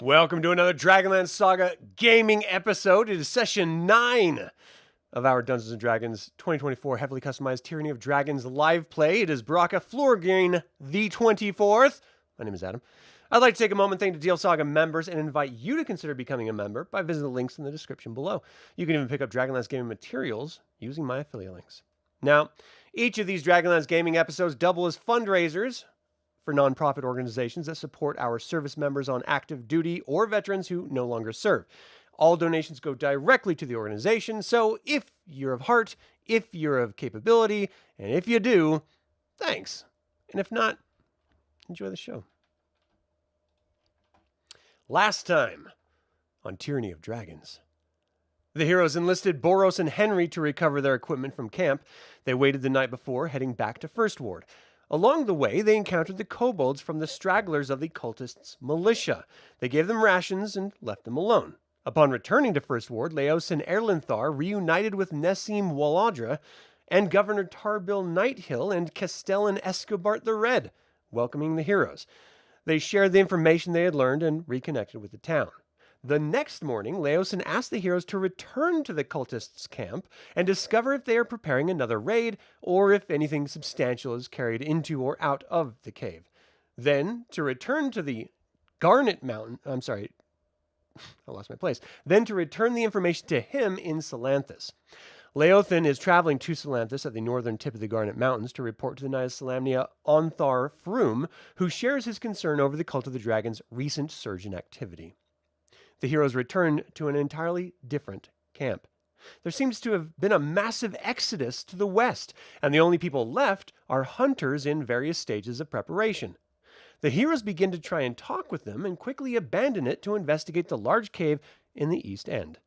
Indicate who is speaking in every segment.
Speaker 1: Welcome to another DragonLance Saga gaming episode. It is session 9 of our Dungeons & Dragons 2024 heavily customized Tyranny of Dragons live play. It is Baraka Floorgain the 24th. My name is Adam. I'd like to take a moment to thank the DL Saga members and invite you to consider becoming a member by visiting the links in the description below. You can even pick up DragonLance gaming materials using my affiliate links. Now, each of these DragonLance gaming episodes double as fundraisers for nonprofit organizations that support our service members on active duty or veterans who no longer serve. All donations go directly to the organization, so if you're of heart, if you're of capability, and if you do, thanks. And if not, enjoy the show. Last time on Tyranny of Dragons, the heroes enlisted Boros and Henry to recover their equipment from camp. They waited the night before, heading back to First Ward. Along the way, they encountered the kobolds from the stragglers of the cultists' militia. They gave them rations and left them alone. Upon returning to First Ward, Leos and Erlinthar reunited with Nessim Waladra and Governor Tarbil Nighthill and Castellan Escobart the Red, welcoming the heroes. They shared the information they had learned and reconnected with the town. The next morning, Leosin asked the heroes to return to the cultists' camp and discover if they are preparing another raid or if anything substantial is carried into or out of the cave. Then, to return to the Garnet Mountain, I lost my place. Then to return the information to him in Salanthus. Leothin is traveling to Salanthus at the northern tip of the Garnet Mountains to report to the Knight of Salamnia Onthar Froom, who shares his concern over the Cult of the Dragon's recent surge in activity. The heroes return to an entirely different camp. There seems to have been a massive exodus to the west, and the only people left are hunters in various stages of preparation. The heroes begin to try and talk with them and quickly abandon it to investigate the large cave in the east end.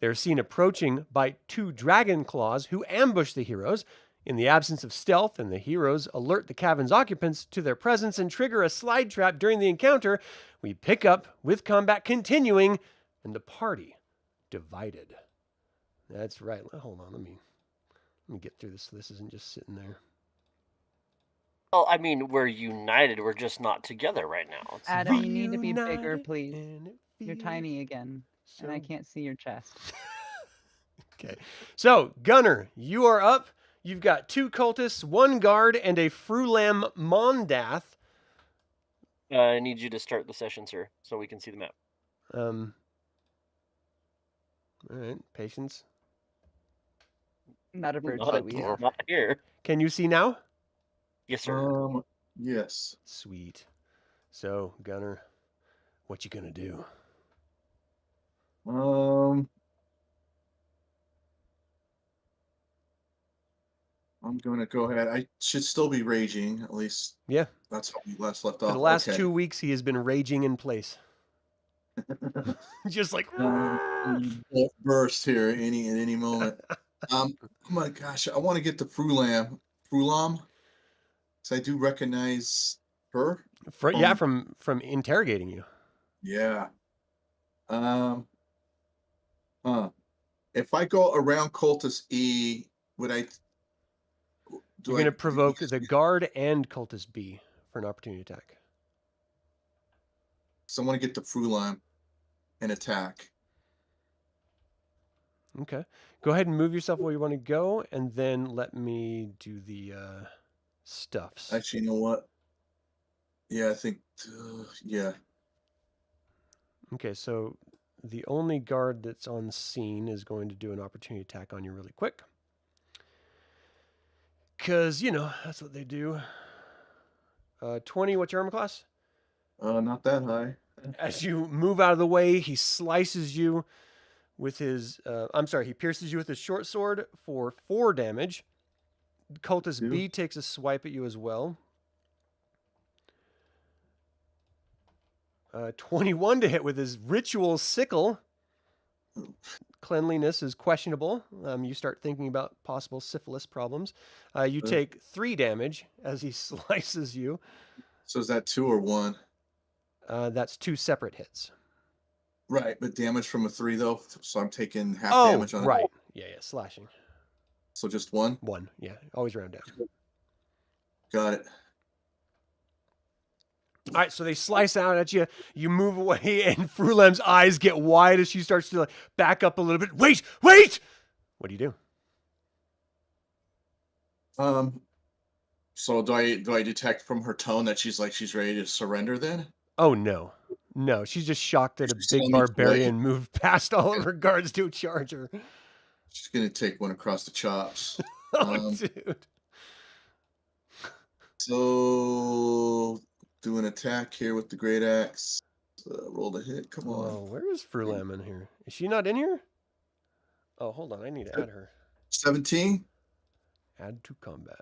Speaker 1: They're seen approaching by 2 dragon claws who ambush the heroes. In the absence of stealth, and the heroes alert the cavern's occupants to their presence and trigger a slide trap during the encounter, we pick up with combat continuing and the party divided. That's right. Hold on, let me get through this so this isn't just sitting there.
Speaker 2: Well, I mean, we're united. We're just not together right now.
Speaker 3: Adam, you need to be bigger, please. You're tiny again, and I can't see your chest.
Speaker 1: Okay. So, Gunnar, you are up. You've got 2 cultists, 1 guard, and a Frulam Mondath.
Speaker 2: I need you to start the session, sir, so we can see the map.
Speaker 1: All right, patience.
Speaker 3: Not a bird that we have.
Speaker 2: Not here.
Speaker 1: Can you see now?
Speaker 2: Yes, sir.
Speaker 4: Yes.
Speaker 1: Sweet. So, Gunnar, what you gonna do?
Speaker 4: I'm going to go ahead. I should still be raging, at least.
Speaker 1: Yeah.
Speaker 4: That's how we last left off.
Speaker 1: For the last 2 weeks, he has been raging in place. Just like
Speaker 4: burst here at any moment. Oh my gosh, I want to get the Frulam. So I do recognize her.
Speaker 1: From interrogating you.
Speaker 4: Yeah. If I go around Cultist E, would I?
Speaker 1: You're going to provoke the guard and Cultist B for an opportunity attack.
Speaker 4: So I want to get the Frulam and attack.
Speaker 1: Okay. Go ahead and move yourself where you want to go, and then let me do the stuffs.
Speaker 4: Actually, you know what? Yeah, I think, yeah.
Speaker 1: Okay, so the only guard that's on scene is going to do an opportunity attack on you really quick. Because, that's what they do. 20, what's your armor class?
Speaker 4: Not that high.
Speaker 1: As you move out of the way, he slices you with his... he pierces you with his short sword for 4 damage. Cultist B takes a swipe at you as well. 21 to hit with his ritual sickle. Cleanliness is questionable. You start thinking about possible syphilis problems. You take 3 damage as he slices you.
Speaker 4: So is that 2 or 1?
Speaker 1: That's 2 separate hits.
Speaker 4: Right, but damage from a 3 though, so I'm taking half damage on it.
Speaker 1: Right. Yeah, slashing.
Speaker 4: So just 1?
Speaker 1: 1, yeah. Always round down.
Speaker 4: Got it.
Speaker 1: All right, so they slice out at you. You move away, and Frulam's eyes get wide as she starts to back up a little bit. Wait! What do you do?
Speaker 4: So do I detect from her tone that she's ready to surrender then?
Speaker 1: Oh no. No, she's just shocked that a
Speaker 4: She's
Speaker 1: big
Speaker 4: telling me to
Speaker 1: barbarian moved past all of her guards to charge her.
Speaker 4: She's gonna take one across the chops.
Speaker 1: Oh, dude.
Speaker 4: So do an attack here with the great axe. Roll the hit. Come on.
Speaker 1: Oh, where is Frulam in here? Is she not in here? Oh, hold on. I need to add her.
Speaker 4: 17.
Speaker 1: Add to combat.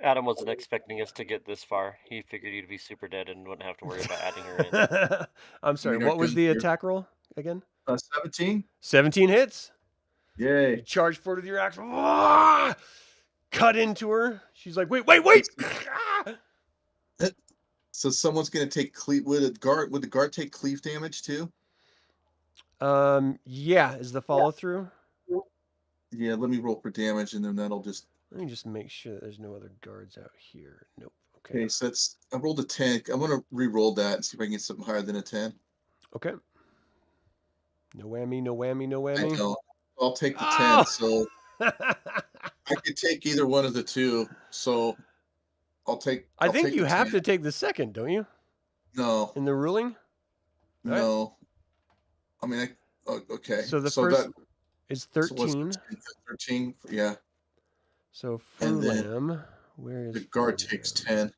Speaker 2: Adam wasn't expecting us to get this far. He figured you'd be super dead and wouldn't have to worry about adding her in.
Speaker 1: I'm sorry. What was the attack roll again?
Speaker 4: 17.
Speaker 1: 17 hits.
Speaker 4: Yay.
Speaker 1: You charge forward with your axe. Ah! Cut into her. She's like, wait.
Speaker 4: So someone's gonna take cleave. Would the guard take cleave damage too?
Speaker 1: Yeah. Is the follow through?
Speaker 4: Yeah. Let me roll for damage, and then that'll just.
Speaker 1: Let me just make sure that there's no other guards out here. Nope. Okay.
Speaker 4: Okay, so I rolled a 10. I'm gonna re-roll that and see if I can get something higher than a 10.
Speaker 1: Okay. No whammy.
Speaker 4: I know. I'll take the 10.
Speaker 1: Oh!
Speaker 4: So I could take either one of the two. So I'll take.
Speaker 1: I think you
Speaker 4: the
Speaker 1: have
Speaker 4: 10.
Speaker 1: to take the second, don't you?
Speaker 4: No.
Speaker 1: In the ruling?
Speaker 4: No. I mean, okay.
Speaker 1: So the first is 13.
Speaker 4: So 13. Yeah.
Speaker 1: So
Speaker 4: And then
Speaker 1: Frulam, where is
Speaker 4: the guard
Speaker 1: Frulam?
Speaker 4: takes 10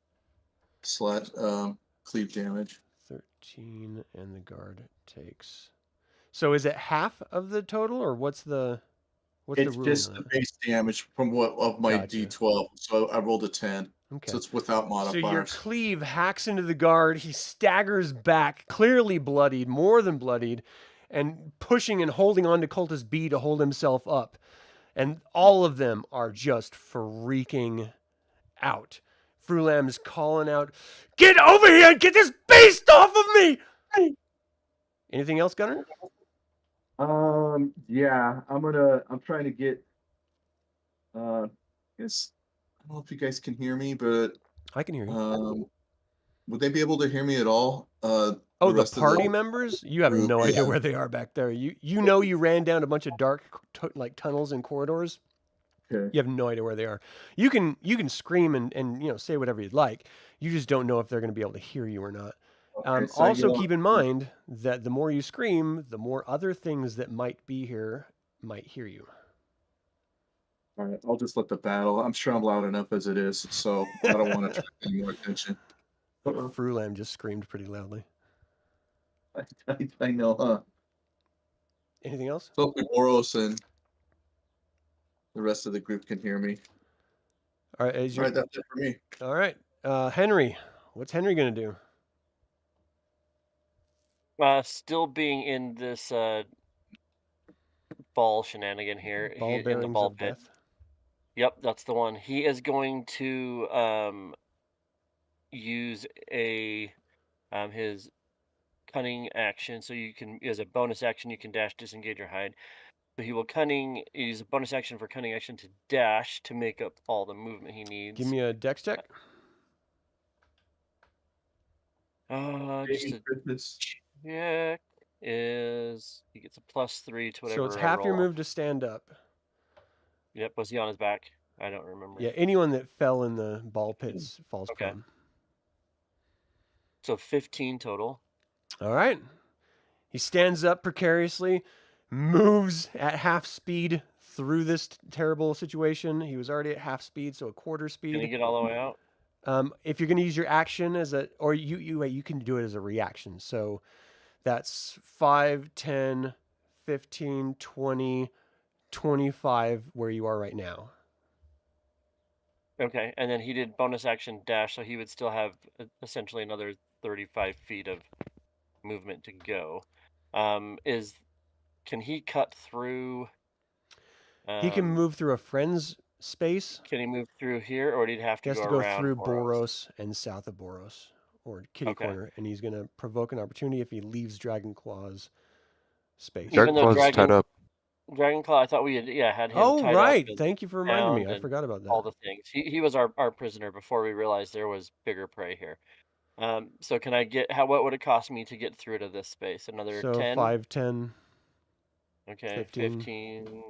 Speaker 4: cleave damage.
Speaker 1: 13, and the guard takes. So is it half of the total, or what's the
Speaker 4: It's
Speaker 1: ruling
Speaker 4: just
Speaker 1: on
Speaker 4: the
Speaker 1: it?
Speaker 4: base damage from my
Speaker 1: Gotcha.
Speaker 4: D12. So I rolled a 10.
Speaker 1: Okay.
Speaker 4: So it's without
Speaker 1: So
Speaker 4: modifiers.
Speaker 1: your cleave hacks into the guard. He staggers back, clearly bloodied, more than bloodied, and pushing and holding on to Cultist B to hold himself up. And all of them are just freaking out. Frulam's calling out, "Get over here and get this beast off of me!" Anything else, Gunnar?
Speaker 4: Yeah, I'm trying to get, I guess, I don't know if you guys can hear me, but,
Speaker 1: I can hear you.
Speaker 4: would they be able to hear me at all?
Speaker 1: Oh, the
Speaker 4: rest of
Speaker 1: party members? You have
Speaker 4: group,
Speaker 1: no idea
Speaker 4: yeah.
Speaker 1: where they are back there. You know you ran down a bunch of dark tunnels and corridors.
Speaker 4: Okay.
Speaker 1: You have no idea where they are. You can scream and say whatever you'd like. You just don't know if they're going to be able to hear you or not.
Speaker 4: Okay, so I
Speaker 1: Also,
Speaker 4: get on-
Speaker 1: keep in mind that the more you scream, the more other things that might be here might hear you.
Speaker 4: All right, I'll just let the battle. I'm sure I'm loud enough as it is, so I don't want to attract any more attention.
Speaker 1: Frulam just screamed pretty loudly.
Speaker 4: I know, huh?
Speaker 1: Anything else?
Speaker 4: So hopefully Boros and the rest of the group can hear me.
Speaker 1: All right,
Speaker 4: All right, that's it for me.
Speaker 1: all right. Henry, what's Henry going to do?
Speaker 2: Still being in this ball shenanigan here.
Speaker 1: Ball
Speaker 2: in the
Speaker 1: bearings
Speaker 2: ball
Speaker 1: of
Speaker 2: pit.
Speaker 1: death.
Speaker 2: Yep, that's the one. He is going to use his cunning action. So you can, as a bonus action, you can dash, disengage, or hide. So he will use a bonus action for cunning action to dash to make up all the movement he needs.
Speaker 1: Give me a dex check.
Speaker 2: Just a check is he gets a +3 to whatever.
Speaker 1: So it's
Speaker 2: I
Speaker 1: half your
Speaker 2: roll.
Speaker 1: move to stand up.
Speaker 2: Yep, was he on his back? I don't remember.
Speaker 1: Yeah, anyone that fell in the ball pits falls
Speaker 2: Okay.
Speaker 1: prone.
Speaker 2: So 15 total.
Speaker 1: All right. He stands up precariously, moves at half speed through this terrible situation. He was already at half speed, so a quarter speed.
Speaker 2: Can he get all the way out?
Speaker 1: If you're going to use your action you can do it as a reaction. So that's 5, 10, 15, 20, 25 where you are right now.
Speaker 2: Okay, and then he did bonus action dash, so he would still have essentially another 35 feet of movement to go. Can he cut through?
Speaker 1: He can move through a friend's space.
Speaker 2: Can he move through here, or he'd have
Speaker 1: He
Speaker 2: to
Speaker 1: has
Speaker 2: go
Speaker 1: to go
Speaker 2: around
Speaker 1: through
Speaker 2: Boros?
Speaker 1: Boros and south of Boros, or Kitty
Speaker 2: Okay.
Speaker 1: Corner, and he's going to provoke an opportunity if he leaves Dragon Claw's space.
Speaker 2: Even though
Speaker 5: Claw's tied up.
Speaker 2: Dragonclaw, I thought we had had him
Speaker 1: Oh,
Speaker 2: tied
Speaker 1: right.
Speaker 2: up and
Speaker 1: Thank you for reminding me.
Speaker 2: bound
Speaker 1: I
Speaker 2: and
Speaker 1: forgot about
Speaker 2: all
Speaker 1: that.
Speaker 2: the things. He was our prisoner before we realized there was bigger prey here. So can I get what would it cost me to get through to this space? Another
Speaker 1: So
Speaker 2: 10?
Speaker 1: 5, 10,
Speaker 2: Okay,
Speaker 1: 15.
Speaker 2: 15,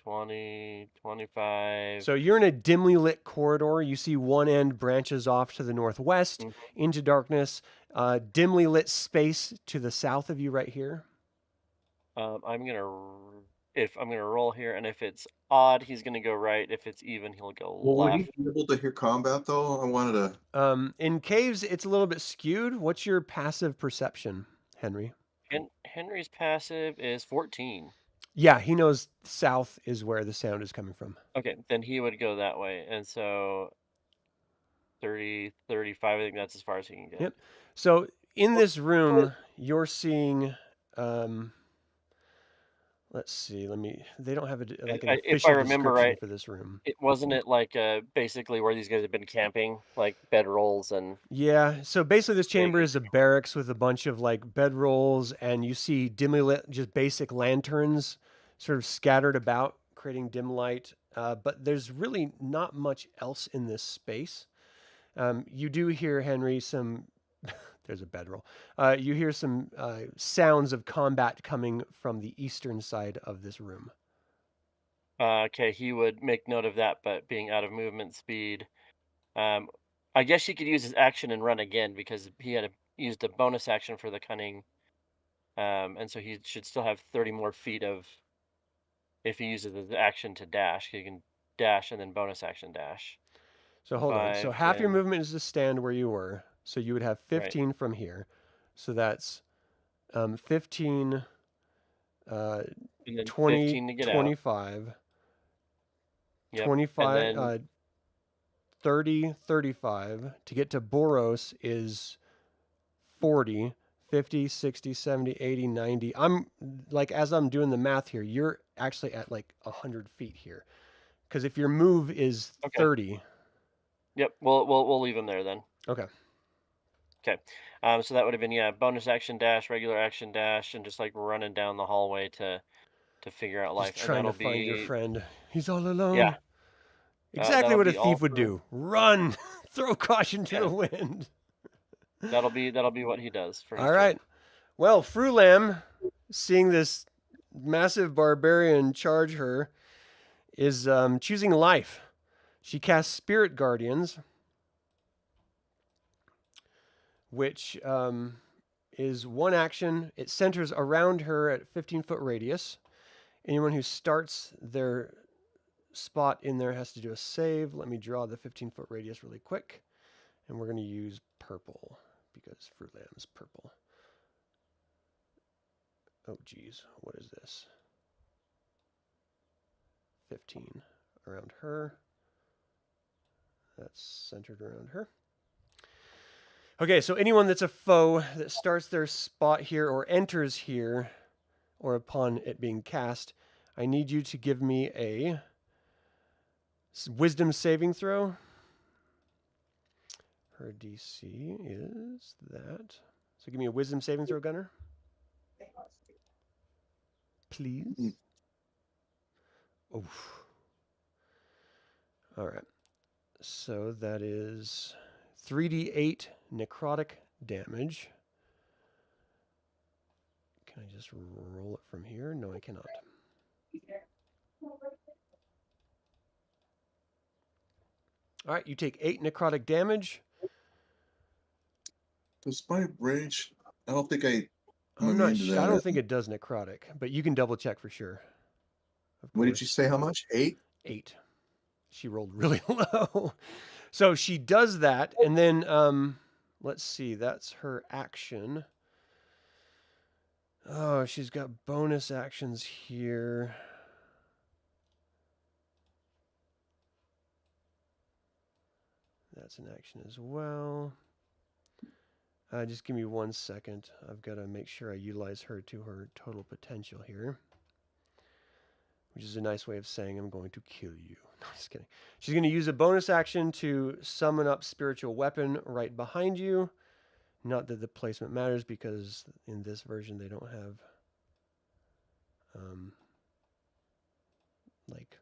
Speaker 2: 20, 25.
Speaker 1: So you're in a dimly lit corridor. You see one end branches off to the northwest
Speaker 2: Mhm.
Speaker 1: into darkness. Dimly lit space to the south of you right here.
Speaker 2: I'm gonna roll here, and if it's odd, he's gonna go right. If it's even, he'll go
Speaker 4: Well, would he
Speaker 2: left.
Speaker 4: be able to hear combat though? I wanted to.
Speaker 1: In caves, it's a little bit skewed. What's your passive perception, Henry?
Speaker 2: Henry's passive is 14.
Speaker 1: Yeah, he knows south is where the sound is coming from.
Speaker 2: Okay, then he would go that way, and so 30, 35. I think that's as far as he can get.
Speaker 1: Yep. So in this room, you're seeing. Let's see. They don't have an
Speaker 2: If
Speaker 1: official
Speaker 2: I remember
Speaker 1: description
Speaker 2: right,
Speaker 1: for this room.
Speaker 2: it wasn't it like basically where these guys have been camping, like bedrolls and.
Speaker 1: Yeah. So basically, this chamber is a barracks with a bunch of like bedrolls, and you see dimly lit, just basic lanterns, sort of scattered about, creating dim light. But there's really not much else in this space. You do hear, Henry, some. There's a bedroll. You hear some sounds of combat coming from the eastern side of this room.
Speaker 2: Okay, he would make note of that, but being out of movement speed. I guess he could use his action and run again because he had used a bonus action for the cunning. And so he should still have 30 more feet of. If he uses his action to dash, he can dash and then bonus action dash.
Speaker 1: So hold on. So
Speaker 2: 5,
Speaker 1: half your
Speaker 2: 10.
Speaker 1: movement is to stand where you were. So you would have 15 from here. So that's 15,
Speaker 2: And then
Speaker 1: 20,
Speaker 2: 15 to get
Speaker 1: 25,
Speaker 2: out. Yep.
Speaker 1: 25,
Speaker 2: And then
Speaker 1: 30, 35. To get to Boros is 40, 50, 60, 70, 80, 90. I'm like, as I'm doing the math here, you're actually at like 100 feet here. Because if your move is 30.
Speaker 2: Yep. We'll leave him there then.
Speaker 1: Okay.
Speaker 2: Okay. So that would have been bonus action dash, regular action dash, and just like running down the hallway to figure out life.
Speaker 1: Just trying to find your friend. He's all alone.
Speaker 2: Yeah.
Speaker 1: Exactly what a
Speaker 2: be all
Speaker 1: thief would do. Run. Throw caution to the wind.
Speaker 2: That'll be what he does for his
Speaker 1: All right. Well, Frulam, seeing this massive barbarian charge her, is choosing life. She casts Spirit Guardians, which is one action. It centers around her at 15-foot radius. Anyone who starts their spot in there has to do a save. Let me draw the 15-foot radius really quick. And we're going to use purple because Fruitlam's purple. Oh, geez. What is this? 15 around her. That's centered around her. Okay, so anyone that's a foe that starts their spot here or enters here, or upon it being cast, I need you to give me a wisdom saving throw. Her DC is that. So give me a wisdom saving throw, Gunnar. Please. Oof. All right. So that is 3d8 necrotic damage. Can I just roll it from here? No, I cannot. All right, you take 8 necrotic damage.
Speaker 4: Does my rage? I don't think I.
Speaker 1: I'm not sure. I don't think it does necrotic, but you can double check for sure.
Speaker 4: What did you say? How much? 8?
Speaker 1: 8. She rolled really low. So she does that, and then let's see. That's her action. Oh, she's got bonus actions here. That's an action as well. Just give me 1 second. I've got to make sure I utilize her to her total potential here. Which is a nice way of saying I'm going to kill you. No, just kidding. She's going to use a bonus action to summon up Spiritual Weapon right behind you. Not that the placement matters because in this version they don't have like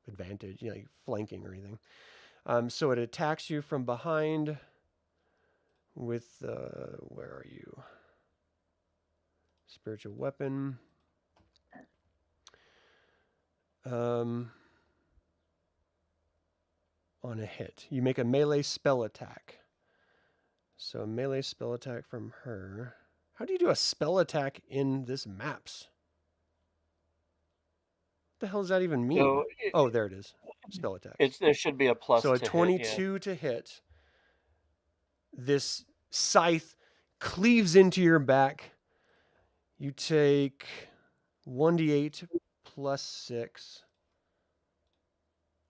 Speaker 1: advantage, like flanking or anything. So it attacks you from behind with where are you? Spiritual weapon. On a hit, you make a melee spell attack. So a melee spell attack from her. How do you do a spell attack in this maps? What the hell does that even mean?
Speaker 2: So
Speaker 1: oh, there it is. Spell attack.
Speaker 2: there should be a plus.
Speaker 1: So a
Speaker 2: to
Speaker 1: 22
Speaker 2: hit,
Speaker 1: to hit. This scythe cleaves into your back. You take 1d8 plus 6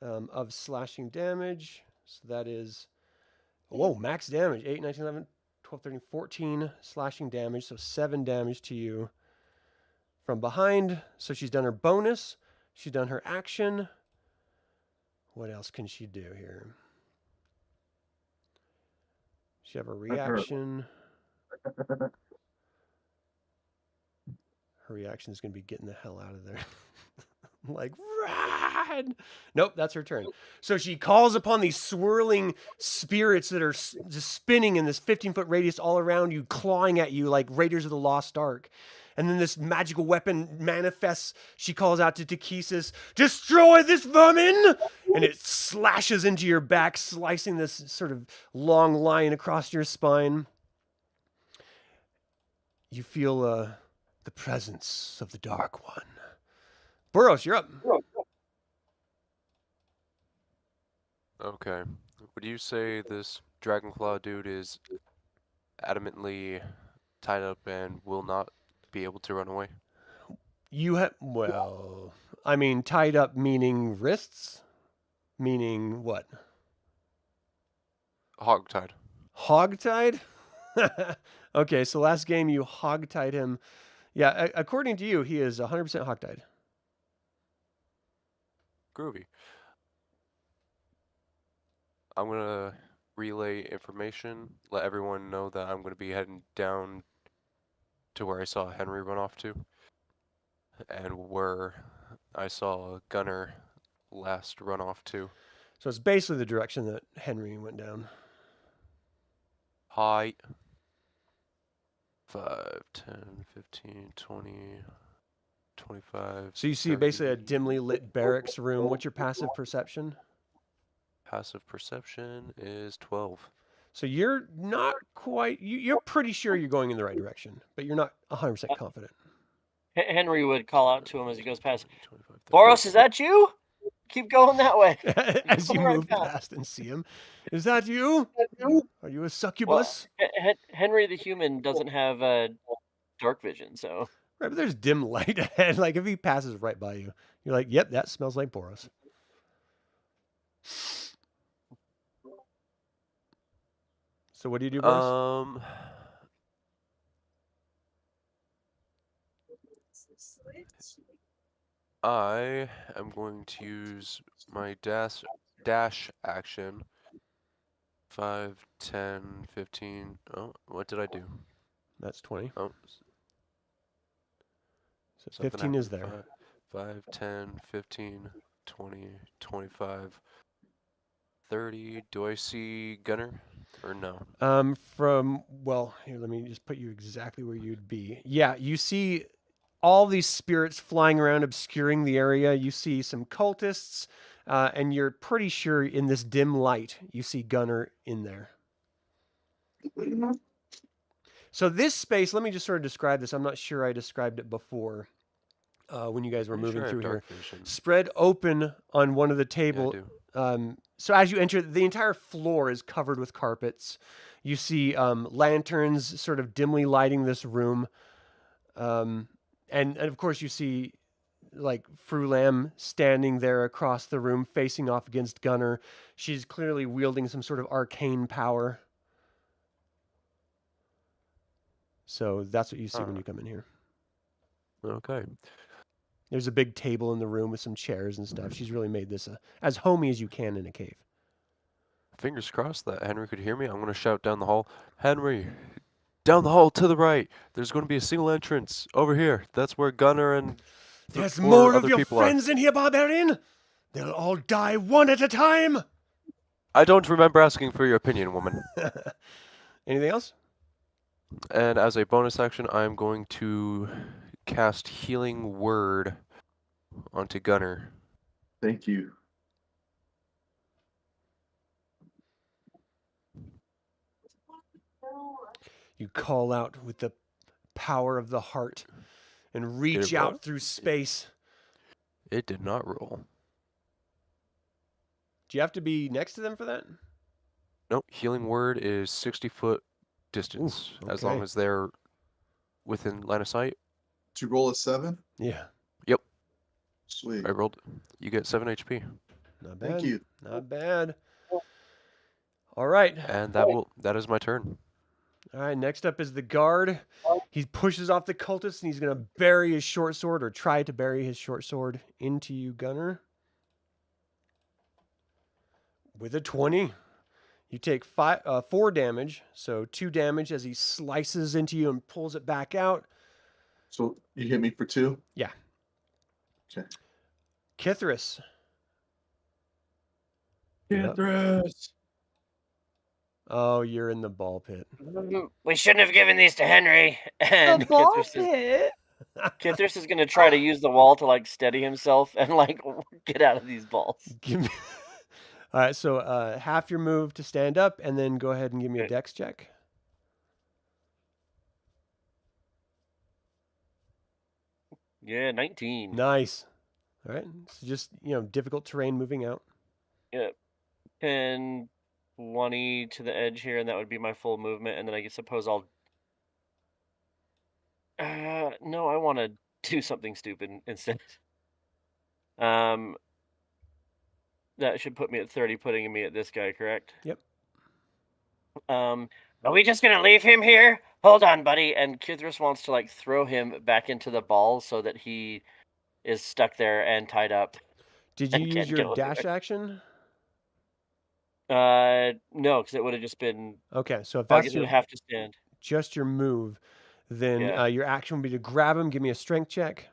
Speaker 1: of slashing damage. So that is, whoa, max damage. 8, 19, 11, 12, 13, 14 slashing damage. So 7 damage to you from behind. So she's done her bonus. She's done her action. What else can she do here? She have a reaction. Her reaction is going to be getting the hell out of there. Like, run! Nope, that's her turn. So she calls upon these swirling spirits that are just spinning in this 15-foot radius all around you, clawing at you like Raiders of the Lost Ark. And then this magical weapon manifests. She calls out to Takesis, destroy this vermin! And it slashes into your back, slicing this sort of long line across your spine. You feel the presence of the Dark One. Boros, you're up.
Speaker 5: Okay. Would you say this Dragonclaw dude is adamantly tied up and will not be able to run away?
Speaker 1: You have, well, I mean, tied up meaning wrists? Meaning what?
Speaker 5: Hogtied.
Speaker 1: Hogtied? Okay, so last game you hogtied him. Yeah, according to you, he is 100% hogtied.
Speaker 5: Groovy. I'm going to relay information, let everyone know that I'm going to be heading down to where I saw Henry run off to, and where I saw Gunnar last run off to.
Speaker 1: So it's basically the direction that Henry went down.
Speaker 5: Hi. 5, 10, 15, 20, 25.
Speaker 1: So you see
Speaker 5: 30.
Speaker 1: basically a dimly lit barracks room. What's your passive perception?
Speaker 5: Passive perception is 12.
Speaker 1: So you're not quite, you're pretty sure you're going in the right direction, but you're not 100% confident.
Speaker 2: Henry would call out to him as he goes past.
Speaker 5: 25, 30.
Speaker 2: Boros, is that you? Keep going that way.
Speaker 1: As you
Speaker 2: Go right
Speaker 1: move
Speaker 2: past.
Speaker 1: past and see him. Is that you? Are you a
Speaker 2: Well,
Speaker 1: succubus?
Speaker 2: Henry the human doesn't have dark vision, so
Speaker 1: Right, but there's dim light ahead. Like if he passes right by you, you're like, yep, that smells like Boros. So what do you do, Boros?
Speaker 5: I am going to use my dash action. 5, 10, 15. Oh, what did I do?
Speaker 1: That's 20.
Speaker 5: Oh,
Speaker 1: So
Speaker 5: something
Speaker 1: 15 is
Speaker 5: happened.
Speaker 1: there.
Speaker 5: 5, 10, 15, 20, 25, 30. Do I see Gunnar or no?
Speaker 1: Well, here, let me just put you exactly where you'd be. Yeah, you see all these spirits flying around, obscuring the area. You see some cultists, and you're pretty sure in this dim light, you see Gunnar in there. So this space, let me just sort of describe this. I'm not sure I described it before when you guys were
Speaker 5: Pretty
Speaker 1: moving
Speaker 5: sure I have
Speaker 1: through here.
Speaker 5: dark vision.
Speaker 1: Spread open on one of the
Speaker 5: Yeah, I
Speaker 1: table.
Speaker 5: do.
Speaker 1: So as you enter, the entire floor is covered with carpets. You see lanterns sort of dimly lighting this room. And of course you see like Frulam standing there across the room facing off against Gunnar. She's clearly wielding some sort of arcane power. So that's what you see when you come in here.
Speaker 5: Okay.
Speaker 1: There's a big table in the room with some chairs and stuff. She's really made this as homey as you can in a cave.
Speaker 5: Fingers crossed that Henry could hear me. I'm going to shout down the hall, Henry, down the hall to the right. There's going to be a single entrance over here. That's where Gunnar and
Speaker 1: There's
Speaker 5: Or
Speaker 1: more of
Speaker 5: other
Speaker 1: your
Speaker 5: people are.
Speaker 1: friends in here, Barbarian. They'll all die one at a time.
Speaker 5: I don't remember asking for your opinion, woman.
Speaker 1: Anything else?
Speaker 5: And as a bonus action, I'm going to cast Healing Word onto Gunnar.
Speaker 4: Thank you.
Speaker 1: You call out with the power of the heart and reach
Speaker 5: it roll?
Speaker 1: out through space.
Speaker 5: It did not roll.
Speaker 1: Do you have to be next to them for that?
Speaker 5: Nope, Healing Word is 60-foot distance, as long
Speaker 1: okay.
Speaker 5: as they're within line of sight.
Speaker 4: Did you roll a 7?
Speaker 1: Yeah.
Speaker 5: Yep,
Speaker 4: Sweet.
Speaker 5: I rolled. You get 7 HP.
Speaker 1: Not bad.
Speaker 4: Thank you.
Speaker 1: Not bad. All right.
Speaker 5: And that is my turn.
Speaker 1: All right, next up is the guard. He pushes off the cultist, and he's going to bury his short sword, or try to bury his short sword into you, Gunnar. With a 20, you take 4 damage, so 2 damage as he slices into you and pulls it back out.
Speaker 4: So you hit me for 2?
Speaker 1: Yeah.
Speaker 4: Okay.
Speaker 1: Kithris. Yep.
Speaker 4: Kithris.
Speaker 1: Oh, you're in the ball pit.
Speaker 2: We shouldn't have given these to Henry. And
Speaker 3: The ball
Speaker 2: Kithris
Speaker 3: pit.
Speaker 2: Kithris is going to try to use the wall to like steady himself and like get out of these balls.
Speaker 1: Give me. All right, so half your move to stand up, and then go ahead and give me a
Speaker 2: Okay.
Speaker 1: dex check.
Speaker 2: Yeah, 19.
Speaker 1: Nice. All right, so just difficult terrain moving out.
Speaker 2: Yeah. 10, 20 to the edge here, and that would be my full movement. And then I suppose I'll. No, I want to do something stupid instead. That should put me at 30, putting me at this guy, correct?
Speaker 1: Yep.
Speaker 2: Are we just gonna leave him here? Hold on, buddy. And Kithris wants to like throw him back into the ball so that he is stuck there and tied up.
Speaker 1: Did you
Speaker 2: And
Speaker 1: use
Speaker 2: can't
Speaker 1: your
Speaker 2: go
Speaker 1: dash
Speaker 2: anywhere.
Speaker 1: action?
Speaker 2: No, because it would have just been.
Speaker 1: Okay, so if
Speaker 2: I
Speaker 1: that's
Speaker 2: guess it would have to stand.
Speaker 1: just your move, then
Speaker 2: Yeah.
Speaker 1: your action would be to grab him. Give me a strength check.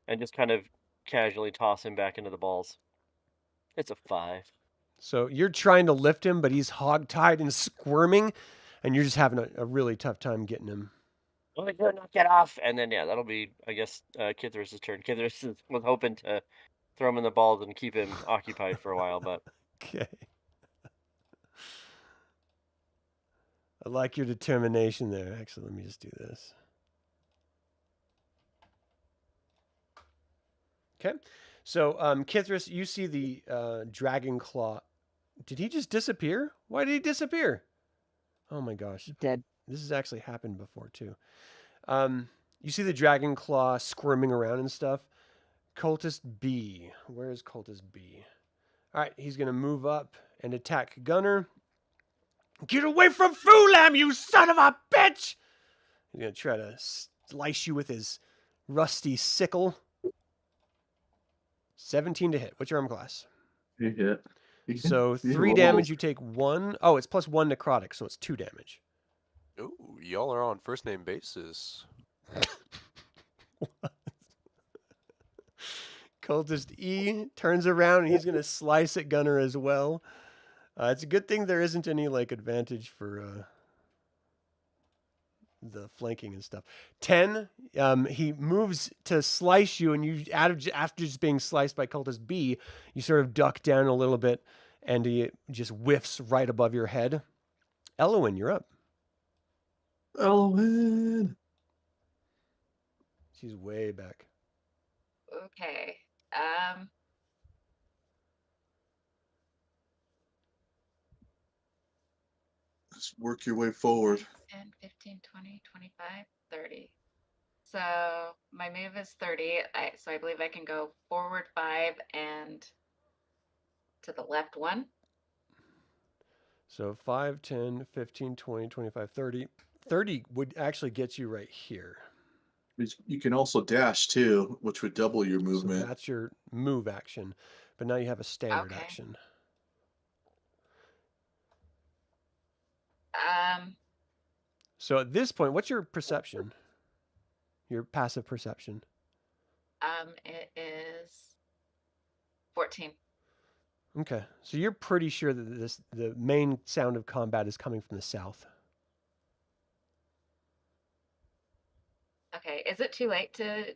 Speaker 2: And just kind of casually toss him back into the balls. It's a 5.
Speaker 1: So you're trying to lift him, but he's hog-tied and squirming, and you're just having a really tough time getting him.
Speaker 2: Well, do not get off. And then, yeah, that'll be, I guess, Kithris' turn. Kithris was hoping to throw him in the balls and keep him occupied for a while, but.
Speaker 1: Okay. I like your determination there. Actually, let me just do this. Okay. So, Kithris, you see the dragon claw. Did he just disappear? Why did he disappear? Oh my gosh.
Speaker 3: Dead.
Speaker 1: This has actually happened before too. You see the dragon claw squirming around and stuff. Cultist B. Where is Cultist B? All right, he's going to move up and attack Gunnar. Get away from Fulam, you son of a bitch! He's going to try to slice you with his rusty sickle. 17 to hit. What's your arm class?
Speaker 4: You hit.
Speaker 1: So 3 damage, you take 1. Oh, it's plus 1 necrotic, so it's 2 damage.
Speaker 5: Ooh, y'all are on first name basis.
Speaker 1: Cultist E turns around and he's going to slice at Gunnar as well. It's a good thing there isn't any like advantage for the flanking and stuff. 10, he moves to slice you, and you after just being sliced by Cultist B, you sort of duck down a little bit, and he just whiffs right above your head. Elowyn, you're up.
Speaker 4: Elowyn.
Speaker 1: She's way back.
Speaker 6: Okay.
Speaker 4: Just work your way forward.
Speaker 6: 10, 15, 20, 25, 30. So my move is 30. So I believe I can go forward 5 and to the left 1.
Speaker 1: So 5, 10, 15, 20, 25, 30. 30 would actually get you right here.
Speaker 4: You can also dash too, which would double your
Speaker 1: So
Speaker 4: movement.
Speaker 1: that's your move action. But now you have a standard
Speaker 6: Okay.
Speaker 1: action. So at this point, what's your perception? Your passive perception?
Speaker 6: It is 14.
Speaker 1: Okay, so you're pretty sure that the main sound of combat is coming from the south.
Speaker 6: Okay, is it too late to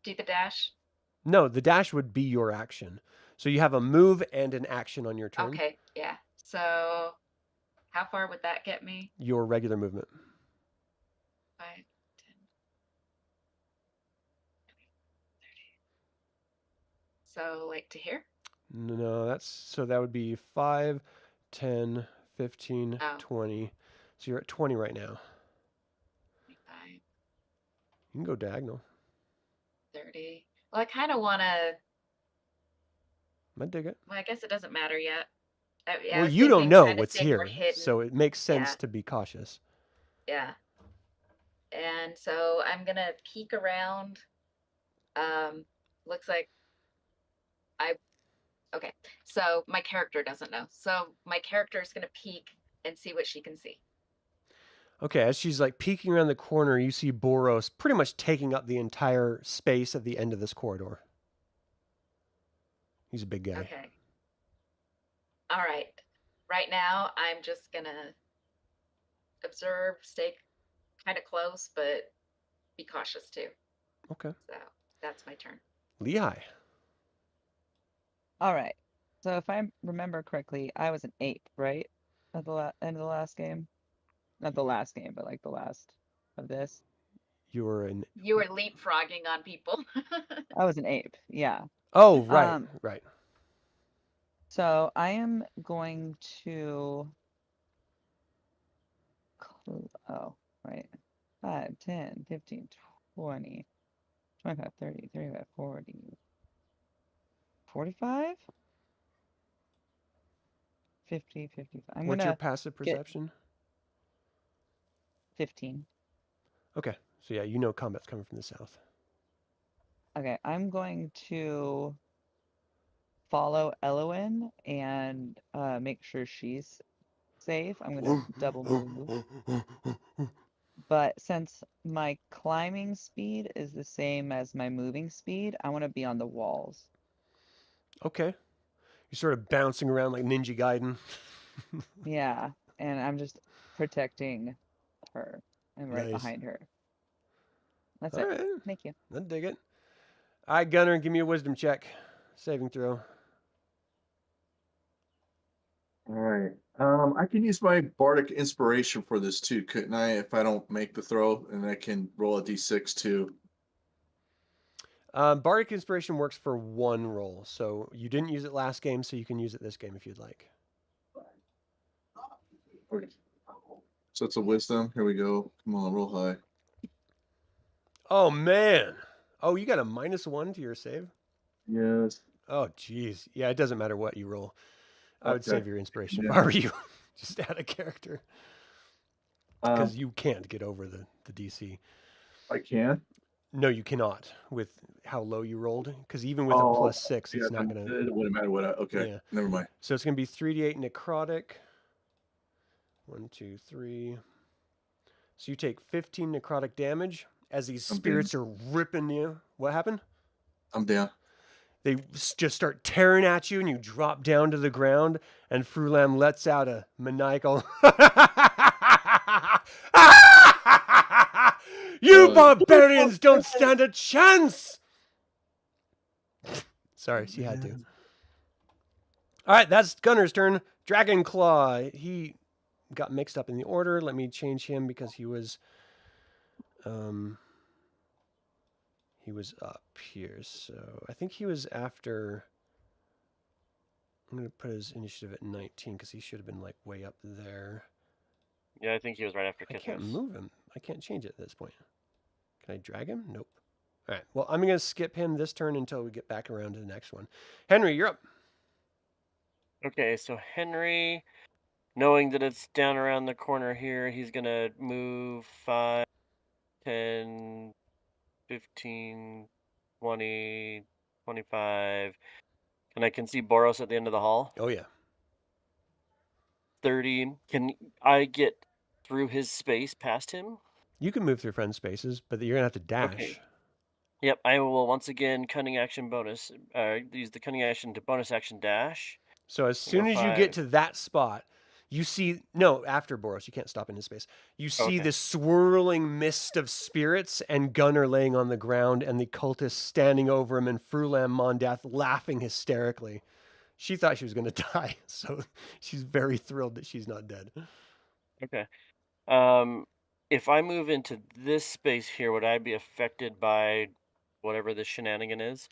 Speaker 6: do the dash?
Speaker 1: No, the dash would be your action. So you have a move and an action on your turn.
Speaker 6: Okay, yeah. So how far would that get me?
Speaker 1: Your regular movement.
Speaker 6: 5, 10, 20, 30. So like to here?
Speaker 1: No, that would be 5, 10, 15,
Speaker 6: Oh.
Speaker 1: 20. So you're at 20 right now.
Speaker 6: 25,
Speaker 1: You can go diagonal.
Speaker 6: 30. Well, I kind of want to.
Speaker 1: I dig it.
Speaker 6: Well, I guess it doesn't matter yet. Yeah, I
Speaker 1: Well,
Speaker 6: was
Speaker 1: you don't
Speaker 6: thinking
Speaker 1: know
Speaker 6: kinda
Speaker 1: what's
Speaker 6: stay more
Speaker 1: here,
Speaker 6: hidden.
Speaker 1: so it makes sense
Speaker 6: Yeah.
Speaker 1: to be cautious.
Speaker 6: Yeah. And so I'm gonna peek around. Looks like okay. So my character doesn't know. So my character is gonna peek and see what she can see.
Speaker 1: Okay, as she's like peeking around the corner, you see Boros pretty much taking up the entire space at the end of this corridor. He's a big guy.
Speaker 6: Okay. All right. Right now, I'm just gonna observe, stay kind of close, but be cautious too.
Speaker 1: Okay.
Speaker 6: So that's my turn.
Speaker 1: Lehigh.
Speaker 3: All right. So if I remember correctly, I was an ape, right? At the end of the last game. Not the last game, but like the last of this.
Speaker 1: You were in.
Speaker 6: You were leapfrogging on people.
Speaker 3: I was an ape. Yeah.
Speaker 1: Oh, right, right.
Speaker 3: So I am going to. Oh, right. 5, 10, 15, 20, 25, 30, 35, 40, 45? 50, 55.
Speaker 1: What's your passive perception?
Speaker 3: 15.
Speaker 1: Okay, so yeah, you know combat's coming from the south.
Speaker 3: Okay, I'm going to follow Elowyn and make sure she's safe. I'm going to double move. But since my climbing speed is the same as my moving speed, I want to be on the walls.
Speaker 1: Okay. You're sort of bouncing around like Ninja Gaiden.
Speaker 3: Yeah, and I'm just protecting her and right
Speaker 1: Nice.
Speaker 3: behind her. That's
Speaker 1: All
Speaker 3: it.
Speaker 1: right.
Speaker 3: Thank you.
Speaker 1: I dig it. All right, Gunnar, give me a wisdom check. Saving throw.
Speaker 4: All right. I can use my bardic inspiration for this too, couldn't I? If I don't make the throw, and I can roll a d6 too.
Speaker 1: Bardic Inspiration works for one roll, so you didn't use it last game, so you can use it this game if you'd like.
Speaker 4: Okay. So it's a wisdom. Here we go. Come on, roll high.
Speaker 1: Oh, man. Oh, you got a -1 to your save?
Speaker 4: Yes.
Speaker 1: Oh, geez. Yeah, it doesn't matter what you roll. I would
Speaker 4: Okay.
Speaker 1: save your inspiration if
Speaker 4: Yeah.
Speaker 1: I were you. Just add a character. Because you can't get over the DC.
Speaker 4: I can.
Speaker 1: No, you cannot with how low you rolled. Because even with a
Speaker 4: Oh,
Speaker 1: +6,
Speaker 4: yeah,
Speaker 1: it's not going to...
Speaker 4: It wouldn't matter what I... Okay,
Speaker 1: Yeah.
Speaker 4: never mind.
Speaker 1: So it's going to be 3d8 necrotic. 1, 2, 3. So you take 15 necrotic damage as these spirits are ripping you. What happened?
Speaker 4: I'm down.
Speaker 1: They just start tearing at you, and you drop down to the ground, and Frulam lets out a maniacal... You barbarians don't stand a chance! Sorry, she had to. All right, that's Gunnar's turn. Dragon Claw. He got mixed up in the order. Let me change him because he was up here. So I think he was after. I'm going to put his initiative at 19 because he should have been like way up there.
Speaker 2: Yeah, I think he was right after
Speaker 1: I
Speaker 2: Kithos.
Speaker 1: can't move him. I can't change it at this point. Can I drag him? Nope. All right. Well, I'm going to skip him this turn until we get back around to the next one. Henry, you're up.
Speaker 2: Okay, so Henry, knowing that it's down around the corner here, he's going to move 5, 10, 15, 20, 25. And I can see Boros at the end of the hall.
Speaker 1: Oh, yeah.
Speaker 2: 30. Can I get through his space past him?
Speaker 1: You can move through friend spaces, but you're going to have to dash.
Speaker 2: Okay. Yep, I will once again cunning action bonus. Use the cunning action to bonus action dash.
Speaker 1: So as
Speaker 2: Go
Speaker 1: soon as you get
Speaker 2: 5.
Speaker 1: to that spot, you see no after Boros. You can't stop in his space. You see
Speaker 2: Okay.
Speaker 1: this swirling mist of spirits and Gunnar laying on the ground, and the cultist standing over him, and Frulam Mondath laughing hysterically. She thought she was going to die, so she's very thrilled that she's not dead.
Speaker 2: Okay. If I move into this space here, would I be affected by whatever this shenanigan is?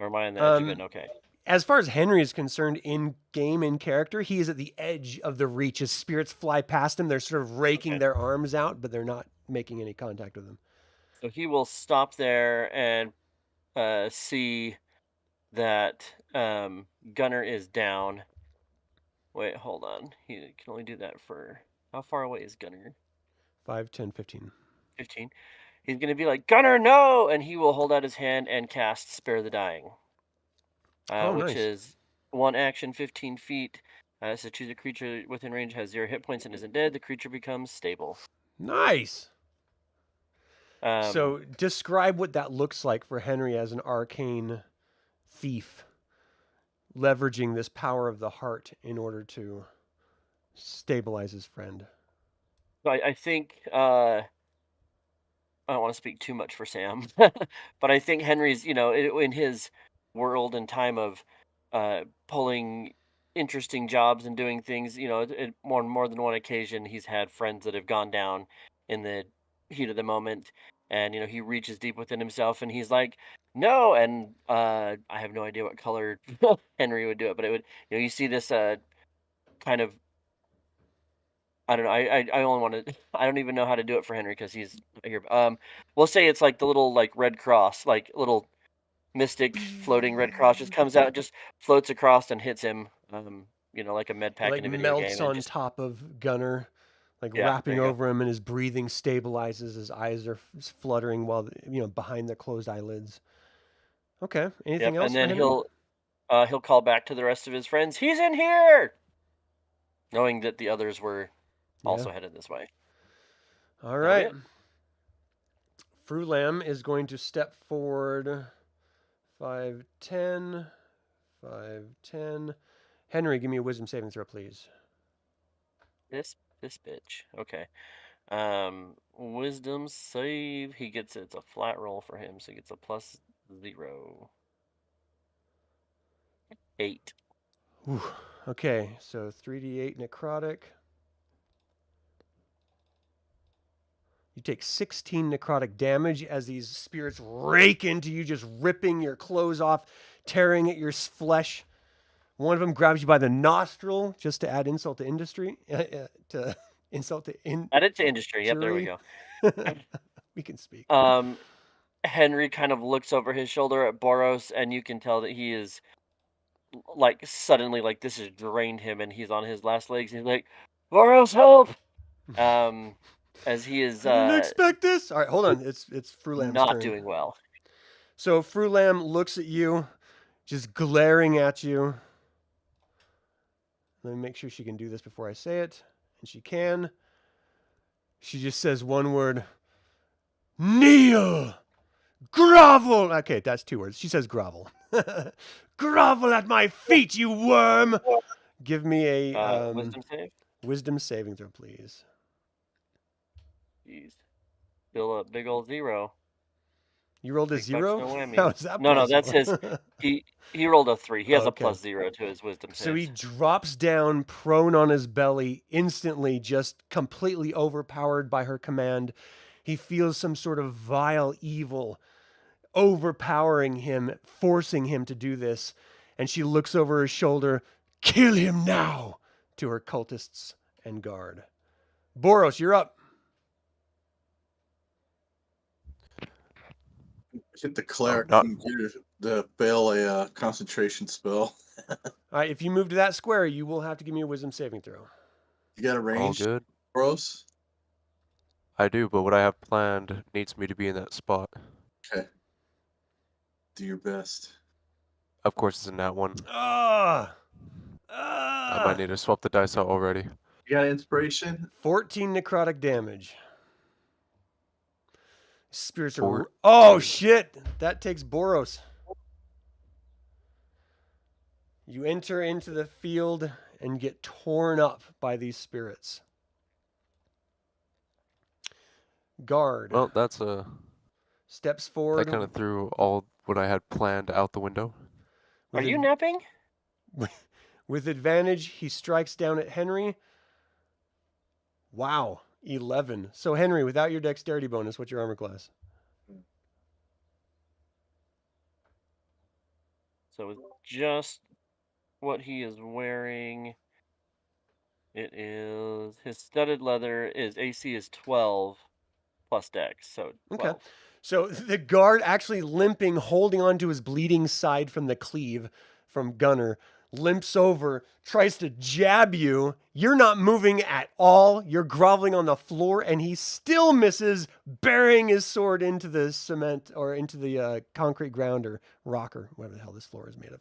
Speaker 2: Or am I on the edge of it? Okay.
Speaker 1: As far as Henry is concerned, in game, in character, he is at the edge of the reach. As spirits fly past him, they're sort of raking
Speaker 2: Okay.
Speaker 1: their arms out, but they're not making any contact with him.
Speaker 2: So he will stop there and see that Gunnar is down. Wait, hold on. He can only do that for... How far away is Gunnar?
Speaker 1: 5, 10, 15.
Speaker 2: 15. He's going to be like, Gunnar, no! And he will hold out his hand and cast Spare the Dying. Which
Speaker 1: nice.
Speaker 2: is 1 action, 15 feet. So choose a creature within range, has 0 hit points and isn't dead. The creature becomes stable.
Speaker 1: Nice.
Speaker 2: Um,
Speaker 1: So describe what that looks like for Henry as an arcane thief, leveraging this power of the heart in order to stabilize his friend.
Speaker 2: I think I don't want to speak too much for Sam, but I think Henry's, in his world and time of pulling interesting jobs and doing things, more than one occasion, he's had friends that have gone down in the heat of the moment, and he reaches deep within himself, and he's like, no, and I have no idea what color Henry would do it, but it would, you see this kind of. I don't know. I only want to. I don't even know how to do it for Henry because he's here. We'll say it's like the little red cross, like little mystic floating red cross just comes out, just floats across and hits him. Like a med pack
Speaker 1: Like
Speaker 2: in a video
Speaker 1: melts
Speaker 2: game. And
Speaker 1: on
Speaker 2: just,
Speaker 1: top of Gunnar, like
Speaker 2: yeah,
Speaker 1: wrapping
Speaker 2: there you
Speaker 1: over him, and his breathing stabilizes. His eyes are fluttering while behind the closed eyelids. Okay.
Speaker 2: go.
Speaker 1: Anything
Speaker 2: Yep.
Speaker 1: else?
Speaker 2: And then
Speaker 1: for Henry?
Speaker 2: he'll call back to the rest of his friends. He's in here, knowing that the others were also headed this way.
Speaker 1: All right. Frulam is going to step forward 5, 10, 5, 10. Henry, give me a wisdom saving throw, please.
Speaker 2: This bitch. Okay. Wisdom save. He gets it's a flat roll for him, so he gets a +0. 8.
Speaker 1: Whew. Okay, so 3d8 necrotic. You take 16 necrotic damage as these spirits rake into you, just ripping your clothes off, tearing at your flesh. One of them grabs you by the nostril, just to add insult to industry. To insult to
Speaker 2: Add it to industry. Yep, there we go.
Speaker 1: We can speak.
Speaker 2: Henry kind of looks over his shoulder at Boros, and you can tell that he is like suddenly like this has drained him, and he's on his last legs. And he's like, Boros, help! As he is
Speaker 1: I didn't expect this. All right, hold on. It's Frulam's
Speaker 2: not
Speaker 1: turn.
Speaker 2: doing well.
Speaker 1: So Frulam looks at you, just glaring at you. Let me make sure she can do this before I say it. And she can. She just says one word. Kneel! Grovel! Okay, that's 2 words. She says grovel. Grovel at my feet, you worm! Give me a
Speaker 2: Wisdom save?
Speaker 1: Wisdom saving throw, please.
Speaker 2: Jeez. Still a big old 0.
Speaker 1: You rolled a
Speaker 2: Big
Speaker 1: 0?
Speaker 2: bucks, no whammy.
Speaker 1: How is that
Speaker 2: No, that's his.
Speaker 1: possible?
Speaker 2: He rolled a 3. He has
Speaker 1: Okay.
Speaker 2: a +0 to his wisdom save.
Speaker 1: So he drops down prone on his belly, instantly just completely overpowered by her command. He feels some sort of vile evil overpowering him, forcing him to do this. And she looks over her shoulder, kill him now, to her cultists and guard. Boros, you're up.
Speaker 4: Hit the cleric
Speaker 5: not-
Speaker 4: and get the bail a concentration spell.
Speaker 1: All right, if you move to that square, you will have to give me a wisdom saving throw.
Speaker 4: You got a
Speaker 5: All
Speaker 4: range,
Speaker 5: good.
Speaker 4: Bros?
Speaker 5: I do, but what I have planned needs me to be in that spot.
Speaker 4: Okay. Do your best.
Speaker 5: Of course, it's in that one.
Speaker 1: Ah!
Speaker 5: I might need to swap the dice out already.
Speaker 4: You got inspiration?
Speaker 1: 14 necrotic damage. Spirits are.
Speaker 5: 14.
Speaker 1: Oh shit! That takes Boros. You enter into the field and get torn up by these spirits. Guard
Speaker 5: Well, that's
Speaker 1: steps
Speaker 5: that
Speaker 1: forward.
Speaker 5: kind of threw all what I had planned out the window.
Speaker 2: Are
Speaker 1: with
Speaker 2: you
Speaker 1: ad-
Speaker 2: napping?
Speaker 1: With advantage, he strikes down at Henry. Wow, 11. So Henry, without your dexterity bonus, what's your armor class?
Speaker 2: So with just what he is wearing, it is his studded leather is AC is 12 plus dex, so 12.
Speaker 1: Okay. So the guard actually limping, holding onto his bleeding side from the cleave from Gunnar, limps over, tries to jab you. You're not moving at all. You're groveling on the floor, and he still misses, burying his sword into the cement or into the concrete ground or rock or whatever the hell this floor is made of.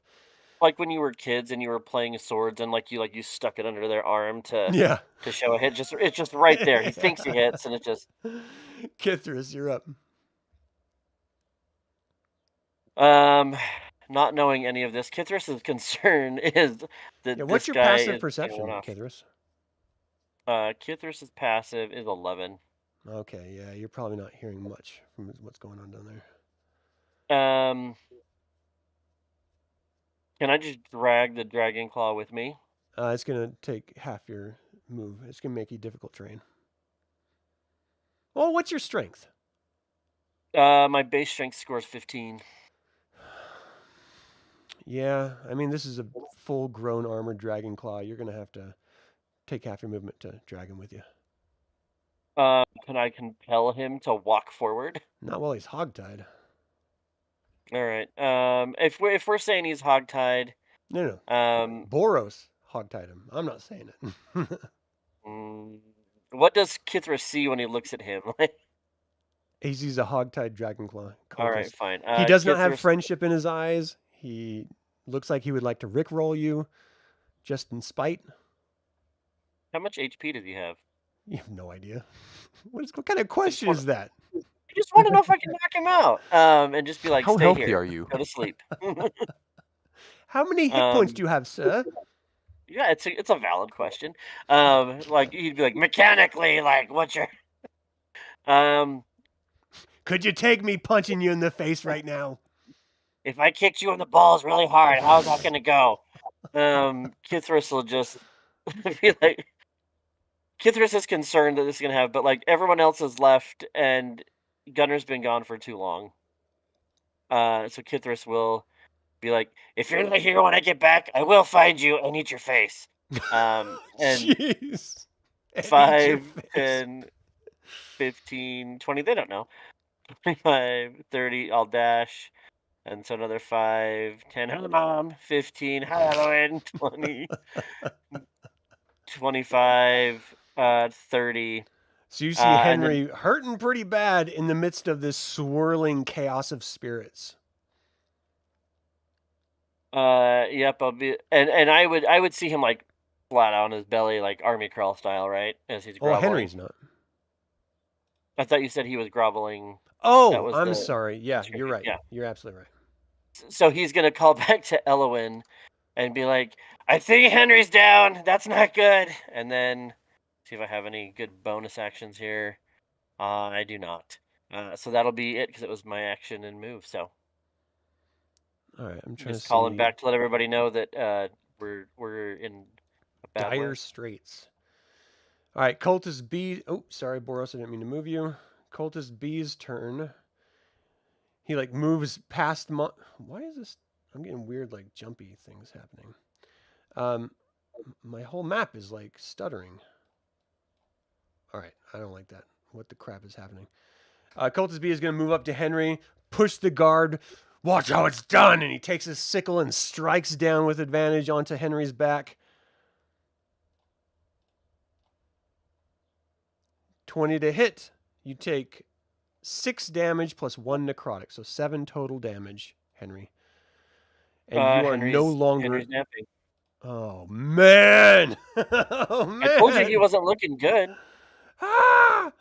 Speaker 2: Like when you were kids and you were playing swords and you stuck it under their arm to
Speaker 1: Yeah.
Speaker 2: show a hit. It's just right there. He thinks he hits and it just
Speaker 1: Kithris, you're up.
Speaker 2: not knowing any of this, Kithris' concern is that
Speaker 1: Yeah, what's
Speaker 2: this
Speaker 1: your
Speaker 2: guy
Speaker 1: passive
Speaker 2: is
Speaker 1: perception,
Speaker 2: going off.
Speaker 1: Kithris?
Speaker 2: Kithris' passive is 11.
Speaker 1: Okay, yeah, you're probably not hearing much from what's going on down there.
Speaker 2: Can I just drag the dragon claw with me?
Speaker 1: It's going to take half your move. It's going to make you difficult terrain. Well, what's your strength?
Speaker 2: My base strength score is 15.
Speaker 1: Yeah, I mean, this is a full-grown armored dragon claw. You're going to have to take half your movement to drag him with you.
Speaker 2: Can I compel him to walk forward?
Speaker 1: Not while he's hogtied.
Speaker 2: All right. If we're saying he's hogtied,
Speaker 1: No.
Speaker 2: um,
Speaker 1: Boros hogtied him. I'm not saying it.
Speaker 2: what does Kithris see when he looks at him?
Speaker 1: He sees a hogtied dragonclaw.
Speaker 2: All right,
Speaker 1: cultist.
Speaker 2: fine.
Speaker 1: He does not have
Speaker 2: Kithris-
Speaker 1: friendship in his eyes. He looks like he would like to rickroll you, just in spite.
Speaker 2: How much HP does he have?
Speaker 1: You have no idea. What kind of question is that?
Speaker 2: I just want to know if I can knock him out. And just be like,
Speaker 5: How
Speaker 2: stay
Speaker 5: healthy
Speaker 2: here.
Speaker 5: are you?
Speaker 2: Go to sleep.
Speaker 1: How many hit points do you have, sir?
Speaker 2: Yeah, it's a valid question. Like he'd be like, mechanically, like, what's your
Speaker 1: Could you take me punching you in the face right now?
Speaker 2: if I kicked you in the balls really hard, how's that gonna go? Kithris will just be like, Kithris is concerned that this is gonna happen, but like everyone else is left, and Gunnar's been gone for too long. So Kithris will be like, if you're not here when I get back, I will find you and eat your face. And
Speaker 1: Jeez. And eat your
Speaker 2: 5,
Speaker 1: face.
Speaker 2: 10, 15, 20, they don't know. 25, 30, I'll dash. And so another 5, 10, hello mom, 15, hi Elowyn, 20, 25, 30.
Speaker 1: So you see
Speaker 2: and
Speaker 1: Henry hurting pretty bad in the midst of this swirling chaos of spirits.
Speaker 2: Yep, I'll be, and I would see him like flat on his belly, like army crawl style, right? As he's
Speaker 1: Well,
Speaker 2: groveling.
Speaker 1: Henry's not.
Speaker 2: I thought you said he was groveling.
Speaker 1: Oh,
Speaker 2: was
Speaker 1: I'm
Speaker 2: the
Speaker 1: sorry. Yeah, you're right.
Speaker 2: Yeah.
Speaker 1: You're absolutely right.
Speaker 2: So he's gonna call back to Elowyn and be like, I think Henry's down. That's not good. And then see if I have any good bonus actions here. I do not. So that'll be it because it was my action and move. So
Speaker 1: All right, I'm trying
Speaker 2: just
Speaker 1: to
Speaker 2: calling
Speaker 1: see
Speaker 2: back to let everybody know that we're in a bad
Speaker 1: dire
Speaker 2: way.
Speaker 1: straits. All right, Cultist B. Oh, sorry, Boros. I didn't mean to move you. Cultist B's turn. He like moves past. Why is this? I'm getting weird, like jumpy things happening. My whole map is like stuttering. All right, I don't like that. What the crap is happening? Cultist B is going to move up to Henry, push the guard. Watch how it's done, and he takes his sickle and strikes down with advantage onto Henry's back. 20 to hit. You take 6 damage plus 1 necrotic, so 7 total damage, Henry. And you are no longer.
Speaker 2: Henry's napping.
Speaker 1: Oh man! Oh man!
Speaker 2: I told you he wasn't looking good.
Speaker 1: Ah!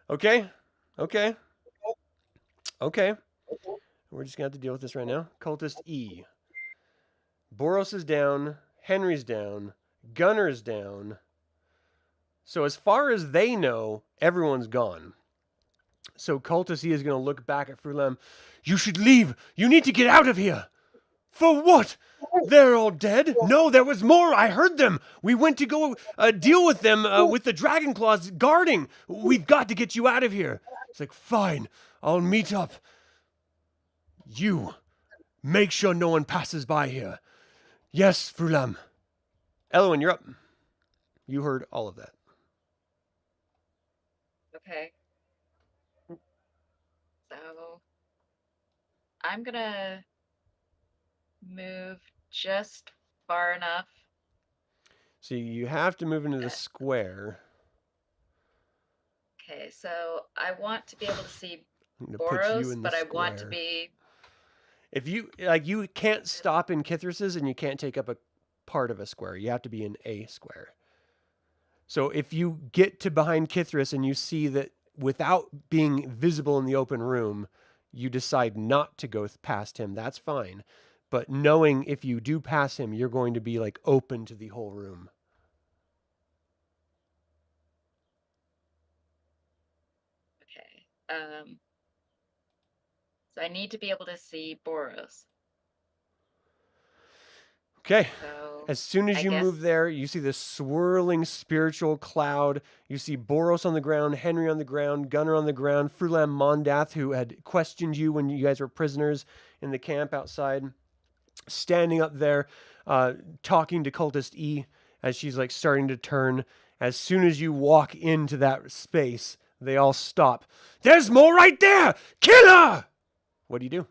Speaker 1: Okay. Okay. We're just going to have to deal with this right now. Cultist E. Boros is down. Henry's down. Gunnar's down. So as far as they know, everyone's gone. So Cultist E is going to look back at Frulam. You should leave. You need to get out of here. For what? They're all dead? No, there was more. I heard them. We went to go deal with them with the dragon claws guarding. We've got to get you out of here. It's like, fine. I'll meet up. You. Make sure no one passes by here. Yes, Frulam. Elowyn, you're up. You heard all of that.
Speaker 6: Okay. So I'm gonna move just far enough.
Speaker 1: So you have to move into the square.
Speaker 6: Okay, so I want to be able to see
Speaker 1: I'm gonna put you
Speaker 6: Boros,
Speaker 1: in the
Speaker 6: but I want to
Speaker 1: square.
Speaker 6: be.
Speaker 1: If you you can't stop in Kithrus's and you can't take up a part of a square. You have to be in a square. So if you get to behind Kithrus and you see that without being visible in the open room, you decide not to go past him, that's fine. But knowing if you do pass him, you're going to be like open to the whole room.
Speaker 6: Okay. So I need to be able to see Boros.
Speaker 1: Okay.
Speaker 6: So
Speaker 1: As soon as
Speaker 6: I
Speaker 1: you
Speaker 6: guess-
Speaker 1: move there, you see this swirling spiritual cloud. You see Boros on the ground, Henry on the ground, Gunnar on the ground, Frulam Mondath, who had questioned you when you guys were prisoners in the camp outside, standing up there, talking to Cultist E as she's like starting to turn. As soon as you walk into that space, they all stop. There's more right there! Kill her! What do you do?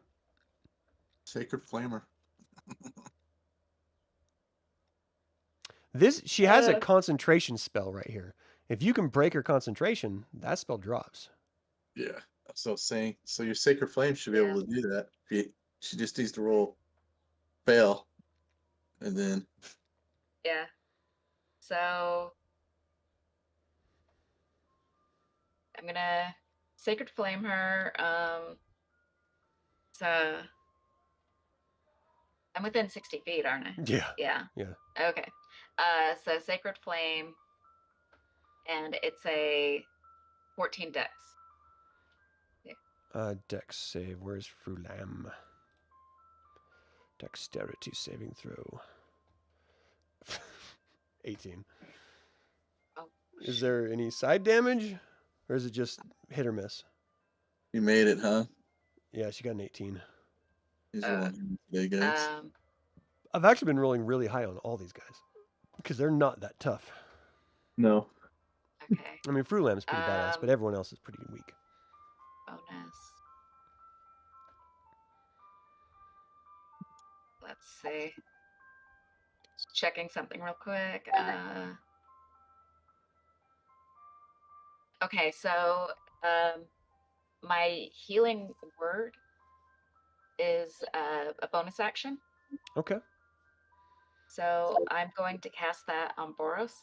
Speaker 4: Sacred Flamer.
Speaker 1: She has a concentration spell right here. If you can break her concentration, that spell drops.
Speaker 4: Yeah. So saying, so your Sacred Flame should be able to do that. She just needs to roll fail, and then
Speaker 6: Yeah. So I'm gonna Sacred Flame her. So I'm within 60 feet, aren't I?
Speaker 1: Yeah.
Speaker 6: Yeah.
Speaker 1: Yeah.
Speaker 6: Okay. So Sacred Flame, and it's a 14 dex.
Speaker 1: Dex save. Where's Frulam? Dexterity saving throw. 18.
Speaker 6: Oh.
Speaker 1: Is there any side damage? Or is it just hit or miss?
Speaker 4: you made it, huh?
Speaker 1: Yeah, she got an 18.
Speaker 4: He's rolling big guys.
Speaker 1: I've actually been rolling really high on all these guys. Because they're not that tough.
Speaker 4: No.
Speaker 6: Okay.
Speaker 1: I mean, Frulam's pretty badass, but everyone else is pretty weak.
Speaker 6: Bonus. Let's see. Checking something real quick. Okay, so my healing word is a bonus action.
Speaker 1: Okay.
Speaker 6: So I'm going to cast that on Boros.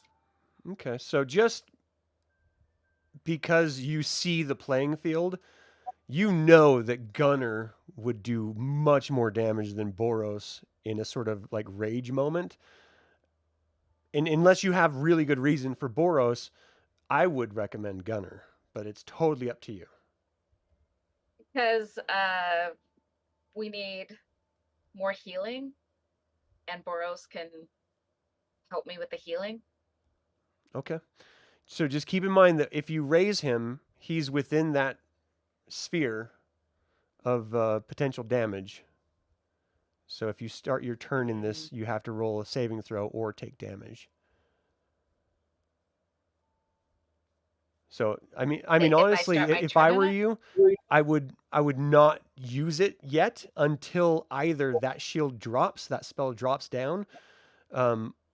Speaker 1: Okay, so just because you see the playing field, you know that Gunnar would do much more damage than Boros in a sort of like rage moment. And unless you have really good reason for Boros, I would recommend Gunnar, but it's totally up to you.
Speaker 6: Because we need more healing, and Boros can help me with the healing.
Speaker 1: Okay. So just keep in mind that if you raise him, he's within that sphere of potential damage. So if you start your turn in this, you have to roll a saving throw or take damage. So I mean honestly, if I were you, I would not use it yet until either that shield drops, that spell drops down,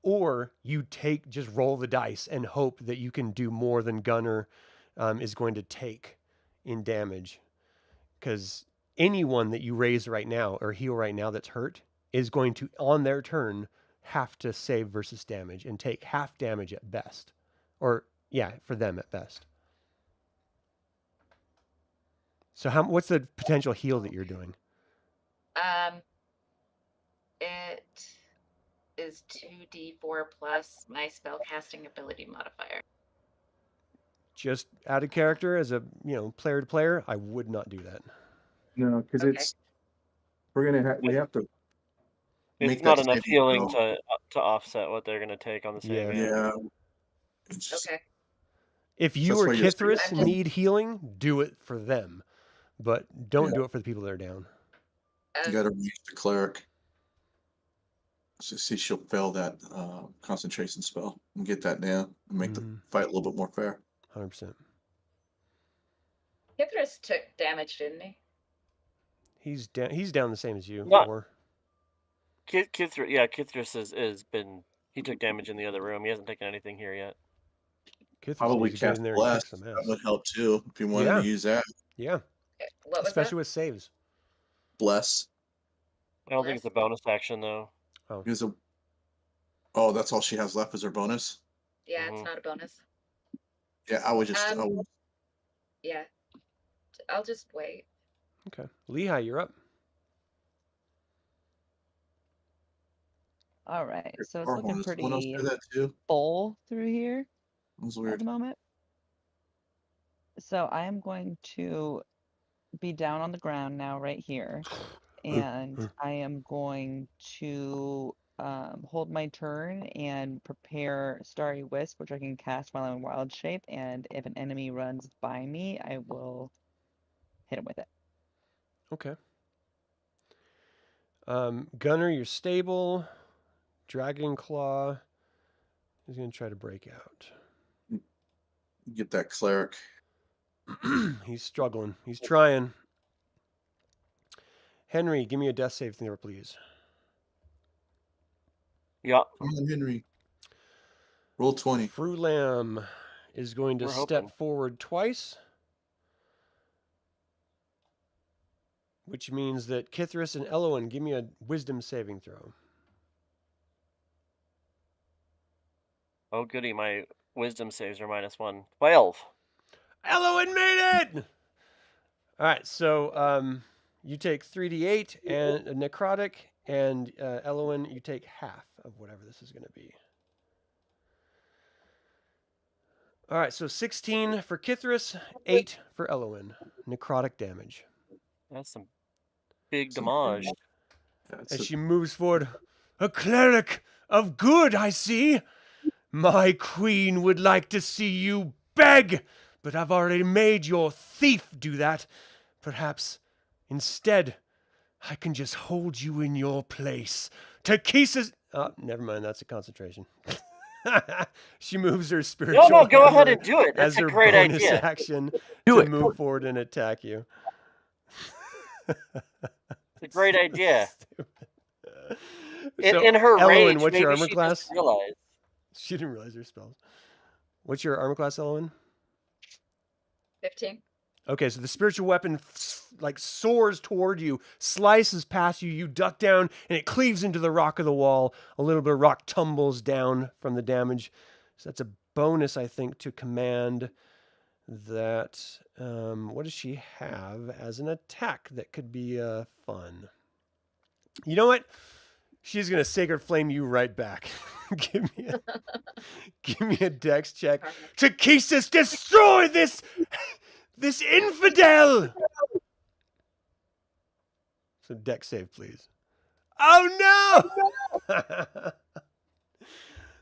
Speaker 1: or you just roll the dice and hope that you can do more than Gunnar is going to take in damage. Because anyone that you raise right now or heal right now that's hurt is going to, on their turn, have to save versus damage and take half damage at best. Or, yeah, for them at best. So what's the potential heal that you're doing?
Speaker 6: It is 2d4 plus my spellcasting ability modifier.
Speaker 1: Just out of character as a player to player, I would not do that.
Speaker 4: No, because
Speaker 6: Okay.
Speaker 4: we have to
Speaker 2: It's
Speaker 4: make
Speaker 2: not
Speaker 4: that
Speaker 2: enough
Speaker 4: saving
Speaker 2: healing
Speaker 4: throw.
Speaker 2: to offset what they're gonna take on the
Speaker 1: Yeah.
Speaker 2: saving.
Speaker 4: Yeah. It's just-
Speaker 6: Okay.
Speaker 1: If you
Speaker 4: That's
Speaker 1: or
Speaker 4: why you're saying-
Speaker 1: Kithris
Speaker 6: I'm just-
Speaker 1: need healing, do it for them, but don't do it for the people that are down.
Speaker 4: You got to reach the cleric. So see, she'll fail that concentration spell and get that down and make the fight a little bit more fair.
Speaker 1: 100%.
Speaker 6: Kithris took damage, didn't he?
Speaker 1: He's down. He's down the same as you.
Speaker 2: Not-
Speaker 1: 4.
Speaker 2: Kithris has been. He took damage in the other room. He hasn't taken anything here yet.
Speaker 1: Kithris
Speaker 4: Probably
Speaker 1: needs to get
Speaker 4: cast
Speaker 1: in there and kick
Speaker 4: bless.
Speaker 1: some
Speaker 4: That
Speaker 1: ass.
Speaker 4: would help too if you wanted
Speaker 1: Yeah.
Speaker 4: to use that.
Speaker 1: Yeah,
Speaker 6: Okay. What was
Speaker 1: especially with saves.
Speaker 4: Bless.
Speaker 2: I don't think it's a bonus action though.
Speaker 4: Is a. Oh, that's all she has left is her bonus.
Speaker 6: that? Yeah,
Speaker 2: Mhm.
Speaker 6: it's not a bonus.
Speaker 4: Yeah, I would just.
Speaker 6: Yeah. I'll just wait.
Speaker 1: Okay, Lehigh, you're up.
Speaker 3: All right, so it's
Speaker 4: Or
Speaker 3: looking
Speaker 4: bonus. Someone else
Speaker 3: pretty
Speaker 4: do that too.
Speaker 3: full through here
Speaker 4: That was
Speaker 3: at
Speaker 4: weird.
Speaker 3: the moment. So I am going to be down on the ground now, right here, and I am going to hold my turn and prepare Starry Wisp, which I can cast while I'm in wild shape. And if an enemy runs by me, I will hit him with it.
Speaker 1: Okay. Gunnar, you're stable. Dragon Claw is going to try to break out.
Speaker 4: Get that cleric.
Speaker 1: He's struggling. He's trying. Henry, give me a death save throw, please.
Speaker 2: Yeah.
Speaker 4: Come on, Henry. Roll 20.
Speaker 1: Frulam is going to
Speaker 2: We're
Speaker 1: step
Speaker 2: hoping.
Speaker 1: forward twice, which means that Kithris and Elowyn, give me a wisdom saving throw.
Speaker 2: Oh goody, my wisdom saves are -1. 12.
Speaker 1: Elowyn made it! All right, so you take 3d8 and a necrotic, and Elowyn, you take half of whatever this is going to be. All right, so 16 for Kithris, 8 for Elowyn. Necrotic damage.
Speaker 2: That's some big
Speaker 4: Some
Speaker 2: damage.
Speaker 4: That's
Speaker 1: As
Speaker 4: a-
Speaker 1: she moves forward, a cleric of good, I see. My queen would like to see you beg, but I've already made your thief do that. Perhaps instead, I can just hold you in your place. Takissa's... Oh, never mind, that's a concentration. She moves her spiritual
Speaker 2: No, go ahead
Speaker 1: hammer
Speaker 2: and do it. That's
Speaker 1: as
Speaker 2: a
Speaker 1: her
Speaker 2: great
Speaker 1: bonus
Speaker 2: idea.
Speaker 1: action
Speaker 5: Do
Speaker 1: to
Speaker 5: it.
Speaker 1: move forward and attack you.
Speaker 2: It's a great idea.
Speaker 1: So,
Speaker 2: In her
Speaker 1: Elowyn,
Speaker 2: rage,
Speaker 1: what's
Speaker 2: maybe
Speaker 1: your armor
Speaker 2: she
Speaker 1: class?
Speaker 2: doesn't realize.
Speaker 1: She didn't realize her spells. What's your armor class, Elowyn?
Speaker 6: 15.
Speaker 1: Okay, so the spiritual weapon like soars toward you, slices past you, you duck down, and it cleaves into the rock of the wall. A little bit of rock tumbles down from the damage. So that's a bonus, I think, to command that. What does she have as an attack that could be fun? You know what? She's gonna Sacred Flame you right back. give me a dex check. Takissa's destroy this infidel. So dex save, please. Oh no!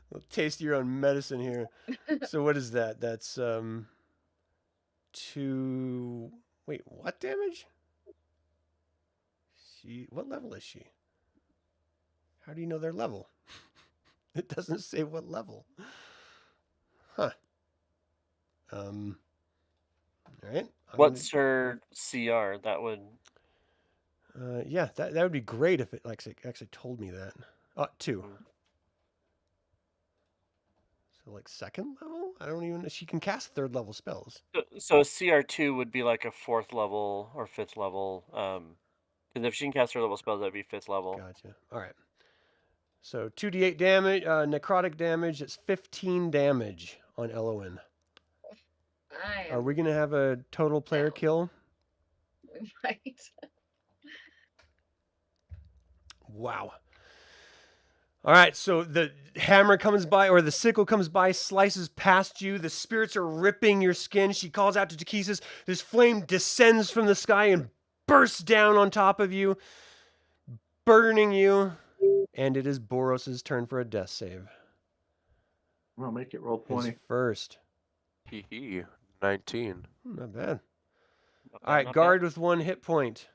Speaker 1: Well, taste your own medicine here. So what is that? That's 2. Wait, what damage? What level is she? How do you know their level? It doesn't say what level. Huh. All right.
Speaker 2: What's her CR? That would.
Speaker 1: Yeah, that would be great if it actually told me that. 2. So like second level? I don't even know. She can cast 3rd level spells.
Speaker 2: So CR2 would be like a 4th level or 5th level. Because if she can cast 3rd level spells, that'd be 5th level.
Speaker 1: Gotcha. All right. So 2d8 damage, necrotic damage. It's 15 damage on Elowyn. Are we gonna have a total player kill?
Speaker 6: we might.
Speaker 1: Wow. All right, so the hammer comes by, or the sickle comes by, slices past you. The spirits are ripping your skin. She calls out to Takesis. This flame descends from the sky and bursts down on top of you, burning you. And it is Boros' turn for a death save.
Speaker 4: I'll make it roll
Speaker 1: His
Speaker 4: 20.
Speaker 1: first.
Speaker 5: Hee hee. 19.
Speaker 1: Not bad.
Speaker 2: Not
Speaker 1: All right,
Speaker 2: bad, not
Speaker 1: guard
Speaker 2: bad.
Speaker 1: with 1 hit point.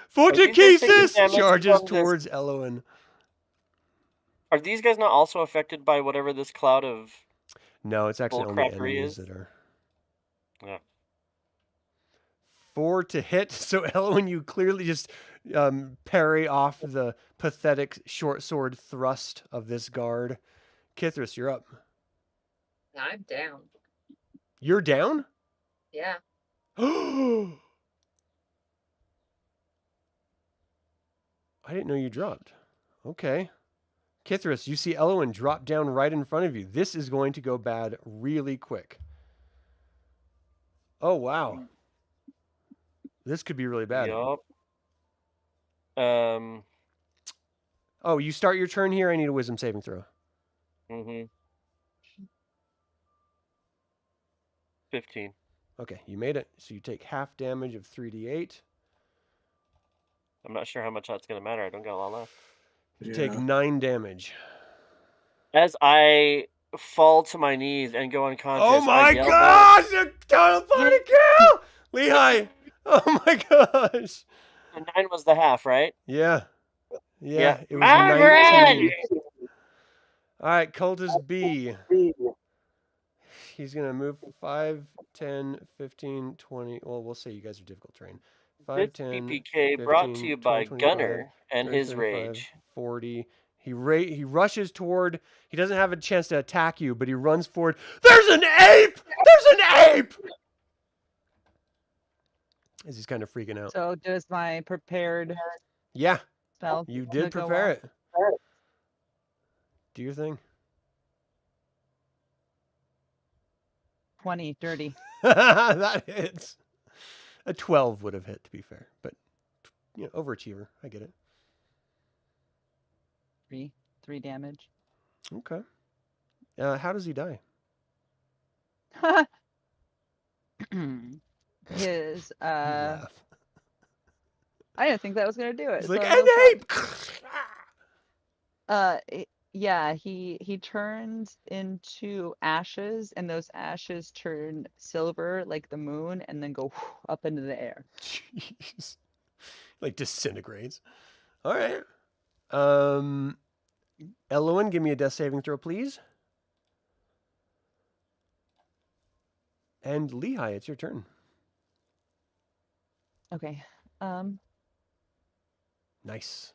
Speaker 1: For
Speaker 2: Are these guys taking
Speaker 1: Takesis
Speaker 2: damage
Speaker 1: charges
Speaker 2: from this-
Speaker 1: towards Elowyn.
Speaker 2: Are these guys not also affected by whatever this cloud of?
Speaker 1: No, it's actually only
Speaker 2: Bullcrappery
Speaker 1: enemies
Speaker 2: is?
Speaker 1: that are.
Speaker 2: Yeah.
Speaker 1: 4 to hit. So Elowyn, you clearly just parry off the pathetic short sword thrust of this guard. Kithris, you're up.
Speaker 6: I'm down.
Speaker 1: You're down?
Speaker 6: Yeah.
Speaker 1: I didn't know you dropped. Okay. Kithris, you see Elowyn drop down right in front of you. This is going to go bad really quick. Oh, wow. This could be really bad.
Speaker 2: Yup.
Speaker 1: Oh, you start your turn here. I need a wisdom saving throw.
Speaker 2: 15.
Speaker 1: Okay, you made it. So you take half damage of 3d8.
Speaker 2: I'm not sure how much that's gonna matter. I don't got a lot left.
Speaker 1: You take 9 damage.
Speaker 2: As I fall to my knees and go unconscious.
Speaker 1: Oh my
Speaker 2: I yell
Speaker 1: gosh! A total party kill! Lehigh! Oh my gosh!
Speaker 2: out, 9 was the half, right?
Speaker 1: Yeah. Yeah, it was
Speaker 2: Margaret!
Speaker 1: 19. All right, Cultist B. He's going to move 5, 10, 15, 20. Well, we'll say you guys are difficult terrain. 5,
Speaker 2: This
Speaker 1: 10,
Speaker 2: PPK brought
Speaker 1: 15,
Speaker 2: to you by
Speaker 1: 20,
Speaker 2: Gunnar and
Speaker 1: 30,
Speaker 2: his
Speaker 1: 35,
Speaker 2: rage.
Speaker 1: 40. He rushes toward. He doesn't have a chance to attack you, but he runs forward. There's an ape! There's an ape! As he's kind of freaking out.
Speaker 3: So does my prepared
Speaker 1: Yeah,
Speaker 3: spell?
Speaker 1: you did
Speaker 3: go
Speaker 1: prepare
Speaker 3: off?
Speaker 1: it. Do your thing.
Speaker 3: 20, dirty.
Speaker 1: That hits. A 12 would have hit, to be fair. But, you know, overachiever. I get it.
Speaker 3: 3 damage.
Speaker 1: Okay. How does he die?
Speaker 3: His
Speaker 1: You laugh.
Speaker 3: I didn't think that was gonna do it.
Speaker 1: He's like,
Speaker 3: so
Speaker 1: an
Speaker 3: no problem.
Speaker 1: ape!
Speaker 3: Yeah, he turns into ashes, and those ashes turn silver like the moon, and then go up into the air.
Speaker 1: Jeez. Like disintegrates. All right. Elowyn, give me a death saving throw, please. And Lehigh, it's your turn.
Speaker 3: Okay.
Speaker 1: Nice. Nicely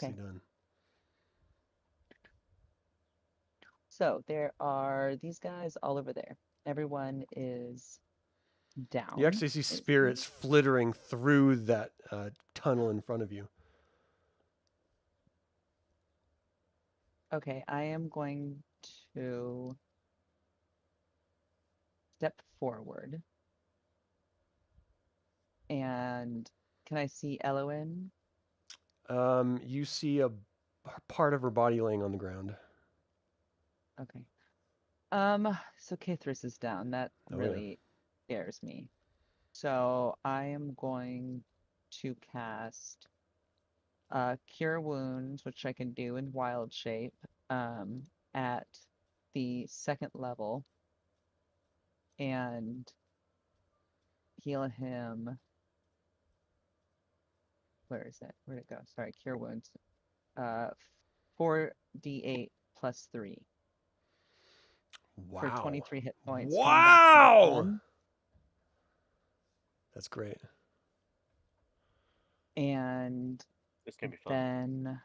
Speaker 3: Okay.
Speaker 1: done.
Speaker 3: So there are these guys all over there. Everyone is down.
Speaker 1: You actually see spirits flittering through that tunnel in front of you.
Speaker 3: Okay, I am going to step forward. And can I see Elowyn?
Speaker 1: You see a part of her body laying on the ground.
Speaker 3: Okay. So Kithris is down. That
Speaker 1: Oh, yeah.
Speaker 3: really scares me. So I am going to cast Cure Wounds, which I can do in Wild Shape, at the 2nd level, and heal him. Where is it? Where'd it go? Sorry, Cure Wounds. 4d8 plus 3
Speaker 1: Wow.
Speaker 3: for 23 hit points. coming back to
Speaker 1: Wow!
Speaker 3: 1.
Speaker 1: That's great.
Speaker 3: And
Speaker 2: This can be fun.
Speaker 3: then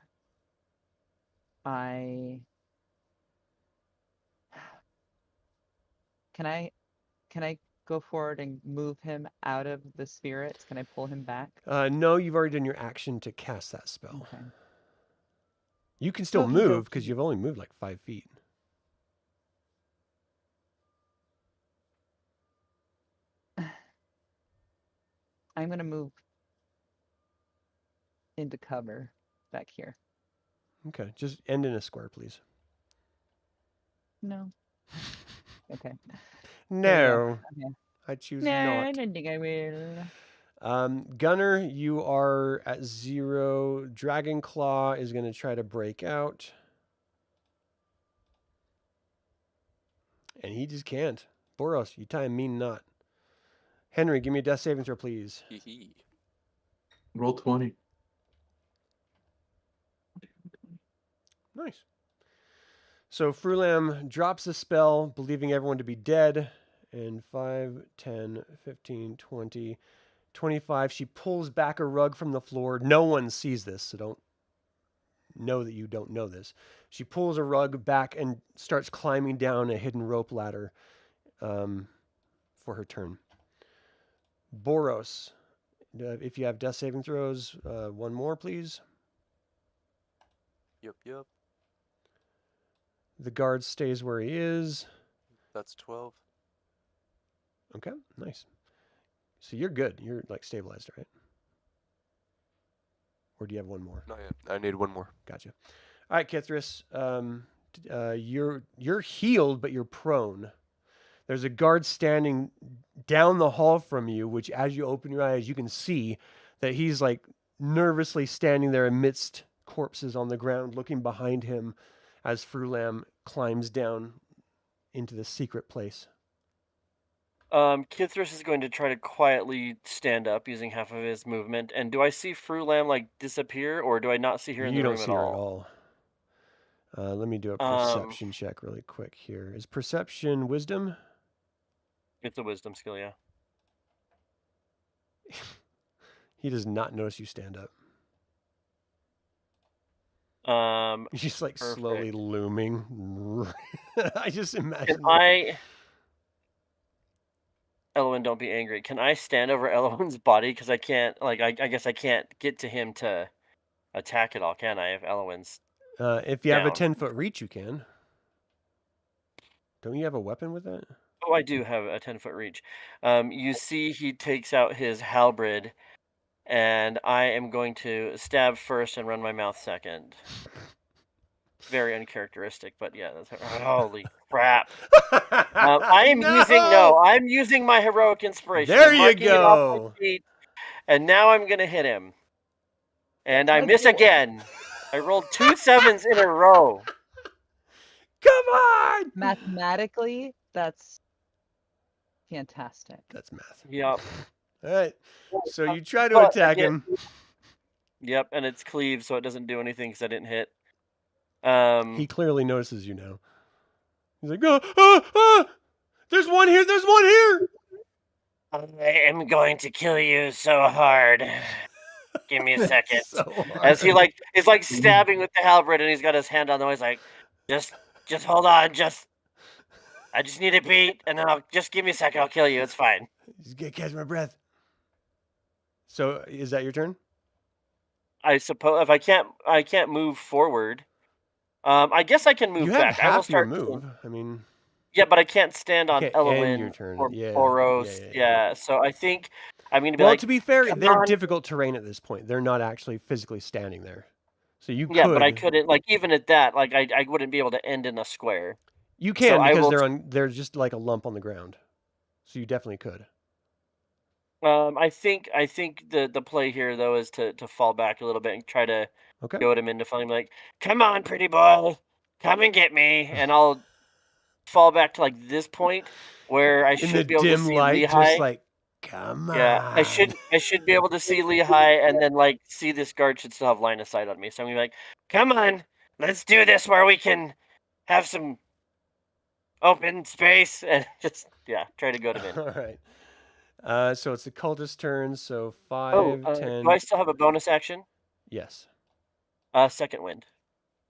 Speaker 3: can I go forward and move him out of the spirits? Can I pull him back?
Speaker 1: No, you've already done your action to cast that spell.
Speaker 3: Okay.
Speaker 1: You can still
Speaker 3: Okey
Speaker 1: move because
Speaker 3: dokey.
Speaker 1: you've only moved like 5 feet.
Speaker 3: I'm gonna move into cover back here.
Speaker 1: Okay, just end in a square, please.
Speaker 3: No. Okay.
Speaker 1: No,
Speaker 3: Okay.
Speaker 1: I choose
Speaker 3: No,
Speaker 1: not.
Speaker 3: I don't think I will.
Speaker 1: Gunnar, you are at 0. Dragonclaw is going to try to break out. And he just can't. Boros, you tie a mean knot. Henry, give me a death saving throw, please.
Speaker 5: Hee hee.
Speaker 4: Roll 20.
Speaker 1: Nice. So Frulam drops the spell, believing everyone to be dead. And 5, 10, 15, 20, 25. She pulls back a rug from the floor. No one sees this, so don't know that you don't know this. She pulls a rug back and starts climbing down a hidden rope ladder for her turn. Boros, if you have death saving throws, one more, please.
Speaker 5: Yep.
Speaker 1: The guard stays where he is.
Speaker 5: That's 12.
Speaker 1: Okay, nice. So you're good. You're like stabilized, right? Or do you have one more?
Speaker 5: Not yet. I need one more.
Speaker 1: Gotcha. All right, Kithris. You're healed, but you're prone. There's a guard standing down the hall from you, which as you open your eyes, you can see that he's like nervously standing there amidst corpses on the ground, looking behind him as Frulam climbs down into the secret place.
Speaker 2: Kithris is going to try to quietly stand up using half of his movement. And do I see Frulam like disappear, or do I not see her in
Speaker 1: You
Speaker 2: the
Speaker 1: don't
Speaker 2: room
Speaker 1: see
Speaker 2: at
Speaker 1: her
Speaker 2: all?
Speaker 1: at all. Let me do a perception check really quick here. Is perception wisdom?
Speaker 2: It's a wisdom skill, yeah.
Speaker 1: He does not notice you stand up. He's just like slowly
Speaker 2: Perfect.
Speaker 1: looming. I just imagine.
Speaker 2: Elowyn, don't be angry. Can I stand over Elowyn's body? Because I can't, like, I guess I can't get to him to attack at all, can I? If Elowyn's
Speaker 1: if you have a
Speaker 2: down.
Speaker 1: 10-foot reach, you can. Don't you have a weapon with that?
Speaker 2: Oh, I do have a 10-foot reach. You see he takes out his halberd, and I am going to stab first and run my mouth second. Very uncharacteristic, but yeah, that's holy crap. I'm using my heroic inspiration.
Speaker 1: There
Speaker 2: I'm
Speaker 1: you
Speaker 2: marking it off my
Speaker 1: go.
Speaker 2: sheet, and now I'm gonna hit him. And I miss again. I rolled 2 7s in a row.
Speaker 1: Come on!
Speaker 3: Mathematically, that's fantastic.
Speaker 1: That's math.
Speaker 2: Yep.
Speaker 1: All right. So you try to attack him.
Speaker 2: Yep, and it's cleave, so it doesn't do anything because I didn't hit.
Speaker 1: He clearly notices you now. He's like, there's one here, there's one here!
Speaker 2: I am going to kill you so hard. Give me a second.
Speaker 1: So
Speaker 2: As he is stabbing with the halberd, and he's got his hand on the way. He's like, just hold on, I just need a beat, and then just give me a second. I'll kill you. It's fine.
Speaker 1: Just get catch my breath. So is that your turn?
Speaker 2: I suppose if I can't move forward. I guess I can move
Speaker 1: you
Speaker 2: back.
Speaker 1: Have
Speaker 2: I will
Speaker 1: half your
Speaker 2: start.
Speaker 1: move. I mean.
Speaker 2: Yeah, but I can't stand on
Speaker 1: Your
Speaker 2: Elowyn
Speaker 1: turn.
Speaker 2: or
Speaker 1: Yeah.
Speaker 2: Boros. Yeah, so I think I'm going to be
Speaker 1: well,
Speaker 2: like.
Speaker 1: To be fair, they're
Speaker 2: on.
Speaker 1: difficult terrain at this point. They're not actually physically standing there. So you could.
Speaker 2: Yeah, but I couldn't. Like even at that, like I wouldn't be able to end in a square.
Speaker 1: You can
Speaker 2: So
Speaker 1: because they're just like a lump on the ground. So you definitely could.
Speaker 2: I think the play here though is to fall back a little bit and try to goad him into falling. Like, come on, pretty boy, come and get me, and I'll fall back to like this point where I should be able to see
Speaker 1: light,
Speaker 2: Lehigh.
Speaker 1: Just like, come on.
Speaker 2: Yeah, I should be able to see Lehigh, and then like see this guard should still have line of sight on me. So I'm gonna be like, come on, let's do this where we can have some open space and just try to goad him in.
Speaker 1: All right. So it's the cultist turn. So 5, 10.
Speaker 2: Do I still have a bonus action?
Speaker 1: Yes.
Speaker 2: Second wind.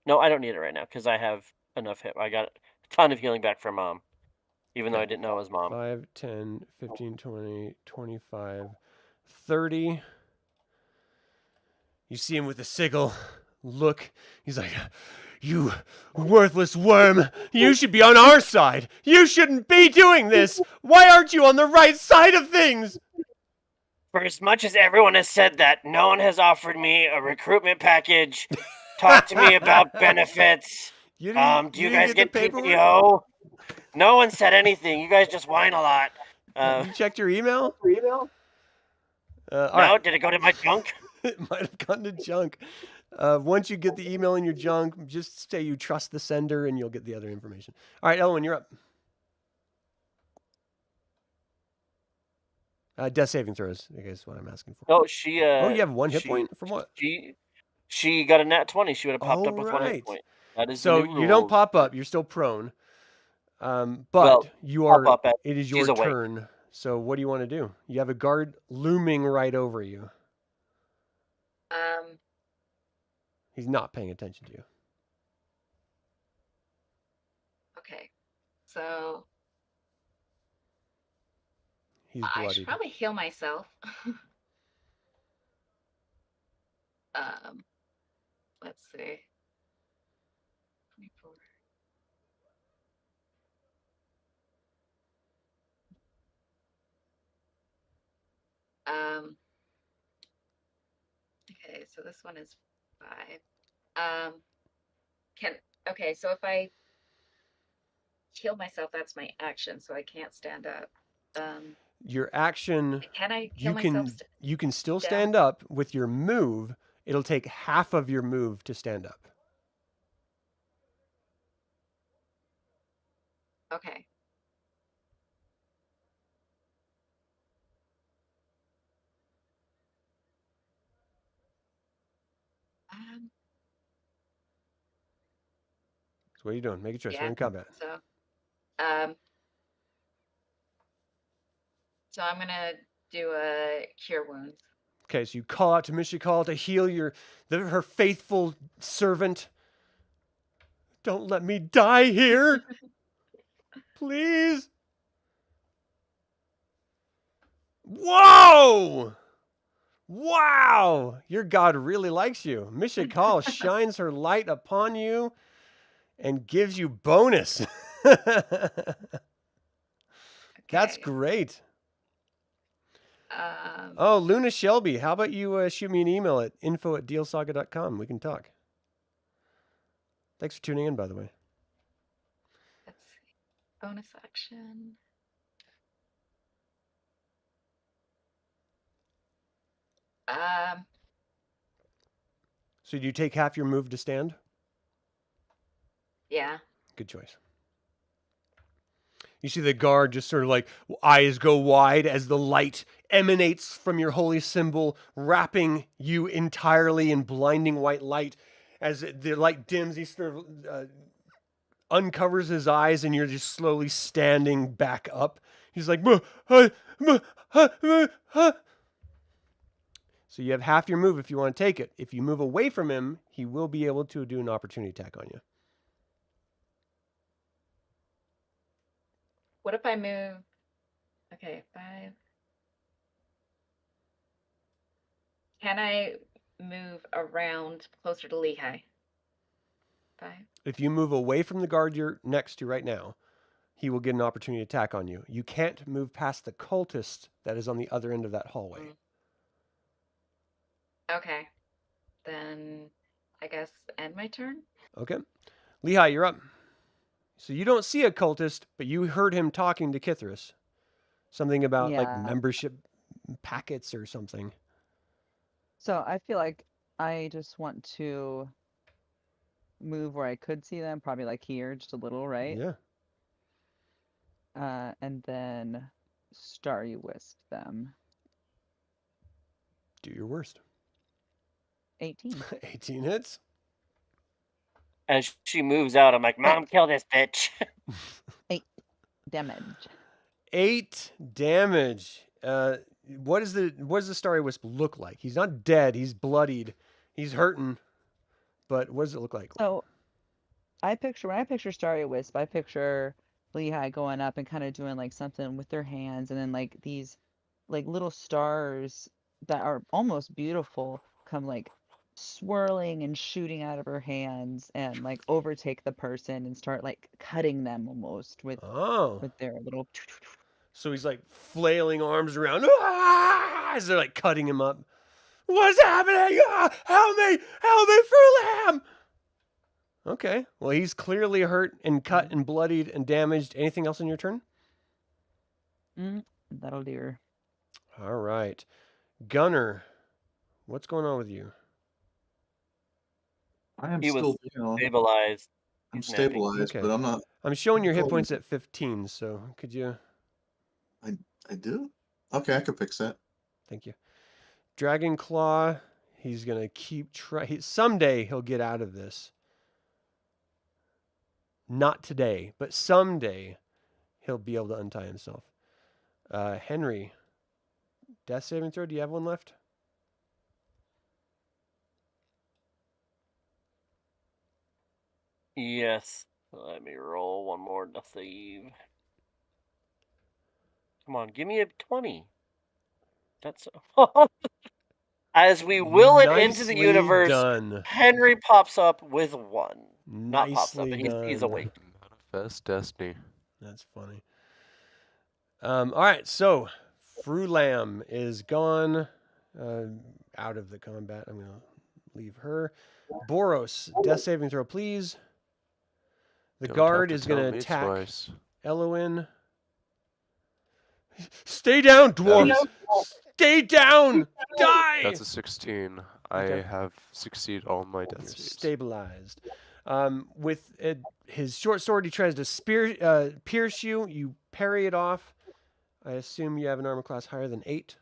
Speaker 2: No, I don't need it right now because I have enough hit. I got a ton of healing back from Mom, even though I didn't know it was Mom.
Speaker 1: 5, 10, 15, 20, 25, 30. You see him with a sigil look. He's like, you worthless worm. You should be on our side. You shouldn't be doing this. Why aren't you on the right side of things?
Speaker 2: For as much as everyone has said that, no one has offered me a recruitment package. Talk to me about benefits.
Speaker 1: You
Speaker 2: Do you
Speaker 1: didn't
Speaker 2: guys
Speaker 1: get the
Speaker 2: get
Speaker 1: paperwork?
Speaker 2: PTO? No one said anything. You guys just whine a lot.
Speaker 1: Have you checked your email?
Speaker 2: No,
Speaker 1: All right.
Speaker 2: did it go to my junk?
Speaker 1: It might have gone to junk. Once you get the email in your junk, just say you trust the sender and you'll get the other information. All right, Elowyn, you're up. Death saving throws, I guess is what I'm asking for.
Speaker 2: Oh, she.
Speaker 1: Oh, you have one hit point? From what?
Speaker 2: She got a nat 20. She would have popped up with one hit
Speaker 1: Right.
Speaker 2: point. That is
Speaker 1: So
Speaker 2: the new
Speaker 1: you don't
Speaker 2: rule.
Speaker 1: pop up. You're still prone. But
Speaker 2: Well,
Speaker 1: you
Speaker 2: pop
Speaker 1: are.
Speaker 2: up at-
Speaker 1: It is
Speaker 2: she's
Speaker 1: your
Speaker 2: awake.
Speaker 1: turn. So what do you want to do? You have a guard looming right over you. He's not paying attention to you.
Speaker 6: Okay. So
Speaker 1: He's
Speaker 6: I
Speaker 1: bloodied.
Speaker 6: should probably heal myself. Let's see. 24. Okay, so this one is 5. Okay, so if I heal myself, that's my action, so I can't stand up.
Speaker 1: Your action.
Speaker 6: Can I heal
Speaker 1: You can
Speaker 6: myself?
Speaker 1: you can still
Speaker 6: down?
Speaker 1: stand up with your move. It'll take half of your move to stand up.
Speaker 6: Okay.
Speaker 1: So what are you doing? Make a choice. We're
Speaker 6: Yeah.
Speaker 1: in combat.
Speaker 6: So I'm gonna do a cure wounds.
Speaker 1: Okay, so you call out to Mishakal to heal her faithful servant. Don't let me die here. Please. Whoa! Wow! Your god really likes you. Mishakal shines her light upon you and gives you bonus. That's
Speaker 6: Okay.
Speaker 1: great.
Speaker 6: Um,
Speaker 1: Oh, Luna Shelby, how about you shoot me an email at info@dealsaga.com. We can talk. Thanks for tuning in, by the way.
Speaker 6: Let's see. Bonus action.
Speaker 1: So do you take half your move to stand?
Speaker 6: Yeah.
Speaker 1: Good choice. You see the guard just sort of like eyes go wide as the light emanates from your holy symbol, wrapping you entirely in blinding white light. As the light dims, he sort of uncovers his eyes, and you're just slowly standing back up. He's like, so you have half your move if you want to take it. If you move away from him, he will be able to do an opportunity attack on you.
Speaker 6: What if I move? Okay, 5. Can I move around closer to Lehigh? 5.
Speaker 1: If you move away from the guard you're next to right now, he will get an opportunity attack on you. You can't move past the cultist that is on the other end of that hallway.
Speaker 6: Okay. Then I guess end my turn.
Speaker 1: Okay. Lehigh, you're up. So you don't see a cultist, but you heard him talking to Kithris. Something about like
Speaker 3: Yeah.
Speaker 1: membership packets or something.
Speaker 3: So I feel like I just want to move where I could see them, probably like here, just a little, right?
Speaker 1: Yeah.
Speaker 3: And then Starry Wisp them.
Speaker 1: Do your worst.
Speaker 3: 18.
Speaker 1: 18 hits.
Speaker 2: As she moves out, I'm like, Mom, kill this bitch.
Speaker 3: 8 damage.
Speaker 1: 8 damage. What does the Starry Wisp look like? He's not dead. He's bloodied. He's hurting. But what does it look like?
Speaker 3: So when I picture Starry Wisp, I picture Lehigh going up and kind of doing like something with their hands, and then like these like little stars that are almost beautiful come like swirling and shooting out of her hands and like overtake the person and start like cutting them almost with
Speaker 1: Oh.
Speaker 3: their little
Speaker 1: So he's like flailing arms around as they're like cutting him up. What's happening? Help me! Help me, Frulam! Okay. Well, he's clearly hurt and cut and bloodied and damaged. Anything else on your turn?
Speaker 3: That'll do her.
Speaker 1: All right. Gunnar, what's going on with you?
Speaker 4: I am
Speaker 2: He was
Speaker 4: still,
Speaker 2: stabilized.
Speaker 4: I'm
Speaker 2: He's napping.
Speaker 4: stabilized,
Speaker 1: Okay.
Speaker 4: but I'm not.
Speaker 1: I'm showing your hit
Speaker 4: Oh.
Speaker 1: points at 15, so could you...
Speaker 4: I do? Okay, I could fix that.
Speaker 1: Thank you. Dragon Claw, he's going to keep trying. Someday he'll get out of this. Not today, but someday he'll be able to untie himself. Henry, death saving throw, do you have one left?
Speaker 2: Yes. Let me roll one more to save. Come on, give me a 20. That's as we will it into the
Speaker 1: Nicely
Speaker 2: universe.
Speaker 1: done.
Speaker 2: Henry pops up with 1. Not pops up,
Speaker 1: Nicely
Speaker 2: but he's
Speaker 1: done.
Speaker 2: awake.
Speaker 5: Manifest destiny.
Speaker 1: That's funny. All right, so Frulam is gone out of the combat. I'm going to leave her. Boros, death saving throw, please. The
Speaker 5: Don't
Speaker 1: guard
Speaker 5: have to
Speaker 1: is going
Speaker 5: tell
Speaker 1: to
Speaker 5: me
Speaker 1: attack
Speaker 5: twice.
Speaker 1: Elowyn. Stay down, dwarf! Stay down! Die!
Speaker 5: That's a 16. I
Speaker 1: Okay.
Speaker 5: have succeeded all my death
Speaker 1: You're
Speaker 5: saves.
Speaker 1: stabilized. With his short sword, he tries to pierce you. You parry it off. I assume you have an armor class higher than 8.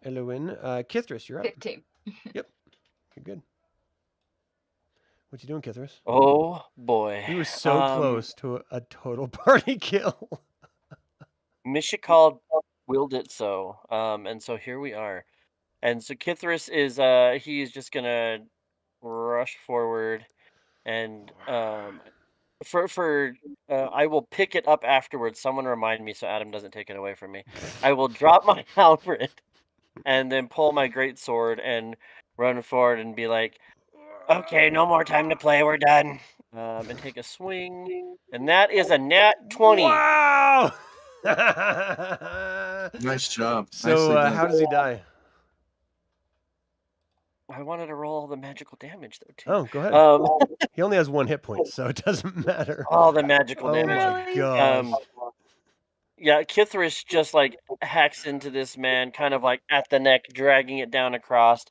Speaker 1: Elowyn. Kithris, you're up.
Speaker 6: 15.
Speaker 1: You're good. What you doing, Kithris?
Speaker 2: Oh boy.
Speaker 1: We were so close to a total party kill.
Speaker 2: Mishakal willed it so. And so here we are. And so Kithris is he's just gonna rush forward and I will pick it up afterwards. Someone remind me so Adam doesn't take it away from me. I will drop my halberd and then pull my great sword and run forward and be like, okay, no more time to play, we're done. And take a swing. And that is a nat 20.
Speaker 1: Wow!
Speaker 4: Nice job.
Speaker 1: So,
Speaker 4: Nicely done.
Speaker 1: how does he die?
Speaker 2: I wanted to roll all the magical damage though too.
Speaker 1: Oh, go ahead. He only has 1 hit point, so it doesn't matter.
Speaker 2: All the magical
Speaker 1: Oh
Speaker 2: damage.
Speaker 1: my gosh.
Speaker 2: Yeah, Kithris just like hacks into this man, kind of like at the neck, dragging it down across,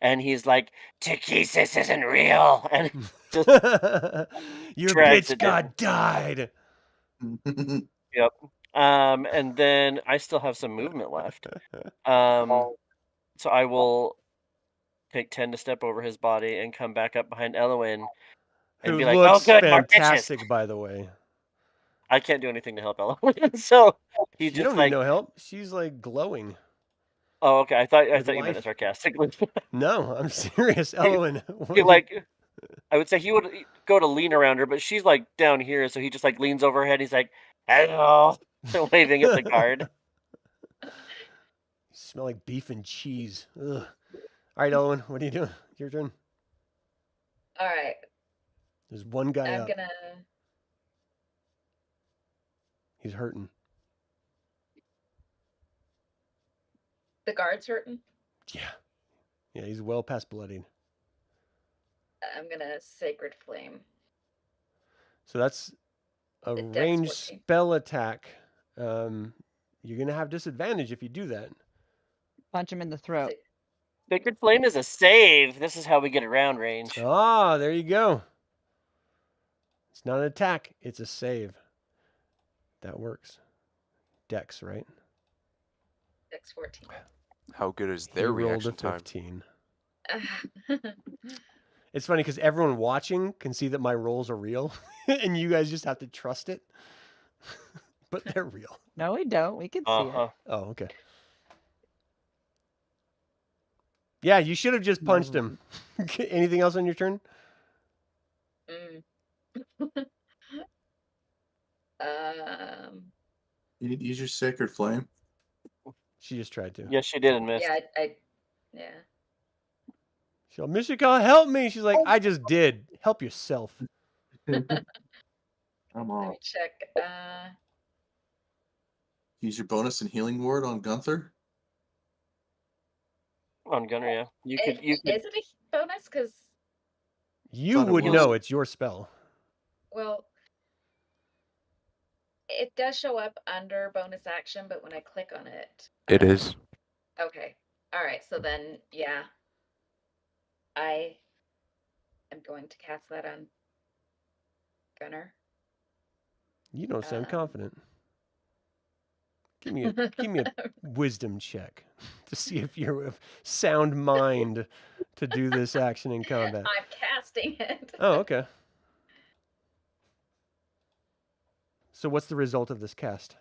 Speaker 2: and he's like, "Takesis isn't real," and just
Speaker 1: Your
Speaker 2: drags
Speaker 1: bitch
Speaker 2: it down.
Speaker 1: god died.
Speaker 2: Yep. And then I still have some movement left. So I will take 10 to step over his body and come back up behind Elowyn and
Speaker 1: Who
Speaker 2: be like,
Speaker 1: looks
Speaker 2: "Oh, good, more bitches."
Speaker 1: fantastic, by the way.
Speaker 2: I can't do anything to help Elowyn, so he
Speaker 1: You
Speaker 2: just
Speaker 1: don't
Speaker 2: like,
Speaker 1: need no help. She's like glowing.
Speaker 2: "Oh, okay." I thought
Speaker 1: with
Speaker 2: you meant
Speaker 1: life.
Speaker 2: it sarcastically.
Speaker 1: No, I'm serious. Elowyn.
Speaker 2: He, like, I would say he would go to lean around her, but she's like down here, so he just like leans over her head. He's like, "Hello," waving at the guard.
Speaker 1: You smell like beef and cheese. Ugh. All right, Elowyn, what are you doing? Your turn.
Speaker 6: All right.
Speaker 1: There's one guy
Speaker 6: I'm
Speaker 1: up.
Speaker 6: gonna.
Speaker 1: He's hurting.
Speaker 6: The guard's hurting.
Speaker 1: Yeah. Yeah, he's well past bloodied.
Speaker 6: I'm gonna Sacred Flame.
Speaker 1: So that's a
Speaker 6: The dex
Speaker 1: ranged
Speaker 6: 14.
Speaker 1: spell attack. You're going to have disadvantage if you do that.
Speaker 3: Punch him in the throat.
Speaker 2: Sacred Flame is a save. This is how we get around range.
Speaker 1: Ah, there you go. It's not an attack. It's a save. That works. Dex, right?
Speaker 6: Dex 14.
Speaker 5: How good is
Speaker 1: He
Speaker 5: their
Speaker 1: rolled a
Speaker 5: reaction time?
Speaker 1: 15. It's funny because everyone watching can see that my rolls are real, and you guys just have to trust it. But they're real.
Speaker 3: No, we don't. We can see
Speaker 2: Uh-huh.
Speaker 1: Oh, okay. Yeah, you should have just punched him. Anything else on your turn?
Speaker 6: Mm.
Speaker 4: You need to use your Sacred Flame.
Speaker 1: She just tried to.
Speaker 2: Yes, she did and missed.
Speaker 6: Yeah.
Speaker 1: She'll, Mishakal, help me. She's like, I just did. Help yourself.
Speaker 4: I'm
Speaker 6: Let
Speaker 4: off.
Speaker 6: me check.
Speaker 4: use your bonus and healing word on Gunther.
Speaker 2: On Gunnar, yeah. You could.
Speaker 6: Is it a bonus? Because,
Speaker 1: You
Speaker 4: Thought it
Speaker 1: would
Speaker 4: was.
Speaker 1: know it's your spell.
Speaker 6: well, it does show up under bonus action, but when I click on it,
Speaker 5: It is.
Speaker 6: okay. All right. So then, yeah, I am going to cast that on Gunnar.
Speaker 1: You don't sound
Speaker 6: Um,
Speaker 1: confident. Give me a wisdom check to see if you're of sound mind to do this action in combat.
Speaker 6: I'm casting it.
Speaker 1: Oh, okay. So what's the result of this cast?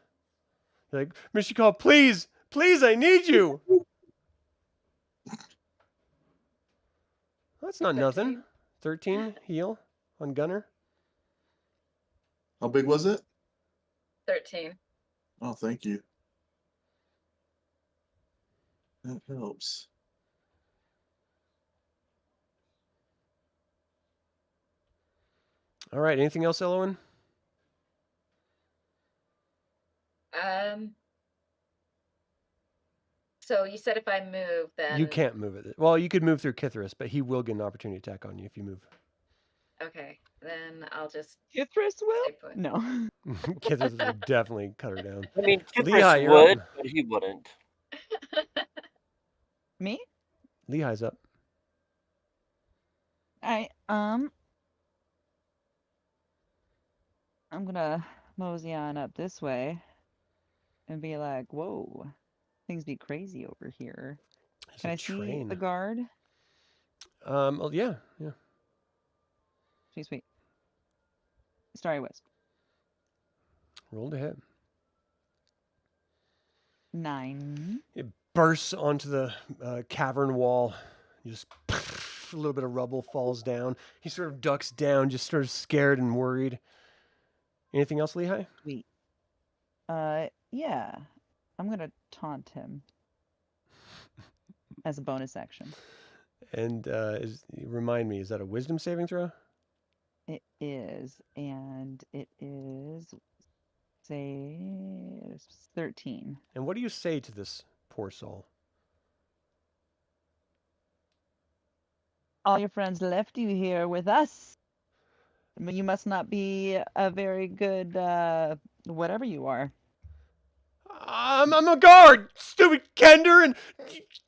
Speaker 1: You're like, Mishakal, please, I need you. That's not nothing. 13 heal on Gunnar.
Speaker 4: How big was it?
Speaker 6: 13.
Speaker 4: Oh, thank you. That helps.
Speaker 1: All right. Anything else, Elowyn?
Speaker 6: So you said if I move, then
Speaker 1: You can't move it. Well, you could move through Kithris, but he will get an opportunity attack on you if you move.
Speaker 6: Okay, then I'll just
Speaker 3: Kithris will?
Speaker 6: stay put.
Speaker 3: No.
Speaker 1: Kithris will definitely cut her down.
Speaker 2: I mean,
Speaker 1: Lehigh,
Speaker 2: Kithris
Speaker 1: you're
Speaker 2: would,
Speaker 1: up.
Speaker 2: but he wouldn't.
Speaker 3: Me?
Speaker 1: Lehigh's up.
Speaker 3: Alright, I'm gonna mosey on up this way and be like, whoa, things be crazy over here.
Speaker 1: There's
Speaker 3: Can
Speaker 1: a
Speaker 3: I see
Speaker 1: train.
Speaker 3: the guard?
Speaker 1: Oh, yeah.
Speaker 3: Sweet, sweet. Starry Wisp.
Speaker 1: Roll to hit.
Speaker 3: 9.
Speaker 1: It bursts onto the cavern wall. Just a little bit of rubble falls down. He sort of ducks down, just sort of scared and worried. Anything else, Lehigh?
Speaker 3: Sweet. Yeah. I'm gonna taunt him as a bonus action.
Speaker 1: And remind me, is that a wisdom saving throw?
Speaker 3: It is, and it is, say, 13.
Speaker 1: And what do you say to this poor soul?
Speaker 3: All your friends left you here with us. You must not be a very good, whatever you are.
Speaker 1: I'm a guard, stupid Kender, and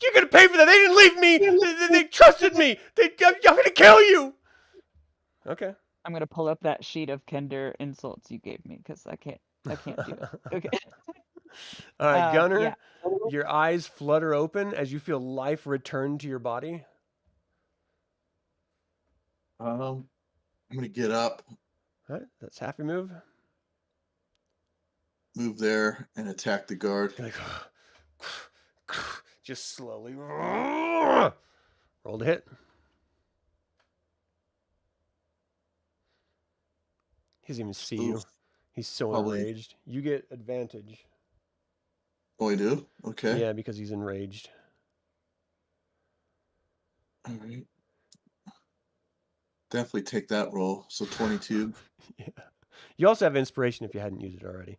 Speaker 1: you're gonna pay for that. They didn't leave me. They trusted me. I'm gonna kill you. Okay.
Speaker 3: I'm gonna pull up that sheet of Kender insults you gave me because I can't do it. Okay.
Speaker 1: All right, Gunnar,
Speaker 3: yeah.
Speaker 1: your eyes flutter open as you feel life return to your body.
Speaker 4: I'm gonna get up,
Speaker 1: All right, that's half your move.
Speaker 4: move there, and attack the guard.
Speaker 1: You're like, just slowly roll to hit. He doesn't even see you.
Speaker 4: Oof.
Speaker 1: He's so
Speaker 4: Probably.
Speaker 1: enraged. You get advantage.
Speaker 4: Oh, I do? Okay.
Speaker 1: Yeah, because he's enraged.
Speaker 4: All right. Definitely take that roll. So 22.
Speaker 1: Yeah. You also have inspiration if you hadn't used it already.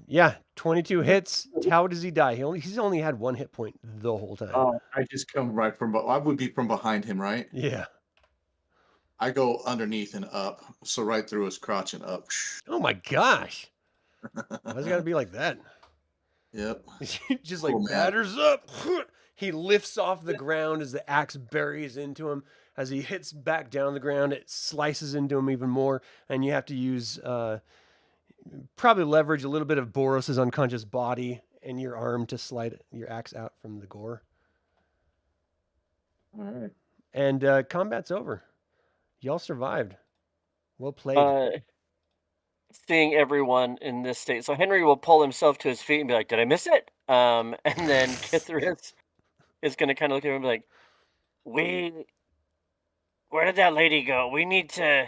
Speaker 1: Yeah, 22 hits. How does he die? He's only had 1 hit point the whole time.
Speaker 4: Oh, I just come right from. I would be from behind him, right?
Speaker 1: Yeah.
Speaker 4: I go underneath and up, so right through his crotch and up.
Speaker 1: Oh my gosh. Why's it got to be like that?
Speaker 4: Yep.
Speaker 1: Just like
Speaker 4: Cool, man.
Speaker 1: batters up. He lifts off the ground as the axe buries into him. As he hits back down the ground, it slices into him even more. And you have to use, probably leverage a little bit of Boros' unconscious body and your arm to slide your axe out from the gore.
Speaker 4: All right.
Speaker 1: And combat's over. Y'all survived. Well played.
Speaker 2: Seeing everyone in this state, so Henry will pull himself to his feet and be like, "Did I miss it?" And then Kithris is going to kind of look at him and be like, where did that lady go? We need to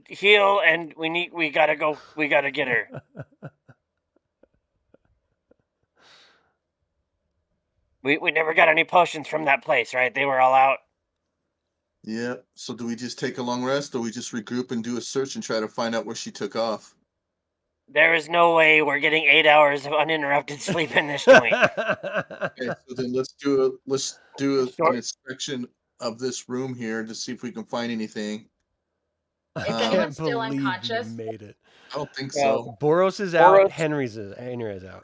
Speaker 2: heal, and we gotta go. We gotta get her. We never got any potions from that place, right? They were all out.
Speaker 4: Yep. So do we just take a long rest, or we just regroup and do a search and try to find out where she took off?
Speaker 2: There is no way we're getting 8 hours of uninterrupted sleep in this joint.
Speaker 4: Okay, so then let's do
Speaker 2: Sure.
Speaker 4: an inspection of this room here to see if we can find anything.
Speaker 6: Is
Speaker 4: I
Speaker 6: anyone
Speaker 1: Can't
Speaker 6: still
Speaker 1: believe
Speaker 6: unconscious?
Speaker 1: you made it.
Speaker 4: I don't think
Speaker 2: Yeah.
Speaker 4: so.
Speaker 1: Boros is out.
Speaker 2: Boros-
Speaker 1: Henry is out.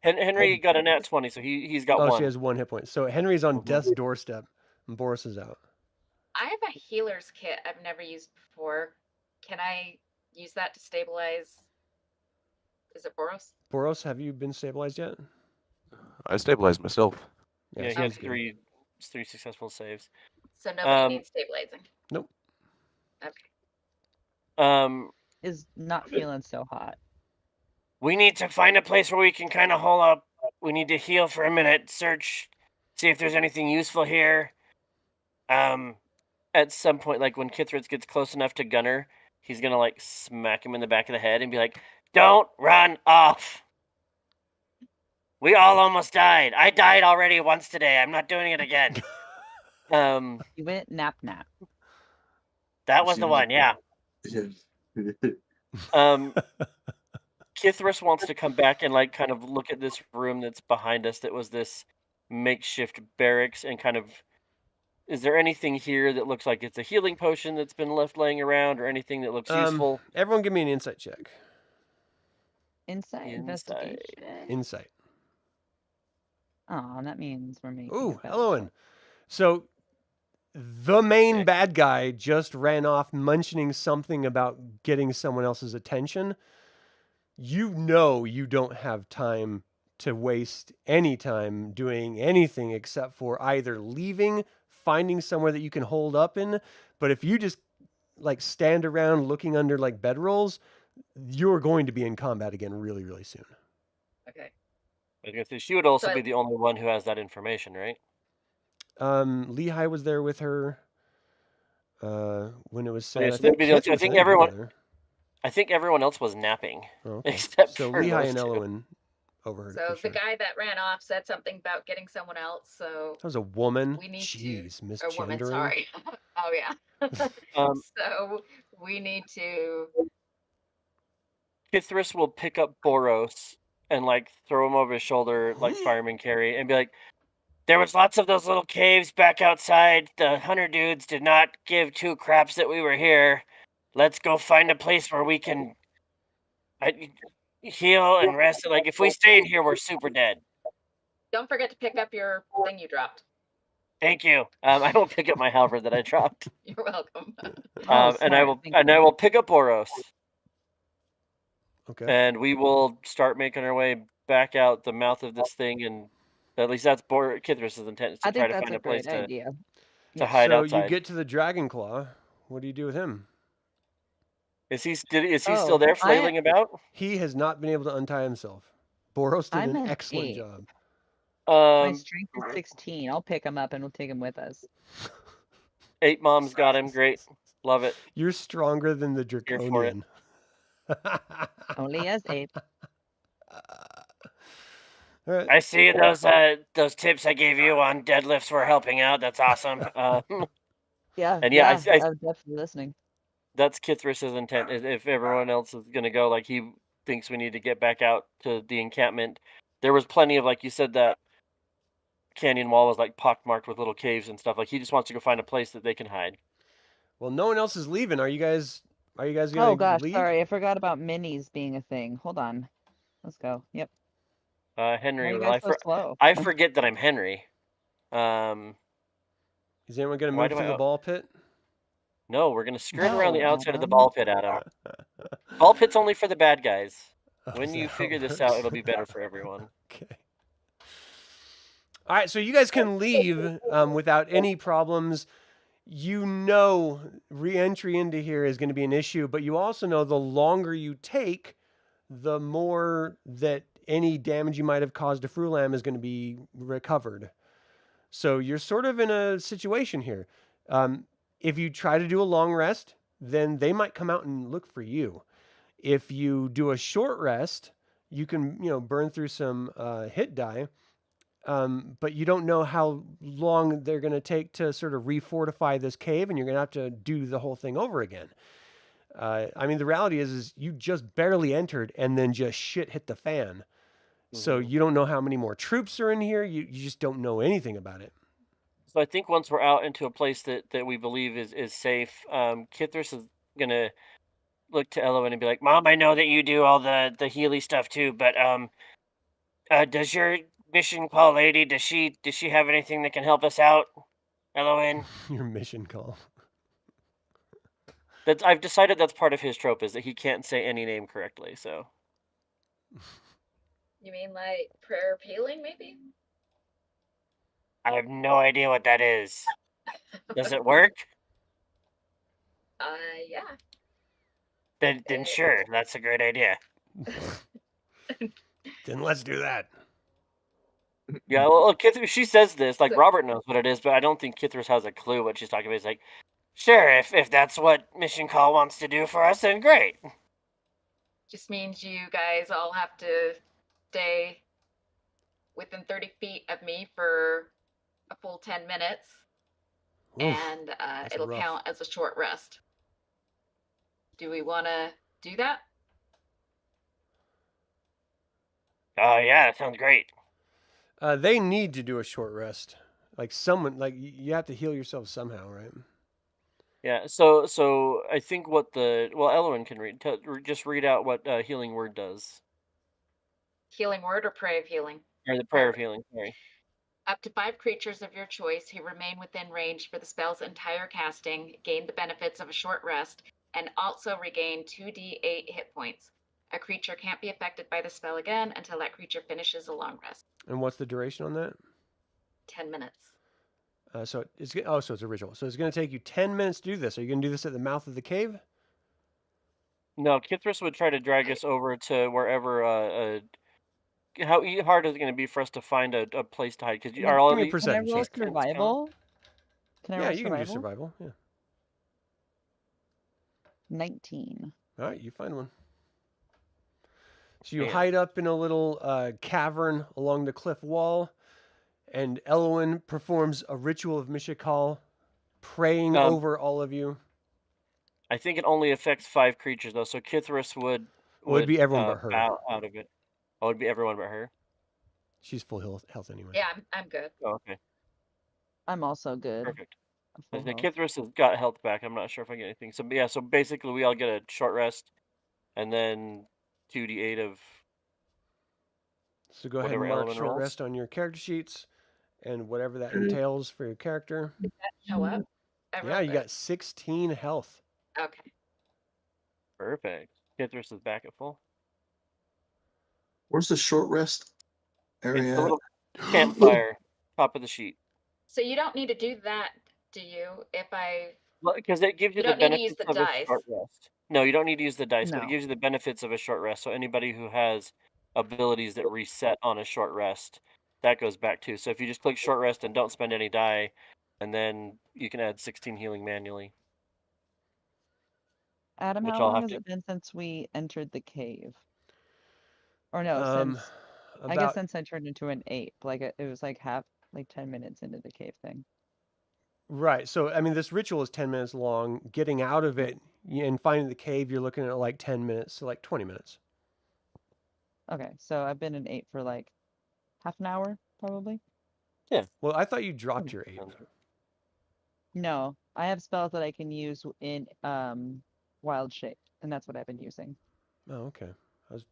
Speaker 2: Henry got a nat 20, so he's got
Speaker 1: Oh,
Speaker 2: one.
Speaker 1: she has 1 hit point. So Henry's on
Speaker 2: Mhm.
Speaker 1: death's doorstep, and Boros is out.
Speaker 6: I have a healer's kit I've never used before. Can I use that to stabilize? Is it Boros?
Speaker 1: Boros, have you been stabilized yet?
Speaker 5: I stabilized myself.
Speaker 2: Yeah,
Speaker 1: so
Speaker 2: he has
Speaker 1: he's good.
Speaker 2: three successful saves.
Speaker 6: So nobody
Speaker 2: Um,
Speaker 6: needs stabilizing.
Speaker 1: Nope.
Speaker 6: Okay.
Speaker 3: Is not feeling so hot.
Speaker 2: We need to find a place where we can kind of hole up. We need to heal for a minute, search, see if there's anything useful here. At some point, like when Kithritz gets close enough to Gunnar, he's gonna like smack him in the back of the head and be like, "Don't run off. We all almost died. I died already once today. I'm not doing it again."
Speaker 3: You went nap.
Speaker 2: That was the one, yeah. Kithris wants to come back and like kind of look at this room that's behind us that was this makeshift barracks and kind of, is there anything here that looks like it's a healing potion that's been left laying around or anything that looks useful?
Speaker 1: Everyone give me an insight check.
Speaker 3: Insight investigation.
Speaker 1: Insight.
Speaker 3: Oh, that means we're making.
Speaker 1: Ooh,
Speaker 3: it better.
Speaker 1: Elowyn. So the main
Speaker 2: Okay.
Speaker 1: bad guy just ran off mentioning something about getting someone else's attention. You know you don't have time to waste any time doing anything except for either leaving, finding somewhere that you can hold up in. But if you just like stand around looking under like bedrolls, you're going to be in combat again really, really soon.
Speaker 6: Okay.
Speaker 2: I was gonna say, she would also
Speaker 6: So
Speaker 2: be the only one who has that information, right?
Speaker 1: Lehigh was there with her when it was said.
Speaker 2: Okay, so
Speaker 1: I think,
Speaker 2: that'd be the only-
Speaker 1: Kith was
Speaker 2: I think
Speaker 1: there
Speaker 2: everyone-
Speaker 1: together.
Speaker 2: I think everyone else was napping,
Speaker 1: Oh, okay.
Speaker 2: except
Speaker 1: So
Speaker 2: for
Speaker 1: Lehigh
Speaker 2: those
Speaker 1: and
Speaker 2: two.
Speaker 1: Elowyn overheard it
Speaker 6: So
Speaker 1: for
Speaker 6: the
Speaker 1: sure.
Speaker 6: guy that ran off said something about getting someone else. So
Speaker 1: That was a woman.
Speaker 6: we need
Speaker 1: Jeez,
Speaker 6: to.
Speaker 1: misgendering.
Speaker 6: A woman, sorry. Oh yeah. So we need to.
Speaker 2: Kithris will pick up Boros and like throw him over his shoulder like fireman carry and be like, "There was lots of those little caves back outside. The hunter dudes did not give two craps that we were here. Let's go find a place where we can heal and rest. Like if we stay in here, we're super dead."
Speaker 6: Don't forget to pick up your thing you dropped.
Speaker 2: Thank you. I will pick up my halberd that I dropped.
Speaker 6: You're welcome.
Speaker 3: Oh,
Speaker 2: and I
Speaker 3: smart,
Speaker 2: will
Speaker 3: thank
Speaker 2: and
Speaker 3: you.
Speaker 2: I will pick up Boros.
Speaker 1: Okay.
Speaker 2: And we will start making our way back out the mouth of this thing, and at least that's Kithris's intent, is to
Speaker 3: I
Speaker 2: try
Speaker 3: think
Speaker 2: to
Speaker 3: that's
Speaker 2: find
Speaker 3: a
Speaker 2: a place
Speaker 3: great
Speaker 2: to
Speaker 3: idea.
Speaker 2: hide
Speaker 1: so
Speaker 2: outside.
Speaker 1: you get to the Dragon Claw. What do you do with him?
Speaker 2: Is he still
Speaker 3: Oh,
Speaker 2: there flailing about?
Speaker 1: He has not been able to untie himself. Boros did
Speaker 3: I'm
Speaker 1: an
Speaker 3: an
Speaker 1: excellent
Speaker 3: 8.
Speaker 1: job.
Speaker 3: My strength is 16. I'll pick him up and we'll take him with us.
Speaker 2: 8 moms got him. Great, love it.
Speaker 1: You're stronger than the
Speaker 2: Here for it.
Speaker 1: Draconian.
Speaker 3: Only as 8.
Speaker 1: All right.
Speaker 2: I see those tips I gave you on deadlifts were helping out. That's awesome.
Speaker 3: Yeah.
Speaker 2: And yeah, I-
Speaker 3: I'm definitely listening.
Speaker 2: That's Kithris's intent. Is if everyone else is gonna go, like he thinks we need to get back out to the encampment. There was plenty of, like you said, that canyon wall was like pockmarked with little caves and stuff. Like he just wants to go find a place that they can hide.
Speaker 1: Well, no one else is leaving. Are you guys gonna
Speaker 3: Oh gosh,
Speaker 1: leave?
Speaker 3: sorry, I forgot about minis being a thing. Hold on. Let's go. Yep. Why
Speaker 2: Henry,
Speaker 3: are you
Speaker 2: well,
Speaker 3: guys so slow?
Speaker 2: I forget that I'm Henry.
Speaker 1: Is anyone gonna
Speaker 2: Why
Speaker 1: move
Speaker 2: do
Speaker 1: through
Speaker 2: I-
Speaker 1: the ball pit?
Speaker 2: No, we're gonna skirt around the
Speaker 3: No,
Speaker 2: outside of the
Speaker 3: Adam.
Speaker 2: ball pit, Adam. Ball pit's only for the bad guys.
Speaker 1: Oh,
Speaker 2: When
Speaker 1: is
Speaker 2: you
Speaker 1: that how
Speaker 2: figure
Speaker 1: it
Speaker 2: this out,
Speaker 1: works?
Speaker 2: it'll be better for everyone.
Speaker 1: Okay. All right, so you guys can leave without any problems. You know re-entry into here is going to be an issue, but you also know the longer you take, the more that any damage you might have caused to Frulam is going to be recovered. So you're sort of in a situation here. If you try to do a long rest, then they might come out and look for you. If you do a short rest, you can burn through some hit die. But you don't know how long they're going to take to sort of refortify this cave, and you're going to have to do the whole thing over again. I mean, the reality is you just barely entered, and then just shit hit the fan. So
Speaker 2: Mhm.
Speaker 1: you don't know how many more troops are in here. You just don't know anything about it.
Speaker 2: So I think once we're out into a place that we believe is safe, Kithris is gonna look to Elowyn and be like, "Mom, I know that you do all the Healy stuff too, but does your mission call lady, does she have anything that can help us out, Elowyn?"
Speaker 1: Your mission call.
Speaker 2: I've decided that's part of his trope is that he can't say any name correctly. So
Speaker 6: You mean like prayer of healing, maybe?
Speaker 2: I have no idea what that is. Does it work?
Speaker 6: Yeah.
Speaker 2: Then sure, that's a great idea.
Speaker 1: Then let's do that.
Speaker 2: Yeah, well, Kithris, she says this like
Speaker 6: So-
Speaker 2: Robert knows what it is, but I don't think Kithris has a clue what she's talking about. He's like, sure, if that's what Mission Call wants to do for us, then great.
Speaker 6: Just means you guys all have to stay within 30 feet of me for a full 10 minutes,
Speaker 1: Oof,
Speaker 6: and
Speaker 1: that's
Speaker 6: it'll
Speaker 1: rough.
Speaker 6: count as a short rest. Do we want to do that?
Speaker 2: Oh yeah, that sounds great.
Speaker 1: They need to do a short rest. Like someone, like you have to heal yourself somehow, right?
Speaker 2: Yeah, so I think what Elowyn can read. Just read out what healing word does,
Speaker 6: Healing word or pray of healing?
Speaker 2: or the prayer of healing. Sorry.
Speaker 6: Up to 5 creatures of your choice who remain within range for the spell's entire casting gain the benefits of a short rest and also regain 2d8 hit points. A creature can't be affected by the spell again until that creature finishes a long rest.
Speaker 1: And what's the duration on that?
Speaker 6: 10 minutes.
Speaker 1: So it's original. So it's going to take you 10 minutes to do this. Are you going to do this at the mouth of the cave?
Speaker 2: No, Kithris would try to drag us over to wherever. How hard is it going to be for us to find a place to hide? Because
Speaker 3: Can
Speaker 2: are
Speaker 3: I-
Speaker 2: all
Speaker 1: Give me a
Speaker 2: these
Speaker 3: Can I
Speaker 1: perception
Speaker 3: roll
Speaker 1: check.
Speaker 2: tents count?
Speaker 3: survival? Can I
Speaker 1: Yeah,
Speaker 3: roll
Speaker 1: you can do
Speaker 3: survival?
Speaker 1: survival. Yeah.
Speaker 3: 19.
Speaker 1: All right, you find one. So you
Speaker 2: Man.
Speaker 1: hide up in a little cavern along the cliff wall, and Elowyn performs a ritual of Mishakal, praying over all of you.
Speaker 2: I think it only affects 5 creatures though, so Kithris would
Speaker 1: It would be everyone but her.
Speaker 2: bow out of it. Oh, it would be everyone but her.
Speaker 1: She's full health anyway.
Speaker 6: Yeah, I'm good.
Speaker 2: Oh, okay,
Speaker 3: I'm also good.
Speaker 2: perfect.
Speaker 3: I'm
Speaker 2: I
Speaker 3: full
Speaker 2: think
Speaker 3: health.
Speaker 2: Kithris has got health back. I'm not sure if I get anything. So yeah, so basically we all get a short rest, and then 2d8 of
Speaker 1: So go ahead and
Speaker 2: whatever
Speaker 1: mark
Speaker 2: Elowyn
Speaker 1: short
Speaker 2: rolls.
Speaker 1: rest on your character sheets, and whatever that entails for your character.
Speaker 6: Did that show up? I
Speaker 1: Yeah,
Speaker 6: rolled
Speaker 1: you
Speaker 6: it.
Speaker 1: got 16 health.
Speaker 6: Okay.
Speaker 2: Perfect. Kithris is back at full.
Speaker 4: Where's the short rest
Speaker 2: It's
Speaker 4: area?
Speaker 2: the little campfire, top of the sheet.
Speaker 6: So you don't need to do that, do you? If I
Speaker 2: Because it gives you,
Speaker 6: You
Speaker 2: the
Speaker 6: don't need to use
Speaker 2: benefits
Speaker 6: the
Speaker 2: of a
Speaker 6: dice.
Speaker 2: short rest. No, you don't need to use the dice, but it
Speaker 3: No.
Speaker 2: gives you the benefits of a short rest. So anybody who has abilities that reset on a short rest, that goes back too. So if you just click short rest and don't spend any die, and then you can add 16 healing manually.
Speaker 3: Adam,
Speaker 2: Which
Speaker 3: how
Speaker 2: I'll
Speaker 3: long
Speaker 2: have
Speaker 3: has
Speaker 2: to-
Speaker 3: it been since we entered the cave? Or no, since I guess
Speaker 1: About
Speaker 3: since I turned into an ape. Like it was like 10 minutes into the cave thing.
Speaker 1: right. So I mean, this ritual is 10 minutes long. Getting out of it and finding the cave, you're looking at like 10 minutes to like 20 minutes.
Speaker 3: Okay, so I've been an ape for like half an hour, probably.
Speaker 1: Well, I thought you dropped your ape.
Speaker 2: Sounds good.
Speaker 3: No, I have spells that I can use in wild shape, and that's what I've been using.
Speaker 1: Oh, okay. I was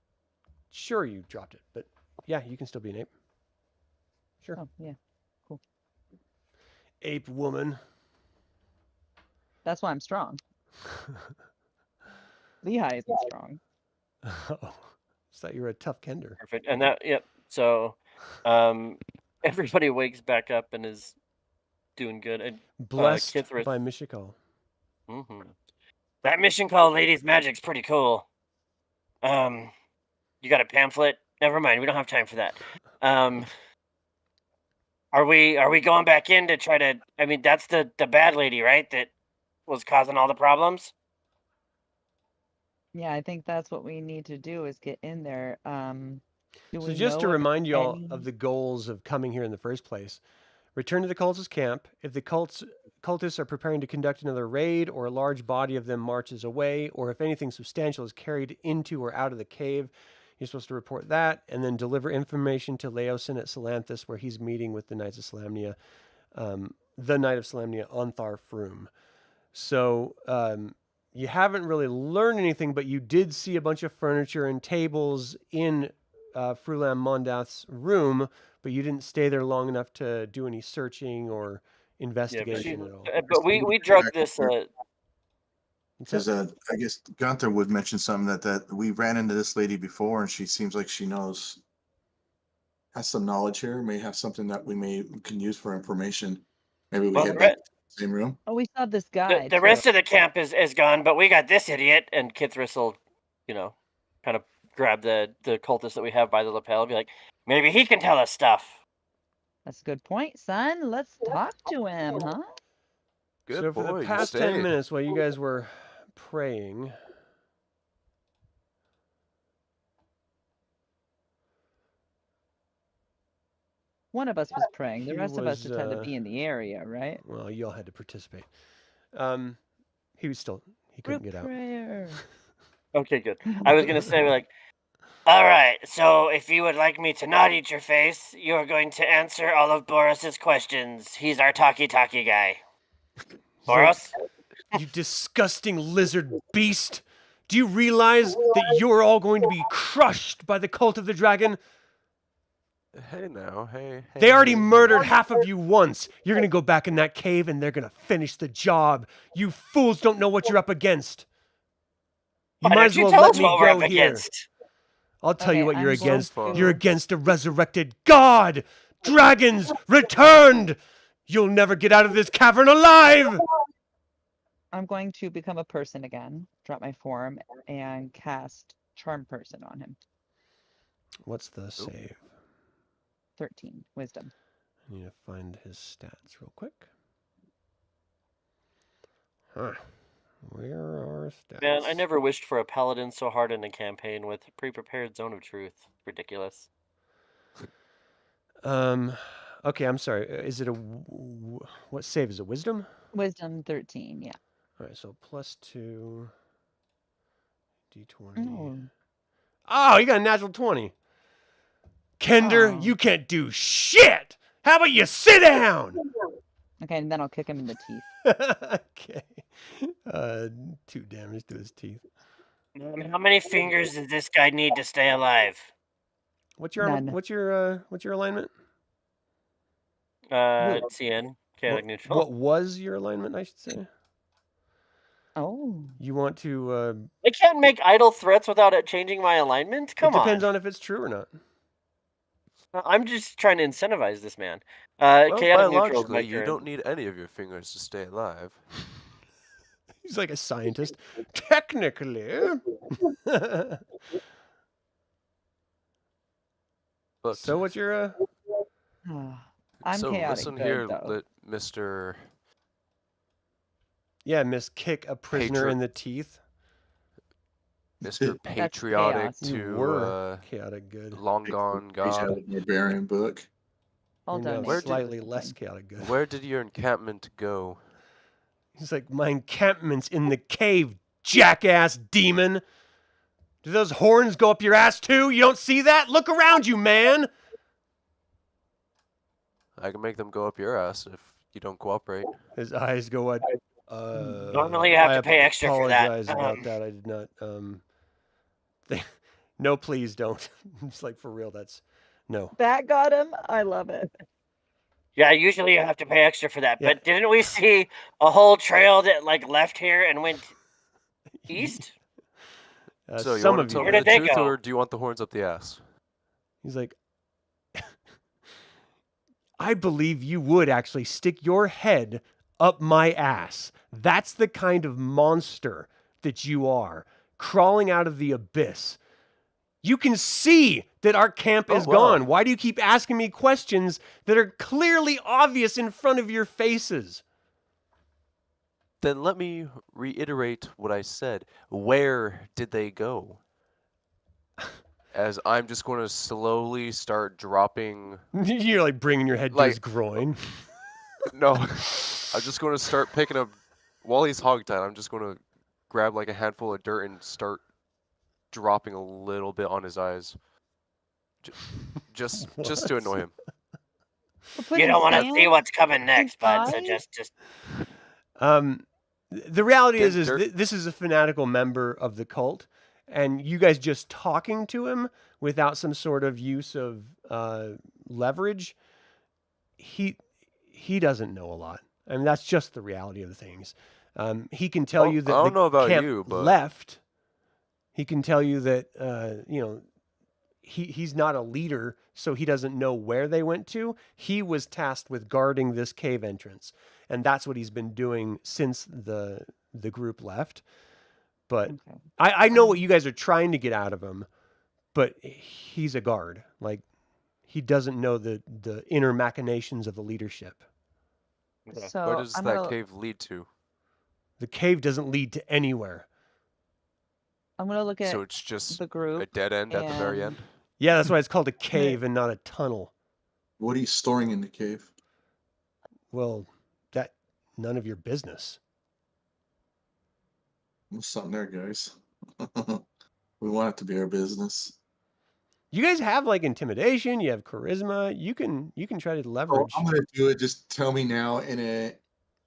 Speaker 1: sure you dropped it, but yeah, you can still be an ape. Sure.
Speaker 3: Oh, yeah.
Speaker 1: Ape woman.
Speaker 3: That's why I'm strong. Lehigh isn't strong.
Speaker 1: Oh, I thought you were a tough Kender.
Speaker 2: Perfect. And that, yep. So everybody wakes back up and is doing good. And
Speaker 1: Blessed
Speaker 2: Kithris.
Speaker 1: by Mishakal.
Speaker 2: That mission called Ladies Magic's pretty cool. You got a pamphlet? Never mind, we don't have time for that. Are we going back in to try to? I mean, that's the bad lady, right? That was causing all the problems.
Speaker 3: Yeah, I think that's what we need to do is get in there. Do
Speaker 1: So
Speaker 3: we
Speaker 1: just to
Speaker 3: know if
Speaker 1: remind you all
Speaker 3: any-
Speaker 1: of the goals of coming here in the first place, Return to the cultist camp. If the cultists are preparing to conduct another raid, or a large body of them marches away, or if anything substantial is carried into or out of the cave, you're supposed to report that, and then deliver information to Laosin at Salanthus, where he's meeting with the Knights of Salamnia, the Knight of Salamnia, Ontharr Froom. So you haven't really learned anything, but you did see a bunch of furniture and tables in Frulam Mondath's room, but you didn't stay there long enough to do any searching or investigation at all.
Speaker 2: But we drug this.
Speaker 4: Because I guess Gunther would mention something that we ran into this lady before, and she seems like she has some knowledge here. May have something that we can use for information. Maybe we head back to the same room.
Speaker 3: Oh, we saw this guy.
Speaker 2: The rest of the camp is gone, but we got this idiot. And Kithris will, kind of grab the cultist that we have by the lapel and be like, maybe he can tell us stuff.
Speaker 3: That's a good point, son. Let's talk to him, huh?
Speaker 5: Good
Speaker 1: so
Speaker 5: boy,
Speaker 1: for the
Speaker 5: you
Speaker 1: past 10
Speaker 5: stayed.
Speaker 1: minutes while you guys were praying,
Speaker 3: One of us was praying. The
Speaker 1: He
Speaker 3: rest of us just had to
Speaker 1: was,
Speaker 3: be in the area, right?
Speaker 1: well, you all had to participate. He couldn't get out.
Speaker 3: Prayer.
Speaker 2: Okay, good. I was going to say, all right, so if you would like me to not eat your face, you are going to answer all of Boros's questions. He's our talkie-talkie guy. Boros?
Speaker 1: You disgusting lizard beast! Do you realize that you're all going to be crushed by the cult of the dragon?
Speaker 5: Hey now, hey.
Speaker 1: They already murdered half of you once. You're going to go back in that cave and they're going to finish the job. You fools don't know what you're up against. You
Speaker 2: Why
Speaker 1: might
Speaker 2: don't
Speaker 1: as
Speaker 2: you
Speaker 1: well
Speaker 2: tell
Speaker 1: let
Speaker 2: us
Speaker 1: me
Speaker 2: what we're
Speaker 1: go
Speaker 2: up
Speaker 1: here.
Speaker 2: against?
Speaker 1: I'll tell you
Speaker 3: Okay,
Speaker 1: what you're
Speaker 3: I'm going
Speaker 1: against.
Speaker 5: to-
Speaker 1: You're against a resurrected god. Dragons returned. You'll never get out of this cavern alive.
Speaker 3: I'm going to become a person again, drop my form, and cast Charm Person on him.
Speaker 1: What's the save?
Speaker 3: 13 Wisdom.
Speaker 1: I need to find his stats real quick. Huh. Where are stats?
Speaker 2: Man, I never wished for a paladin so hard in a campaign with pre-prepared Zone of Truth. Ridiculous.
Speaker 1: Okay, I'm sorry. Is it what save is it? Wisdom?
Speaker 3: Wisdom 13, yeah.
Speaker 1: All right, so +2 d20.
Speaker 3: Oh.
Speaker 1: Oh, you got a natural 20. Kender,
Speaker 3: Oh.
Speaker 1: you can't do shit. How about you sit down?
Speaker 3: Okay, and then I'll kick him in the teeth.
Speaker 1: Okay. 2 damage to his teeth.
Speaker 2: How many fingers does this guy need to stay alive?
Speaker 1: What's your
Speaker 3: None.
Speaker 1: what's your alignment?
Speaker 2: CN, chaotic neutral.
Speaker 1: What was your alignment, I should say?
Speaker 3: Oh.
Speaker 1: You want to
Speaker 2: I can't make idle threats without it changing my alignment? Come
Speaker 1: it
Speaker 2: on.
Speaker 1: depends on if it's true or not.
Speaker 2: I'm just trying to incentivize this man.
Speaker 5: Well,
Speaker 2: Chaotic neutral is
Speaker 5: biologically,
Speaker 2: my
Speaker 5: you
Speaker 2: turn.
Speaker 5: don't need any of your fingers to stay alive.
Speaker 1: He's like a scientist. Technically.
Speaker 5: But
Speaker 1: So what's your
Speaker 3: I'm
Speaker 5: so
Speaker 3: chaotic
Speaker 5: listen
Speaker 3: good,
Speaker 5: here,
Speaker 3: though.
Speaker 5: Mr.
Speaker 1: Miss kick a prisoner in the teeth?
Speaker 5: Mr. Patriotic
Speaker 3: chaos.
Speaker 1: You
Speaker 5: to
Speaker 1: were chaotic good.
Speaker 5: long gone
Speaker 4: Page out
Speaker 5: god.
Speaker 4: of the Barbarian book.
Speaker 3: I'll
Speaker 1: You're now
Speaker 3: donate.
Speaker 5: Where
Speaker 3: to
Speaker 1: slightly
Speaker 3: this
Speaker 1: less
Speaker 3: thing.
Speaker 1: chaotic good.
Speaker 5: Where did your encampment go?
Speaker 1: He's like, my encampment's in the cave, jackass demon. Do those horns go up your ass too? You don't see that? Look around you, man.
Speaker 5: I can make them go up your ass if you don't cooperate.
Speaker 1: His eyes go wide.
Speaker 2: Normally you have
Speaker 1: I
Speaker 2: to pay extra for that.
Speaker 1: apologize about that. I did not. No, please don't. It's like, for real, that's no.
Speaker 3: That got him. I love it.
Speaker 2: Yeah, usually you have to pay extra for that.
Speaker 1: Yeah.
Speaker 2: But didn't we see a whole trail that left here and went east?
Speaker 5: So you
Speaker 1: some
Speaker 5: want
Speaker 1: of
Speaker 5: to
Speaker 1: you.
Speaker 5: tell
Speaker 2: Where
Speaker 5: me
Speaker 2: did
Speaker 5: the
Speaker 2: they
Speaker 5: truth,
Speaker 2: go?
Speaker 5: or do you want the horns up the ass?
Speaker 1: He's like, I believe you would actually stick your head up my ass. That's the kind of monster that you are, crawling out of the abyss. You can see that our camp is
Speaker 5: well.
Speaker 1: gone. Why do you keep asking me questions that are clearly obvious in front of your faces?
Speaker 5: Then let me reiterate what I said. Where did they go? as I'm just going to slowly start dropping.
Speaker 1: You're like bringing your head to his groin.
Speaker 5: No, I'm just going to start picking up while he's hogtied. I'm just going to grab like a handful of dirt and start dropping a little bit on his eyes, just to annoy him.
Speaker 2: You don't want to see what's coming next, bud. So just.
Speaker 1: The reality
Speaker 5: Get
Speaker 1: is
Speaker 5: dirt.
Speaker 1: this is a fanatical member of the cult, and you guys just talking to him without some sort of use of leverage, he doesn't know a lot. I mean, that's just the reality of the things. He can tell you that
Speaker 5: I don't know about
Speaker 1: camp
Speaker 5: you, but
Speaker 1: left. He can tell you that he's not a leader, so he doesn't know where they went to. He was tasked with guarding this cave entrance, and that's what he's been doing since the group left. But
Speaker 3: Okay.
Speaker 1: I know what you guys are trying to get out of him, but he's a guard. Like, he doesn't know the inner machinations of the leadership.
Speaker 3: So
Speaker 5: where does
Speaker 3: I'm
Speaker 5: that
Speaker 3: gonna
Speaker 5: cave lead to?
Speaker 1: The cave doesn't lead to anywhere.
Speaker 3: look at
Speaker 5: So it's just
Speaker 3: the group.
Speaker 5: a dead end at the very
Speaker 3: and-
Speaker 5: end?
Speaker 1: Yeah, that's why it's called a cave and not a tunnel.
Speaker 4: What are you storing in the cave?
Speaker 1: Well, that none of your business.
Speaker 4: There's something there, guys. We want it to be our business.
Speaker 1: You guys have like intimidation. You have charisma. You can try to
Speaker 4: Oh,
Speaker 1: leverage.
Speaker 4: I'm gonna do it. Just tell me now in an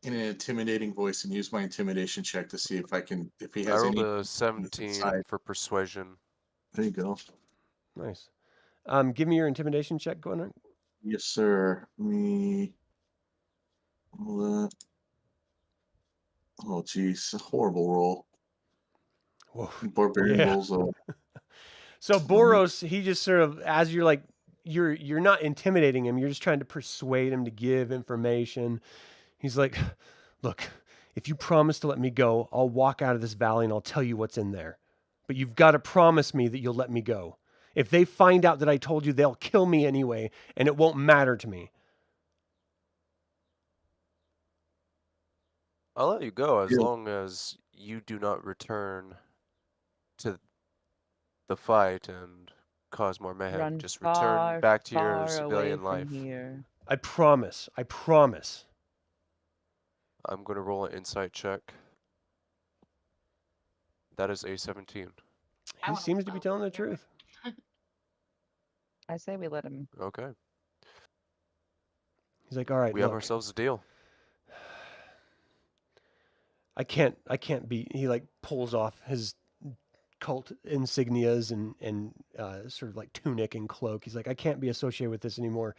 Speaker 4: intimidating voice and use my intimidation check to see if he
Speaker 5: I
Speaker 4: has
Speaker 5: rolled
Speaker 4: any.
Speaker 5: a 17
Speaker 4: inside.
Speaker 5: for persuasion.
Speaker 4: There you go.
Speaker 1: Nice. Give me your intimidation check, Gunnar.
Speaker 4: Yes, sir. Me. Oh, geez, horrible roll.
Speaker 1: Whoa.
Speaker 4: Barbarian
Speaker 1: Yeah.
Speaker 4: rolls.
Speaker 1: So Boros, he just sort of, as you're like, you're not intimidating him. You're just trying to persuade him to give information. He's like, look, if you promise to let me go, I'll walk out of this valley and I'll tell you what's in there. But you've got to promise me that you'll let me go. If they find out that I told you, they'll kill me anyway, and it won't matter to me.
Speaker 5: I'll let you go as
Speaker 4: Yeah.
Speaker 5: long as you do not return to the fight and cause more mayhem.
Speaker 3: Run
Speaker 5: Just
Speaker 3: far,
Speaker 5: return back to your
Speaker 3: far
Speaker 5: civilian
Speaker 3: away
Speaker 5: life.
Speaker 3: from here.
Speaker 1: I promise. I promise.
Speaker 5: I'm going to roll an insight check. That is a 17.
Speaker 6: I
Speaker 1: He
Speaker 6: wanna
Speaker 1: seems to be
Speaker 6: spell
Speaker 1: telling the
Speaker 6: here.
Speaker 1: truth.
Speaker 3: I say we let him.
Speaker 5: Okay.
Speaker 1: He's like, all right,
Speaker 5: We have
Speaker 1: look,
Speaker 5: ourselves a deal.
Speaker 1: I can't be. He like pulls off his cult insignias and sort of like tunic and cloak. He's like, I can't be associated with this anymore.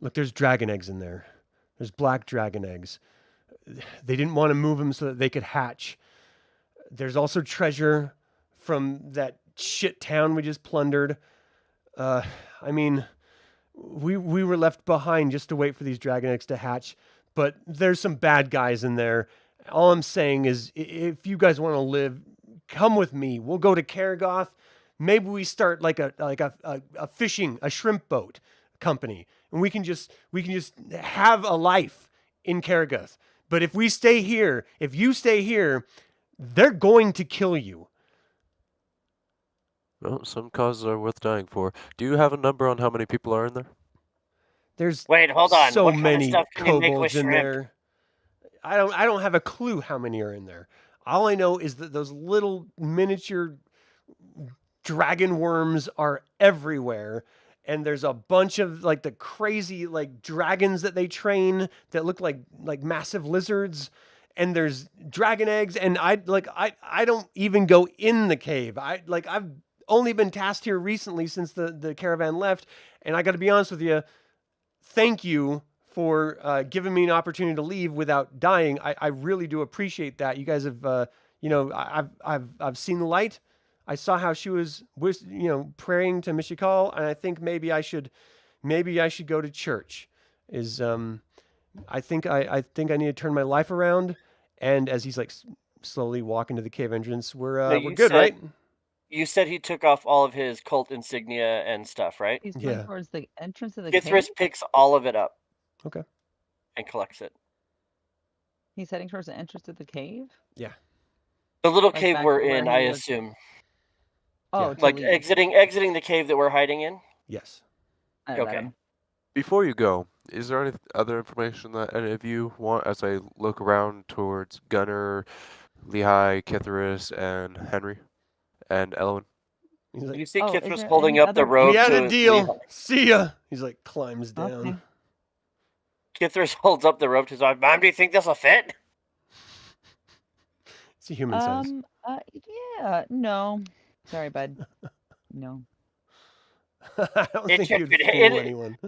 Speaker 1: Look, there's dragon eggs in there. There's black dragon eggs. They didn't want to move them so that they could hatch. There's also treasure from that shit town we just plundered. I mean, we were left behind just to wait for these dragon eggs to hatch, but there's some bad guys in there. All I'm saying is, if you guys want to live, come with me. We'll go to Karagoth. Maybe we start like a fishing, a shrimp boat company, and we can just have a life in Karagoth. But if you stay here, they're going to kill you.
Speaker 5: Well, some causes are worth dying for. Do you have a number on how many people are in there?
Speaker 1: There's
Speaker 2: Wait, hold on.
Speaker 1: so
Speaker 2: What kind of
Speaker 1: many
Speaker 2: stuff can you make with
Speaker 1: kobolds in
Speaker 2: shrimp?
Speaker 1: there. I don't have a clue how many are in there. All I know is that those little miniature dragon worms are everywhere, and there's a bunch of like the crazy like dragons that they train that look like massive lizards, and there's dragon eggs, and I don't even go in the cave. I've only been tasked here recently since the caravan left, and I got to be honest with you, thank you for giving me an opportunity to leave without dying. I really do appreciate that. You guys have, I've seen the light. I saw how she was praying to Mishakal, and I think maybe I should go to church. I think I need to turn my life around. And as he's like slowly walking to the cave entrance, we're good, right?
Speaker 2: You said he took off all of his cult insignia and stuff, right?
Speaker 3: He's
Speaker 1: Yeah.
Speaker 3: going towards the entrance of the cave.
Speaker 2: Githris picks all of it up.
Speaker 1: Okay.
Speaker 2: And collects it.
Speaker 3: He's heading towards the entrance of the cave.
Speaker 2: The little
Speaker 3: Like
Speaker 2: cave
Speaker 3: back
Speaker 2: we're
Speaker 3: to where
Speaker 2: in,
Speaker 3: he
Speaker 2: I
Speaker 3: was-
Speaker 2: assume.
Speaker 3: Oh,
Speaker 1: Yeah.
Speaker 3: to
Speaker 2: Like
Speaker 3: leave.
Speaker 2: exiting the cave that we're hiding in.
Speaker 1: Yes.
Speaker 3: I let
Speaker 2: Okay.
Speaker 3: him.
Speaker 5: Before you go, is there any other information that any of you want as I look around towards Gunnar, Lehigh, Kithris, and Henry, and Elowyn?
Speaker 1: He's like,
Speaker 2: You see
Speaker 3: Oh, is
Speaker 2: Kithris
Speaker 3: there
Speaker 2: holding
Speaker 3: any
Speaker 2: up the
Speaker 3: other
Speaker 2: robe
Speaker 1: we had
Speaker 2: to
Speaker 1: a deal.
Speaker 2: Lehigh.
Speaker 1: See ya. He's like, climbs down.
Speaker 3: Okay.
Speaker 2: Kithris holds up the rope to his arm. Mom, do you think this will fit?
Speaker 1: It's a human size.
Speaker 3: Yeah, no. Sorry, bud. No.
Speaker 1: I don't
Speaker 2: It
Speaker 1: think
Speaker 2: should
Speaker 1: you'd
Speaker 2: fit-
Speaker 1: fool
Speaker 2: it-
Speaker 1: anyone.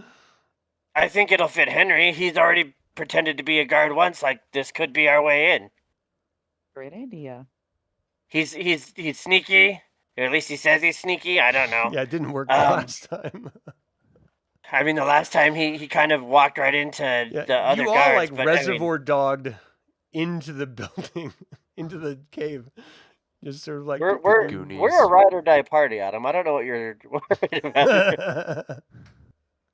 Speaker 2: I think it'll fit Henry. He's already pretended to be a guard once. Like, this could be our way in.
Speaker 3: Great idea.
Speaker 2: He's sneaky. Or at least he says he's sneaky. I don't know.
Speaker 1: Yeah, it didn't work the
Speaker 2: Um,
Speaker 1: last time.
Speaker 2: I mean, the last time he kind of walked right into
Speaker 1: Yeah,
Speaker 2: the other
Speaker 1: you all
Speaker 2: guards.
Speaker 1: like
Speaker 2: but, I mean,
Speaker 1: reservoir dogged into the building, into the cave. Just sort of like
Speaker 2: we're
Speaker 5: Goonies.
Speaker 2: a ride or die party, Adam. I don't know what you're worried about.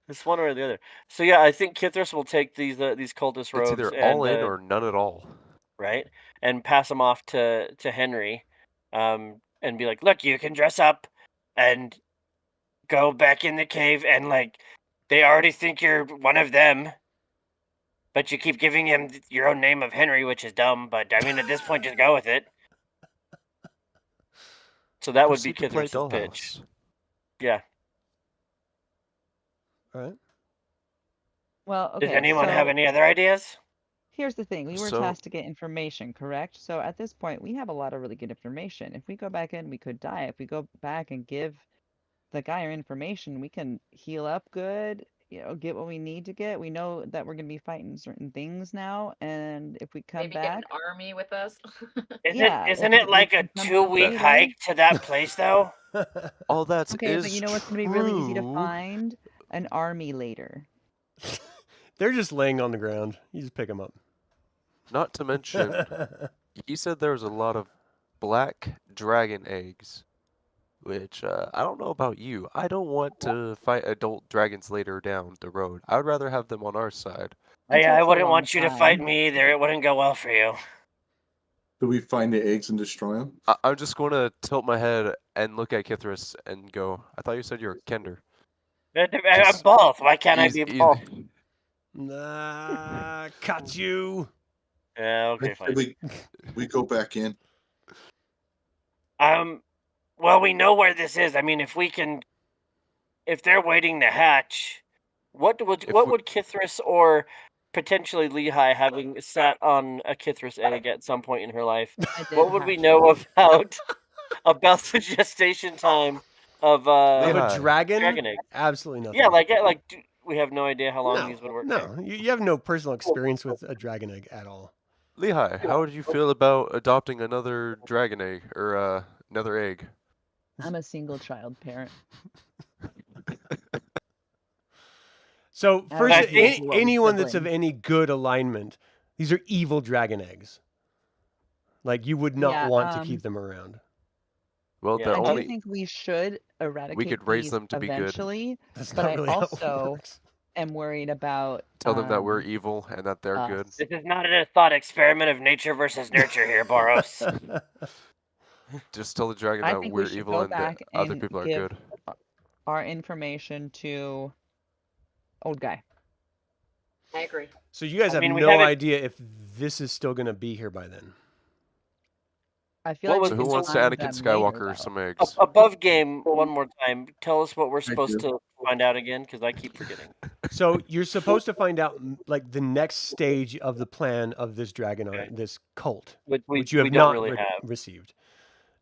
Speaker 2: It's one or the other. So yeah, I think Kithris will take these cultist
Speaker 5: It's
Speaker 2: robes
Speaker 5: either
Speaker 2: and
Speaker 5: all in or none at all.
Speaker 2: right, and pass them off to Henry, and be like, look, you can dress up and go back in the cave, and like they already think you're one of them, but you keep giving him your own name of Henry, which is dumb. But I mean, at this point, just go with it. So that would be
Speaker 5: Proceed to play
Speaker 2: Kithris' pitch.
Speaker 5: Dollhouse.
Speaker 2: Yeah.
Speaker 1: All right.
Speaker 3: Well, okay.
Speaker 2: Does anyone have
Speaker 3: so
Speaker 2: any other ideas?
Speaker 3: Here's the thing. We were
Speaker 5: So-
Speaker 3: tasked to get information, correct? So at this point, we have a lot of really good information. If we go back in, we could die. If we go back and give the guy our information, we can heal up good, get what we need to get. We know that we're going to be fighting certain things now, and if we come
Speaker 6: Maybe get
Speaker 3: back,
Speaker 6: an army with us.
Speaker 2: Isn't
Speaker 3: if
Speaker 2: it
Speaker 3: we
Speaker 2: like a
Speaker 3: can come
Speaker 2: 2-week
Speaker 3: later.
Speaker 2: hike to that place though?
Speaker 5: All that
Speaker 3: Okay,
Speaker 5: is
Speaker 3: but you know what's going to be really easy to
Speaker 5: true.
Speaker 3: find? An army later.
Speaker 1: They're just laying on the ground. You just pick them up.
Speaker 5: Not to mention, he said there was a lot of black dragon eggs, which I don't know about you. I don't want to fight adult dragons later down the road. I would rather have them on our side.
Speaker 2: I wouldn't want you to fight me either. It wouldn't go well for you.
Speaker 4: Do we find the eggs and destroy them?
Speaker 5: I'm just going to tilt my head and look at Kithris and go, I thought you said you were Kender.
Speaker 2: I'm
Speaker 5: Just
Speaker 2: both. Why can't I be
Speaker 5: Easy-
Speaker 2: both?
Speaker 1: Nah, cut you.
Speaker 2: Yeah, okay, fine.
Speaker 4: We go back in.
Speaker 2: Well, we know where this is. I mean, if they're waiting to hatch, what would Kithris or potentially Lehigh, having sat on a Kithris egg at some point in her life, what would we know about the gestation time of
Speaker 1: Of
Speaker 5: Lehigh.
Speaker 1: a dragon?
Speaker 2: egg?
Speaker 1: Absolutely nothing.
Speaker 2: Yeah, we have no idea how long these would work.
Speaker 1: No, you have no personal experience with a dragon egg at all.
Speaker 5: Lehigh, how would you feel about adopting another dragon egg, or another egg?
Speaker 3: I'm a single child parent.
Speaker 1: So
Speaker 3: I
Speaker 1: first,
Speaker 2: don't think
Speaker 3: you want
Speaker 1: anyone that's of
Speaker 3: siblings.
Speaker 1: any good alignment, these are evil dragon eggs. Like you would not
Speaker 3: Yeah,
Speaker 1: want to keep them around.
Speaker 5: Well,
Speaker 2: Yeah,
Speaker 5: they're
Speaker 3: I do
Speaker 5: only
Speaker 3: think we should eradicate
Speaker 5: could raise
Speaker 3: these
Speaker 5: them to be good.
Speaker 3: eventually,
Speaker 1: That's
Speaker 3: but
Speaker 1: not
Speaker 3: I
Speaker 1: really how it
Speaker 3: also
Speaker 1: works.
Speaker 3: am worried about
Speaker 5: tell them that we're evil and that they're good.
Speaker 3: us.
Speaker 2: This is not a thought experiment of nature versus nurture here, Boros.
Speaker 5: Just tell the dragon
Speaker 3: I
Speaker 5: that
Speaker 3: think we
Speaker 5: we're
Speaker 3: should
Speaker 5: evil
Speaker 3: go
Speaker 5: and that
Speaker 3: back
Speaker 5: other
Speaker 3: and
Speaker 5: people are
Speaker 3: give
Speaker 5: good.
Speaker 3: our information to old guy.
Speaker 6: I agree.
Speaker 1: So you guys
Speaker 2: I
Speaker 1: have
Speaker 2: mean, we
Speaker 1: no
Speaker 2: haven't-
Speaker 1: idea if this is still going to be here by then.
Speaker 3: I feel
Speaker 2: What
Speaker 3: like
Speaker 2: was-
Speaker 5: So
Speaker 3: we
Speaker 5: who
Speaker 3: can
Speaker 5: wants to
Speaker 3: find
Speaker 5: Anakin
Speaker 3: them later,
Speaker 5: Skywalker
Speaker 3: though.
Speaker 5: some eggs?
Speaker 2: Above game, one more time. Tell us what we're supposed
Speaker 4: do.
Speaker 2: to find out again, because I keep forgetting.
Speaker 1: So you're supposed to find out like the next stage of the plan of this dragon
Speaker 2: Okay.
Speaker 1: this cult,
Speaker 2: Which
Speaker 1: you have
Speaker 2: we
Speaker 1: not
Speaker 2: don't really have.
Speaker 1: received.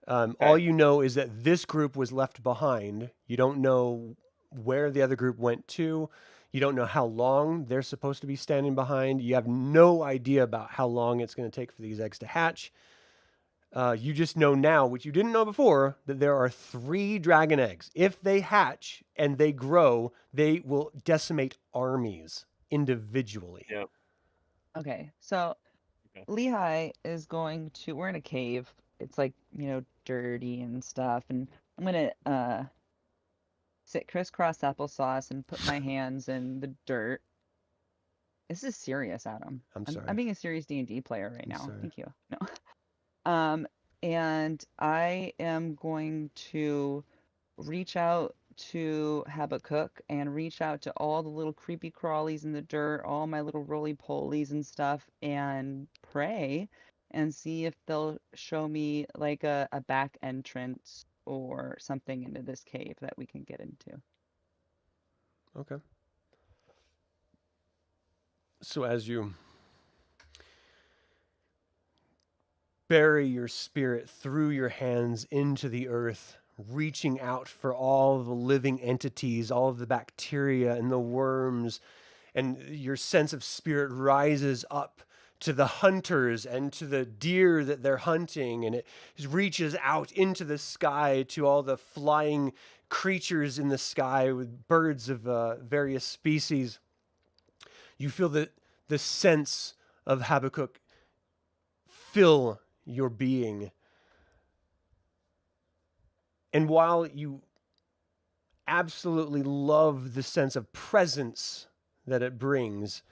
Speaker 1: All you know is that this group was left behind. You don't know where the other group went to. You don't know how long they're supposed to be standing behind. You have no idea about how long it's going to take for these eggs to hatch. You just know now, which you didn't know before, that there are 3 dragon eggs. If they hatch and they grow, they will decimate armies individually.
Speaker 2: Yeah.
Speaker 3: Okay, so
Speaker 2: Okay.
Speaker 3: Lehigh is going to. We're in a cave. It's like dirty and stuff, and I'm gonna sit crisscross applesauce and put my hands in the dirt. This is serious, Adam.
Speaker 1: I'm sorry.
Speaker 3: I'm being a serious D&D player right
Speaker 1: I'm
Speaker 3: now.
Speaker 1: sorry.
Speaker 3: Thank you. No. And I am going to reach out to Habbakuk and reach out to all the little creepy crawlies in the dirt, all my little roly-polies and stuff, and pray and see if they'll show me like a back entrance or something into this cave that we can get into.
Speaker 1: Okay. So as you bury your spirit through your hands into the earth, reaching out for all the living entities, all of the bacteria and the worms, and your sense of spirit rises up to the hunters and to the deer that they're hunting, and it reaches out into the sky to all the flying creatures in the sky with birds of various species. You feel the sense of Habbakuk fill your being. And while you absolutely love the sense of presence that it brings,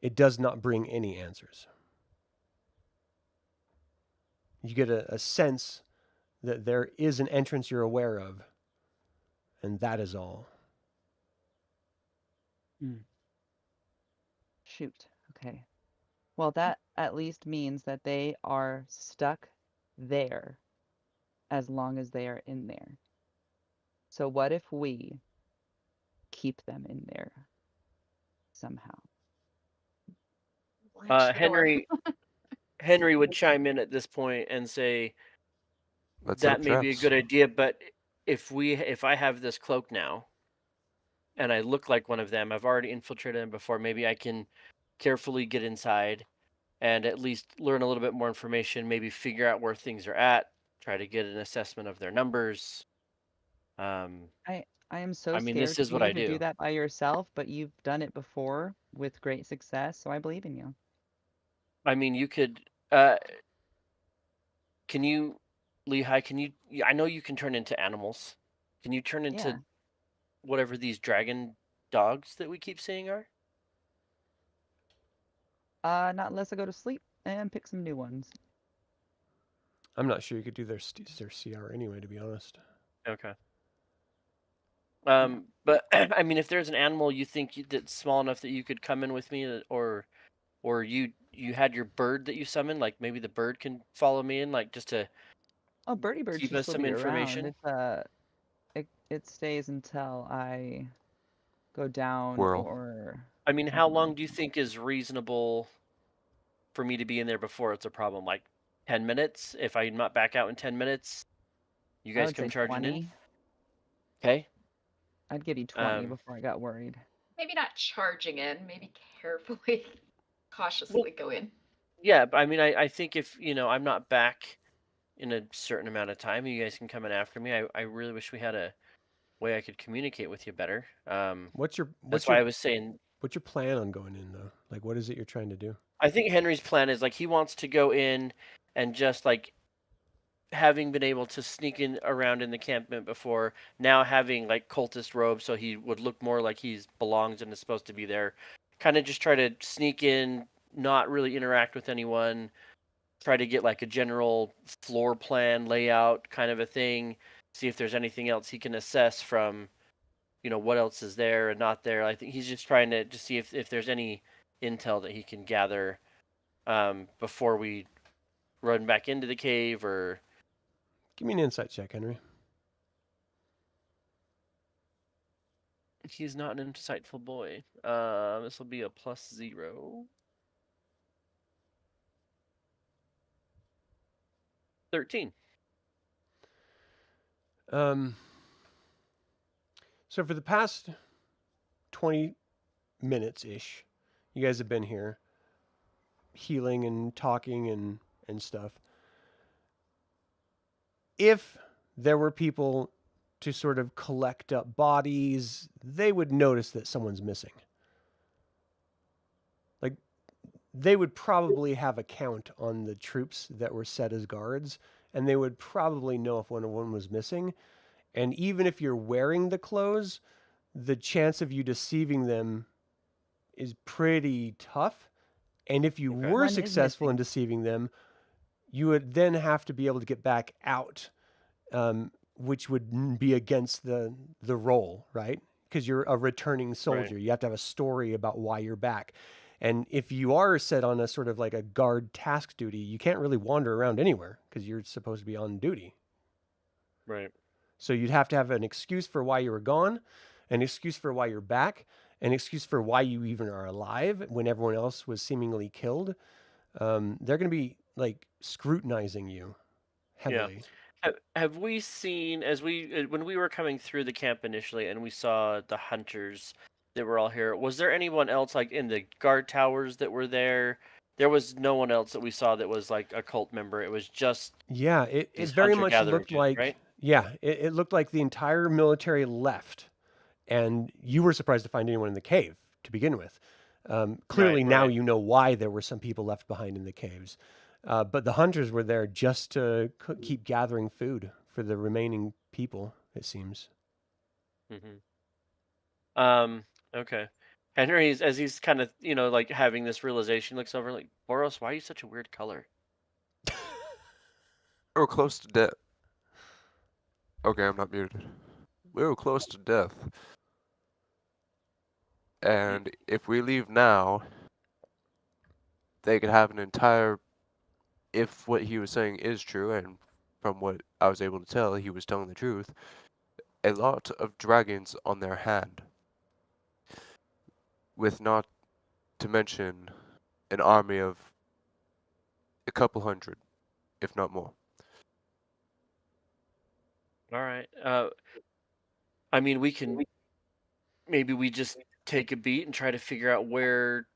Speaker 1: it does not bring any answers. You get a sense that there is an entrance you're aware of, and that is all.
Speaker 3: Shoot. Okay. Well, that at least means that they are stuck there as long as they are in there. So what if we keep them in there somehow?
Speaker 6: Latch the door.
Speaker 2: Henry would chime in at this point and say
Speaker 5: Let's set
Speaker 2: that
Speaker 5: up
Speaker 2: may be a
Speaker 5: traps.
Speaker 2: good idea, but if I have this cloak now and I look like one of them, I've already infiltrated them before, maybe I can carefully get inside and at least learn a little bit more information, maybe figure out where things are at, try to get an assessment of their numbers.
Speaker 3: I am so
Speaker 2: I mean,
Speaker 3: scared
Speaker 2: this is
Speaker 3: for
Speaker 2: what
Speaker 3: you
Speaker 2: I
Speaker 3: to do
Speaker 2: do.
Speaker 3: that by yourself, but you've done it before with great success, so I believe in you.
Speaker 2: I mean, you could can you, Lehigh, I know you can turn into animals. Can you turn into
Speaker 3: Yeah.
Speaker 2: whatever these dragon dogs that we keep seeing are?
Speaker 3: Not unless I go to sleep and pick some new ones.
Speaker 1: I'm not sure you could do their CR anyway, to be honest.
Speaker 2: Okay. But I mean, if there's an animal you think that's small enough that you could come in with me, or you had your bird that you summoned, like maybe the bird can follow me in, like just to
Speaker 3: Oh, Birdie Bird
Speaker 2: keep
Speaker 3: should
Speaker 2: us
Speaker 3: still
Speaker 2: some
Speaker 3: be around.
Speaker 2: information.
Speaker 3: It stays until I go down
Speaker 5: Whirl.
Speaker 3: or
Speaker 2: I mean, how
Speaker 3: something
Speaker 2: long
Speaker 3: like
Speaker 2: do you
Speaker 3: that.
Speaker 2: think is reasonable for me to be in there before it's a problem? Like 10 minutes? If I'm not back out in 10 minutes, you
Speaker 3: I
Speaker 2: guys
Speaker 3: would
Speaker 2: come
Speaker 3: say
Speaker 2: charging
Speaker 3: 20.
Speaker 2: in? Okay.
Speaker 3: I'd give you 20 before I got worried.
Speaker 6: Maybe not charging in, maybe carefully, cautiously go in.
Speaker 2: Yeah, but I mean, I think if, I'm not back in a certain amount of time, you guys can come in after me. I really wish we had a way I could communicate with you better. That's why I was saying,
Speaker 1: What's your plan on going in though? Like, what is it you're trying to do?
Speaker 2: I think Henry's plan is like he wants to go in and just like having been able to sneak in around in the encampment before, now having like cultist robes so he would look more like he's belongs and is supposed to be there. Kind of just try to sneak in, not really interact with anyone, try to get like a general floor plan layout kind of a thing, see if there's anything else he can assess from, what else is there and not there. I think he's just trying to just see if there's any intel that he can gather before we run back into the cave. Or
Speaker 1: Give me an insight check, Henry.
Speaker 2: he's not an insightful boy. This will be a +0. 13.
Speaker 1: So for the past 20 minutes-ish, you guys have been here healing and talking and stuff. If there were people to sort of collect up bodies, they would notice that someone's missing. Like, they would probably have a count on the troops that were set as guards, and they would probably know if one of them was missing. And even if you're wearing the clothes, the chance of you deceiving them is pretty tough. And if you
Speaker 2: Okay.
Speaker 1: were
Speaker 3: One is
Speaker 1: successful in
Speaker 3: missing.
Speaker 1: deceiving them, you would then have to be able to get back out, which would be against the role, right? Because you're a returning soldier.
Speaker 2: Right.
Speaker 1: You have to have a story about why you're back. And if you are set on a sort of like a guard task duty, you can't really wander around anywhere because you're supposed to be on duty.
Speaker 2: Right.
Speaker 1: So you'd have to have an excuse for why you were gone, an excuse for why you're back, an excuse for why you even are alive when everyone else was seemingly killed. They're going to be like scrutinizing you heavily.
Speaker 2: Have we seen when we were coming through the camp initially and we saw the hunters that were all here? Was there anyone else like in the guard towers that were there? There was no one else that we saw that was like a cult member. It was just
Speaker 1: Yeah, it
Speaker 2: these
Speaker 1: very much
Speaker 2: hunter-gatherer
Speaker 1: looked
Speaker 2: dudes,
Speaker 1: like,
Speaker 2: right?
Speaker 1: yeah, it looked like the entire military left. And you were surprised to find anyone in the cave to begin with. Clearly, now
Speaker 2: right.
Speaker 1: you know why there were some people left behind in the caves. But the hunters were there just to keep gathering food for the remaining people, it seems.
Speaker 2: Okay. Henry's as he's kind of like having this realization, looks over like, Boros, why are you such a weird color?
Speaker 5: We were close to death. Okay, I'm not muted. We were close to death. And if we leave now, they could have an entire... If what he was saying is true, and from what I was able to tell, he was telling the truth, a lot of dragons on their hand. With not to mention an army of a couple hundred, if not more.
Speaker 2: All right. I mean, we can maybe we just take a beat and try to figure out where.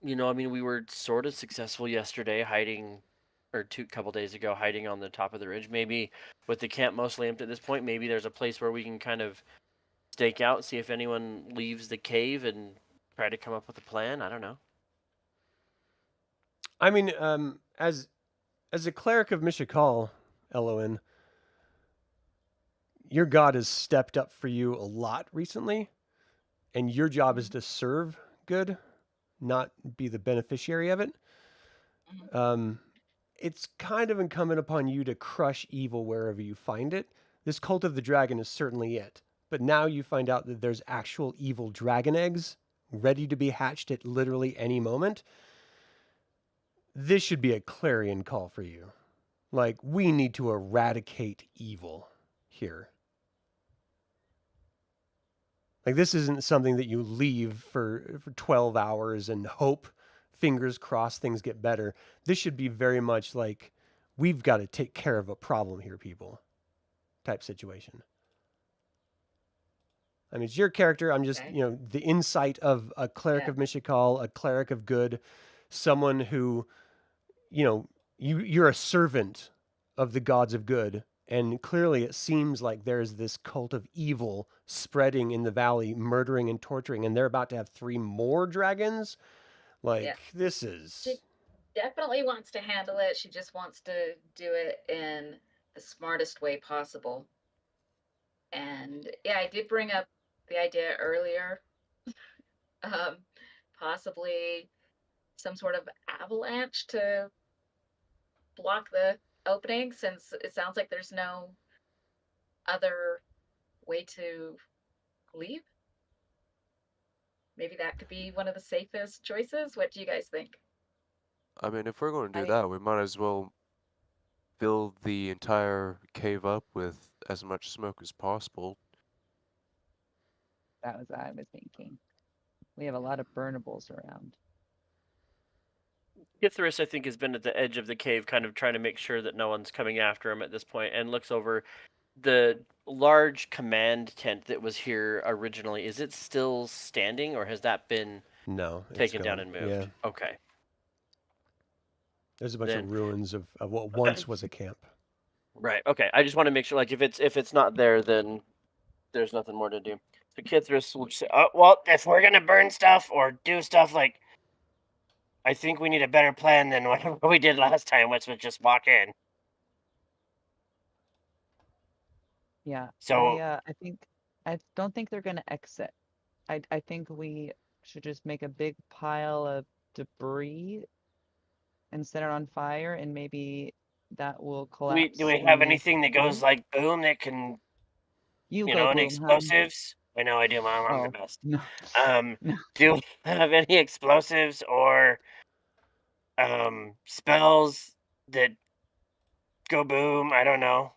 Speaker 2: I mean, we were sort of successful yesterday, hiding, or couple days ago, hiding on the top of the ridge. Maybe with the camp mostly empty at this point, maybe there's a place where we can kind of stake out, see if anyone leaves the cave, and try to come up with a plan. I don't know.
Speaker 1: I mean, as a cleric of Mishakal, Elowyn, your god has stepped up for you a lot recently, and your job is to serve good, not be the beneficiary of it. It's kind of incumbent upon you to crush evil wherever you find it. This cult of the dragon is certainly it. But now you find out that there's actual evil dragon eggs ready to be hatched at literally any moment. This should be a clarion call for you. Like, we need to eradicate evil here. Like, this isn't something that you leave for 12 hours and hope, fingers crossed, things get better. This should be very much like, we've got to take care of a problem here, people, type situation. I mean, it's your character. I'm just,
Speaker 6: Okay.
Speaker 1: the insight of a cleric of Mishakal, a cleric of good, someone who, you're a servant of the gods of good. And clearly it seems like there's this cult of evil spreading in the valley, murdering and torturing, and they're about to have 3 more dragons. Like, this is...
Speaker 6: She definitely wants to handle it. She just wants to do it in the smartest way possible. And yeah, I did bring up the idea earlier. Possibly some sort of avalanche to block the opening, since it sounds like there's no other way to leave. Maybe that could be one of the safest choices. What do you guys think?
Speaker 5: I mean, if we're going to do that, we might as well fill the entire cave up with as much smoke as possible.
Speaker 3: That was what I was thinking. We have a lot of burnables around.
Speaker 2: Kithris, I think, has been at the edge of the cave, kind of trying to make sure that no one's coming after him at this point, and looks over the large command tent that was here originally. Is it still standing, or has that been taken down and moved?
Speaker 1: Yeah.
Speaker 2: Okay.
Speaker 1: There's a bunch
Speaker 2: Then-
Speaker 1: of ruins of what once was a camp.
Speaker 2: Right. Okay. I just want to make sure, like, if it's not there, then there's nothing more to do. So Kithris will say, well, if we're gonna burn stuff or do stuff, like, I think we need a better plan than what we did last time, which was just walk in.
Speaker 3: Yeah.
Speaker 2: So-
Speaker 3: I don't think they're gonna exit. I think we should just make a big pile of debris and set it on fire, and maybe that will
Speaker 2: Do
Speaker 3: collapse.
Speaker 2: we have
Speaker 3: the
Speaker 2: anything that goes
Speaker 3: boom.
Speaker 2: like boom that can,
Speaker 3: You
Speaker 2: you
Speaker 3: go
Speaker 2: know, any
Speaker 3: boom, hun.
Speaker 2: explosives? I know I do, Mom. I'm the
Speaker 3: Oh
Speaker 2: best.
Speaker 3: no, no.
Speaker 2: Do we have any explosives or spells that go boom? I don't know.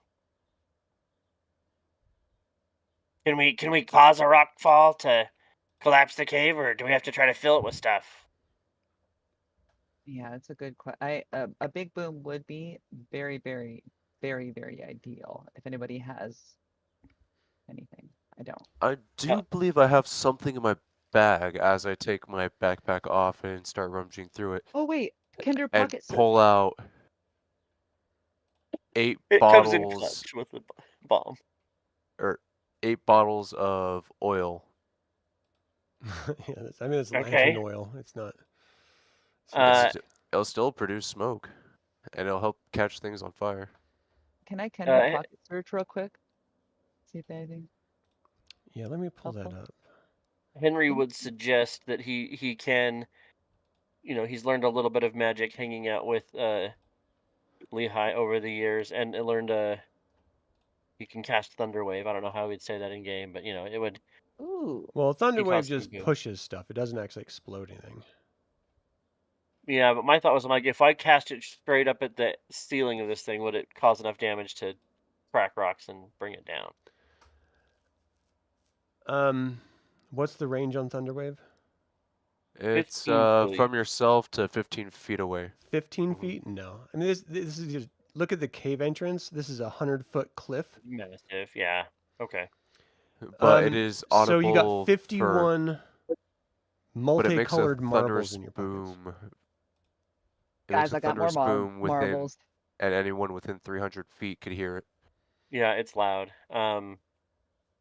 Speaker 2: Can we cause a rock fall to collapse the cave, or do we have to try to fill it with stuff?
Speaker 3: Yeah, it's a good question. A big boom would be very, very, very, very ideal. If anybody has anything, I don't.
Speaker 5: I do believe I have something in my bag as I take my backpack off and start rummaging through it
Speaker 3: Oh wait, Kender
Speaker 5: and
Speaker 3: pocket surf.
Speaker 5: pull out 8
Speaker 2: It comes in
Speaker 5: bottles
Speaker 2: clutch with the bomb.
Speaker 5: or 8 bottles of oil.
Speaker 1: Yeah, I mean, it's
Speaker 2: Okay.
Speaker 1: lantern oil. It's not.
Speaker 5: It'll still produce smoke, and it'll help catch things on fire.
Speaker 3: Can I Kender pocket search real quick? See if anything.
Speaker 1: Yeah, let me pull that
Speaker 3: Helpful.
Speaker 1: up.
Speaker 2: Henry would suggest that he can, he's learned a little bit of magic hanging out with Lehigh over the years, and learned he can cast Thunderwave. I don't know how we'd say that in game, but it would.
Speaker 3: Ooh.
Speaker 1: Well, Thunderwave
Speaker 2: caused
Speaker 1: just
Speaker 2: some boom.
Speaker 1: pushes stuff. It doesn't actually explode anything.
Speaker 2: Yeah, but my thought was, like, if I cast it straight up at the ceiling of this thing, would it cause enough damage to crack rocks and bring it down?
Speaker 1: What's the range on Thunderwave?
Speaker 5: It's
Speaker 2: 15 feet.
Speaker 5: from yourself to 15 feet away.
Speaker 1: 15
Speaker 5: Mhm.
Speaker 1: feet? No. I mean, this is just look at the cave entrance. This is a 100-foot cliff.
Speaker 2: Massive, yeah. Okay.
Speaker 5: But it is audible
Speaker 1: So you got
Speaker 5: for,
Speaker 1: 51
Speaker 5: but it makes a
Speaker 1: multicolored marbles
Speaker 5: thunderous
Speaker 1: in your pockets.
Speaker 5: boom. It
Speaker 3: Guys,
Speaker 5: makes a
Speaker 3: I got more
Speaker 5: thunderous boom within,
Speaker 3: marbles.
Speaker 5: and anyone within 300 feet could hear it.
Speaker 2: Yeah, it's loud.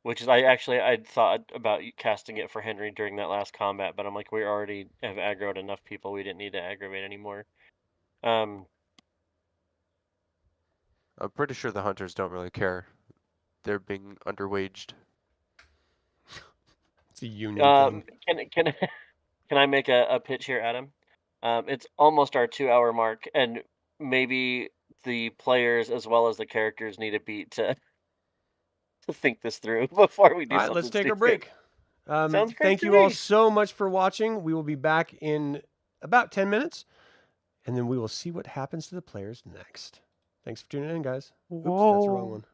Speaker 2: Which is I'd thought about casting it for Henry during that last combat, but I'm like, we already have aggroed enough people. We didn't need to aggravate anymore.
Speaker 5: I'm pretty sure the hunters don't really care. They're being underwaged.
Speaker 1: It's a union thing.
Speaker 2: Can I make a pitch here, Adam? It's almost our 2-hour mark, and maybe the players as well as the characters need a beat to think this through before we do
Speaker 1: All right,
Speaker 2: something
Speaker 1: let's take
Speaker 2: stupid.
Speaker 1: a break.
Speaker 2: Sounds great
Speaker 1: Thank
Speaker 2: to
Speaker 1: you all
Speaker 2: me.
Speaker 1: so much for watching. We will be back in about 10 minutes, and then we will see what happens to the players next. Thanks for tuning in, guys. Oops, that's the wrong one.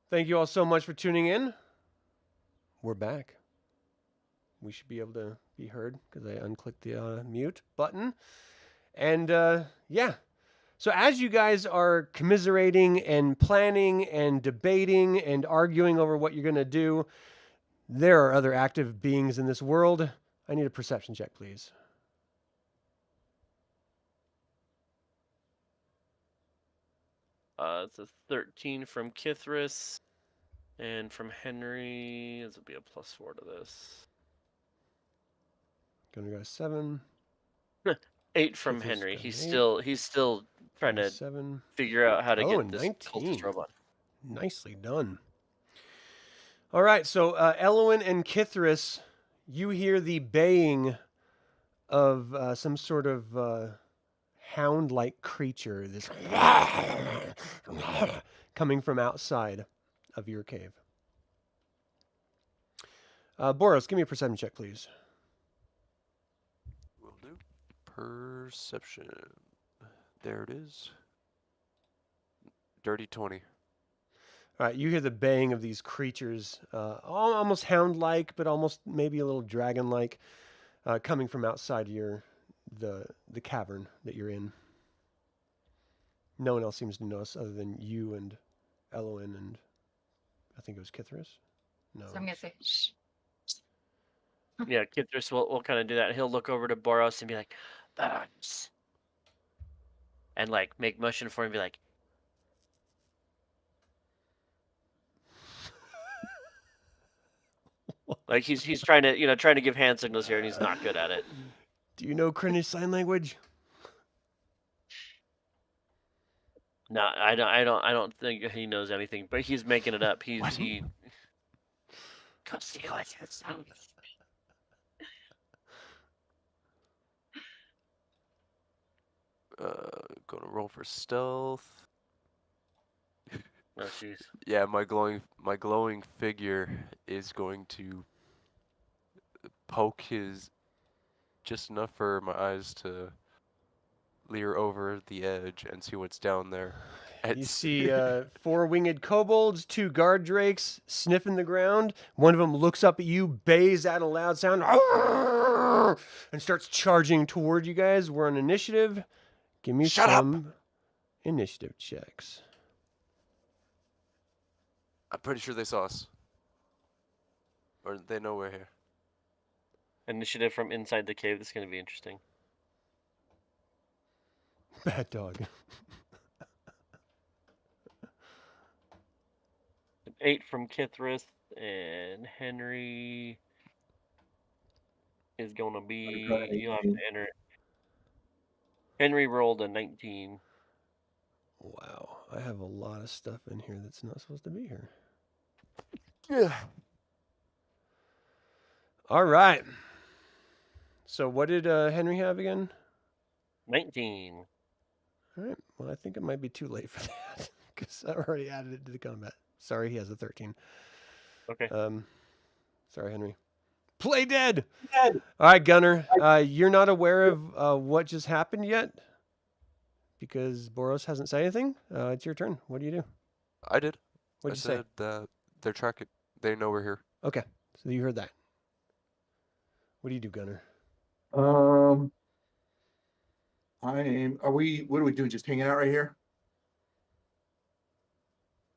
Speaker 1: Thank you all so much for tuning in. We're back. We should be able to be heard because I unclicked the mute button. And yeah. So as you guys are commiserating and planning and debating and arguing over what you're going to do, there are other active beings in this world. I need a perception check, please.
Speaker 2: It's a 13 from Kithris, and from Henry, this will be a +4 to this.
Speaker 1: Gonna go 7.
Speaker 2: 8 from
Speaker 1: Kithris
Speaker 2: Henry.
Speaker 1: got
Speaker 2: He's still trying to
Speaker 1: 7.
Speaker 2: figure out how to
Speaker 1: Oh,
Speaker 2: get this
Speaker 1: 19.
Speaker 2: cultist robot.
Speaker 1: Nicely done. All right, so Elowyn and Kithris, you hear the baying of some sort of hound-like creature, this coming from outside of your cave. Boros, give me a perception check, please.
Speaker 5: Will do. Perception. There it is. Dirty 20.
Speaker 1: All right, you hear the baying of these creatures, almost hound-like, but almost maybe a little dragon-like, coming from outside the cavern that you're in. No one else seems to notice other than you and Elowyn and I think it was Kithris. No.
Speaker 6: So I'm gonna say, shh.
Speaker 2: Yeah, Kithris will kind of do that. He'll look over to Boros and be like, "Burns," and like make motion for him, and be like, like he's trying to give hand signals here, and he's not good at it.
Speaker 1: Do you know Krinish Sign Language?
Speaker 2: No, I don't think he knows anything, but he's making it up. He Come see what it sounds.
Speaker 5: Gonna roll for stealth.
Speaker 2: Oh jeez.
Speaker 5: Yeah, my glowing figure is going to poke his just enough for my eyes to leer over the edge and see what's down there.
Speaker 1: You see 4 winged kobolds, 2 guard drakes sniffing the ground. One of them looks up at you, bays out a loud sound, and starts charging toward you guys. We're on initiative. Give me
Speaker 5: Shut
Speaker 1: some initiative checks.
Speaker 5: I'm pretty sure they saw us. Or they know we're here.
Speaker 2: Initiative from inside the cave. This is going to be interesting.
Speaker 1: Bad dog.
Speaker 2: An 8 from Kithris, and Henry is going to be. You'll have to enter it. Henry rolled a 19.
Speaker 1: Wow, I have a lot of stuff in here that's not supposed to be here.
Speaker 5: Yeah.
Speaker 1: All right. So what did Henry have again?
Speaker 2: 19.
Speaker 1: All right. Well, I think it might be too late for that because I already added it to the combat. Sorry, he has a 13.
Speaker 2: Okay.
Speaker 1: Sorry, Henry. Play dead. All right, Gunnar. You're not aware of what just happened yet because Boros hasn't said anything. It's your turn. What do you do?
Speaker 5: I did.
Speaker 1: What'd you say?
Speaker 5: I said that they're tracking. They know we're here.
Speaker 1: Okay, so you heard that. What do you do, Gunnar?
Speaker 4: What are we doing? Just hanging out right here?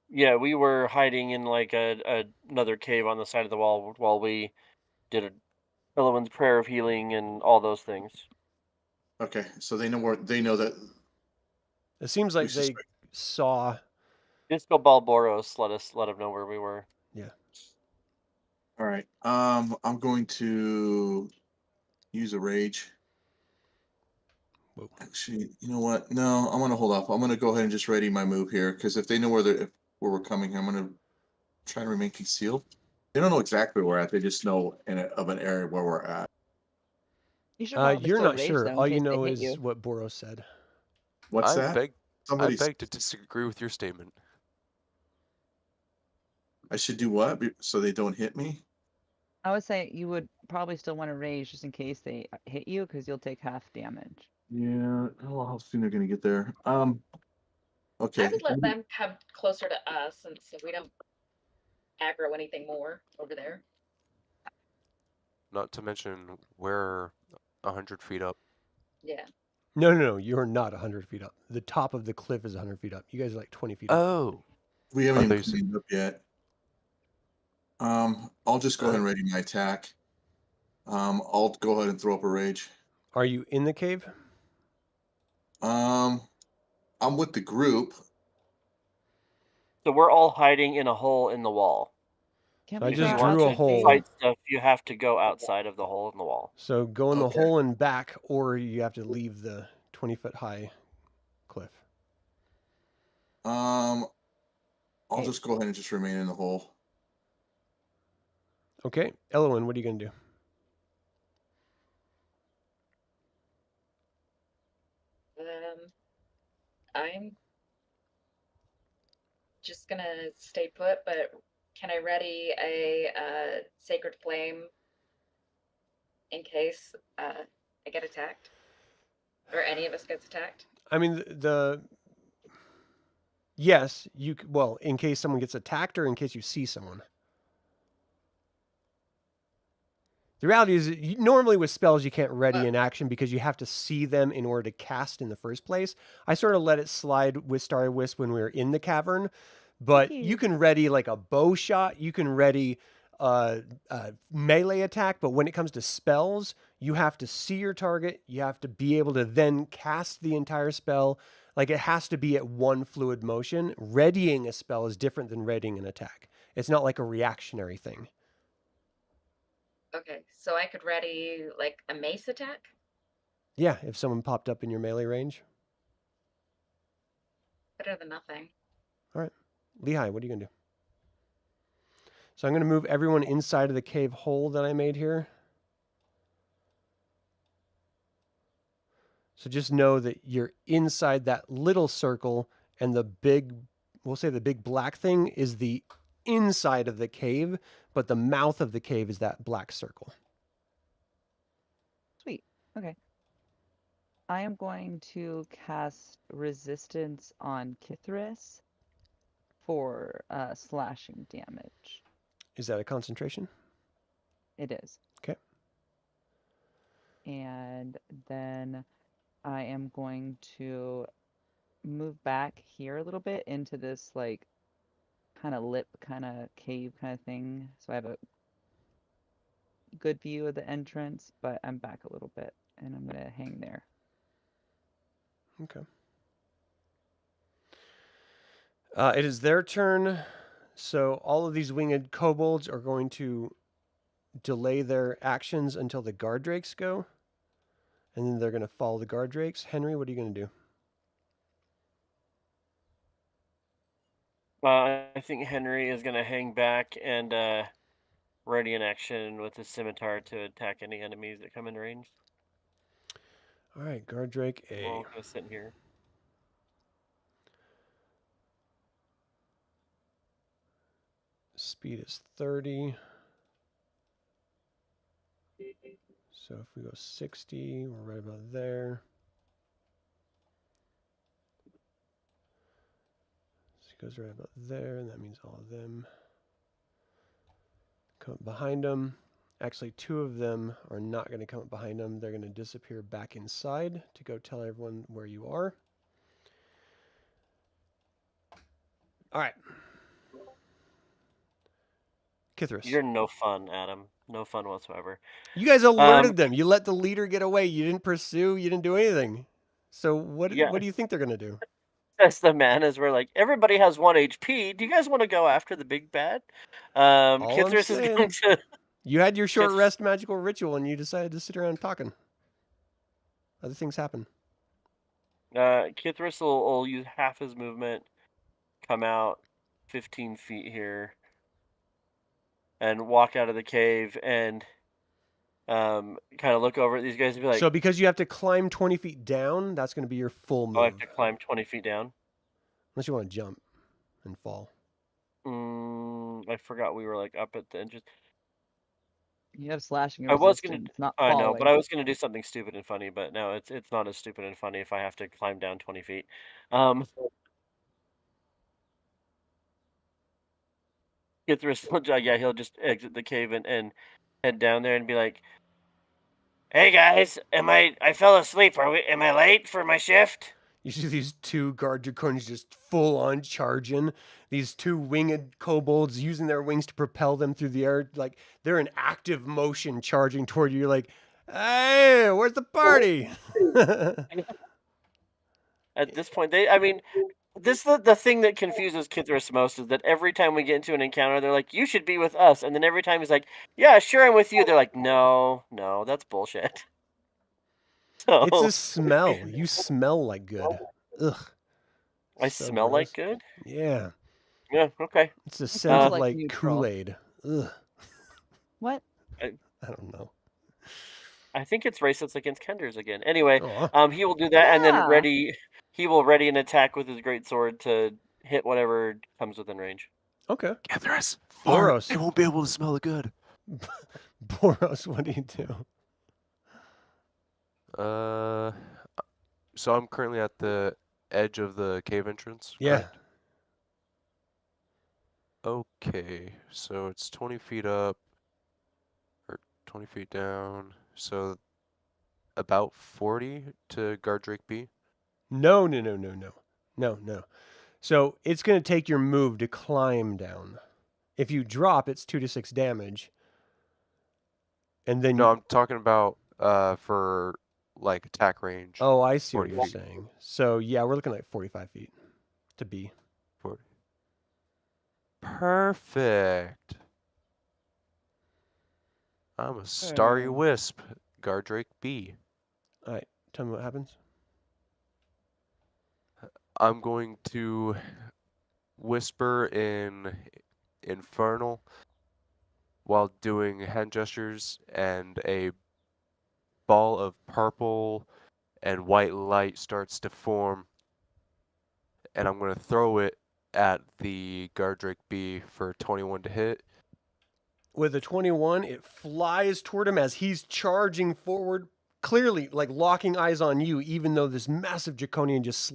Speaker 2: Yeah, we were hiding in like another cave on the side of the wall while we did Elowyn's prayer of healing and all those things.
Speaker 4: Okay, so they know that.
Speaker 1: It seems like they saw.
Speaker 2: Disco Ball Boros let him know where we were.
Speaker 1: Yeah.
Speaker 4: All right. I'm going to use a rage.
Speaker 1: Whoa.
Speaker 4: Actually, you know what? No, I'm going to hold off. I'm going to go ahead and just ready my move here because if they know where we're coming, I'm going to try to remain concealed. They don't know exactly where we're at. They just know of an area where we're at.
Speaker 3: You should probably
Speaker 1: You're
Speaker 3: still
Speaker 1: not
Speaker 3: rage,
Speaker 1: sure.
Speaker 3: though, in
Speaker 1: All you
Speaker 3: case they
Speaker 1: know
Speaker 3: hit
Speaker 1: is
Speaker 3: you.
Speaker 1: what Boros said.
Speaker 4: What's
Speaker 5: I
Speaker 4: that?
Speaker 5: beg to disagree with your statement.
Speaker 4: I should do what? So they don't hit me?
Speaker 3: I would say you would probably still want to rage just in case they hit you, because you'll take half damage.
Speaker 4: Yeah. Oh, how soon they're going to get there?
Speaker 6: I
Speaker 4: Okay.
Speaker 6: would let them come closer to us, and so we don't aggro anything more over there.
Speaker 5: Not to mention, we're 100 feet up.
Speaker 6: Yeah.
Speaker 1: No. You're not 100 feet up. The top of the cliff is 100 feet up. You guys are like 20 feet up.
Speaker 5: Oh.
Speaker 4: We haven't
Speaker 5: I
Speaker 4: even
Speaker 5: thought you said-
Speaker 4: cleaned up yet. I'll just go ahead and ready my attack. I'll go ahead and throw up a rage.
Speaker 1: Are you in the cave?
Speaker 4: I'm with the group.
Speaker 2: So we're all hiding in a hole in the wall.
Speaker 3: Can
Speaker 1: So I
Speaker 3: we
Speaker 1: just
Speaker 3: go
Speaker 1: drew a
Speaker 3: out to
Speaker 1: hole.
Speaker 3: the-
Speaker 2: Fight stuff, you have to go outside of the hole in the wall.
Speaker 1: So go in the
Speaker 4: Okay.
Speaker 1: hole and back, or you have to leave the 20-foot high cliff.
Speaker 4: I'll
Speaker 3: Okay.
Speaker 4: just go ahead and just remain in the hole.
Speaker 1: Okay, Elowyn, what are you going to do?
Speaker 6: I'm just gonna stay put, but can I ready a sacred flame in case I get attacked? Or any of us gets attacked?
Speaker 1: I mean, yes, well, in case someone gets attacked or in case you see someone. The reality is, normally with spells, you can't ready an action because you have to see them in order to cast in the first place. I sort of let it slide with Starry Wisp when we were in the cavern, but you can ready like a bow shot, you can ready a melee attack, but when it comes to spells, you have to see your target, you have to be able to then cast the entire spell. Like, it has to be at one fluid motion. Readying a spell is different than readying an attack. It's not like a reactionary thing.
Speaker 6: Okay, so I could ready like a mace attack?
Speaker 1: Yeah, if someone popped up in your melee range.
Speaker 6: Better than nothing.
Speaker 1: All right. Lehigh, what are you going to do? So I'm going to move everyone inside of the cave hole that I made here. So just know that you're inside that little circle, and the big, we'll say the big black thing is the inside of the cave, but the mouth of the cave is that black circle.
Speaker 3: Sweet. Okay. I am going to cast resistance on Kithris for slashing damage.
Speaker 1: Is that a concentration?
Speaker 3: It is.
Speaker 1: Okay.
Speaker 3: And then I am going to move back here a little bit into this like kind of lip kind of cave kind of thing. So I have a good view of the entrance, but I'm back a little bit and I'm going to hang there.
Speaker 1: Okay. It is their turn. So all of these winged kobolds are going to delay their actions until the guard drakes go. And then they're going to follow the guard drakes. Henry, what are you going to do?
Speaker 2: I think Henry is going to hang back and ready an action with his scimitar to attack any enemies that come in range.
Speaker 1: All right, guard drake A.
Speaker 2: We're all going to sit here.
Speaker 1: Speed is 30. So if we go 60, we're right about there. So it goes right about there, and that means all of them come up behind them. Actually, 2 of them are not going to come up behind them. They're going to disappear back inside to go tell everyone where you are. All right. Kithris.
Speaker 2: You're no fun, Adam. No fun whatsoever.
Speaker 1: You guys alerted them. You let the leader get away. You didn't pursue. You didn't do anything. So what do you think they're going to do?
Speaker 2: That's the man as we're like, everybody has 1 HP. Do you guys want to go after the big bad? Kithris is going to...
Speaker 1: You had your short rest magical ritual and you decided to sit around talking. Other things happen.
Speaker 2: Kithris will use half his movement, come out 15 feet here, and walk out of the cave and kind of look over at these guys and be like...
Speaker 1: So because you have to climb 20 feet down, that's going to be your full move.
Speaker 2: I have to climb 20 feet down?
Speaker 1: Unless you want to jump and fall.
Speaker 2: I forgot we were like up at the entrance.
Speaker 3: You have slashing
Speaker 2: I was gonna,
Speaker 3: not
Speaker 2: I know,
Speaker 3: falling.
Speaker 2: but I was gonna do something stupid and funny, but no, it's not as stupid and funny if I have to climb down 20 feet. Kithris will he'll just exit the cave and head down there and be like, "Hey guys, I fell asleep. Am I late for my shift?"
Speaker 1: You see these two guard draconians just full on charging. These two winged kobolds using their wings to propel them through the air. Like they're in active motion charging toward you. You're like, hey, where's the party?
Speaker 2: At this point, the thing that confuses Kithris most is that every time we get into an encounter, they're like, "You should be with us," and then every time he's like, "Yeah, sure, I'm with you," they're like, "No, that's bullshit." So
Speaker 1: It's a smell. You smell like good. Ugh.
Speaker 2: I
Speaker 1: So
Speaker 2: smell like
Speaker 1: gross.
Speaker 2: good.
Speaker 1: Yeah.
Speaker 2: Yeah. Okay.
Speaker 1: It's a scent of
Speaker 3: like
Speaker 1: like
Speaker 3: neutral.
Speaker 1: Kool-Aid. Ugh.
Speaker 3: What?
Speaker 1: I don't know.
Speaker 2: I think it's racist against Kenders again. Anyway,
Speaker 1: Aw.
Speaker 2: he will do that and then
Speaker 3: Yeah.
Speaker 2: he will ready an attack with his greatsword to hit whatever comes within range.
Speaker 1: Okay.
Speaker 5: Kithris,
Speaker 1: Boros.
Speaker 5: they won't be able to smell the good.
Speaker 1: Boros, what do you do?
Speaker 5: So I'm currently at the edge of the cave entrance.
Speaker 1: Yeah.
Speaker 5: Correct? Okay, so it's 20 feet up, or 20 feet down, so about 40 to guard Drake B.
Speaker 1: No. So it's going to take your move to climb down. If you drop, it's 2 to 6 damage. And then
Speaker 5: No, I'm talking about for like attack range.
Speaker 1: Oh, I see what
Speaker 5: 40
Speaker 1: you're
Speaker 5: feet.
Speaker 1: saying. So yeah, we're looking at 45 feet to B.
Speaker 5: 40. Perfect. I'm a starry wisp. Guard Drake B.
Speaker 1: All right, tell me what happens.
Speaker 5: I'm going to whisper in Infernal while doing hand gestures, and a ball of purple and white light starts to form, and I'm going to throw it at the guard Drake B for 21 to hit.
Speaker 1: With a 21, it flies toward him as he's charging forward, clearly like locking eyes on you, even though this massive draconian just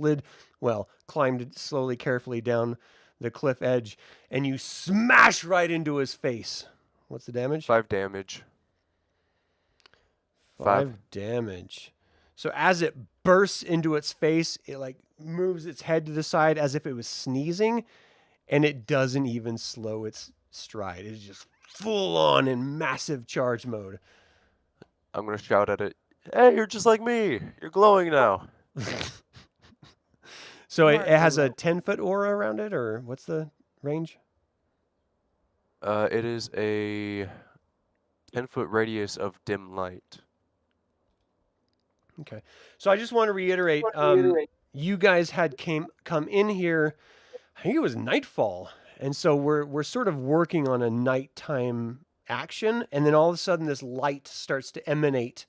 Speaker 1: climbed slowly, carefully down the cliff edge, and you smash right into his face. What's the damage?
Speaker 5: 5 damage.
Speaker 1: 5 damage. So as it bursts into its face, it like moves its head to the side as if it was sneezing, and it doesn't even slow its stride. It's just full on in massive charge mode.
Speaker 5: I'm going to shout at it, "Hey, you're just like me. You're glowing now."
Speaker 1: So it has a 10-foot aura around it, or what's the range?
Speaker 5: It is a 10-foot radius of dim light.
Speaker 1: Okay. So I just want to reiterate, you guys had come in here, I think it was nightfall. And so we're sort of working on a nighttime action, and then all of a sudden this light starts to emanate,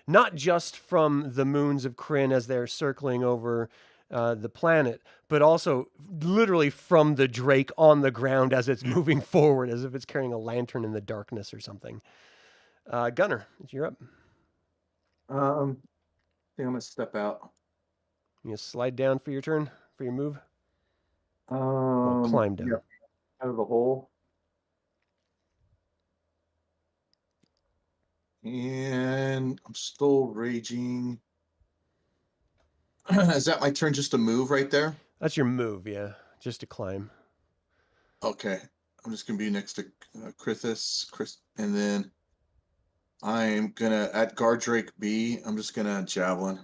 Speaker 1: not just from the moons of Kryn as they're circling over the planet, but also literally from the drake on the ground as it's moving forward, as if it's carrying a lantern in the darkness or something. Gunnar, you're up.
Speaker 4: I think I'm gonna step out.
Speaker 1: You slide down for your turn, for your move? Well, climb down.
Speaker 4: Yeah, out of the hole. And I'm still raging. Is that my turn just to move right there?
Speaker 1: That's your move, yeah. Just to climb.
Speaker 4: Okay. I'm just going to be next to Chris, and then I'm going to, at guard Drake B, I'm just going to javelin.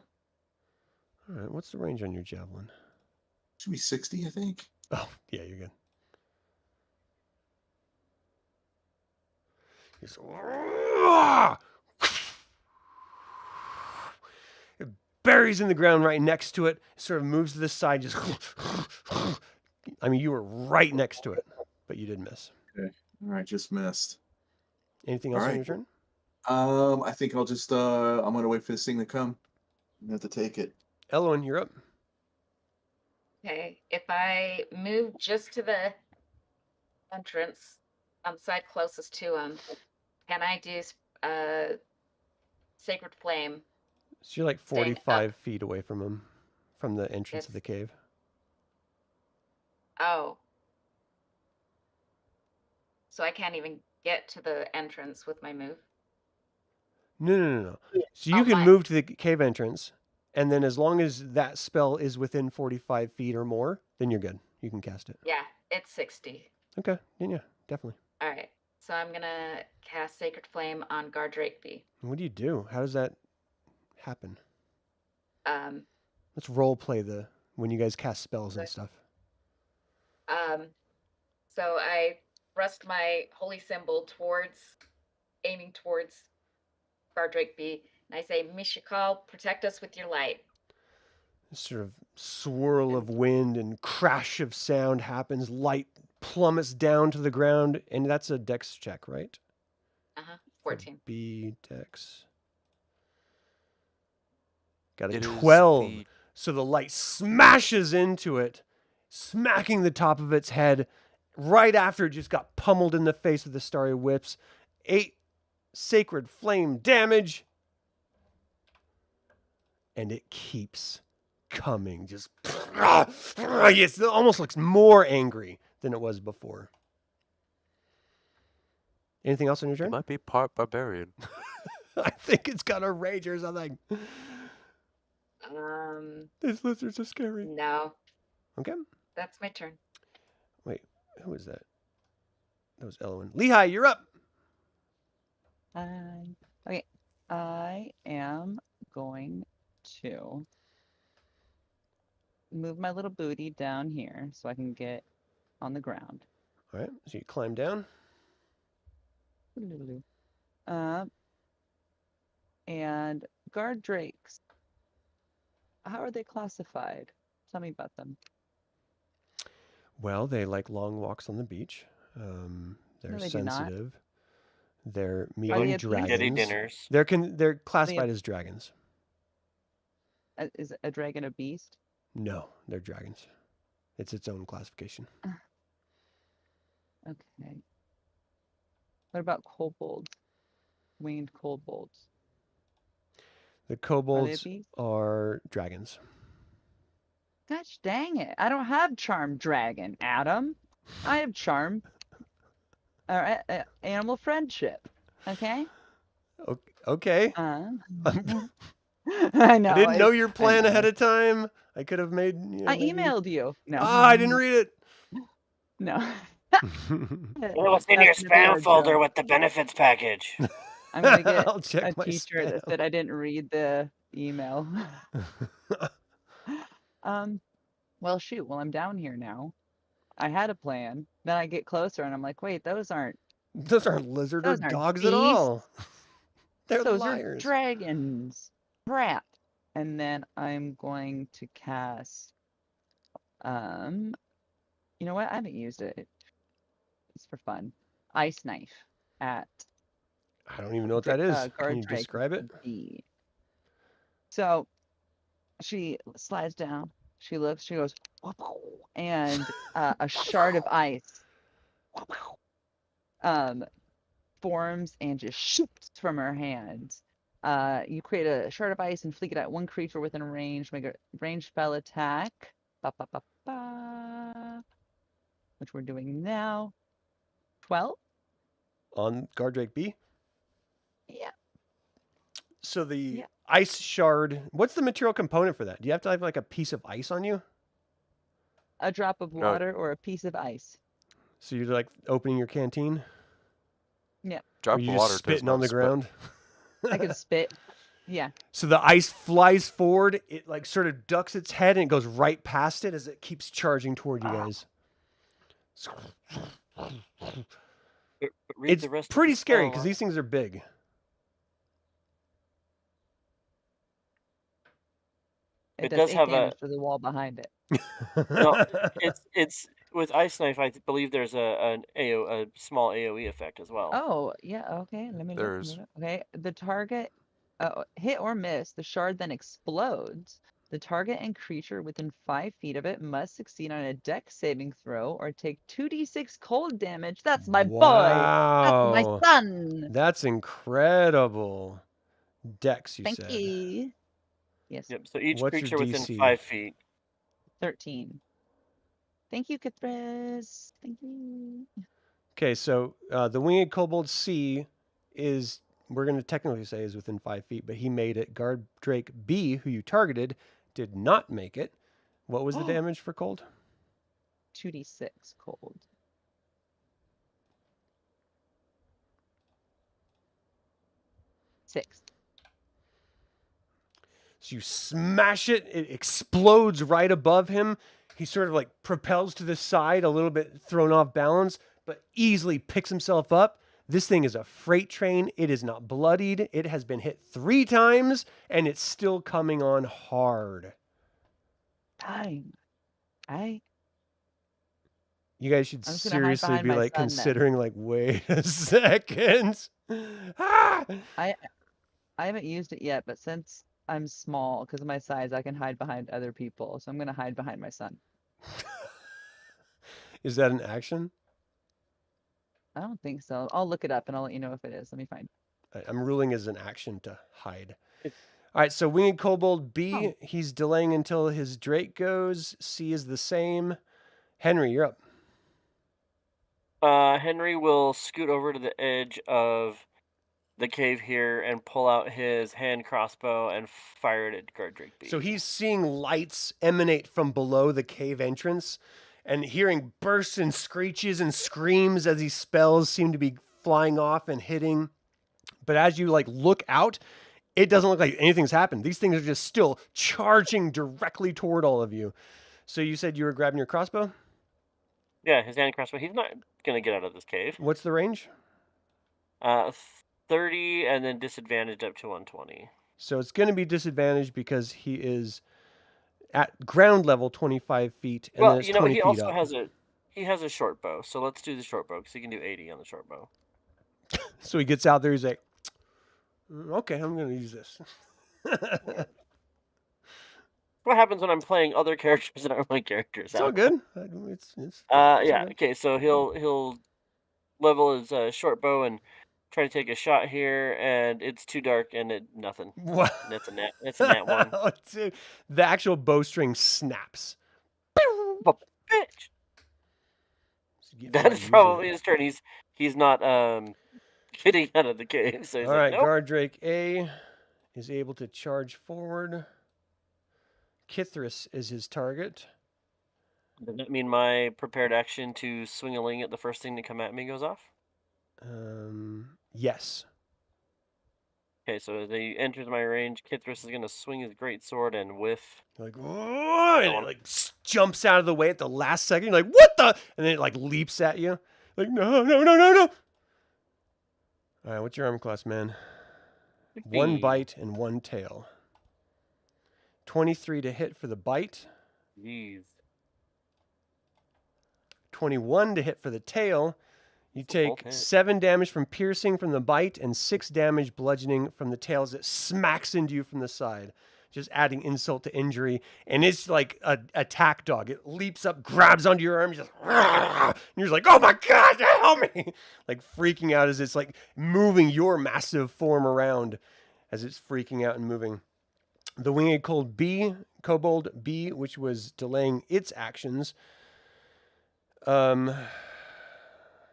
Speaker 1: All right, what's the range on your javelin?
Speaker 4: Should be 60, I think.
Speaker 1: Oh, yeah, you're good. Just, it buries in the ground right next to it, sort of moves to the side, just I mean, you were right next to it, but you did miss.
Speaker 4: Okay. All right, just missed.
Speaker 1: Anything else on your turn?
Speaker 4: I think I'll just I'm gonna wait for this thing to come. I have to take it.
Speaker 1: Elowyn, you're up.
Speaker 6: Okay, if I move just to the entrance on the side closest to him, can I do Sacred Flame?
Speaker 1: So you're like 45 feet away from him, from the entrance of the cave.
Speaker 6: Oh. so I can't even get to the entrance with my move.
Speaker 1: No. So you
Speaker 6: Oh,
Speaker 1: can
Speaker 6: my.
Speaker 1: move to the cave entrance, and then as long as that spell is within 45 feet or more, then you're good. You can cast it.
Speaker 6: Yeah, it's 60.
Speaker 1: Okay. Yeah, definitely.
Speaker 6: All right. So I'm going to cast Sacred Flame on Gardrakeby.
Speaker 1: What do you do? How does that happen?
Speaker 6: Um,
Speaker 1: Let's role play when you guys cast spells and
Speaker 6: Okay.
Speaker 1: stuff.
Speaker 6: So I thrust my holy symbol aiming towards Gardrakeby, and I say, Mishakal, protect us with your light.
Speaker 1: This sort of swirl of wind and crash of sound happens. Light plummets down to the ground, and that's a dex check, right?
Speaker 6: 14.
Speaker 1: B dex. Got a
Speaker 5: It is
Speaker 1: 12.
Speaker 5: the-
Speaker 1: So the light smashes into it, smacking the top of its head. Right after it just got pummeled in the face with the starry whips. 8 sacred flame damage. And it keeps coming. Just yes, it almost looks more angry than it was before. Anything else on your
Speaker 5: It
Speaker 1: turn?
Speaker 5: might be part barbarian.
Speaker 1: I think it's got a rage or something. These lizards are scary.
Speaker 6: No,
Speaker 1: Okay.
Speaker 6: that's my turn.
Speaker 1: Wait, who is that? That was Elowyn. Lehigh, you're up.
Speaker 3: Okay. I am going to move my little booty down here so I can get on the ground.
Speaker 1: All right, so you climb down.
Speaker 3: And guard drakes. How are they classified? Tell me about them.
Speaker 1: Well, they like long walks on the beach. They're
Speaker 3: No, they do not.
Speaker 1: sensitive. They're
Speaker 3: they
Speaker 1: medium
Speaker 3: a beast?
Speaker 1: dragons.
Speaker 2: Kitty dinners.
Speaker 1: They're classified as dragons.
Speaker 3: Is a dragon a beast?
Speaker 1: No, they're dragons. It's its own classification.
Speaker 3: Okay. What about kobolds? Winged kobolds.
Speaker 1: The
Speaker 3: Are they a
Speaker 1: kobolds
Speaker 3: beast?
Speaker 1: are dragons.
Speaker 3: Gosh dang it. I don't have charm dragon, Adam. I have charm. All right, animal friendship. Okay?
Speaker 1: Okay.
Speaker 3: I know.
Speaker 1: I didn't know your
Speaker 3: I
Speaker 1: plan
Speaker 3: know.
Speaker 1: ahead of time. I could have made.
Speaker 3: I
Speaker 1: maybe-
Speaker 3: emailed you. No.
Speaker 1: Ah, I didn't read it.
Speaker 3: No.
Speaker 2: It was in your
Speaker 3: That's gonna be our
Speaker 2: spam folder
Speaker 3: joke.
Speaker 2: with the benefits package.
Speaker 3: I'm gonna get
Speaker 1: I'll check
Speaker 3: a
Speaker 1: my
Speaker 3: t-shirt that
Speaker 1: spam.
Speaker 3: said I didn't read the email. Well, shoot. Well, I'm down here now. I had a plan. Then I get closer and I'm like, wait, those aren't
Speaker 1: Those aren't lizard or
Speaker 3: Those aren't
Speaker 1: dogs at all. They're
Speaker 3: those
Speaker 1: liars.
Speaker 3: are dragons. Crap. And then I'm going to cast you know what? I haven't used it. It's for fun. Ice knife at
Speaker 1: I don't even know what that is. Can
Speaker 3: guard
Speaker 1: you
Speaker 3: drake
Speaker 1: describe it?
Speaker 3: B. So she slides down, she looks, she goes, and a shard of ice forms and just shoots from her hands. You create a shard of ice and flick it at one creature within range. Make a ranged spell attack. Ba, ba, ba, ba. Which we're doing now. 12?
Speaker 1: On Guard Drake B?
Speaker 3: Yeah.
Speaker 1: So the
Speaker 3: Yeah.
Speaker 1: ice shard, what's the material component for that? Do you have to have like a piece of ice on you?
Speaker 3: A drop of
Speaker 5: No.
Speaker 3: water or a piece of ice.
Speaker 1: So you're like opening your canteen?
Speaker 5: Drop
Speaker 1: Or you
Speaker 5: of
Speaker 1: just
Speaker 5: water does
Speaker 1: spitting
Speaker 5: not
Speaker 1: on the
Speaker 5: spit.
Speaker 1: ground?
Speaker 3: I could spit. Yeah.
Speaker 1: So the ice flies forward, it like sort of ducks its head and it goes right past it as it keeps charging toward you guys.
Speaker 2: Read
Speaker 1: It's
Speaker 2: the rest of
Speaker 1: pretty
Speaker 2: the
Speaker 1: scary
Speaker 2: spell.
Speaker 1: because these things are big.
Speaker 2: It
Speaker 3: does
Speaker 2: does
Speaker 3: 8
Speaker 2: have a-
Speaker 3: damage to the wall behind it.
Speaker 2: No, it's with ice knife. I believe there's a small AOE effect as well.
Speaker 3: Oh, yeah, okay. Let me look,
Speaker 5: There's-
Speaker 3: Okay, the target hit or miss, the shard then explodes. The target and creature within 5 feet of it must succeed on a dex saving throw or take 2d6 cold damage. That's my boy. That's my
Speaker 1: Wow.
Speaker 3: son.
Speaker 1: That's incredible. Dex, you
Speaker 3: Thank
Speaker 1: said.
Speaker 3: you. Yes,
Speaker 2: Yep. So each
Speaker 1: What's your
Speaker 2: creature within
Speaker 1: DC?
Speaker 2: 5 feet.
Speaker 3: 13. Thank you, Cathres. Thank you.
Speaker 1: Okay, so the winged kobold C is, we're going to technically say is within 5 feet, but he made it. Guard Drake B, who you targeted, did not make it. What was the damage for cold?
Speaker 3: 2d6 cold. Six.
Speaker 1: So you smash it, it explodes right above him. He sort of like propels to the side, a little bit thrown off balance, but easily picks himself up. This thing is a freight train. It is not bloodied. It has been hit 3 times, and it's still coming on hard.
Speaker 3: Time.
Speaker 1: You guys should
Speaker 3: I'm just gonna hide
Speaker 1: seriously
Speaker 3: behind
Speaker 1: be
Speaker 3: my
Speaker 1: like
Speaker 3: son then.
Speaker 1: considering like, wait a second. Ah!
Speaker 3: I haven't used it yet, but since I'm small because of my size, I can hide behind other people. So I'm gonna hide behind my son.
Speaker 1: Is that an action?
Speaker 3: I don't think so. I'll look it up and I'll let you know if it is. Let me find.
Speaker 1: I'm ruling as an action to hide. All right, so Winged Kobold B, he's delaying until his Drake goes. C is the same. Henry, you're up.
Speaker 2: Henry will scoot over to the edge of the cave here and pull out his hand crossbow and fire it at Guard Drake B.
Speaker 1: So he's seeing lights emanate from below the cave entrance and hearing bursts and screeches and screams as these spells seem to be flying off and hitting. But as you like look out, it doesn't look like anything's happened. These things are just still charging directly toward all of you. So you said you were grabbing your crossbow?
Speaker 2: Yeah, his hand crossbow. He's not gonna get out of this cave.
Speaker 1: What's the range?
Speaker 2: 30 and then disadvantaged up to 120.
Speaker 1: So it's going to be disadvantaged because he is at ground level 25 feet. And
Speaker 2: Well,
Speaker 1: then it's
Speaker 2: you know,
Speaker 1: 20
Speaker 2: he
Speaker 1: feet
Speaker 2: also
Speaker 1: up.
Speaker 2: has a short bow. So let's do the short bow because he can do 80 on the short bow.
Speaker 1: So he gets out there. He's like, okay, I'm going to use this.
Speaker 2: What happens when I'm playing other characters that aren't my characters?
Speaker 1: It's all good. It's
Speaker 2: Yeah.
Speaker 1: good.
Speaker 2: Okay. So he'll level his short bow and try to take a shot here, and it's too dark and nothing.
Speaker 1: What?
Speaker 2: That's a nat one.
Speaker 1: Oh, dude. The actual bowstring snaps.
Speaker 2: But bitch. That's probably his turn. He's not getting out of the cave. So he's
Speaker 1: all
Speaker 2: like,
Speaker 1: right,
Speaker 2: nope.
Speaker 1: Guard Drake A is able to charge forward. Kithris is his target.
Speaker 2: Does that mean my prepared action to swing a ling at the first thing to come at me goes off?
Speaker 1: Yes.
Speaker 2: Okay, so as he enters my range, Kithris is going to swing his great sword and whiff.
Speaker 1: Like, oh, and it like jumps out of the way at the last second. You're like, what the? And then it like leaps at you. Like, no. All right, what's your armor class, man? 1 bite and 1 tail. 23 to hit for the bite.
Speaker 2: Jeez.
Speaker 1: 21 to hit for the tail. You take 7 damage from piercing from the bite and 6 damage bludgeoning from the tail as it smacks into you from the side. Just adding insult to injury. And it's like a attack dog. It leaps up, grabs onto your arm, just and you're just like, oh my God, help me! Like freaking out as it's like moving your massive form around as it's freaking out and moving. The Winged Kobold B, which was delaying its actions.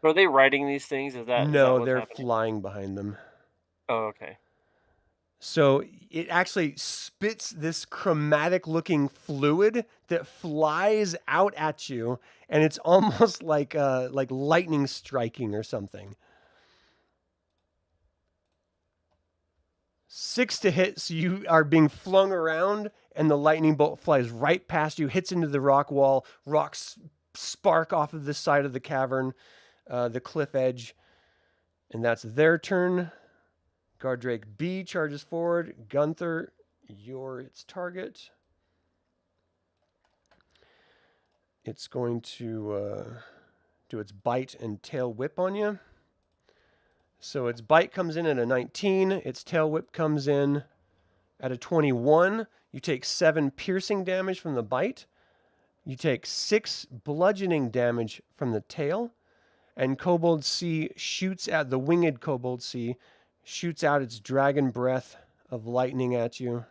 Speaker 2: Are they riding these things? Is that
Speaker 1: no,
Speaker 2: what's
Speaker 1: they're
Speaker 2: happening?
Speaker 1: flying behind them.
Speaker 2: Oh, okay.
Speaker 1: So it actually spits this chromatic-looking fluid that flies out at you, and it's almost like lightning striking or something. 6 to hit, so you are being flung around, and the lightning bolt flies right past you, hits into the rock wall. Rocks spark off of the side of the cavern, the cliff edge, and that's their turn. Guard Drake B charges forward. Gunther, you're its target. It's going to do its bite and tail whip on you. So its bite comes in at a 19. Its tail whip comes in at a 21. You take 7 piercing damage from the bite. You take 6 bludgeoning damage from the tail. And Kobold C shoots at the Winged Kobold C. Shoots out its dragon breath of lightning at you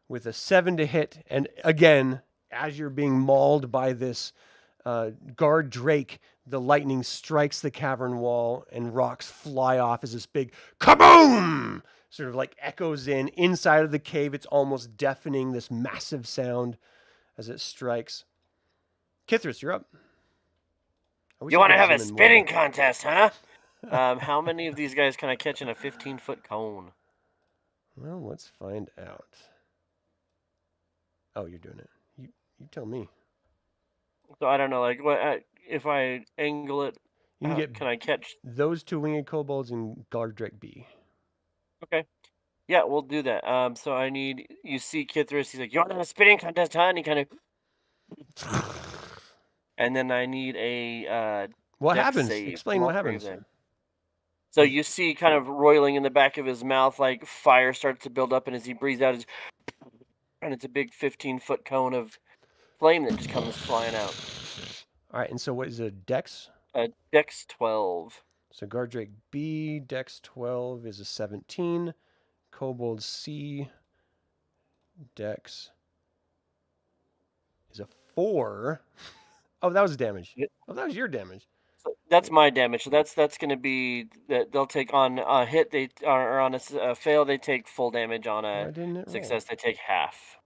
Speaker 1: with a 7 to hit. And again, as you're being mauled by this Guard Drake, The lightning strikes the cavern wall and rocks fly off as this big kaboom sort of like echoes in. Inside of the cave, it's almost deafening, this massive sound as it strikes. Kithris, you're up. I wish
Speaker 2: You
Speaker 1: I
Speaker 2: want to
Speaker 1: could
Speaker 2: have a
Speaker 1: zoom in more.
Speaker 2: spinning contest, huh? How many of these guys can I catch in a 15-foot cone?
Speaker 1: Well, let's find out. Oh, you're doing it. You tell me.
Speaker 2: So I don't know, like what if I angle it?
Speaker 1: You can get
Speaker 2: Can I catch?
Speaker 1: those 2 winged kobolds and Gardrek B.
Speaker 2: Okay, yeah, we'll do that. So I need you see Kithris. He's like, you want to have a spinning contest, huh? And he kind of, and then I need a
Speaker 1: What
Speaker 2: dex
Speaker 1: happens?
Speaker 2: save
Speaker 1: Explain
Speaker 2: from all
Speaker 1: what
Speaker 2: three of
Speaker 1: happens.
Speaker 2: them. So you see, kind of roiling in the back of his mouth, like fire starts to build up, and as he breathes out, and it's a big 15-foot cone of flame that just comes flying out.
Speaker 1: All right, and so what is a dex?
Speaker 2: Dex 12.
Speaker 1: So Gardrek B, dex 12 is a 17. Kobold C, dex is a 4. Oh, that was damage. Oh, that was your damage.
Speaker 2: So that's my damage. So that's going to be that they'll take on a hit. They or on a fail. They take full damage. On
Speaker 1: Why
Speaker 2: a
Speaker 1: didn't it roll?
Speaker 2: success, they take half.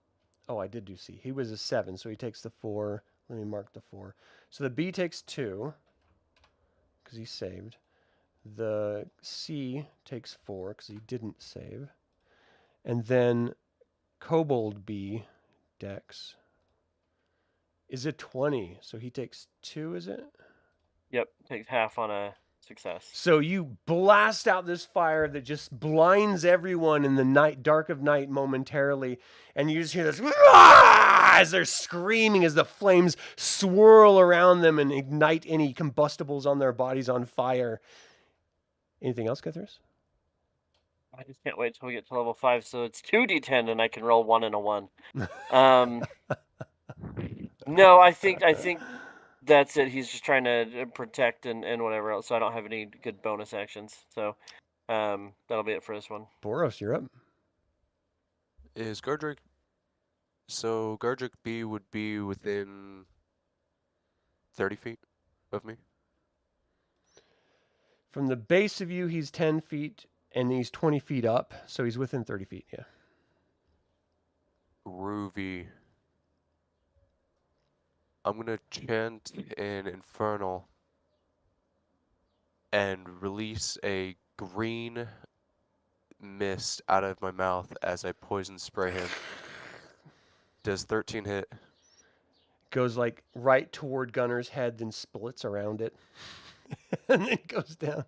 Speaker 1: Oh, I did do C. He was a 7, so he takes the 4. Let me mark the 4. So the B takes 2 because he saved. The C takes 4 because he didn't save. And then Kobold B, dex, is a 20. So he takes 2, is it?
Speaker 2: Yep, takes half on a success.
Speaker 1: So you blast out this fire that just blinds everyone in the night, dark of night momentarily. And you just hear this as they're screaming as the flames swirl around them and ignite any combustibles on their bodies on fire. Anything else, Kithris?
Speaker 2: I just can't wait till we get to level 5. So it's 2d10 and I can roll 1 and a 1. No, I think that's it. He's just trying to protect and whatever else. So I don't have any good bonus actions. So that'll be it for this one.
Speaker 1: Boros, you're up.
Speaker 5: Is Gardrek... So Gardrek B would be within 30 feet of me?
Speaker 1: From the base of you, he's 10 feet, and he's 20 feet up, so he's within 30 feet, yeah.
Speaker 5: Groovy. I'm gonna chant an infernal and release a green mist out of my mouth as I poison spray him. Does 13 hit?
Speaker 1: Goes like right toward Gunnar's head, then splits around it, and then goes down.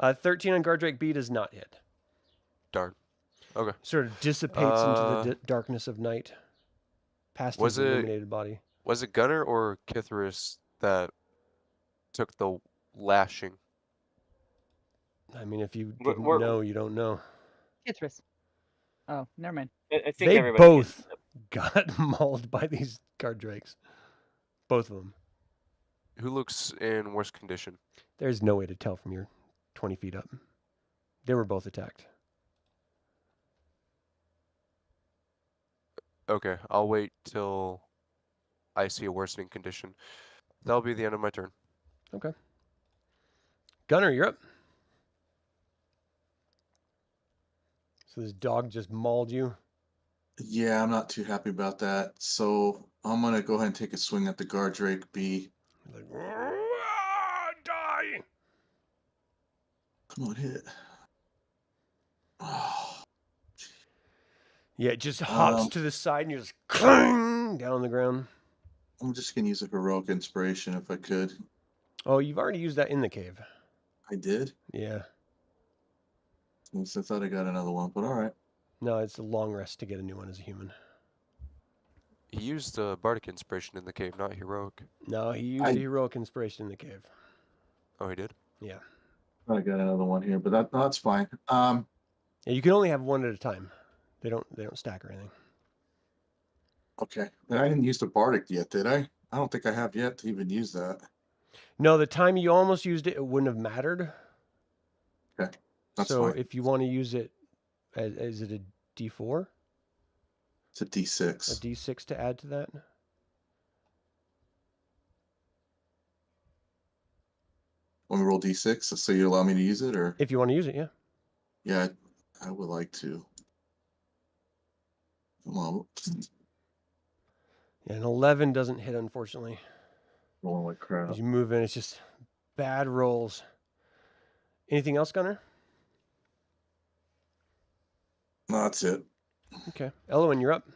Speaker 1: 13 on Gardrek B does not hit.
Speaker 5: Darn. Okay.
Speaker 1: Sort of dissipates into the darkness of night, past his illuminated body.
Speaker 5: Was it Gunnar or Kithris that took the lashing?
Speaker 1: I mean, if you didn't know, you don't know.
Speaker 3: Kithris. Oh, never mind.
Speaker 2: I think
Speaker 1: they
Speaker 2: everybody
Speaker 1: both got mauled by these Gardrakes. Both of them.
Speaker 5: Who looks in worse condition?
Speaker 1: There's no way to tell from your 20 feet up. They were both attacked.
Speaker 5: Okay, I'll wait till I see a worsening condition. That'll be the end of my turn.
Speaker 1: Okay. Gunnar, you're up. So this dog just mauled you?
Speaker 4: Yeah, I'm not too happy about that. So I'm going to go ahead and take a swing at the Gardrek B.
Speaker 1: Like, die!
Speaker 4: Come on, hit. Oh.
Speaker 1: Yeah, it just hops to the side and you're just clang down on the ground.
Speaker 4: I'm just going to use a heroic inspiration if I could.
Speaker 1: Oh, you've already used that in the cave.
Speaker 4: I did?
Speaker 1: Yeah.
Speaker 4: Since I thought I got another one, but all right.
Speaker 1: No, it's a long rest to get a new one as a human.
Speaker 5: He used Bardic Inspiration in the cave, not Heroic.
Speaker 1: No, he used a heroic inspiration in the cave.
Speaker 5: Oh, he did?
Speaker 1: Yeah.
Speaker 4: I got another one here, but that's fine.
Speaker 1: Yeah, you can only have one at a time. They don't stack or anything.
Speaker 4: Okay. And I didn't use the Bardic yet, did I? I don't think I have yet to even use that.
Speaker 1: No, the time you almost used it, it wouldn't have mattered.
Speaker 4: Okay. That's
Speaker 1: so
Speaker 4: fine.
Speaker 1: If you want to use it, is it a D4?
Speaker 4: It's a D6.
Speaker 1: A D6 to add to that?
Speaker 4: When we roll d6, so you allow me to use it, or
Speaker 1: If you want to use it, yeah.
Speaker 4: yeah, I would like to. Well,
Speaker 1: Yeah, an 11 doesn't hit, unfortunately.
Speaker 4: rolling like crap.
Speaker 1: As you move in, it's just bad rolls. Anything else, Gunnar?
Speaker 4: No, that's it.
Speaker 1: Okay. Elowyn, you're up.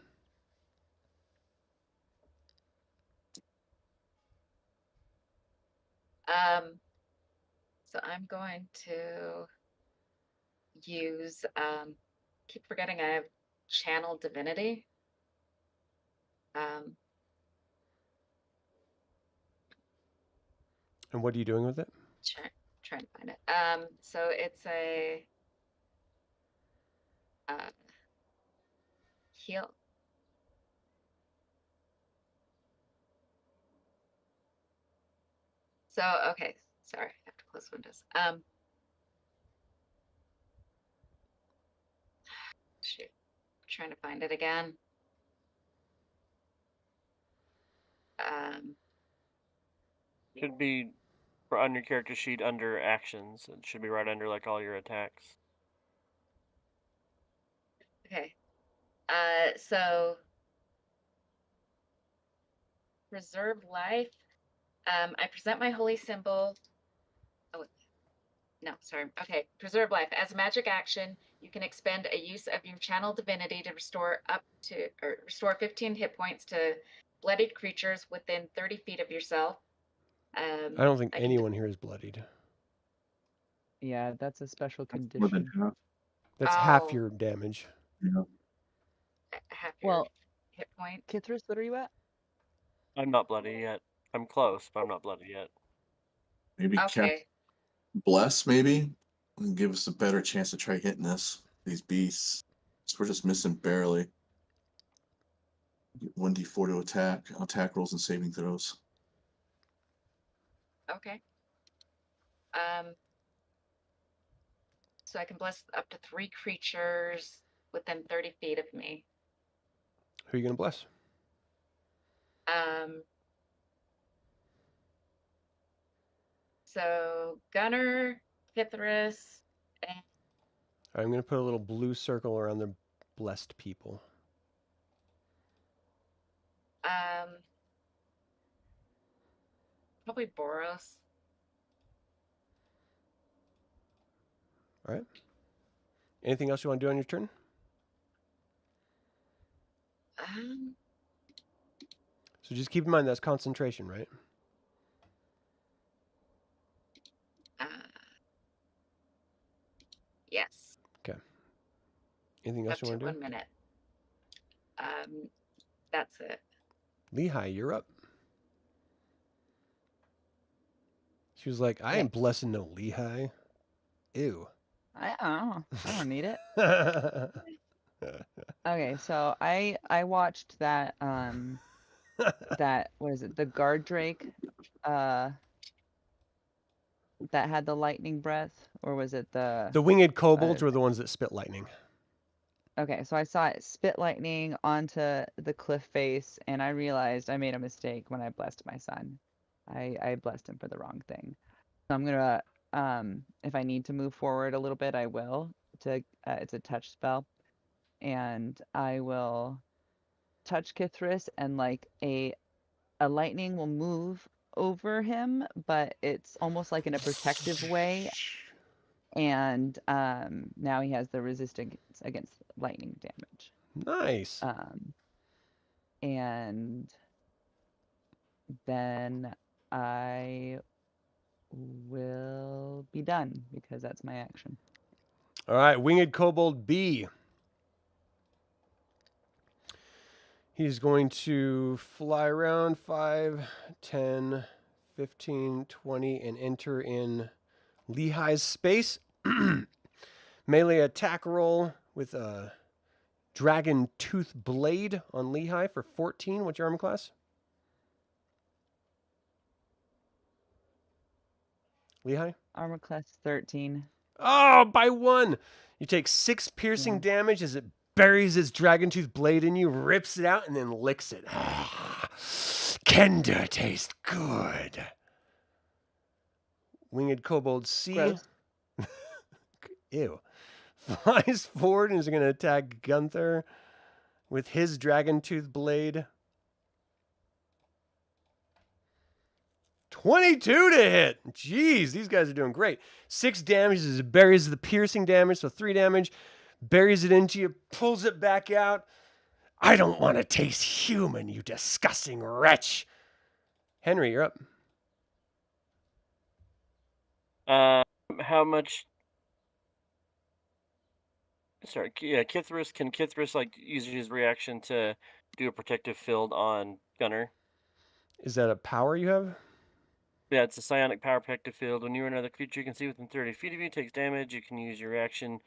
Speaker 6: So I'm going to use keep forgetting I have channel divinity.
Speaker 1: And what are you doing with it?
Speaker 6: Trying to find it. So it's a heal. So okay, sorry, I have to close windows. Shoot, trying to find it again.
Speaker 2: Should be on your character sheet under actions. It should be right under like all your attacks.
Speaker 6: Okay. So preserve life. I present my holy symbol. Oh, no, sorry. Okay, preserve life. As a magic action, you can expend a use of your channel divinity to restore 15 hit points to bloodied creatures within 30 feet of yourself.
Speaker 1: I don't think anyone here is bloodied.
Speaker 3: Yeah, that's a special
Speaker 4: More than
Speaker 3: condition.
Speaker 4: half.
Speaker 1: That's half your damage.
Speaker 4: Yeah.
Speaker 6: Half your hit points.
Speaker 3: Kithris, what are you at?
Speaker 2: I'm not bloody yet. I'm close, but I'm not bloody yet.
Speaker 4: Maybe
Speaker 6: Okay.
Speaker 4: bless, maybe, and give us a better chance to try hitting these beasts. So we're just missing barely. 1d4 to attack rolls and saving throws.
Speaker 6: Okay. So I can bless up to 3 creatures within 30 feet of me.
Speaker 1: Who are you going to bless?
Speaker 6: So Gunnar, Kithris, and
Speaker 1: I'm going to put a little blue circle around the blessed people.
Speaker 6: probably Boros.
Speaker 1: All right. Anything else you want to do on your turn? So just keep in mind that's concentration, right?
Speaker 6: Yes.
Speaker 1: Okay. Anything else
Speaker 6: Up
Speaker 1: you
Speaker 6: to
Speaker 1: want to do?
Speaker 6: 1 minute. That's it.
Speaker 1: Lehigh, you're up. She was like, I ain't blessing no Lehigh. Ew.
Speaker 3: I don't need it. Okay, so I watched that that what is it? The guard drake that had the lightning breath, or was it the
Speaker 1: winged kobolds were the ones that spit lightning.
Speaker 3: Okay, so I saw it spit lightning onto the cliff face, and I realized I made a mistake when I blessed my son. I blessed him for the wrong thing. So I'm gonna if I need to move forward a little bit, I will. It's a touch spell, and I will touch Kithris, and like a lightning will move over him, but it's almost like in a protective way. And now he has the resistance against lightning damage.
Speaker 1: Nice.
Speaker 3: And then I will be done because that's my action.
Speaker 1: All right, winged kobold B. He's going to fly around 5, 10, 15, 20, and enter in Lehigh's space. Melee attack roll with a dragon tooth blade on Lehigh for 14. What's your armor class? Lehigh?
Speaker 3: Armor class 13.
Speaker 1: Oh, by 1. You take 6 piercing damage as it buries its dragon tooth blade in you, rips it out, and then licks it. Kender tastes good. Winged Kobold C.
Speaker 3: Gross.
Speaker 1: Ew. Flies forward and is going to attack Gunther with his Dragon Tooth Blade. 22 to hit. Jeez, these guys are doing great. 6 damage as it buries the piercing damage, so 3 damage. Buries it into you, pulls it back out. I don't want to taste human, you disgusting wretch. Henry, you're up.
Speaker 2: How much? Sorry, yeah, Kithris. Can Kithris like use his reaction to do a protective field on Gunnar?
Speaker 1: Is that a power you have?
Speaker 2: Yeah, it's a psionic power protective field. When you or another creature you can see within 30 feet of you takes damage, you can use your reaction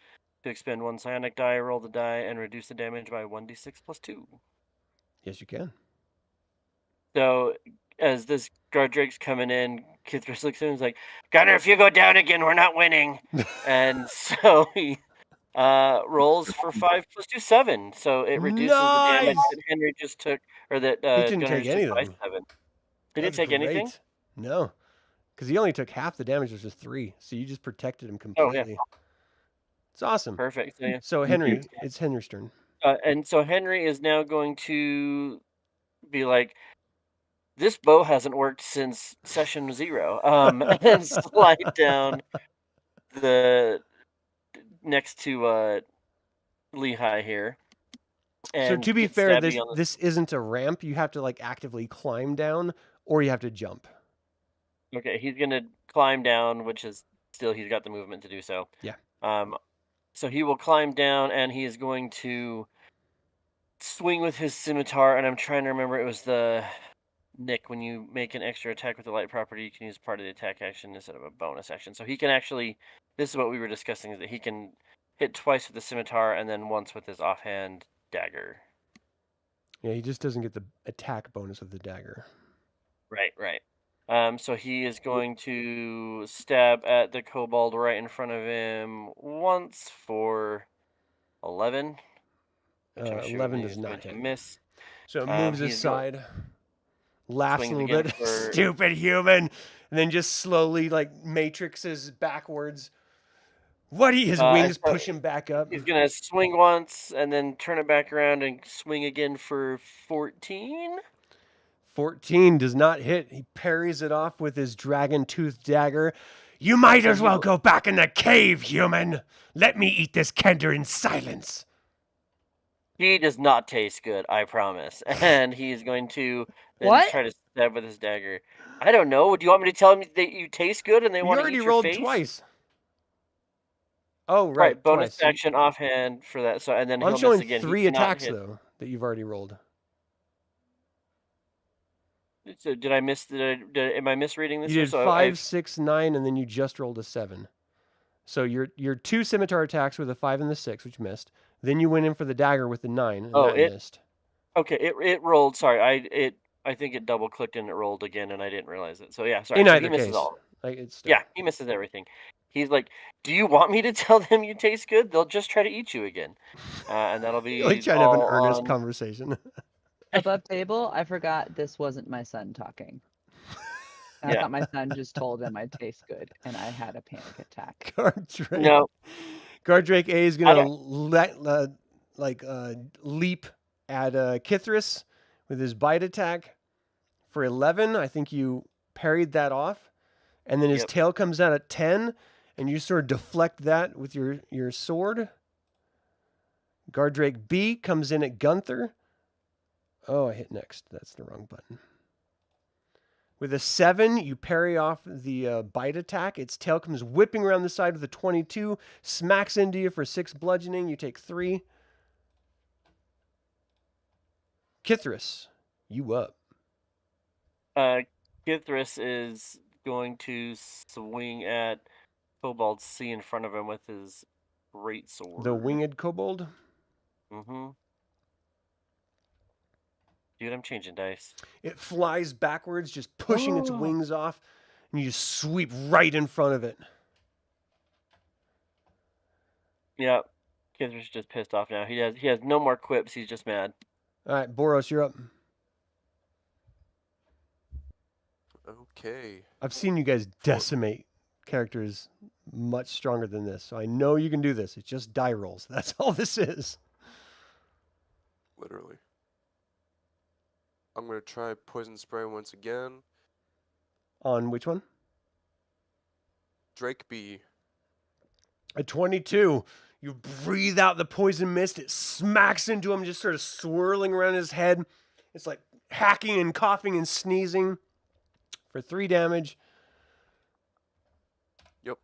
Speaker 2: to expend 1 psionic die, roll the die, and reduce the damage by 1d6 plus 2.
Speaker 1: Yes, you can.
Speaker 2: So, as this guard Drake's coming in, Kithris looks at him and is like, Gunnar, if you go down again, we're not winning. And so he rolls for 5 plus 2, 7. So it reduces the damage
Speaker 1: Nice!
Speaker 2: that Henry just took, or that
Speaker 1: He didn't
Speaker 2: Gunnar
Speaker 1: take
Speaker 2: just took by
Speaker 1: anything.
Speaker 2: 7. He
Speaker 1: That's
Speaker 2: didn't take anything?
Speaker 1: great. No, because he only took half the damage, which was 3. So you just protected him
Speaker 2: Oh, yeah.
Speaker 1: completely. It's awesome.
Speaker 2: Perfect. So, yeah.
Speaker 1: So Henry, it's Henry's turn.
Speaker 2: And so Henry is now going to be like, this bow hasn't worked since session 0. And slide down the next to Lehigh here.
Speaker 1: So
Speaker 2: And
Speaker 1: to be
Speaker 2: get
Speaker 1: fair,
Speaker 2: stabby on the-
Speaker 1: this isn't a ramp. You have to like actively climb down, or you have to jump.
Speaker 2: Okay, he's gonna climb down, which is still he's got the movement to do so.
Speaker 1: Yeah.
Speaker 2: So he will climb down, and he is going to swing with his scimitar. And I'm trying to remember, it was the Nick, when you make an extra attack with a light property, you can use part of the attack action instead of a bonus action. So he can actually, this is what we were discussing, is that he can hit twice with the scimitar and then once with his offhand dagger.
Speaker 1: Yeah, he just doesn't get the attack bonus of the dagger.
Speaker 2: Right. So he is going to stab at the kobold right in front of him once for 11. Which I'm assuming
Speaker 1: 11
Speaker 2: he
Speaker 1: does
Speaker 2: is
Speaker 1: not
Speaker 2: going to
Speaker 1: hit.
Speaker 2: miss.
Speaker 1: So it moves
Speaker 2: he's
Speaker 1: aside, laughs a
Speaker 2: swings
Speaker 1: little
Speaker 2: again
Speaker 1: bit,
Speaker 2: for-
Speaker 1: stupid human, and then just slowly like matrixes backwards. His wings
Speaker 2: so
Speaker 1: push him back up.
Speaker 2: He's going to swing once and then turn it back around and swing again for 14.
Speaker 1: 14 does not hit. He parries it off with his dragon tooth dagger. You might as well go back in the cave, human. Let me eat this Kender in silence.
Speaker 2: He does not taste good, I promise. And he's going to then
Speaker 3: What?
Speaker 2: try to stab with his dagger. I don't know. Do you want me to tell him that you taste good and they
Speaker 1: You
Speaker 2: want to
Speaker 1: already
Speaker 2: eat your
Speaker 1: rolled
Speaker 2: face?
Speaker 1: twice. Oh,
Speaker 2: Right,
Speaker 1: right.
Speaker 2: bonus
Speaker 1: twice.
Speaker 2: action offhand for that. So and then
Speaker 1: I'm
Speaker 2: he'll
Speaker 1: showing
Speaker 2: miss again. He
Speaker 1: 3
Speaker 2: cannot
Speaker 1: attacks,
Speaker 2: hit.
Speaker 1: though, that you've already rolled.
Speaker 2: So did I miss? Am I misreading this?
Speaker 1: You did
Speaker 2: So
Speaker 1: 5, 6, 9, and then you just rolled a 7. So your 2 scimitar attacks were the 5 and the 6, which missed. Then you went in for the dagger with the 9, and that missed.
Speaker 2: Okay, it rolled. Sorry, I think it double clicked and it rolled again, and I didn't realize it. So yeah, sorry.
Speaker 1: In
Speaker 2: So
Speaker 1: either
Speaker 2: he misses
Speaker 1: case,
Speaker 2: all.
Speaker 1: like it's
Speaker 2: Yeah, he misses everything. He's like, "Do you want me to tell them you taste good? They'll just try to eat you again," and that'll be
Speaker 1: like trying to have an
Speaker 2: all
Speaker 1: earnest
Speaker 2: on-
Speaker 1: conversation.
Speaker 3: Above table, I forgot this wasn't my son talking. And I
Speaker 2: Yeah.
Speaker 3: thought my son just told him I taste good, and I had a panic attack.
Speaker 1: Guardrake.
Speaker 2: No,
Speaker 1: Guardrake A is gonna leap at Kithris with his bite attack for 11. I think you parried that off, and then his
Speaker 2: Yep.
Speaker 1: tail comes out at 10, and you sort of deflect that with your sword. Guardrake B comes in at Gunther. Oh, I hit next. That's the wrong button. With a 7, you parry off the bite attack. Its tail comes whipping around the side with a 22, smacks into you for 6 bludgeoning. You take 3. Kithris, you up.
Speaker 2: Kithris is going to swing at Kobold C in front of him with his great sword.
Speaker 1: The winged kobold.
Speaker 2: Mm-hmm. Dude, I'm changing dice.
Speaker 1: It flies backwards, just pushing its wings off, and you just sweep right in front of it.
Speaker 2: Yeah, Kithris is just pissed off now. He has no more quips. He's just mad.
Speaker 1: All right, Boros, you're up.
Speaker 5: Okay.
Speaker 1: I've seen you guys decimate character is much stronger than this. So I know you can do this. It's just die rolls. That's all this is.
Speaker 5: Literally. I'm going to try poison spray once again.
Speaker 1: On which one?
Speaker 5: Drake B.
Speaker 1: A 22. You breathe out the poison mist. It smacks into him, just sort of swirling around his head. It's like hacking and coughing and sneezing for 3 damage.
Speaker 5: Yep.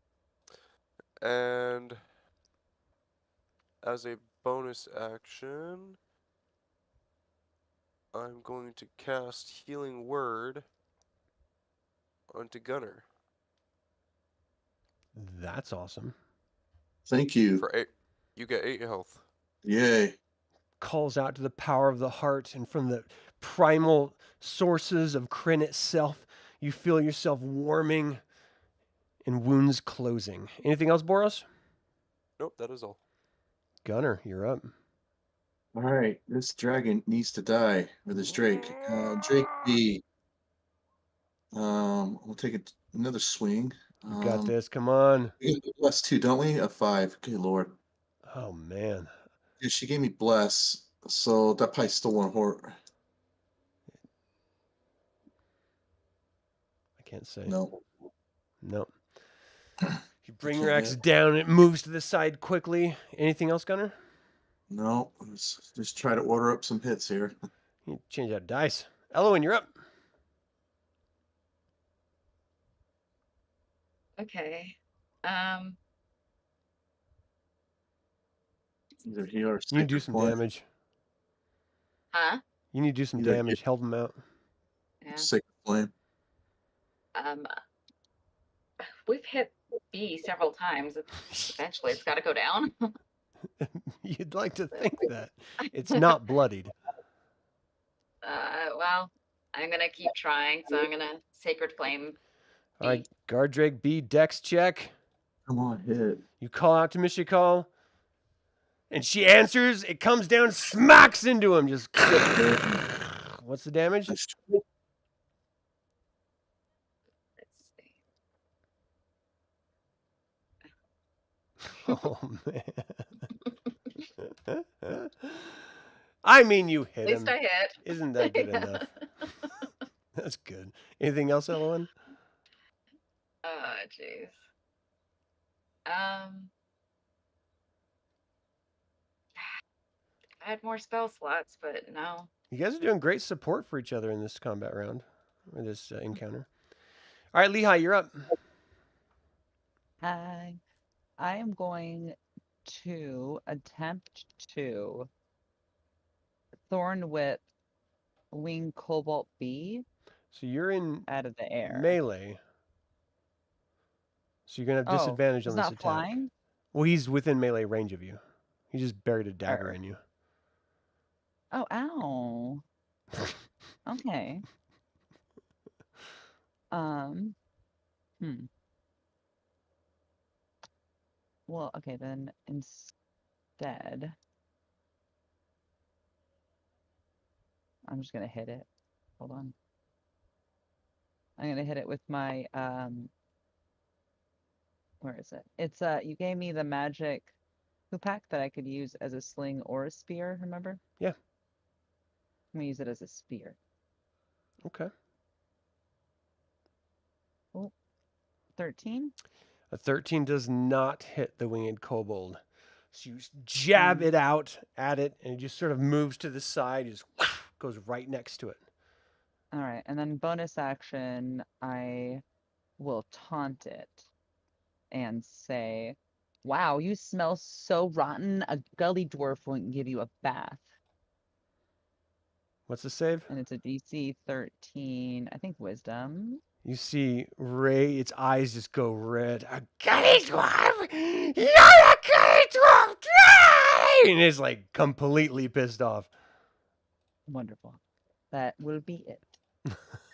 Speaker 5: And as a bonus action, I'm going to cast Healing Word onto Gunnar.
Speaker 1: That's awesome.
Speaker 4: Thank you.
Speaker 5: For 8, you get 8 health.
Speaker 4: Yay.
Speaker 1: Calls out to the power of the heart, and from the primal sources of Kryn itself, you feel yourself warming and wounds closing. Anything else, Boros?
Speaker 5: Nope, that is all.
Speaker 1: Gunnar, you're up.
Speaker 4: All right, this dragon needs to die, or this Drake. Drake B. We'll take another swing.
Speaker 1: You got this. Come on.
Speaker 4: We get bless too, don't we? A 5. Good lord.
Speaker 1: Oh, man.
Speaker 4: Yeah, she gave me bless, so that probably still won't hurt.
Speaker 1: I can't say.
Speaker 4: No.
Speaker 1: No. You bring
Speaker 4: Okay,
Speaker 1: your axe
Speaker 4: yeah.
Speaker 1: down. It moves to the side quickly. Anything else, Gunnar?
Speaker 4: No. Let's just try to order up some hits here.
Speaker 1: You change out dice. Elowyn, you're up.
Speaker 6: Okay.
Speaker 4: Either here or
Speaker 1: You need to do
Speaker 4: Sacred
Speaker 1: some
Speaker 4: Flame.
Speaker 1: damage.
Speaker 6: Huh?
Speaker 1: You need to do some
Speaker 4: Either
Speaker 1: damage. Help him out.
Speaker 6: Yeah.
Speaker 4: Sacred Flame.
Speaker 6: We've hit B several times. Eventually, it's got to go down.
Speaker 1: You'd like to think that. It's not bloodied.
Speaker 6: Well, I'm gonna keep trying, so I'm gonna Sacred Flame.
Speaker 1: All right, Guard Drake B, Dex check.
Speaker 4: Come on, hit.
Speaker 1: You call out to Mishakal, and she answers. It comes down, smacks into him. Just what's the damage?
Speaker 6: Let's see.
Speaker 1: Oh man. I mean, you hit
Speaker 6: At least
Speaker 1: him.
Speaker 6: I hit.
Speaker 1: Isn't that good enough? That's good. Anything else, Elowyn?
Speaker 6: Oh, jeez. I had more spell slots, but no.
Speaker 1: You guys are doing great support for each other in this combat round, or this encounter. All right, Lehigh, you're up.
Speaker 3: Hi. I am going to attempt to Thorn Whip Wing Cobalt B
Speaker 1: So you're in
Speaker 3: out of the air.
Speaker 1: melee. So you're going to have disadvantage
Speaker 3: he's
Speaker 1: on this
Speaker 3: not
Speaker 1: attack.
Speaker 3: flying?
Speaker 1: Well, he's within melee range of you. He just buried a dagger in you.
Speaker 3: Oh, ow. Okay. Well, okay, then instead, I'm just gonna hit it. Hold on. I'm gonna hit it with my where is it? It's you gave me the magic pack that I could use as a sling or a spear, remember?
Speaker 1: Yeah.
Speaker 3: I'm gonna use it as a spear.
Speaker 1: Okay.
Speaker 3: Oh, 13?
Speaker 1: A 13 does not hit the winged kobold. So you jab it out at it, and it just sort of moves to the side, just goes right next to it.
Speaker 3: All right, and then bonus action, I will taunt it and say, wow, you smell so rotten, a gully dwarf won't give you a bath.
Speaker 1: What's the save?
Speaker 3: And it's a DC 13, I think wisdom.
Speaker 1: You see Ray, its eyes just go red. A gully dwarf! You're a gully dwarf! And it's like completely pissed off.
Speaker 3: Wonderful. That will be it.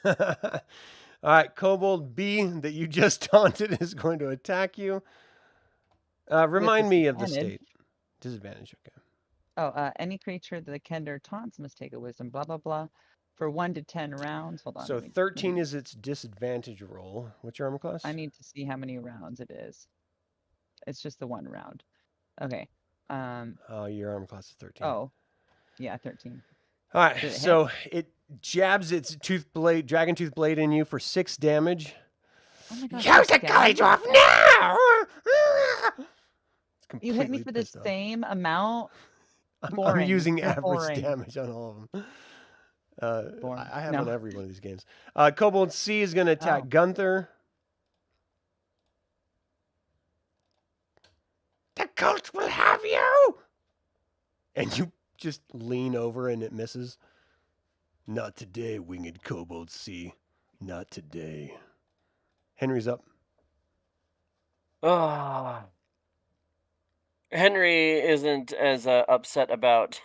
Speaker 1: All right, Kobold B that you just taunted is going to attack you. Remind me of the state. Disadvantage, okay.
Speaker 3: Oh, any creature that the Kender taunts must take a wisdom, blah, blah, blah. for 1 to 10 rounds. Hold on.
Speaker 1: So
Speaker 3: let me-
Speaker 1: 13 is its disadvantage roll. What's your armor class?
Speaker 3: I need to see how many rounds it is. It's just the 1 round. Okay.
Speaker 1: Oh, your armor class is 13.
Speaker 3: Oh, yeah, 13.
Speaker 1: All right,
Speaker 3: Did it hit?
Speaker 1: so it jabs its dragon tooth blade in you for 6 damage.
Speaker 3: Oh my gosh.
Speaker 1: Use
Speaker 3: six
Speaker 1: the Gully
Speaker 3: damage?
Speaker 1: Dwarf now! It's
Speaker 3: You hit me
Speaker 1: completely
Speaker 3: for the
Speaker 1: pissed off.
Speaker 3: same amount.
Speaker 1: I'm
Speaker 3: Boring.
Speaker 1: using
Speaker 3: You're
Speaker 1: average
Speaker 3: boring.
Speaker 1: damage on all of them.
Speaker 3: Boring.
Speaker 1: I have
Speaker 3: No.
Speaker 1: on every one of these games. Kobold C is going to attack
Speaker 3: Oh.
Speaker 1: Gunther. The cult will have you! And you just lean over and it misses. Not today, winged Kobold C. Not today. Henry's up.
Speaker 2: Ah. Henry isn't as upset about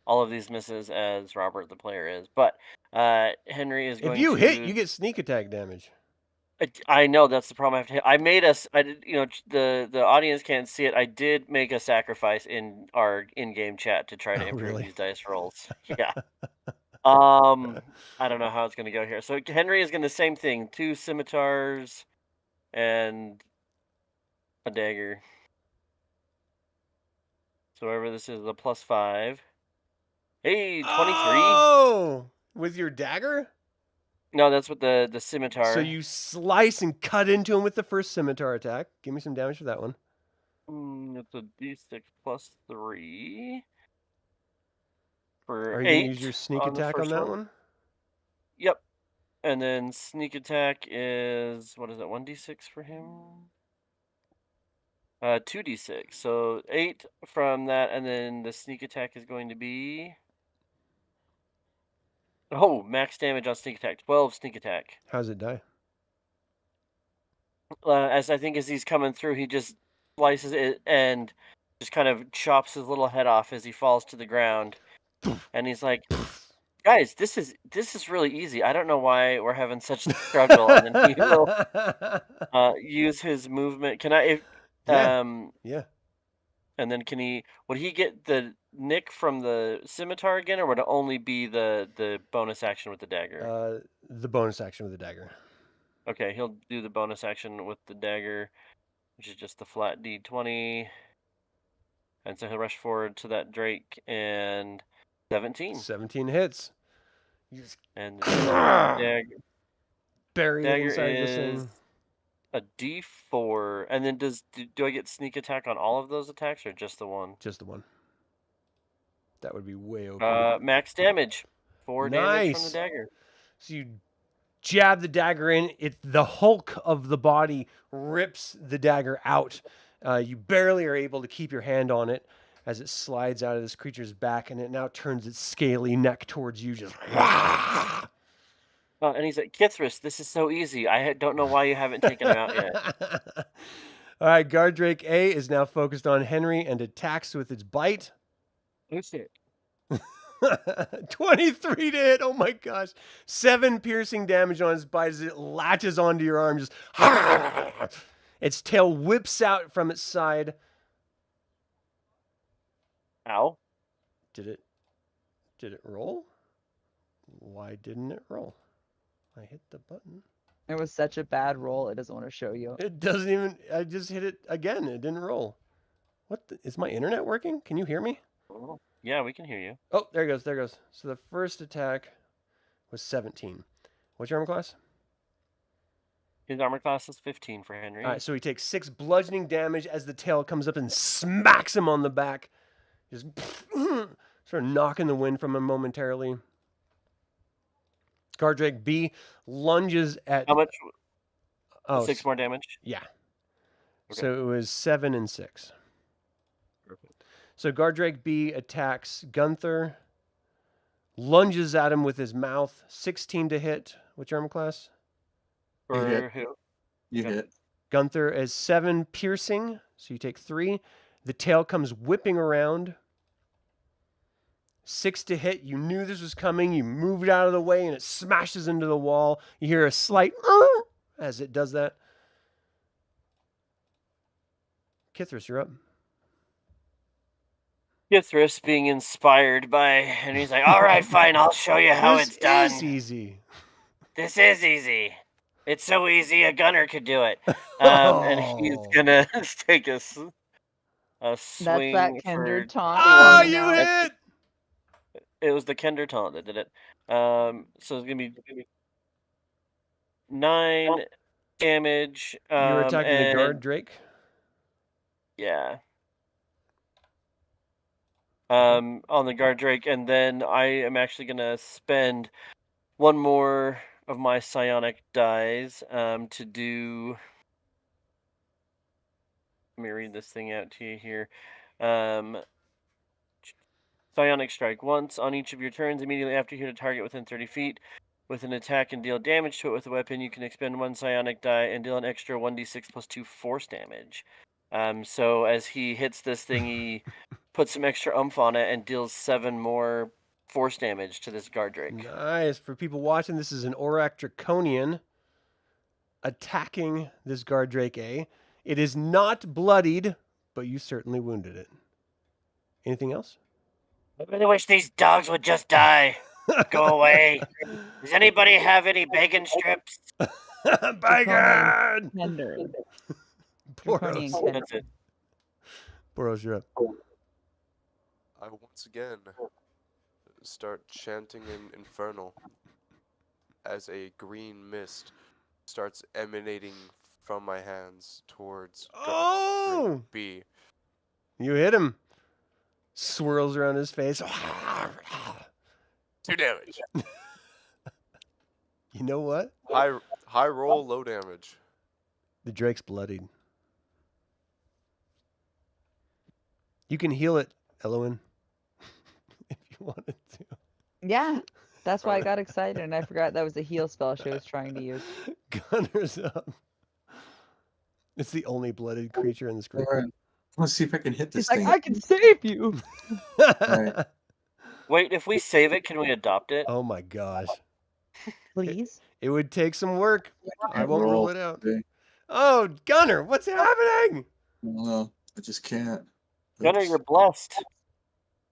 Speaker 2: all of these misses as Robert the player is, but Henry is going
Speaker 1: If you
Speaker 2: to
Speaker 1: hit, you get sneak attack damage.
Speaker 2: I know that's the problem I have to hit. I made us. I did. You know, the audience can't see it. I did make a sacrifice in our in-game chat to try to
Speaker 1: Oh,
Speaker 2: improve
Speaker 1: really?
Speaker 2: these dice rolls. Yeah. I don't know how it's going to go here. So Henry is going to same thing. 2 scimitars and a dagger. So whatever this is, a +5. Hey, 23.
Speaker 1: Oh! With your dagger?
Speaker 2: No, that's with the scimitar.
Speaker 1: So you slice and cut into him with the first scimitar attack. Give me some damage for that one.
Speaker 2: It's a d6 +3. For
Speaker 1: Are you
Speaker 2: 8
Speaker 1: going to use your sneak
Speaker 2: on the
Speaker 1: attack on
Speaker 2: first
Speaker 1: that one?
Speaker 2: Yep. And then sneak attack is, what is it, 1d6 for him? 2d6. So 8 from that, and then the sneak attack is going to be... Oh, max damage on sneak attack. 12 sneak attack.
Speaker 1: How's it die?
Speaker 2: As he's coming through, he just slices it and just kind of chops his little head off as he falls to the ground. And he's like, guys, this is really easy. I don't know why we're having such a struggle. And then he will use his movement. Can I?
Speaker 1: Yeah.
Speaker 2: And then would he get the nick from the scimitar again, or would it only be the bonus action with the dagger?
Speaker 1: The bonus action with the dagger.
Speaker 2: Okay, he'll do the bonus action with the dagger, which is just the flat D20. And so he'll rush forward to that Drake and 17.
Speaker 1: 17 hits. You just
Speaker 2: And the dagger
Speaker 1: bury it inside this
Speaker 2: is
Speaker 1: thing.
Speaker 2: a D4. And then do I get sneak attack on all of those attacks or just the one?
Speaker 1: Just the one. That would be way OP.
Speaker 2: Max damage. 4 damage from the
Speaker 1: Nice.
Speaker 2: dagger.
Speaker 1: So you jab the dagger in. The hulk of the body rips the dagger out. You barely are able to keep your hand on it as it slides out of this creature's back, and it now turns its scaly neck towards you. Just.
Speaker 2: And he's like, Kithris, this is so easy. I don't know why you haven't taken him out yet.
Speaker 1: All right, Guard Drake A is now focused on Henry and attacks with its bite.
Speaker 2: Who's it?
Speaker 1: 23 to hit. Oh my gosh. 7 piercing damage on its bite as it latches onto your arm. Just its tail whips out from its side.
Speaker 2: Ow.
Speaker 1: Did it roll? Why didn't it roll? I hit the button.
Speaker 3: It was such a bad roll, it doesn't want to show you.
Speaker 1: It doesn't even. I just hit it again. It didn't roll. Is my internet working? Can you hear me?
Speaker 2: Oh, yeah, we can hear you.
Speaker 1: Oh, there it goes. There it goes. So the first attack was 17. What's your armor class?
Speaker 2: His armor class is 15 for Henry.
Speaker 1: All right, so he takes 6 bludgeoning damage as the tail comes up and smacks him on the back. Just sort of knocking the wind from him momentarily. Guardrake B lunges at...
Speaker 2: How much?
Speaker 1: Oh,
Speaker 2: 6 more damage?
Speaker 1: Yeah.
Speaker 2: Okay.
Speaker 1: So it was 7 and 6.
Speaker 2: Perfect.
Speaker 1: So Guardrake B attacks Gunther, lunges at him with his mouth. 16 to hit. What's your armor class?
Speaker 2: For
Speaker 4: hit.
Speaker 2: who?
Speaker 4: You
Speaker 2: Okay.
Speaker 4: hit.
Speaker 1: Gunther is 7 piercing, so you take 3. The tail comes whipping around. 6 to hit. You knew this was coming. You moved out of the way, and it smashes into the wall. You hear a slight as it does that. Kithris, you're up.
Speaker 2: Githris being inspired by, and he's like, "All right, fine, I'll show you how
Speaker 1: This
Speaker 2: it's done.
Speaker 1: is easy.
Speaker 2: This is easy. It's so easy a gunner could do it." And he's
Speaker 1: Oh.
Speaker 2: gonna take a swing
Speaker 3: That's that Kender
Speaker 2: for.
Speaker 3: taunt.
Speaker 1: Ah,
Speaker 3: coming
Speaker 1: you
Speaker 3: out.
Speaker 1: hit!
Speaker 2: It was the Kender taunt that did it. So it's gonna be 9 damage.
Speaker 1: You're attacking the guard,
Speaker 2: and
Speaker 1: Drake?
Speaker 2: yeah. On the guard Drake, and then I am actually gonna spend one more of my psionic dies to do. Let me read this thing out to you here. Psionic strike once on each of your turns immediately after you hit a target within 30 feet with an attack and deal damage to it with a weapon. You can expend one psionic die and deal an extra 1d6 plus 2 force damage. So as he hits this thing, he puts some extra oomph on it and deals 7 more force damage to this guard Drake.
Speaker 1: Nice. For people watching, this is an Aurak Draconian attacking this guard Drake A. It is not bloodied, but you certainly wounded it. Anything else?
Speaker 2: I really wish these dogs would just die. Go away. Does anybody have any bacon strips?
Speaker 1: Bacon!
Speaker 3: Kender.
Speaker 1: Boros.
Speaker 3: Draconian Kender.
Speaker 2: That's it.
Speaker 1: Boros, you're up.
Speaker 5: I once again start chanting in Infernal as a green mist starts emanating from my hands towards
Speaker 1: Oh!
Speaker 5: B.
Speaker 1: You hit him. Swirls around his face.
Speaker 5: 2 damage.
Speaker 1: You know what?
Speaker 5: High roll, low damage.
Speaker 1: The Drake's bloodied. You can heal it, Elowyn, if you wanted to.
Speaker 3: Yeah, that's why I got excited and I forgot that was a heal spell she was trying to use.
Speaker 1: Gunner's up. It's the only blooded creature in this group.
Speaker 4: All right. Let's see if I can hit this
Speaker 3: She's like,
Speaker 4: thing.
Speaker 3: I can save you.
Speaker 4: Right.
Speaker 2: Wait, if we save it, can we adopt it?
Speaker 1: Oh my gosh.
Speaker 3: Please.
Speaker 1: It would take some work. I won't
Speaker 4: Roll
Speaker 1: rule it out.
Speaker 4: today.
Speaker 1: Oh, Gunnar, what's happening?
Speaker 4: No, I just can't.
Speaker 2: Gunnar,
Speaker 4: Oops.
Speaker 2: you're blessed.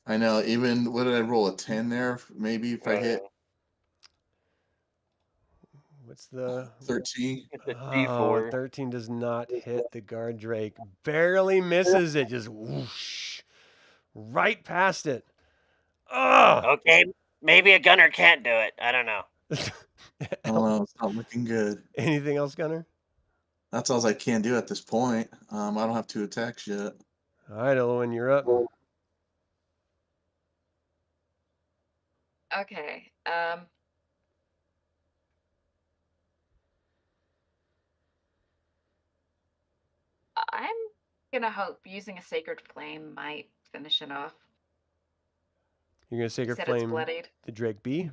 Speaker 4: I know. Even what did I roll? A 10 there? Maybe if I hit
Speaker 1: What's the
Speaker 4: 13.
Speaker 2: It's a
Speaker 1: Oh,
Speaker 2: D4.
Speaker 1: 13 does not hit the guard Drake. Barely misses it. Just whoosh. Right past it. Oh!
Speaker 2: Okay, maybe a gunner can't do it. I don't know.
Speaker 4: I don't know. It's not looking good.
Speaker 1: Anything else, Gunnar?
Speaker 4: That's all I can do at this point. I don't have 2 attacks yet.
Speaker 1: All right, Elowyn, you're up.
Speaker 6: Okay. I'm gonna hope using a sacred flame might finish it off.
Speaker 1: You're going to
Speaker 6: You
Speaker 1: Sacred
Speaker 6: said it's
Speaker 1: Flame
Speaker 6: bloodied.
Speaker 1: the Drake B.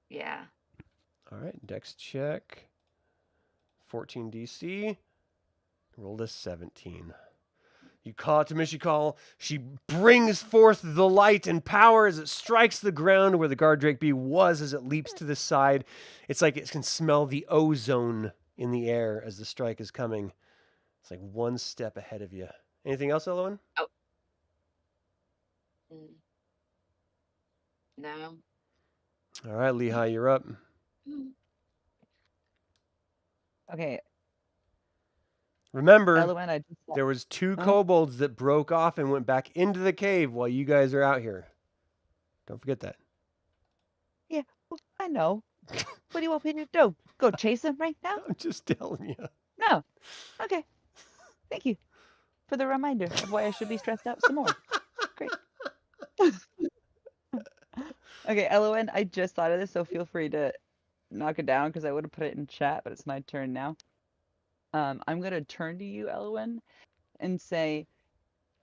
Speaker 6: Yeah.
Speaker 1: All right, Dex check. 14 DC. Rolled a 17. You call it to Mishakal. She brings forth the light and power as it strikes the ground where the guard Drake B was as it leaps to the side. It's like it can smell the ozone in the air as the strike is coming. It's like one step ahead of you. Anything else, Elowyn?
Speaker 6: Mm. No.
Speaker 1: All right, Lehigh, you're up.
Speaker 3: Okay,
Speaker 1: Remember,
Speaker 3: Elowyn, I just
Speaker 1: there was 2
Speaker 3: Huh?
Speaker 1: kobolds that broke off and went back into the cave while you guys are out here. Don't forget that.
Speaker 3: I know. What do you want me to do? Go chase him right now?
Speaker 1: I'm just telling you.
Speaker 3: No. Okay. Thank you for the reminder of why I should be stressed out some more. Great. Okay, Elowyn, I just thought of this, so feel free to knock it down because I would have put it in chat, but it's my turn now. I'm going to turn to you, Elowyn, and say,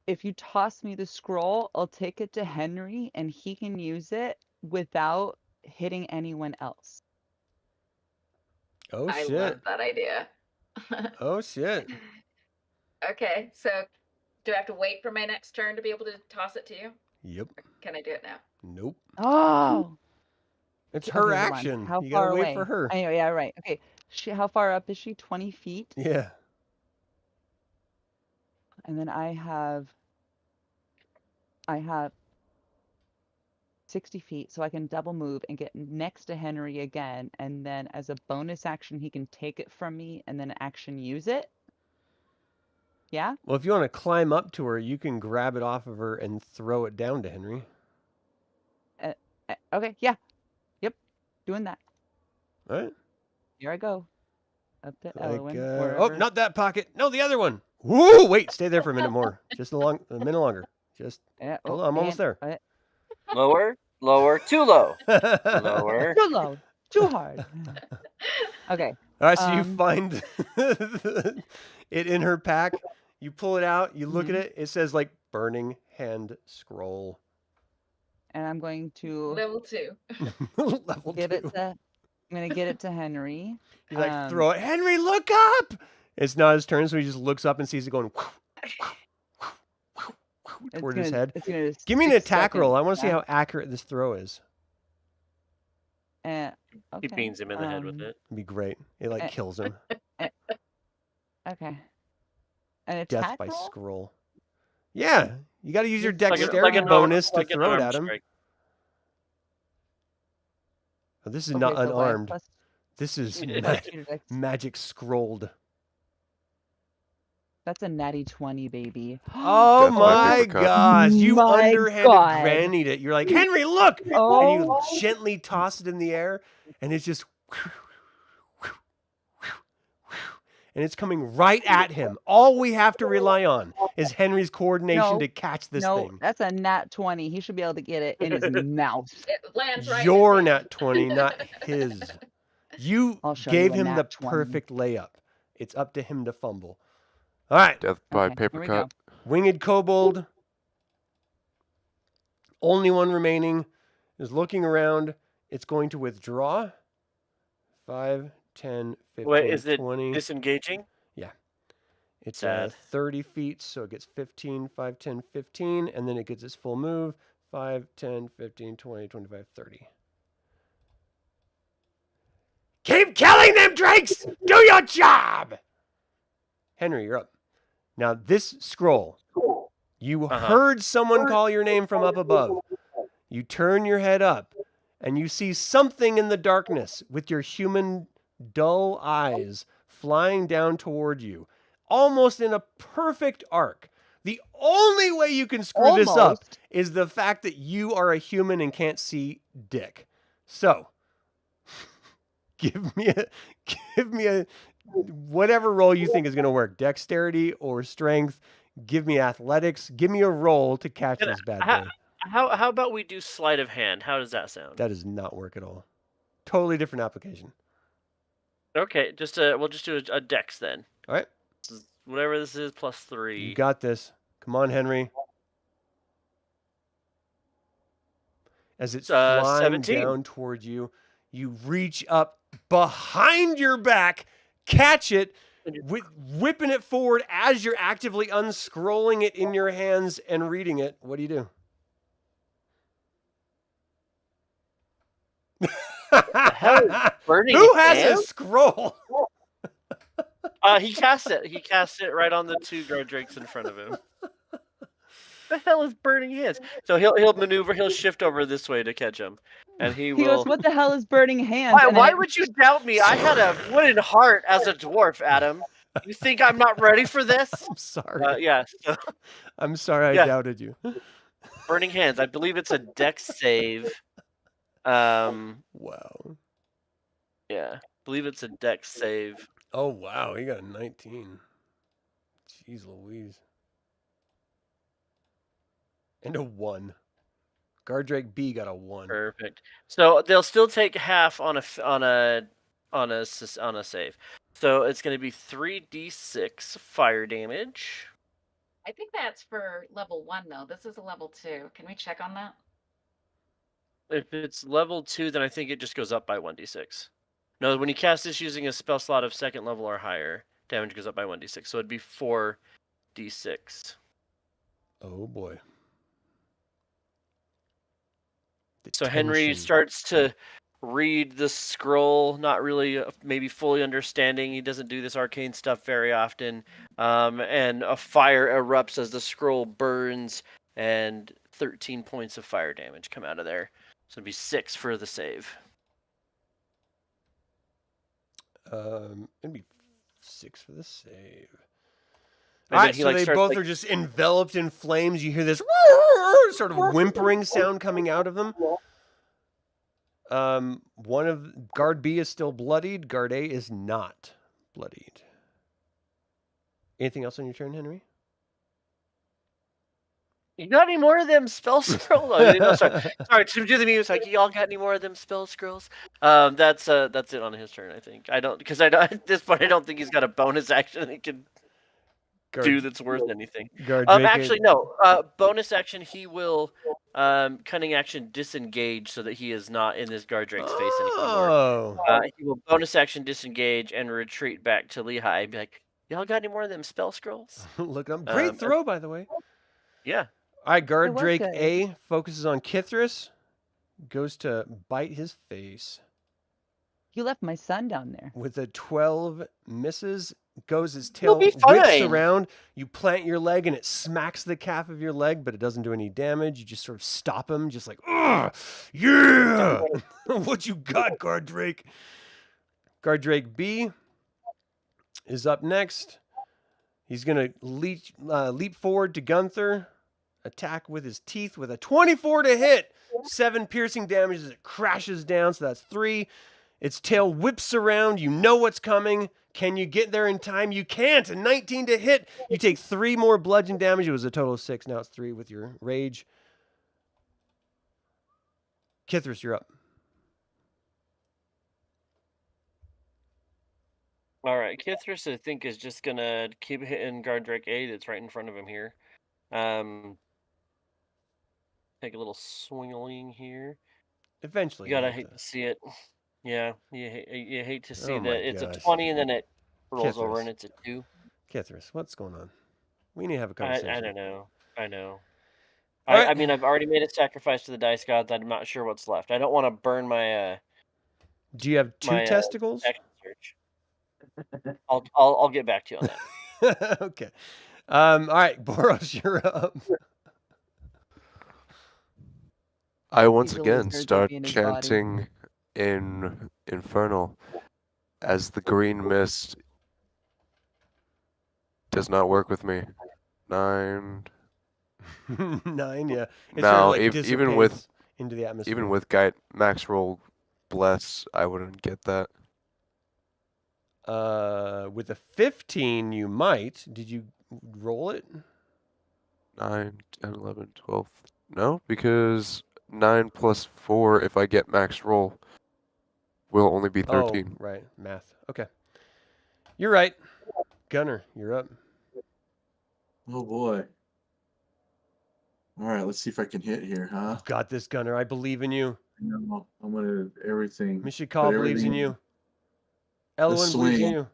Speaker 3: if you toss me the scroll, I'll take it to Henry and he can use it without hitting anyone else.
Speaker 1: Oh,
Speaker 6: I
Speaker 1: shit.
Speaker 6: love that idea.
Speaker 1: Oh, shit.
Speaker 6: Okay, so do I have to wait for my next turn to be able to toss it to you?
Speaker 1: Yep.
Speaker 6: Or can I do it now?
Speaker 1: Nope.
Speaker 3: Oh!
Speaker 1: It's
Speaker 3: Okay,
Speaker 1: her
Speaker 3: hold on.
Speaker 1: action.
Speaker 3: How
Speaker 1: You
Speaker 3: far
Speaker 1: gotta wait
Speaker 3: away?
Speaker 1: for her.
Speaker 3: I know, yeah, right. Okay. How far up is she? 20 feet?
Speaker 1: Yeah.
Speaker 3: And then I have I have 60 feet, so I can double move and get next to Henry again, and then as a bonus action, he can take it from me and then action use it. Yeah?
Speaker 1: Well, if you want to climb up to her, you can grab it off of her and throw it down to Henry.
Speaker 3: Okay, yeah. Yep, doing that.
Speaker 1: All right.
Speaker 3: Here I go. Up to
Speaker 1: Like,
Speaker 3: Elowyn.
Speaker 1: oh,
Speaker 3: wherever.
Speaker 1: not that pocket. No, the other one. Woo! Wait, stay there for a minute more. Just a minute longer. Just
Speaker 3: Yeah,
Speaker 1: hold on, I'm almost there.
Speaker 2: Lower, lower, too low. Lower.
Speaker 3: Too low. Too hard. Okay.
Speaker 1: All right, so you find it in her pack. You pull it out. You look at it. It says like Burning Hand Scroll.
Speaker 3: And I'm going to
Speaker 6: Level 2.
Speaker 1: Level
Speaker 3: give
Speaker 1: 2.
Speaker 3: it to. I'm gonna get it to Henry.
Speaker 1: He's like, throw it. Henry, look up. It's not his turn, so he just looks up and sees it going toward his head. Give me an attack roll. I want to see how accurate this throw is.
Speaker 3: Okay.
Speaker 2: He beans him in the head with it.
Speaker 1: It'd be great. It like kills him.
Speaker 3: Okay. An attack
Speaker 1: Death by
Speaker 3: roll?
Speaker 1: scroll. Yeah, you got to use your
Speaker 2: Like
Speaker 1: dexterity
Speaker 2: an
Speaker 1: bonus to
Speaker 2: like an
Speaker 1: throw it
Speaker 2: arm
Speaker 1: at him.
Speaker 2: strike.
Speaker 1: Oh, this is
Speaker 3: Okay,
Speaker 1: not
Speaker 3: so
Speaker 1: unarmed.
Speaker 3: plus-
Speaker 1: This is
Speaker 3: plus 2 to dex.
Speaker 1: magic scrolled.
Speaker 3: That's a natty 20, baby.
Speaker 1: Oh
Speaker 5: Death by
Speaker 1: my
Speaker 5: paper cut.
Speaker 1: gosh! You
Speaker 3: My
Speaker 1: underhanded
Speaker 3: God.
Speaker 1: grannied it. You're like, Henry, look! And
Speaker 3: Oh,
Speaker 1: you gently toss it in the air, and it's just, and it's coming right at him. All we have to rely on is Henry's coordination
Speaker 3: No,
Speaker 1: to catch this
Speaker 3: no,
Speaker 1: thing.
Speaker 3: that's a nat 20. He should be able to get it in his mouth.
Speaker 6: It lands right in
Speaker 1: Your
Speaker 6: his
Speaker 1: nat
Speaker 6: hand.
Speaker 1: 20, not his. You
Speaker 3: I'll show
Speaker 1: gave
Speaker 3: you a
Speaker 1: him the
Speaker 3: nat 20.
Speaker 1: perfect layup. It's up to him to fumble. All right.
Speaker 5: Death by
Speaker 3: Okay,
Speaker 5: paper
Speaker 3: here we
Speaker 5: cut.
Speaker 1: Winged Kobold. Only one remaining. Is looking around. It's going to withdraw. 5, 10, 15,
Speaker 2: Wait, is it
Speaker 1: 20.
Speaker 2: disengaging?
Speaker 1: It's
Speaker 2: Sad.
Speaker 1: 30 feet, so it gets 15, 5, 10, 15, and then it gets its full move. 5, 10, 15, 20, 25, 30. Keep killing them, drakes! Do your job! Henry, you're up. Now, this scroll, you heard someone call your name from up above. You turn your head up, and you see something in the darkness with your human dull eyes flying down toward you, almost in a perfect arc. The only way you can screw this up
Speaker 3: Almost.
Speaker 1: is the fact that you are a human and can't see dick. So, give me a whatever roll you think is going to work. Dexterity or strength. Give me athletics. Give me a roll to catch
Speaker 2: And
Speaker 1: this bad
Speaker 2: how-
Speaker 1: boy.
Speaker 2: How about we do sleight of hand? How does that sound?
Speaker 1: That does not work at all. Totally different application.
Speaker 2: Okay, we'll just do a dex then.
Speaker 1: All right.
Speaker 2: Whatever this is, plus 3.
Speaker 1: You got this. Come on, Henry. As it's flying
Speaker 2: 17.
Speaker 1: down towards you, you reach up behind your back, catch it, whipping it forward as you're actively unscrolling it in your hands and reading it. What do you do?
Speaker 2: Burning
Speaker 1: Who has
Speaker 2: hand?
Speaker 1: a scroll?
Speaker 2: He casts it. He casts it right on the 2 guard drakes in front of him. The hell is burning hands? So he'll maneuver. He'll shift over this way to catch him, and he
Speaker 3: He
Speaker 2: will.
Speaker 3: goes, what the hell is burning hands? And
Speaker 2: Why
Speaker 3: then
Speaker 2: would you doubt me? I had a wooden heart as a dwarf, Adam. You think I'm not ready for this?
Speaker 1: I'm sorry.
Speaker 2: Yeah. So,
Speaker 1: I'm sorry I
Speaker 2: yeah.
Speaker 1: doubted you.
Speaker 2: burning hands. I believe it's a dex save.
Speaker 1: Wow.
Speaker 2: Yeah, I believe it's a dex save.
Speaker 1: Oh, wow. He got a 19. Jeez Louise. And a 1. Guardrake B got a 1.
Speaker 2: Perfect. So they'll still take half on a save. So it's going to be 3d6 fire damage.
Speaker 6: I think that's for level 1, though. This is a level 2. Can we check on that?
Speaker 2: If it's level 2, then I think it just goes up by 1d6. No, when you cast this using a spell slot of 2nd level or higher, damage goes up by 1d6. So it'd be 4d6.
Speaker 1: Oh, boy.
Speaker 2: So Henry
Speaker 1: Tension.
Speaker 2: starts to read the scroll, not really maybe fully understanding. He doesn't do this arcane stuff very often. And a fire erupts as the scroll burns, and 13 points of fire damage come out of there. So it'd be 6 for the save.
Speaker 1: It'd be 6 for the save.
Speaker 2: And
Speaker 1: All
Speaker 2: then
Speaker 1: right,
Speaker 2: he,
Speaker 1: so
Speaker 2: like,
Speaker 1: they
Speaker 2: starts,
Speaker 1: both
Speaker 2: like-
Speaker 1: are just enveloped in flames. You hear this sort of whimpering sound coming out of them. One of guard B is still bloodied. Guard A is not bloodied. Anything else on your turn, Henry?
Speaker 2: You got any more of them spell scrolls? Oh, no, sorry. To do the meme, it's like, y'all got any more of them spell scrolls? That's it on his turn, I think. I don't, because at this point, I don't think he's got a bonus action he can do that's worth anything.
Speaker 1: Guard Drake
Speaker 2: Actually, no. Bonus action, he will cunning action disengage so that he is not in this guard Drake's face anymore.
Speaker 1: Oh.
Speaker 2: He will bonus action disengage and retreat back to Lehigh and be like, y'all got any more of them spell scrolls?
Speaker 1: Look up. Great throw, by the way.
Speaker 2: Yeah.
Speaker 1: All right,
Speaker 3: It
Speaker 1: guard
Speaker 3: was
Speaker 1: Drake
Speaker 3: good.
Speaker 1: A focuses on Kithris. Goes to bite his face.
Speaker 3: You left my son down there.
Speaker 1: With a 12 misses, goes his
Speaker 2: You'll
Speaker 1: tail,
Speaker 2: be
Speaker 1: whips
Speaker 2: fine.
Speaker 1: around. You plant your leg and it smacks the calf of your leg, but it doesn't do any damage. You just sort of stop him, just like, ugh, yeah! What you got, Guard Drake? Guard Drake B is up next. He's going to leap forward to Gunther, attack with his teeth with a 24 to hit. 7 piercing damage as it crashes down, so that's 3. Its tail whips around. You know what's coming. Can you get there in time? You can't. A 19 to hit. You take 3 more bludgeon damage. It was a total of 6. Now it's 3 with your rage. Kithris, you're up.
Speaker 2: All right, Kithris, I think, is just gonna keep hitting guard Drake A that's right in front of him here. Take a little swingling here.
Speaker 1: Eventually.
Speaker 2: You gotta
Speaker 1: you'll
Speaker 2: hate
Speaker 1: have
Speaker 2: to see it. Yeah, you hate to see
Speaker 1: Oh my
Speaker 2: that it's
Speaker 1: gosh.
Speaker 2: a 20 and then it rolls over
Speaker 1: Kithris.
Speaker 2: and it's a 2.
Speaker 1: Kithris, what's going on? We need to have a
Speaker 2: I
Speaker 1: conversation.
Speaker 2: don't know. I know.
Speaker 1: All
Speaker 2: I
Speaker 1: right.
Speaker 2: mean, I've already made a sacrifice to the dice gods. I'm not sure what's left. I don't want to burn my
Speaker 1: Do you have 2
Speaker 2: my,
Speaker 1: testicles?
Speaker 2: action search. I'll get back to you on that.
Speaker 1: Okay. All right, Boros, you're up.
Speaker 5: I once
Speaker 3: He really
Speaker 5: again
Speaker 3: starts
Speaker 5: start
Speaker 3: being his body.
Speaker 5: chanting in Infernal as the green mist does not work with me. 9.
Speaker 1: 9, yeah. It
Speaker 5: Now,
Speaker 1: sort of, like,
Speaker 5: even with
Speaker 1: dissipates into the atmosphere.
Speaker 5: even with guide max roll bless, I wouldn't get that.
Speaker 1: With a 15, you might. Did you roll it?
Speaker 5: 9, 10, 11, 12. No, because 9 plus 4, if I get max roll, will only be 13.
Speaker 1: Oh, right. Math. Okay. You're right. Gunnar, you're up.
Speaker 4: Oh boy. All right, let's see if I can hit here, huh?
Speaker 1: You got this, Gunnar. I believe in you.
Speaker 4: No, I'm gonna everything.
Speaker 1: Mishakal believes in
Speaker 4: everything-
Speaker 1: you. Elowyn believes in
Speaker 4: swing.
Speaker 1: you.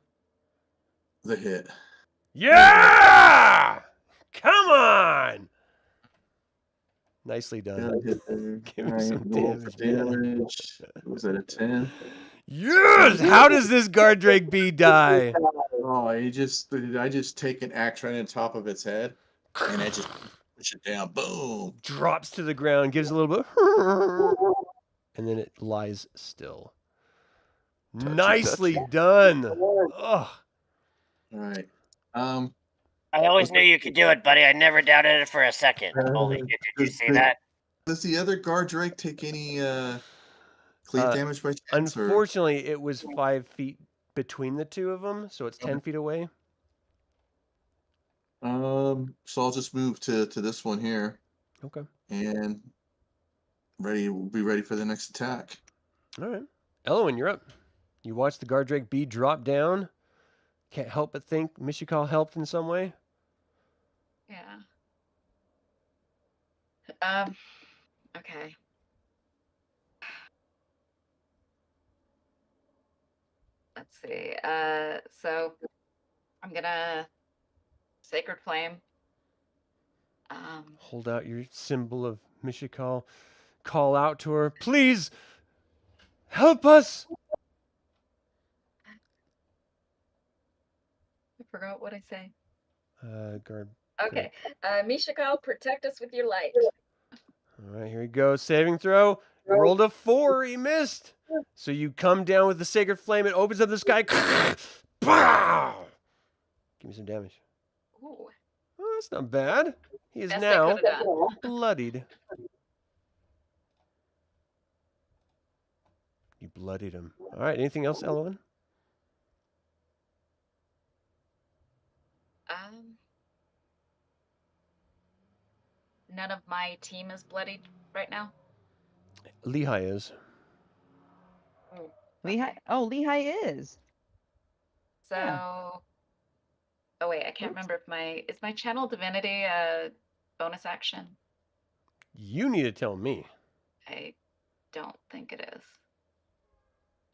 Speaker 4: The hit.
Speaker 1: Yeah! Come on! Nicely done.
Speaker 4: Gotta hit there.
Speaker 1: Give him
Speaker 4: All
Speaker 1: some
Speaker 4: right, roll for
Speaker 1: damage, yeah.
Speaker 4: Was that a 10?
Speaker 1: Yes! How does this guard Drake B die?
Speaker 4: Oh, I just take an axe right on top of its head, and I just push it down. Boom.
Speaker 1: Drops to the ground, gives a little bit, and then it lies still.
Speaker 5: Touchy,
Speaker 1: Nicely
Speaker 5: touchy.
Speaker 1: done. Ugh.
Speaker 4: All right.
Speaker 2: I always knew you could do it, buddy. I never doubted it for a second. Holy shit, did you
Speaker 4: does
Speaker 2: see
Speaker 4: the-
Speaker 2: that?
Speaker 4: Does the other guard Drake take any cleave damage by chance? or-
Speaker 1: Unfortunately, it was 5 feet between the two of them, so it's 10 feet away.
Speaker 4: So I'll just move to this one here
Speaker 1: Okay.
Speaker 4: and we'll be ready for the next attack.
Speaker 1: All right. Elowyn, you're up. You watch the guard Drake B drop down. Can't help but think Mishakal helped in some way.
Speaker 6: Yeah. Okay. Let's see. So I'm gonna Sacred Flame.
Speaker 1: Hold out your symbol of Mishakal. Call out to her. Please help us.
Speaker 6: I forgot what I say.
Speaker 1: Guard.
Speaker 6: Okay. Mishakal, protect us with your light.
Speaker 1: All right, here he goes. Saving throw. Rolled a 4. He missed. So you come down with the Sacred Flame. It opens up the sky. Pow! Give me some damage.
Speaker 6: Ooh.
Speaker 1: Oh, that's not bad. He is
Speaker 6: Best they
Speaker 1: now
Speaker 6: could have done.
Speaker 1: bloodied. You bloodied him. All right, anything else, Elowyn?
Speaker 6: None of my team is bloodied right now.
Speaker 1: Lehigh is.
Speaker 3: Lehigh.
Speaker 6: Okay.
Speaker 3: Oh, Lehigh is.
Speaker 6: So,
Speaker 3: Yeah.
Speaker 6: oh wait, I can't remember if is my channel divinity a bonus action?
Speaker 1: You need to tell me.
Speaker 6: I don't think it is.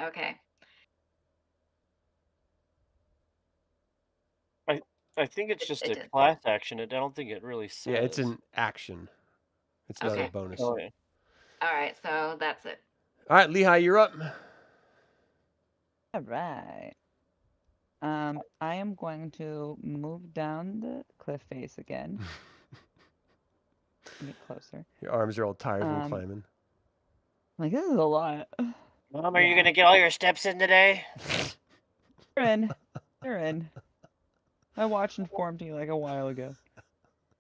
Speaker 6: Okay.
Speaker 2: I think it's just
Speaker 6: It
Speaker 2: a
Speaker 6: did.
Speaker 2: class action. I don't think it really says.
Speaker 1: Yeah, it's an action. It's not a
Speaker 6: Okay.
Speaker 1: bonus.
Speaker 2: Okay.
Speaker 6: All right, so that's it.
Speaker 1: All right, Lehigh, you're up.
Speaker 3: All right. I am going to move down the cliff face again. Get closer.
Speaker 1: Your arms are all tired from
Speaker 3: Um,
Speaker 1: climbing.
Speaker 3: Like, this is a lot.
Speaker 2: Mom, are you
Speaker 3: Yeah.
Speaker 2: gonna get all your steps in today?
Speaker 3: They're in. They're in. My watch informed me like a while ago.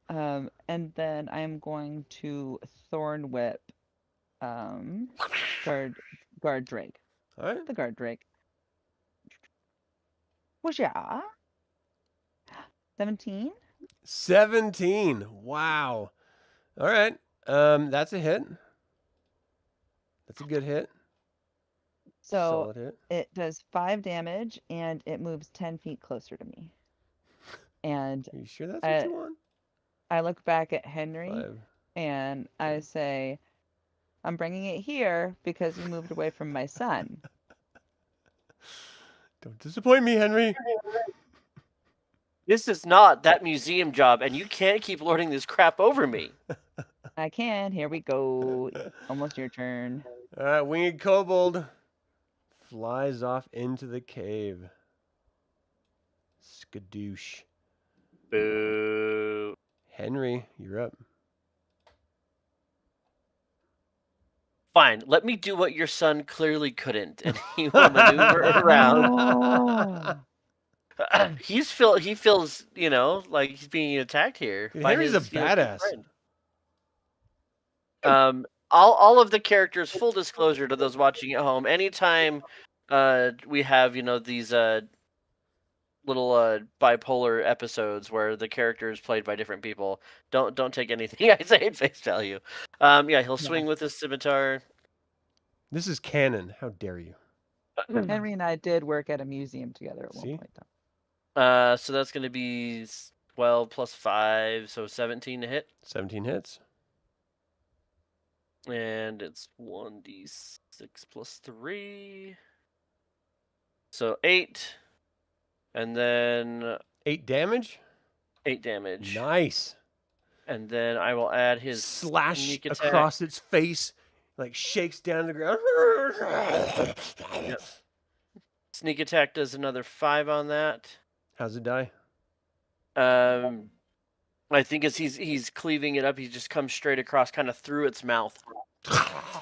Speaker 3: And then I am going to Thorn Whip guard Drake.
Speaker 1: All right.
Speaker 3: The guard Drake. What's ya? 17?
Speaker 1: 17. Wow. All right. That's a hit. That's a good hit.
Speaker 3: So
Speaker 1: Solid hit.
Speaker 3: it does 5 damage and it moves 10 feet closer to me. And
Speaker 1: Are you sure that's what you want?
Speaker 3: I look back at Henry
Speaker 1: 5.
Speaker 3: and I say, I'm bringing it here because you moved away from my son.
Speaker 1: Don't disappoint me, Henry.
Speaker 2: This is not that museum job, and you can't keep lording this crap over me.
Speaker 3: I can. Here we go. Almost your turn.
Speaker 1: All right, Winged Kobold flies off into the cave. Skadoosh.
Speaker 2: Boo.
Speaker 1: Henry, you're up.
Speaker 2: Fine, let me do what your son clearly couldn't, and he will maneuver around.
Speaker 3: Oh.
Speaker 2: He feels, like he's being attacked here.
Speaker 1: Dude,
Speaker 2: by
Speaker 1: Henry's a
Speaker 2: his, good
Speaker 1: badass.
Speaker 2: friend. All of the characters, full disclosure to those watching at home, anytime we have, these little bipolar episodes where the character is played by different people, don't take anything I say at face value. He'll swing with his scimitar.
Speaker 1: This is canon. How dare you?
Speaker 3: Henry and I did work at a museum together at
Speaker 1: See?
Speaker 3: one point, though.
Speaker 2: So that's going to be 12 plus 5, so 17 to hit.
Speaker 1: 17 hits.
Speaker 2: And it's 1d6 plus 3. So 8. And then
Speaker 1: 8 damage.
Speaker 2: 8 damage.
Speaker 1: Nice.
Speaker 2: And then I will add his
Speaker 1: Slash
Speaker 2: sneak attack.
Speaker 1: across its face, like shakes down to the ground.
Speaker 2: Yep. Sneak attack does another 5 on that.
Speaker 1: How's it die?
Speaker 2: I think as he's cleaving it up, he just comes straight across, kind of through its mouth,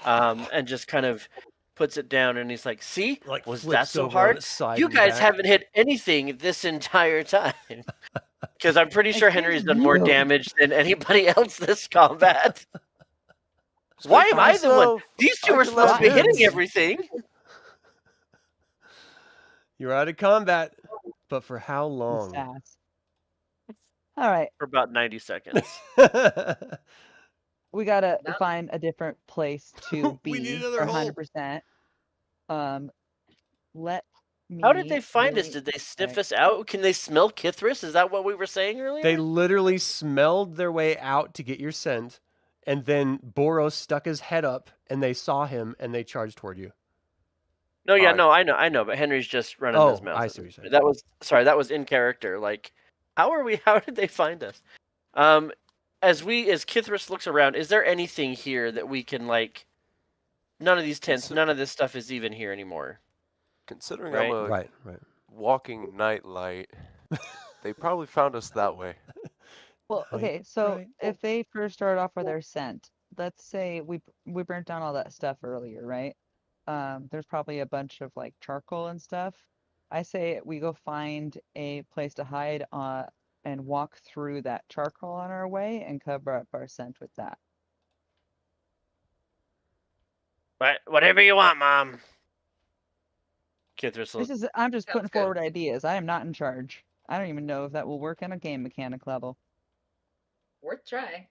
Speaker 2: and just kind of puts it down. And he's like, "See,
Speaker 1: Like
Speaker 2: was
Speaker 1: flips
Speaker 2: that so
Speaker 1: over on
Speaker 2: hard?
Speaker 1: its side
Speaker 2: You
Speaker 1: and
Speaker 2: guys
Speaker 1: back.
Speaker 2: haven't hit anything this entire time." Because I'm pretty sure Henry's done more damage than anybody else this combat. Why am I the one? These two are supposed to be hitting everything.
Speaker 1: You're out of combat, but for how long?
Speaker 3: Sass. All right.
Speaker 2: For about 90 seconds.
Speaker 3: We gotta
Speaker 6: No.
Speaker 3: find a different place to
Speaker 1: We
Speaker 3: be
Speaker 1: need another
Speaker 3: for
Speaker 1: hole.
Speaker 3: 100%. Let me.
Speaker 2: How did they find us?
Speaker 3: really-
Speaker 2: Did they sniff
Speaker 3: Right.
Speaker 2: us out? Can they smell Kithris? Is that what we were saying earlier?
Speaker 1: They literally smelled their way out to get your scent, and then Boros stuck his head up, and they saw him, and they charged toward you.
Speaker 2: No, yeah,
Speaker 5: Alright.
Speaker 2: no, I know, but Henry's just running his mouth.
Speaker 1: I see what you're saying.
Speaker 2: That was in character. Like, how did they find us? As Kithris looks around, is there anything here that we can, like, none of these tents, none of this stuff is even here anymore.
Speaker 5: Considering
Speaker 2: Right.
Speaker 5: I'm a
Speaker 1: Right.
Speaker 5: walking nightlight, they probably found us that way.
Speaker 3: Well,
Speaker 1: Right,
Speaker 3: okay, so
Speaker 1: right.
Speaker 3: if they first start off with their scent, let's say we burnt down all that stuff earlier, right? There's probably a bunch of like charcoal and stuff. I say we go find a place to hide and walk through that charcoal on our way and cover up our scent with that.
Speaker 2: Whatever you want, Mom. Kithris will...
Speaker 3: I'm just
Speaker 6: Sounds
Speaker 3: putting
Speaker 6: good.
Speaker 3: forward ideas. I am not in charge. I don't even know if that will work on a game mechanic level.
Speaker 6: Worth try.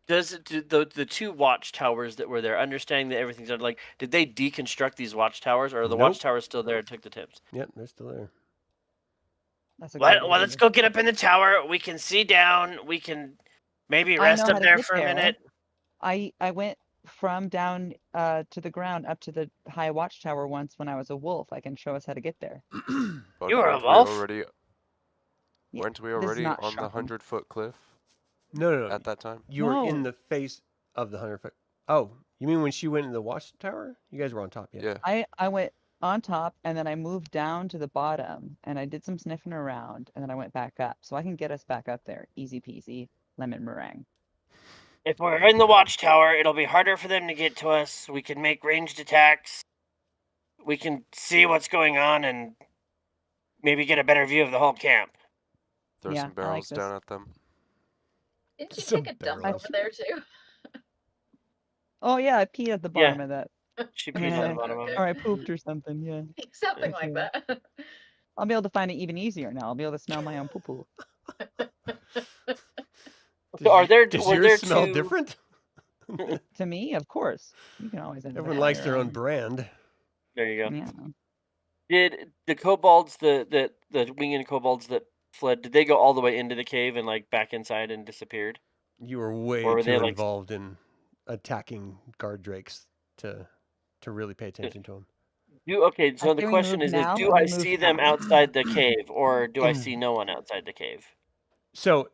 Speaker 2: Does the two watchtowers that were there, understanding that everything's done, like, did they deconstruct these watchtowers, or are the
Speaker 1: Nope.
Speaker 2: watchtowers still there and took the tips?
Speaker 1: Yep, they're still there.
Speaker 3: That's a
Speaker 2: Well,
Speaker 3: good
Speaker 2: let's
Speaker 3: idea.
Speaker 2: go get up in the tower. We can see down. We can maybe
Speaker 3: I
Speaker 2: rest
Speaker 3: know
Speaker 2: up
Speaker 3: how to
Speaker 2: there
Speaker 3: get
Speaker 2: for a
Speaker 3: there.
Speaker 2: minute.
Speaker 3: I went from down to the ground up to the high watchtower once when I was a wolf. I can show us how to get there.
Speaker 5: But
Speaker 2: You were a
Speaker 5: weren't we
Speaker 2: wolf?
Speaker 5: already,
Speaker 3: Yeah,
Speaker 5: weren't we
Speaker 3: this is
Speaker 5: already
Speaker 3: not
Speaker 5: on the
Speaker 3: shocking.
Speaker 5: 100-foot cliff
Speaker 1: No.
Speaker 5: at that time?
Speaker 1: You were in
Speaker 3: No.
Speaker 1: the face of the 100-foot. Oh, you mean when she went in the watchtower? You guys were on top, yeah.
Speaker 5: Yeah.
Speaker 3: I went on top and then I moved down to the bottom and I did some sniffing around and then I went back up. So I can get us back up there. Easy peasy, lemon meringue.
Speaker 2: If we're in the watchtower, it'll be harder for them to get to us. We can make ranged attacks. We can see what's going on and maybe get a better view of the whole camp.
Speaker 5: Throw
Speaker 3: Yeah,
Speaker 5: some
Speaker 3: I like
Speaker 5: barrels
Speaker 3: this.
Speaker 5: down at them.
Speaker 6: Didn't you
Speaker 1: Some
Speaker 6: take a dump
Speaker 1: barrels.
Speaker 6: over there too?
Speaker 3: Oh yeah, I peed at the
Speaker 2: Yeah.
Speaker 3: bottom of that.
Speaker 2: She peed on the
Speaker 3: Yeah.
Speaker 2: bottom of it.
Speaker 3: Or I pooped or something, yeah.
Speaker 6: Something like
Speaker 3: Okay.
Speaker 6: that.
Speaker 3: I'll be able to find it even easier now. I'll be able to smell my own poo poo.
Speaker 2: Are there?
Speaker 1: Does
Speaker 2: Were
Speaker 1: yours
Speaker 2: there
Speaker 1: smell
Speaker 2: two...
Speaker 1: different?
Speaker 3: To me, of course. You can always
Speaker 1: Everyone
Speaker 3: identify
Speaker 1: likes
Speaker 3: your
Speaker 1: their own brand.
Speaker 2: There you go.
Speaker 3: Yeah.
Speaker 2: Did the kobolds, the winged kobolds that fled, did they go all the way into the cave and like back inside and disappeared?
Speaker 1: You were way
Speaker 2: Or were they,
Speaker 1: too
Speaker 2: like-
Speaker 1: involved in attacking guard drakes to really pay attention to them.
Speaker 2: Okay, so the
Speaker 3: Do we
Speaker 2: question
Speaker 3: move
Speaker 2: is
Speaker 3: now
Speaker 2: do
Speaker 3: or
Speaker 2: I
Speaker 3: we move
Speaker 2: see them
Speaker 3: now?
Speaker 2: outside the cave, or do I
Speaker 1: In-
Speaker 2: see no one outside the cave?
Speaker 1: So,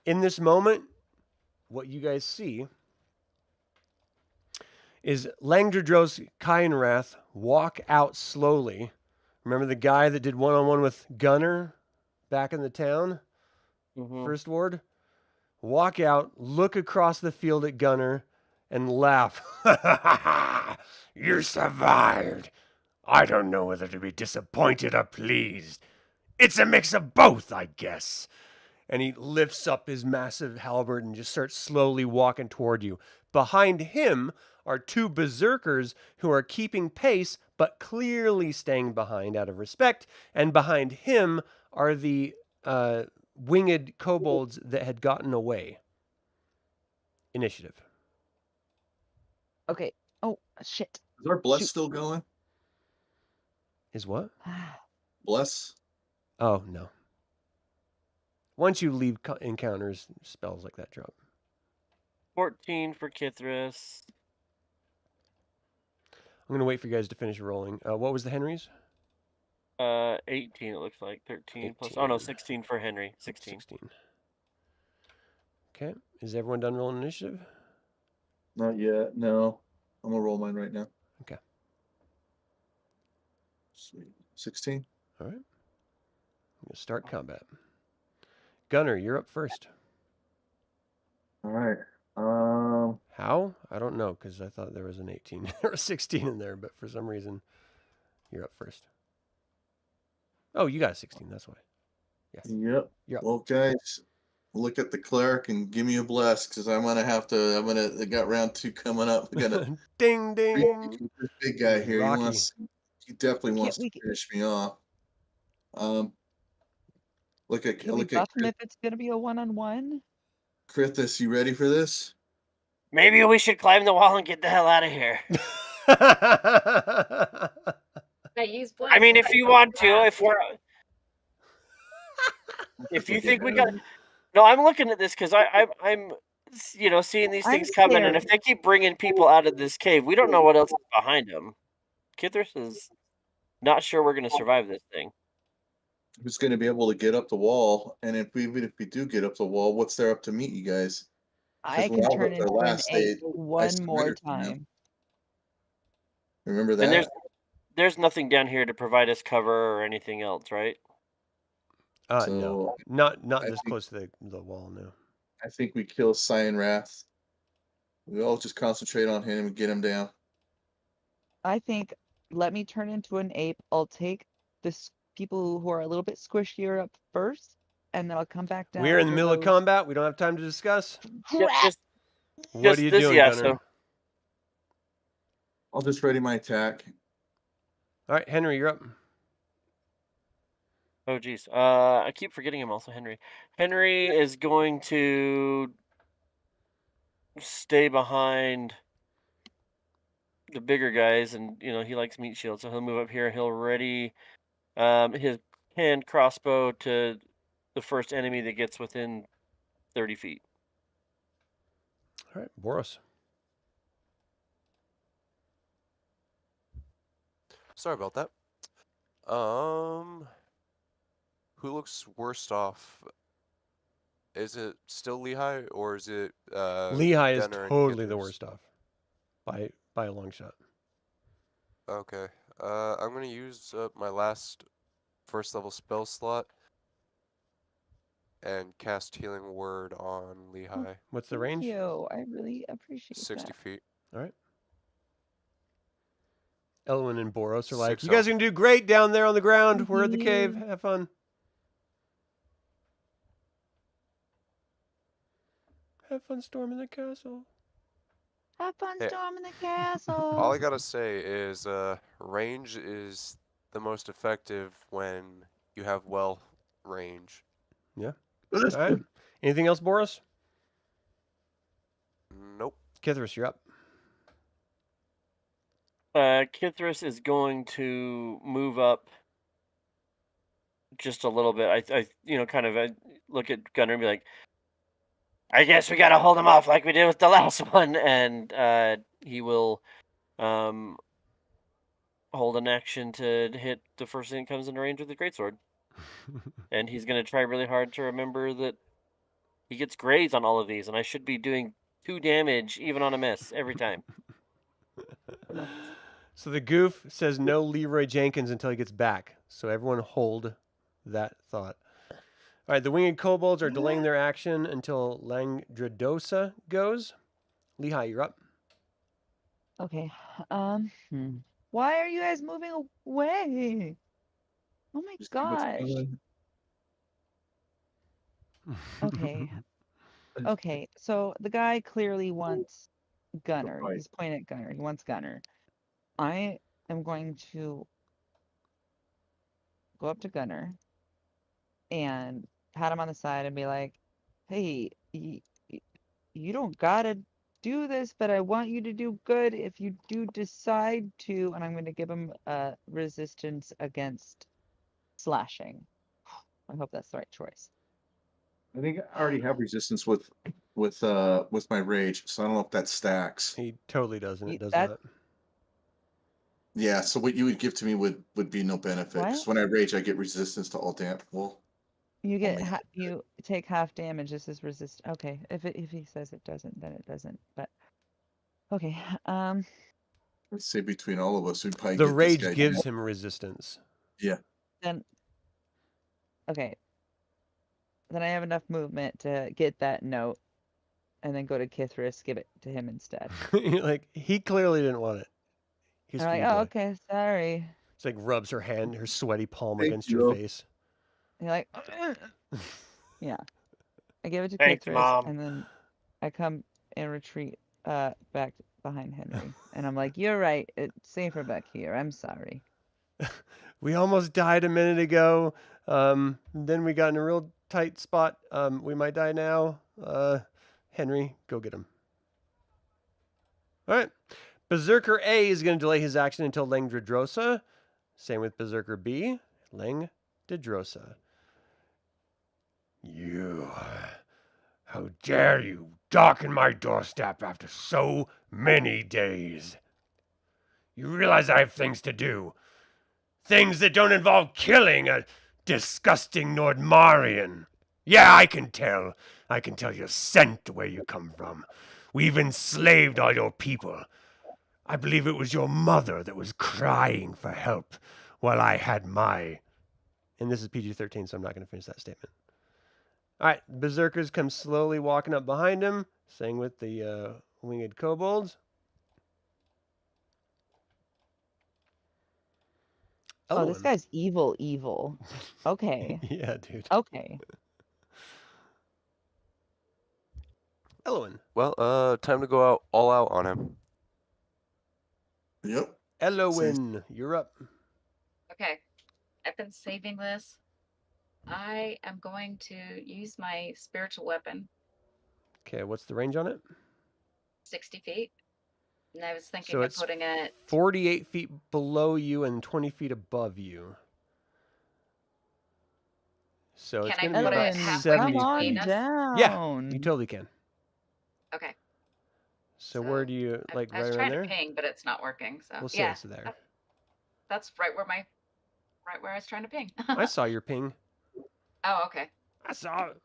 Speaker 1: in this moment, what you guys see is Langderdros Kyanrath walk out slowly. Remember the guy that did one-on-one with Gunnar back in the town?
Speaker 2: Mhm.
Speaker 1: First ward? Walk out, look across the field at Gunnar, and laugh. You survived. I don't know whether to be disappointed or pleased. It's a mix of both, I guess. And he lifts up his massive halberd and just starts slowly walking toward you. Behind him are two berserkers who are keeping pace, but clearly staying behind out of respect. And behind him are the winged kobolds that had gotten away. Initiative.
Speaker 3: Okay. Oh shit.
Speaker 4: Is our bless
Speaker 3: Shoot.
Speaker 4: still going?
Speaker 1: Is what?
Speaker 4: Bless?
Speaker 1: Oh, no. Once you leave encounters, spells like that drop.
Speaker 2: 14 for Kithris.
Speaker 1: I'm going to wait for you guys to finish rolling. What was the Henry's?
Speaker 2: 18 it looks like. 13 plus... Oh no,
Speaker 1: 18.
Speaker 2: 16 for Henry. 16.
Speaker 1: Okay. Is everyone done rolling initiative?
Speaker 4: Not yet. No. I'm gonna roll mine right now.
Speaker 1: Okay.
Speaker 4: Sweet. 16.
Speaker 1: All right. I'm going to start combat. Gunnar, you're up first.
Speaker 4: All right.
Speaker 1: How? I don't know, because I thought there was an 18 or a 16 in there, but for some reason, you're up first. Oh, you got a 16. That's why. Yes.
Speaker 4: Yep.
Speaker 1: You're up.
Speaker 4: Well, guys, look at the cleric and give me a bless, because I'm gonna have to. I got round 2 coming up. We got a
Speaker 1: Ding, ding.
Speaker 4: this big guy here.
Speaker 1: Rocky.
Speaker 4: He definitely
Speaker 3: Can't
Speaker 4: wants
Speaker 3: we
Speaker 4: to finish me off. Look at
Speaker 3: Can we buff him if it's gonna be a one-on-one?
Speaker 4: Krithis. You ready for this?
Speaker 2: Maybe we should climb the wall and get the hell out of here.
Speaker 6: I use bless.
Speaker 2: I mean, if you want to, if you think we got... No, I'm looking at this because I'm seeing these
Speaker 3: I'm
Speaker 2: things coming, and if
Speaker 3: scared.
Speaker 2: they keep bringing people out of this cave, we don't know what else is behind them. Kithris is not sure we're going to survive this thing.
Speaker 4: Who's going to be able to get up the wall? And even if we do get up the wall, what's there up to meet you guys?
Speaker 3: I
Speaker 4: when
Speaker 3: can
Speaker 4: I was
Speaker 3: turn
Speaker 4: up there
Speaker 3: into an
Speaker 4: last,
Speaker 3: egg
Speaker 4: I
Speaker 3: one more
Speaker 4: surrendered to them.
Speaker 3: time.
Speaker 4: Remember that?
Speaker 2: And there's nothing down here to provide us cover or anything else, right?
Speaker 1: No,
Speaker 4: So
Speaker 1: not
Speaker 4: I
Speaker 1: this
Speaker 4: think-
Speaker 1: close to the wall. No.
Speaker 4: I think we kill Cyan Wrath. We all just concentrate on him and get him down.
Speaker 3: I think let me turn into an ape. I'll take the people who are a little bit squishier up first, and then I'll come back down.
Speaker 1: We are in the
Speaker 3: for
Speaker 1: middle of
Speaker 3: those-
Speaker 1: combat. We don't have time to discuss.
Speaker 2: Yep, just
Speaker 1: What are you
Speaker 2: this,
Speaker 1: doing,
Speaker 2: yeah,
Speaker 1: Gunnar?
Speaker 2: so-
Speaker 4: I'll just ready my attack.
Speaker 1: All right, Henry, you're up.
Speaker 2: Oh geez, I keep forgetting him. Also, Henry. Henry is going to stay behind the bigger guys, and he likes meat shield, so he'll move up here. He'll ready his hand crossbow to the first enemy that gets within 30 feet.
Speaker 1: All right, Boros.
Speaker 5: Sorry about that. Who looks worst off? Is it still Lehigh or is it
Speaker 1: Lehigh is
Speaker 5: Gunnar and
Speaker 1: totally the
Speaker 5: Kithers?
Speaker 1: worst off, by a long shot.
Speaker 5: Okay. I'm gonna use my last first level spell slot and cast Healing Word on Lehigh.
Speaker 1: What's the
Speaker 3: Thank
Speaker 1: range?
Speaker 3: you. I really appreciate
Speaker 5: 60
Speaker 3: that.
Speaker 5: feet.
Speaker 1: All right. Elowyn and Boros are like,
Speaker 5: 6
Speaker 1: you guys are
Speaker 5: health.
Speaker 1: gonna do great down there on the ground. We're at the cave.
Speaker 3: Mhm.
Speaker 1: Have fun. Have fun storming the castle.
Speaker 3: Have fun
Speaker 5: Yeah.
Speaker 3: storming the castle.
Speaker 5: All I gotta say is range is the most effective when you have well range.
Speaker 1: All right. Anything else, Boros?
Speaker 5: Nope.
Speaker 1: Kithris, you're up.
Speaker 2: Kithris is going to move up just a little bit. I look at Gunnar and be like, I guess we gotta hold him off like we did with the last one, and he will hold an action to hit the first thing that comes into range with the greatsword, and he's gonna try really hard to remember that he gets grades on all of these, and I should be doing 2 damage even on a miss every time.
Speaker 1: So the goof says no Leroy Jenkins until he gets back. So everyone hold that thought. All right, the winged kobolds are delaying their action until Langdradosa goes. Lehigh, you're up.
Speaker 3: Okay. Why are you guys moving away? Oh my
Speaker 4: Just see what's
Speaker 3: gosh.
Speaker 4: coming.
Speaker 3: Okay. Okay. So the guy clearly wants Gunnar.
Speaker 4: fight.
Speaker 3: He's pointing at Gunnar. He wants Gunnar. I am going to go up to Gunnar and pat him on the side and be like, hey, you don't gotta do this, but I want you to do good if you do decide to. And I'm going to give him resistance against slashing. I hope that's the right choice.
Speaker 4: I think I already have resistance with my rage, so I don't know if that stacks.
Speaker 1: He totally doesn't. It does
Speaker 3: That-
Speaker 1: not.
Speaker 4: Yeah, so what you would give to me would be no benefit. Because
Speaker 3: What?
Speaker 4: when I rage, I get resistance to all damp. Well,
Speaker 3: You get
Speaker 4: Only-
Speaker 3: you take half damage. This is resist. Okay, if he says it doesn't, then it doesn't. But okay,
Speaker 4: let's say between all of us, we'd probably
Speaker 1: The
Speaker 4: get
Speaker 1: rage
Speaker 4: this guy
Speaker 1: gives
Speaker 4: down.
Speaker 1: him resistance.
Speaker 3: then okay, then I have enough movement to get that note, and then go to Kithris, give it to him instead.
Speaker 1: You're like, he clearly didn't want it. He's
Speaker 3: I'm like, oh, okay, sorry.
Speaker 1: It's like rubs her hand, her sweaty palm
Speaker 4: Thank
Speaker 1: against your
Speaker 4: you.
Speaker 1: face.
Speaker 3: And you're like, yeah. I give it to
Speaker 2: Thanks,
Speaker 3: Kithris,
Speaker 2: Mom.
Speaker 3: and then I come and retreat back behind Henry, and I'm like, you're right. It's safer back here. I'm sorry.
Speaker 1: We almost died a minute ago. Then we got in a real tight spot. We might die now. Henry, go get him. All right. Berserker A is going to delay his action until Langdradrosa. Same with Berserker B. Langdradrosa. You. How dare you darken my doorstep after so many days? You realize I have things to do. Things that don't involve killing a disgusting Nordmaarian. Yeah, I can tell. I can tell your scent where you come from. We've enslaved all your people. I believe it was your mother that was crying for help while I had my And this is PG-13, so I'm not going to finish that statement. All right, berserkers come slowly walking up behind him, saying with the winged kobolds.
Speaker 3: Oh, this
Speaker 1: Elowyn.
Speaker 3: guy's evil, evil. Okay.
Speaker 1: Yeah, dude.
Speaker 3: Okay.
Speaker 1: Elowyn.
Speaker 5: Well, time to go out all out on him.
Speaker 4: Yep.
Speaker 1: Elowyn, you're up.
Speaker 6: Okay. I've been saving this. I am going to use my spiritual weapon,
Speaker 1: Okay, what's the range on it?
Speaker 6: 60 feet. And I was thinking
Speaker 1: So
Speaker 6: of
Speaker 1: it's
Speaker 6: putting it.
Speaker 1: 48 feet below you and 20 feet above you. So it's
Speaker 6: Can
Speaker 1: going
Speaker 6: I
Speaker 1: to be
Speaker 6: put it
Speaker 1: about
Speaker 6: halfway
Speaker 1: 70
Speaker 3: come on
Speaker 6: between
Speaker 1: feet.
Speaker 6: us?
Speaker 3: down.
Speaker 1: Yeah, you totally can.
Speaker 6: Okay.
Speaker 1: So where
Speaker 6: So,
Speaker 1: do you,
Speaker 6: I
Speaker 1: like,
Speaker 6: was
Speaker 1: right around
Speaker 6: trying
Speaker 1: there?
Speaker 6: to ping, but it's not working. So
Speaker 1: We'll say
Speaker 6: yeah,
Speaker 1: it's there.
Speaker 6: that's right where I was trying to ping.
Speaker 1: I saw your ping.
Speaker 6: Oh, okay.
Speaker 1: I saw it.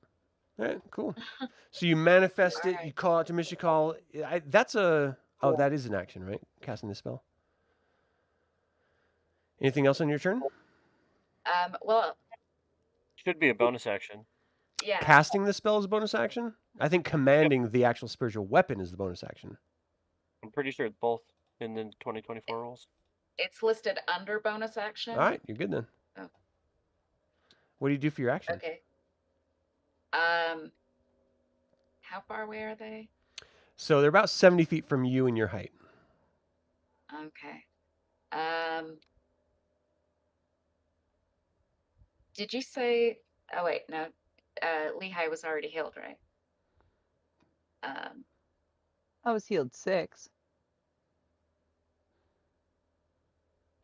Speaker 1: All right, cool. So you manifest it. You
Speaker 6: Alright.
Speaker 1: call out to Mishakal. That's a... Oh, that is an action, right? Casting the spell. Anything else on your turn?
Speaker 6: Well,
Speaker 2: Should be a bonus action.
Speaker 6: yeah.
Speaker 1: Casting the spell is a bonus action? I think commanding the actual spiritual weapon is the bonus action.
Speaker 2: I'm pretty sure it's both in the 2024 rolls.
Speaker 6: It's listed under bonus action.
Speaker 1: All right, you're good then.
Speaker 6: Oh.
Speaker 1: What do you do for your action?
Speaker 6: Okay. How far away are they?
Speaker 1: So they're about 70 feet from you and your height.
Speaker 6: Okay. Did you say? Oh wait, no. Lehigh was already healed, right?
Speaker 3: I was healed 6.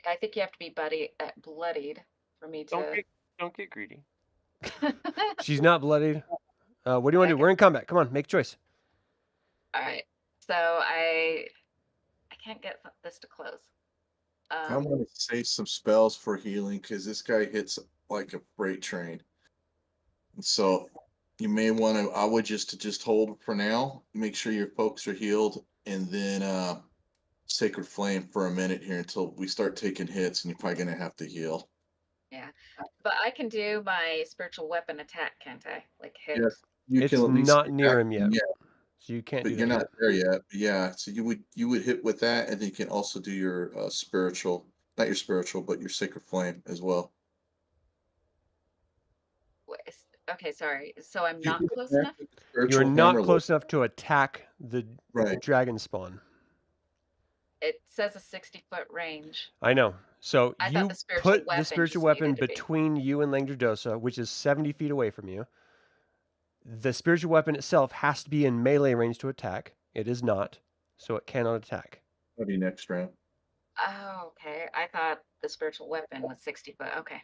Speaker 6: I think you have to be bloodied for me to.
Speaker 2: Don't get greedy.
Speaker 1: She's not bloodied. What do you want to do?
Speaker 6: Okay.
Speaker 1: We're in combat. Come on, make a choice.
Speaker 6: All right. So I can't get this to close.
Speaker 4: I want to save some spells for healing because this guy hits like a freight train. And so you may want to, I would just hold for now, make sure your folks are healed, and then Sacred Flame for a minute here until we start taking hits, and you're probably going to have to heal.
Speaker 6: Yeah, but I can do my spiritual weapon attack, can't I? Like hit.
Speaker 4: Yes. You
Speaker 1: It's
Speaker 4: can at least
Speaker 1: not near
Speaker 4: attack
Speaker 1: him yet.
Speaker 4: Yeah,
Speaker 1: So you can't
Speaker 4: but
Speaker 1: do
Speaker 4: you're
Speaker 1: that
Speaker 4: not
Speaker 1: yet.
Speaker 4: there yet. But yeah, so you would hit with that, and then you can also do your spiritual, not your spiritual, but your Sacred Flame as well.
Speaker 6: Okay, sorry. So I'm
Speaker 4: You
Speaker 6: not
Speaker 4: can
Speaker 6: close
Speaker 4: attack
Speaker 6: enough?
Speaker 4: with the
Speaker 1: You're
Speaker 4: spiritual
Speaker 1: not
Speaker 4: hammer
Speaker 1: close enough to attack the
Speaker 4: Right.
Speaker 1: dragon spawn.
Speaker 6: It says a 60-foot range.
Speaker 1: I know. So
Speaker 6: I thought
Speaker 1: you
Speaker 6: the spiritual
Speaker 1: put the
Speaker 6: weapon
Speaker 1: spiritual
Speaker 6: just
Speaker 1: weapon
Speaker 6: needed to be-
Speaker 1: between you and Langdradosa, which is 70 feet away from you. The spiritual weapon itself has to be in melee range to attack. It is not, so it cannot attack.
Speaker 4: Maybe next round.
Speaker 6: Oh, okay. I thought the spiritual weapon was 60 foot. Okay.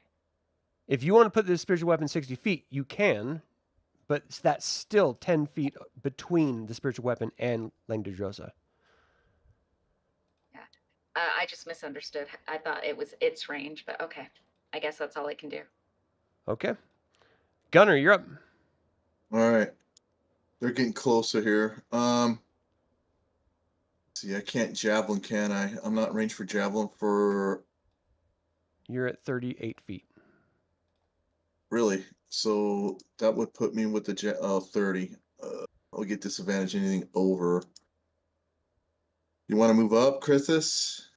Speaker 1: If you want to put the spiritual weapon 60 feet, you can, but that's still 10 feet between the spiritual weapon and Langdradosa.
Speaker 6: Yeah. I just misunderstood. I thought it was its range, but okay. I guess that's all I can do.
Speaker 1: Okay. Gunnar, you're up.
Speaker 4: All right. They're getting closer here. See, I can't javelin, can I? I'm not range for javelin for
Speaker 1: You're at 38 feet.
Speaker 4: really. So that would put me with the 30. I'll get disadvantage anything over. You want to move up, Christus?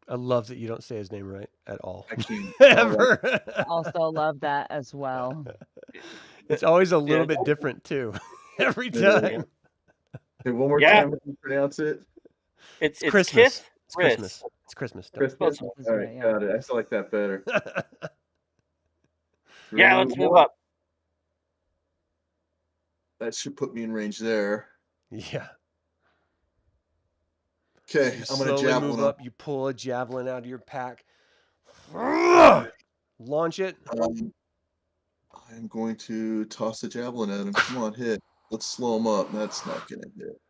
Speaker 1: I love that you don't say his name right at all.
Speaker 4: I can't.
Speaker 1: Ever.
Speaker 3: Also love that as well.
Speaker 1: It's always a little
Speaker 2: Yeah.
Speaker 1: bit different too. Every
Speaker 4: Yeah.
Speaker 1: time.
Speaker 4: Okay, one more
Speaker 2: Yeah.
Speaker 4: time. How do you pronounce it?
Speaker 2: It's
Speaker 1: Christmas.
Speaker 2: Kith
Speaker 1: It's Christmas. It's Christmas. Don't-
Speaker 4: Christmas.
Speaker 3: Christmas is
Speaker 4: All
Speaker 3: right,
Speaker 4: right,
Speaker 3: yeah.
Speaker 4: got it. I still like that better.
Speaker 2: Yeah, let's move up.
Speaker 4: That should put me in range there.
Speaker 1: Yeah.
Speaker 4: Okay,
Speaker 1: You
Speaker 4: I'm gonna
Speaker 1: slowly
Speaker 4: javelin
Speaker 1: move
Speaker 4: up.
Speaker 1: up. You pull a javelin out of your pack. Launch it.
Speaker 4: I'm going to toss the javelin at him. Come on, hit. Let's slow him up. That's not gonna hit.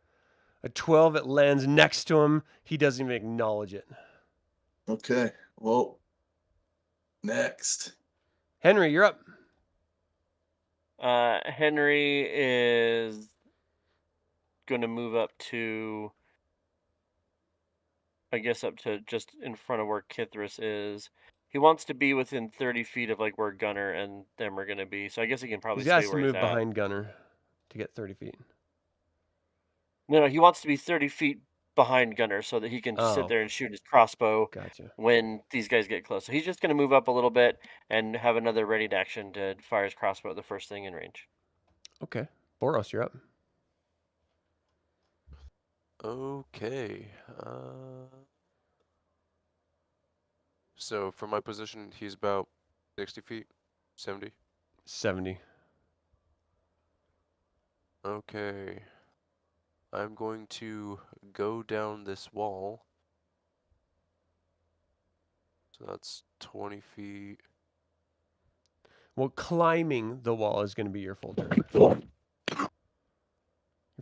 Speaker 1: A 12. It lands next to him. He doesn't even acknowledge it.
Speaker 4: Okay. Well, next.
Speaker 1: Henry, you're up.
Speaker 2: Henry is going to move up to, I guess, up to just in front of where Kithris is. He wants to be within 30 feet of like where Gunnar and them are going to be. So I guess he can probably
Speaker 1: He has
Speaker 2: stay
Speaker 1: to
Speaker 2: where he's
Speaker 1: move
Speaker 2: at.
Speaker 1: behind Gunnar to get 30 feet.
Speaker 2: No, he wants to be 30 feet behind Gunnar so that he can
Speaker 1: Oh.
Speaker 2: sit there and shoot his crossbow
Speaker 1: Gotcha.
Speaker 2: when these guys get close. So he's just going to move up a little bit and have another ready to action to fire his crossbow at the first thing in range.
Speaker 1: Okay. Boros, you're up.
Speaker 5: Okay. So from my position, he's about 60 feet, 70.
Speaker 1: 70.
Speaker 5: Okay. I'm going to go down this wall. So that's 20 feet.
Speaker 1: Well, climbing the wall is going to be your full turn. Your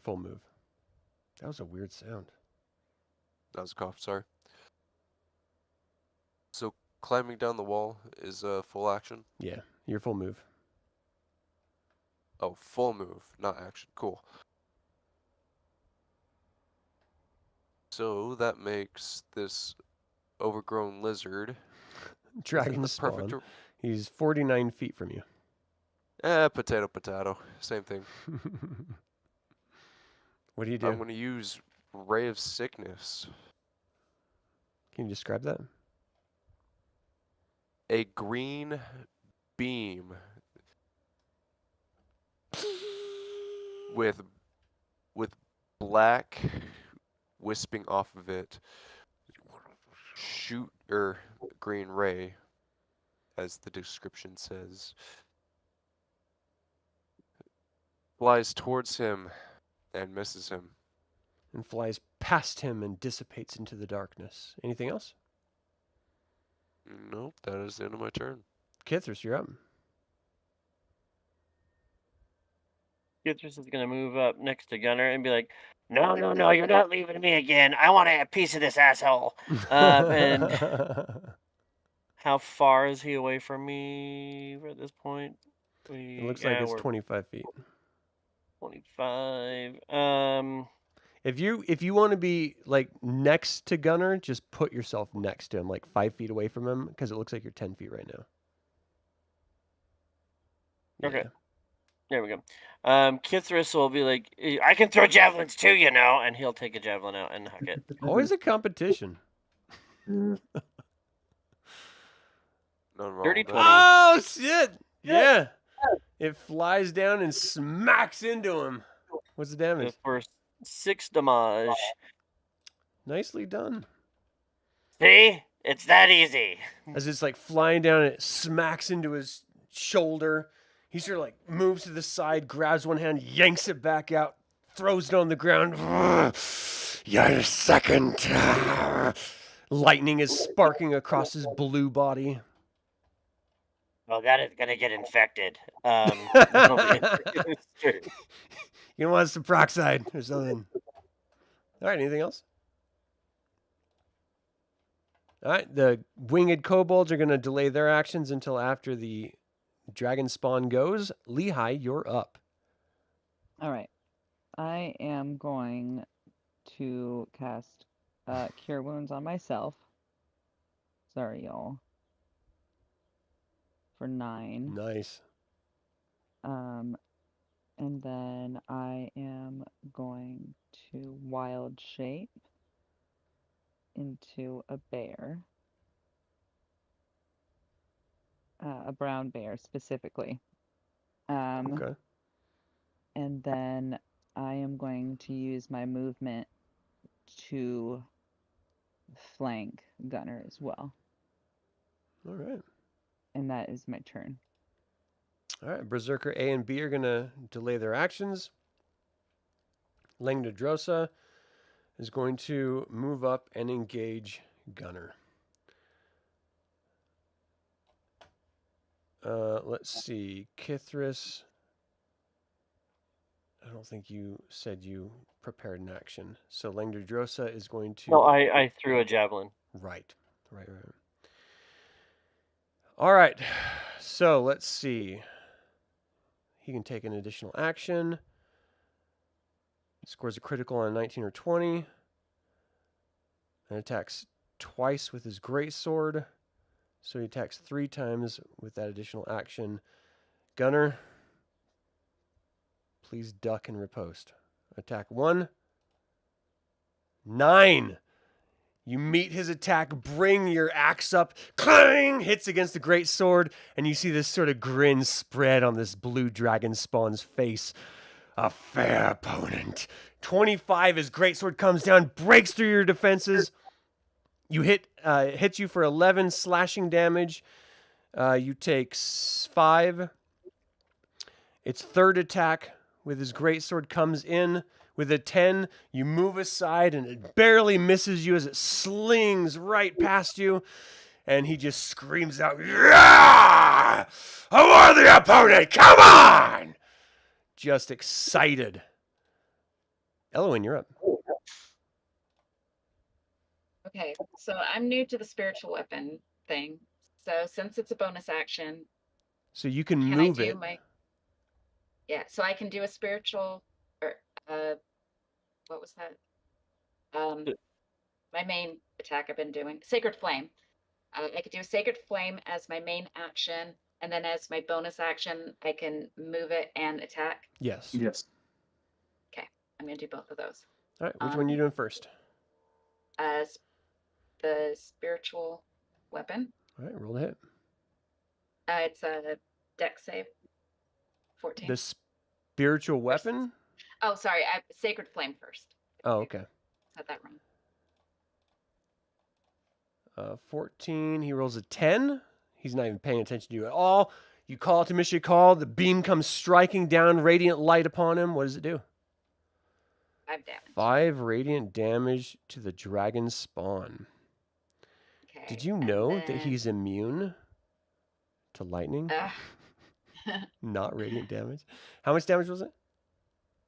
Speaker 1: full move. That was a weird sound.
Speaker 5: That was a cough, sorry. So climbing down the wall is a full action?
Speaker 1: Yeah, your full move.
Speaker 5: Oh, full move, not action. Cool. So that makes this overgrown lizard
Speaker 1: Dragon
Speaker 5: the
Speaker 1: spawn.
Speaker 5: perfect.
Speaker 1: He's 49 feet from you.
Speaker 5: Potato, potato. Same thing.
Speaker 1: What do you do?
Speaker 5: I'm going to use Ray of Sickness.
Speaker 1: Can you describe that?
Speaker 5: A green beam with black wisping off of it. Shoot green ray, as the description says, flies towards him and misses him.
Speaker 1: And flies past him and dissipates into the darkness. Anything else?
Speaker 5: Nope, that is the end of my turn.
Speaker 1: Kithris, you're up.
Speaker 2: Kithris is going to move up next to Gunnar and be like, no, you're not leaving me again. I want a piece of this asshole. And how far is he away from me at this point?
Speaker 1: It looks like it's 25 feet.
Speaker 2: 25.
Speaker 1: If you want to be like next to Gunnar, just put yourself next to him, like 5 feet away from him, because it looks like you're 10 feet right now.
Speaker 2: Okay.
Speaker 1: Yeah.
Speaker 2: There we go. Kithris will be like, I can throw javelins too, you know, and he'll take a javelin out and huck it.
Speaker 1: Always a competition.
Speaker 5: Nothing wrong
Speaker 2: Dirty
Speaker 5: with
Speaker 2: 20.
Speaker 5: that.
Speaker 1: Oh shit! Yeah. It flies down and smacks into him. What's the damage?
Speaker 2: For 6 damage.
Speaker 1: Nicely done.
Speaker 2: See? It's that easy.
Speaker 1: As it's like flying down, it smacks into his shoulder. He sort of like moves to the side, grabs one hand, yanks it back out, throws it on the ground. Your second. Lightning is sparking across his blue body.
Speaker 2: Well, that is going to get infected.
Speaker 1: You don't want some peroxide or something. All right, anything else? All right, the winged kobolds are going to delay their actions until after the dragon spawn goes. Lehigh, you're up.
Speaker 3: All right. I am going to cast Cure Wounds on myself. Sorry, y'all. For 9.
Speaker 1: Nice.
Speaker 3: And then I am going to wild shape into a bear. A brown bear specifically.
Speaker 1: Okay.
Speaker 3: And then I am going to use my movement to flank Gunnar as well.
Speaker 1: All right.
Speaker 3: And that is my turn.
Speaker 1: All right, Berserker A and B are going to delay their actions. Langdadrosa is going to move up and engage Gunnar. Let's see. Kithris. I don't think you said you prepared an action. So Langdadrosa is going to...
Speaker 2: No, I threw a javelin.
Speaker 1: Right. All right. So let's see. He can take an additional action. Scores a critical on a 19 or 20. And attacks twice with his greatsword. So he attacks 3 times with that additional action. Gunnar, please duck and riposte. Attack 1. 9. You meet his attack, bring your axe up, clang, hits against the great sword, and you see this sort of grin spread on this blue dragon spawn's face. A fair opponent. 25, his greatsword comes down, breaks through your defenses. You hits you for 11 slashing damage. You take 5. Its third attack with his greatsword comes in with a 10. You move aside and it barely misses you as it slings right past you. And he just screams out, "Yeah! A worthy opponent, come on!" Just excited. Elowyn, you're up.
Speaker 6: Okay, so I'm new to the spiritual weapon thing. So since it's a bonus action,
Speaker 1: So you can
Speaker 6: can
Speaker 1: move
Speaker 6: I do
Speaker 1: it.
Speaker 6: my... Yeah, so I can do a spiritual, or what was that? My main attack I've been doing, Sacred Flame. I could do a Sacred Flame as my main action, and then as my bonus action, I can move it and attack.
Speaker 1: Yes.
Speaker 4: Yes.
Speaker 6: I'm gonna do both of those.
Speaker 1: All right, which one are you doing first?
Speaker 6: As the spiritual weapon,
Speaker 1: All right, roll the hit.
Speaker 6: it's a dex save. 14.
Speaker 1: The spiritual weapon?
Speaker 6: Oh, sorry, Sacred Flame first.
Speaker 1: Oh, okay.
Speaker 6: Said that wrong.
Speaker 1: 14. He rolls a 10. He's not even paying attention to you at all. You call to Mishakal. The beam comes striking down, radiant light upon him. What does it do?
Speaker 6: 5 damage.
Speaker 1: 5 radiant damage to the dragon spawn.
Speaker 6: Okay.
Speaker 1: Did you
Speaker 6: and
Speaker 1: know that
Speaker 6: then-
Speaker 1: he's immune to lightning?
Speaker 6: Ugh.
Speaker 1: Not radiant damage. How much damage was it?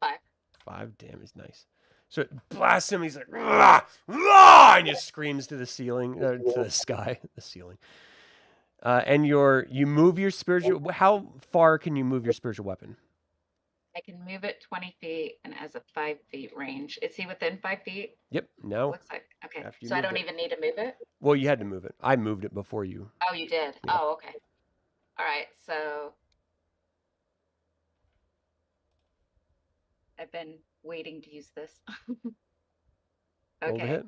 Speaker 6: 5.
Speaker 1: 5 damage. Nice. So it blasts him. He's like, "Rah! Rah!" and just screams to the ceiling, to the sky, the ceiling. And you move your spiritual. How far can you move your spiritual weapon?
Speaker 6: I can move it 20 feet and has a 5 feet range. Is he within 5 feet?
Speaker 1: Yep. Now,
Speaker 6: Looks like. Okay.
Speaker 1: after you
Speaker 6: So I
Speaker 1: moved
Speaker 6: don't
Speaker 1: it.
Speaker 6: even need to move it?
Speaker 1: well, you had to move it. I moved it before you.
Speaker 6: Oh, you did?
Speaker 1: Yeah.
Speaker 6: Oh, okay. All right. So I've been waiting to use this.
Speaker 1: Roll the
Speaker 6: Okay.
Speaker 1: hit.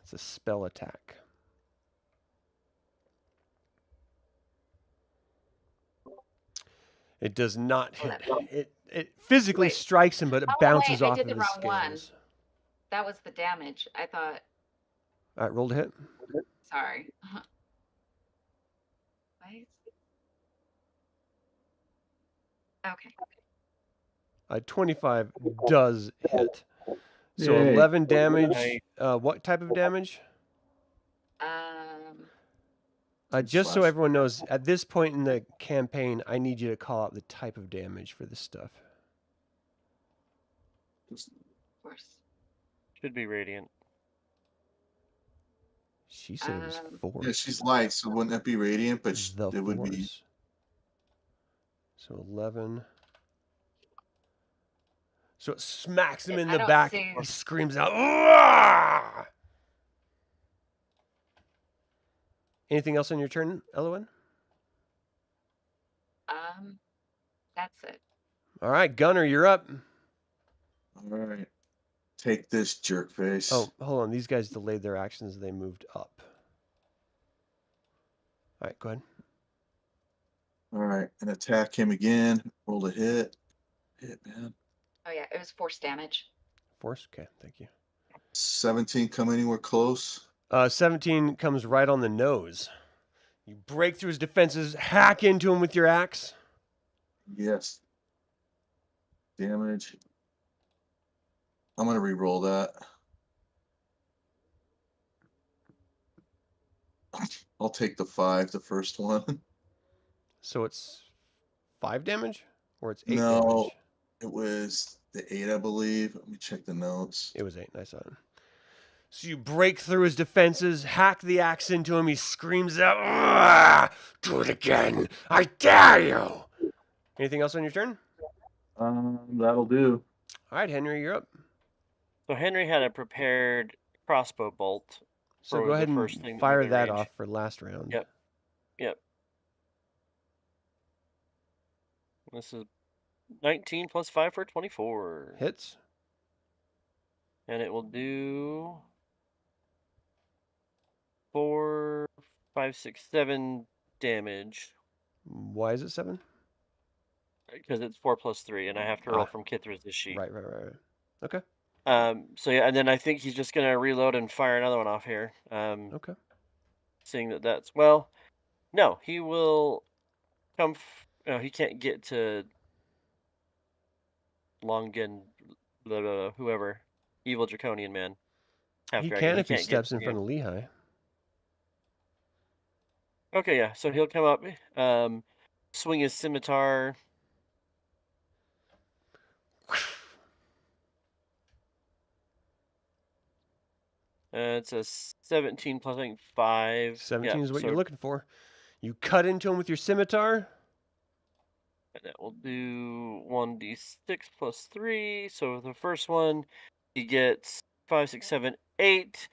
Speaker 1: It's a spell attack. It does not hit. It physically
Speaker 6: Wait.
Speaker 1: strikes him, but it
Speaker 6: Oh,
Speaker 1: bounces
Speaker 6: wait, I
Speaker 1: off
Speaker 6: did
Speaker 1: of
Speaker 6: the
Speaker 1: his
Speaker 6: wrong one.
Speaker 1: scales.
Speaker 6: That was the damage. I thought,
Speaker 1: All right, roll to hit.
Speaker 6: sorry. Why is- Okay.
Speaker 1: 25 does hit. So
Speaker 4: Yay.
Speaker 1: 11 damage.
Speaker 2: Nice.
Speaker 1: What type of damage?
Speaker 6: Um,
Speaker 1: Just so
Speaker 4: Slash.
Speaker 1: everyone knows, at this point in the campaign, I need you to call out the type of damage for this stuff.
Speaker 6: of course.
Speaker 2: Should be radiant.
Speaker 1: She said it was
Speaker 6: Um,
Speaker 1: force.
Speaker 4: Yeah, she's light, so wouldn't that be radiant? But
Speaker 1: The
Speaker 4: it would be.
Speaker 1: force. So 11. So it smacks him in
Speaker 6: I
Speaker 1: the
Speaker 6: don't
Speaker 1: back.
Speaker 6: see-
Speaker 1: He screams out. "Uah!" Anything else on your turn, Elowyn?
Speaker 6: That's it.
Speaker 1: All right, Gunnar, you're up.
Speaker 4: All right. Take this, jerk face.
Speaker 1: Oh, hold on. These guys delayed their actions as they moved up. All right, go ahead.
Speaker 4: All right. And attack him again. Roll a hit. Hit, man.
Speaker 6: Oh yeah, it was force damage.
Speaker 1: Force? Okay, thank you.
Speaker 4: 17 come anywhere close.
Speaker 1: 17 comes right on the nose. You break through his defenses, hack into him with your axe.
Speaker 4: Yes. Damage. I'm going to re-roll that. I'll take the 5, the first one.
Speaker 1: So it's 5 damage? Or it's 8
Speaker 4: No.
Speaker 1: damage?
Speaker 4: It was the 8, I believe. Let me check the notes.
Speaker 1: It was 8. Nice on. So you break through his defenses, hack the axe into him. He screams out, "Ah! Do it again! I dare you!" Anything else on your turn?
Speaker 4: That'll do.
Speaker 1: All right, Henry, you're up.
Speaker 2: So Henry had a prepared crossbow bolt.
Speaker 1: So
Speaker 2: for
Speaker 1: go
Speaker 2: the
Speaker 1: ahead and
Speaker 2: first thing
Speaker 1: fire
Speaker 2: within
Speaker 1: that
Speaker 2: range.
Speaker 1: off for last round.
Speaker 2: Yep. Yep. This is 19 plus 5 for 24.
Speaker 1: Hits.
Speaker 2: And it will do 4, 5, 6, 7 damage.
Speaker 1: Why is it 7?
Speaker 2: Because it's 4 plus 3, and I have to roll from Kithra's sheet.
Speaker 1: Right. Okay.
Speaker 2: So yeah, and then I think he's just gonna reload and fire another one off here.
Speaker 1: Okay.
Speaker 2: Seeing that that's well, no, he will come. No, he can't get to Longen, whoever, evil draconian man. Half
Speaker 1: He
Speaker 2: dragon.
Speaker 1: can if he
Speaker 2: can't get
Speaker 1: steps
Speaker 2: to
Speaker 1: in front
Speaker 2: you.
Speaker 1: of Lehigh.
Speaker 2: Okay, yeah. So he'll come up, swing his scimitar. It's a 17 plus, I think, 5.
Speaker 1: 17
Speaker 2: Yeah,
Speaker 1: is what
Speaker 2: so
Speaker 1: you're looking for. You cut into him with your scimitar.
Speaker 2: that will do 1d6 plus 3. So the first one, he gets 5, 6, 7, 8.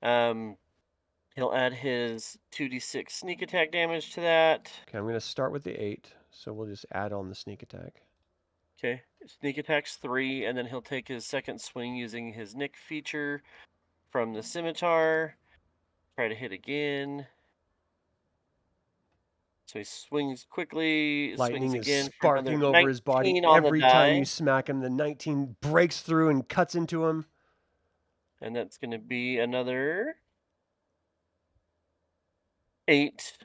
Speaker 2: He'll add his 2d6 sneak attack damage to that.
Speaker 1: Okay, I'm going to start with the 8, so we'll just add on the sneak attack.
Speaker 2: Okay, sneak attack's 3, and then he'll take his second swing using his nick feature from the scimitar. Try to hit again. So he swings quickly,
Speaker 1: Lightning
Speaker 2: swings
Speaker 1: is
Speaker 2: again.
Speaker 1: sparking over his body
Speaker 2: 19 on the
Speaker 1: every time you
Speaker 2: die.
Speaker 1: smack him. The 19 breaks through and cuts into him.
Speaker 2: And that's going to be another 8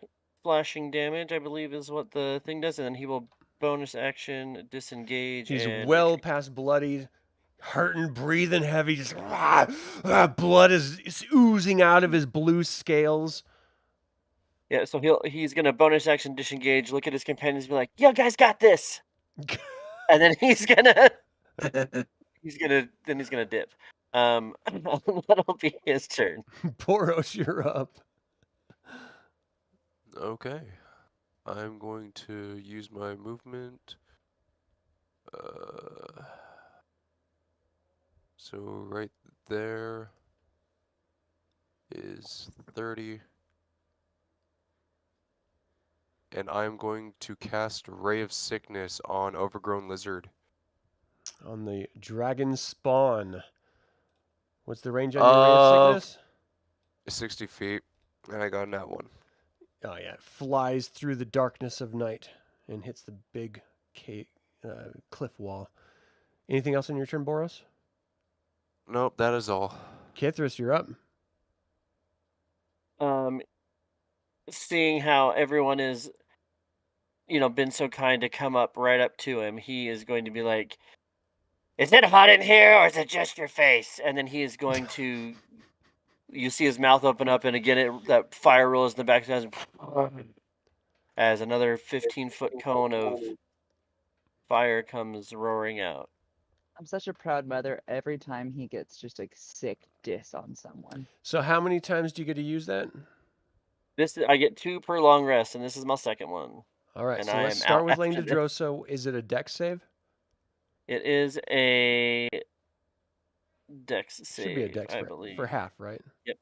Speaker 2: slashing damage, I believe is what the thing does. And then he will bonus action, disengage.
Speaker 1: He's
Speaker 2: and
Speaker 1: well
Speaker 2: retreat.
Speaker 1: past bloodied, hurting, breathing heavy. Just blood is oozing out of his blue scales.
Speaker 2: Yeah, so he's going to bonus action, disengage, look at his companions and be like, "Yo, guys got this." And then he's going to dip. That'll be his turn.
Speaker 1: Boros, you're up.
Speaker 5: Okay. I'm going to use my movement. So right there is 30. And I'm going to cast Ray of Sickness on Overgrown Lizard.
Speaker 1: On the dragon spawn. What's the range on your Ray of Sickness?
Speaker 5: 60 feet. And I got that one.
Speaker 1: Oh, yeah. It flies through the darkness of night and hits the big cliff wall. Anything else on your turn, Boros?
Speaker 5: Nope, that is all.
Speaker 1: Kithris, you're up.
Speaker 2: Seeing how everyone is, been so kind to come up right up to him, he is going to be like, "Is it hot in here or is it just your face?" And then he is going to, you see his mouth open up, and again, that fire rolls in the back of his head as another 15-foot cone of fire comes roaring out.
Speaker 3: I'm such a proud mother every time he gets just a sick diss on someone.
Speaker 1: So how many times do you get to use that?
Speaker 2: I get 2 per long rest, and this is my second one.
Speaker 1: All right,
Speaker 2: And
Speaker 1: so
Speaker 2: I
Speaker 1: let's
Speaker 2: am
Speaker 1: start
Speaker 2: out
Speaker 1: with Lane
Speaker 2: after this.
Speaker 1: Dedroso. Is it a dex save?
Speaker 2: It is a dex save,
Speaker 1: Should be a dex
Speaker 2: I believe.
Speaker 1: for half, right?
Speaker 2: Yep.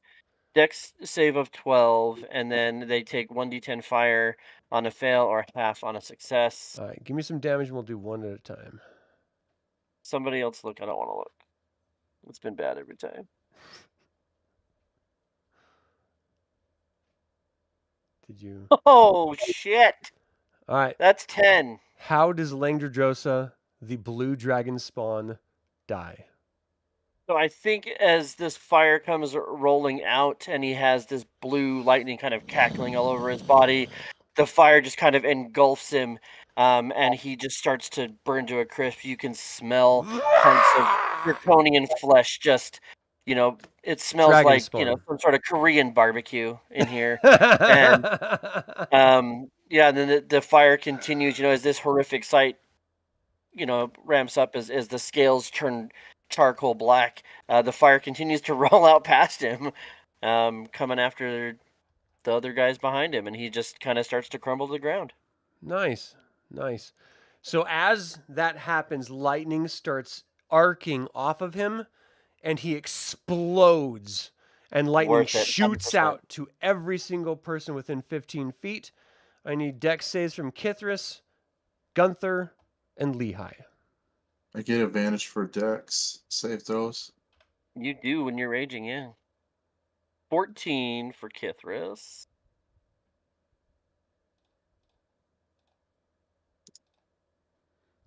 Speaker 2: Dex save of 12, and then they take 1d10 fire on a fail or half on a success.
Speaker 1: All right, give me some damage and we'll do one at a time.
Speaker 2: Somebody else look. I don't want to look. It's been bad every time.
Speaker 1: Did you?
Speaker 2: Oh, shit!
Speaker 1: All right.
Speaker 2: That's 10.
Speaker 1: How does Lane Dedroso, the blue dragon spawn, die?
Speaker 2: So I think as this fire comes rolling out and he has this blue lightning kind of cackling all over his body, the fire just kind of engulfs him, and he just starts to burn to a crisp. You can smell hunks of draconian flesh just, it smells
Speaker 1: Dragon
Speaker 2: like,
Speaker 1: spawn.
Speaker 2: some sort of Korean barbecue in here. And yeah, and then the fire continues, as this horrific sight, ramps up as the scales turn charcoal black. The fire continues to roll out past him, coming after the other guys behind him, and he just kind of starts to crumble to the ground.
Speaker 1: Nice. So as that happens, lightning starts arcing off of him, and he explodes And lightning
Speaker 2: Worth it,
Speaker 1: shoots
Speaker 2: 100%.
Speaker 1: out to every single person within 15 feet. I need dex saves from Kithris, Gunther, and Lehi.
Speaker 4: I get advantage for Dex. Save those.
Speaker 2: You do when you're raging, yeah. 14 for Kithris.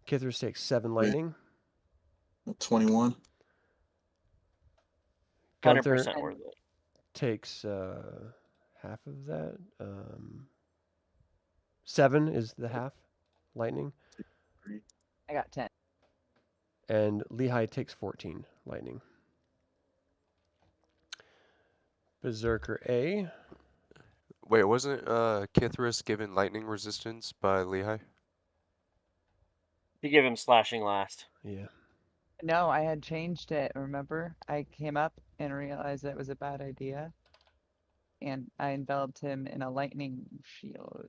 Speaker 1: Kithris takes 7 lightning.
Speaker 4: 21.
Speaker 1: Gunther
Speaker 2: 100% worth it.
Speaker 1: takes half of that. 7 is the half lightning.
Speaker 3: I got 10.
Speaker 1: And Lehi takes 14 lightning. Berserker A.
Speaker 5: Wait, wasn't Kithris given lightning resistance by Lehi?
Speaker 2: You give him slashing last.
Speaker 1: Yeah.
Speaker 3: No, I had changed it. Remember, I came up and realized that was a bad idea, and I enveloped him in a lightning shield.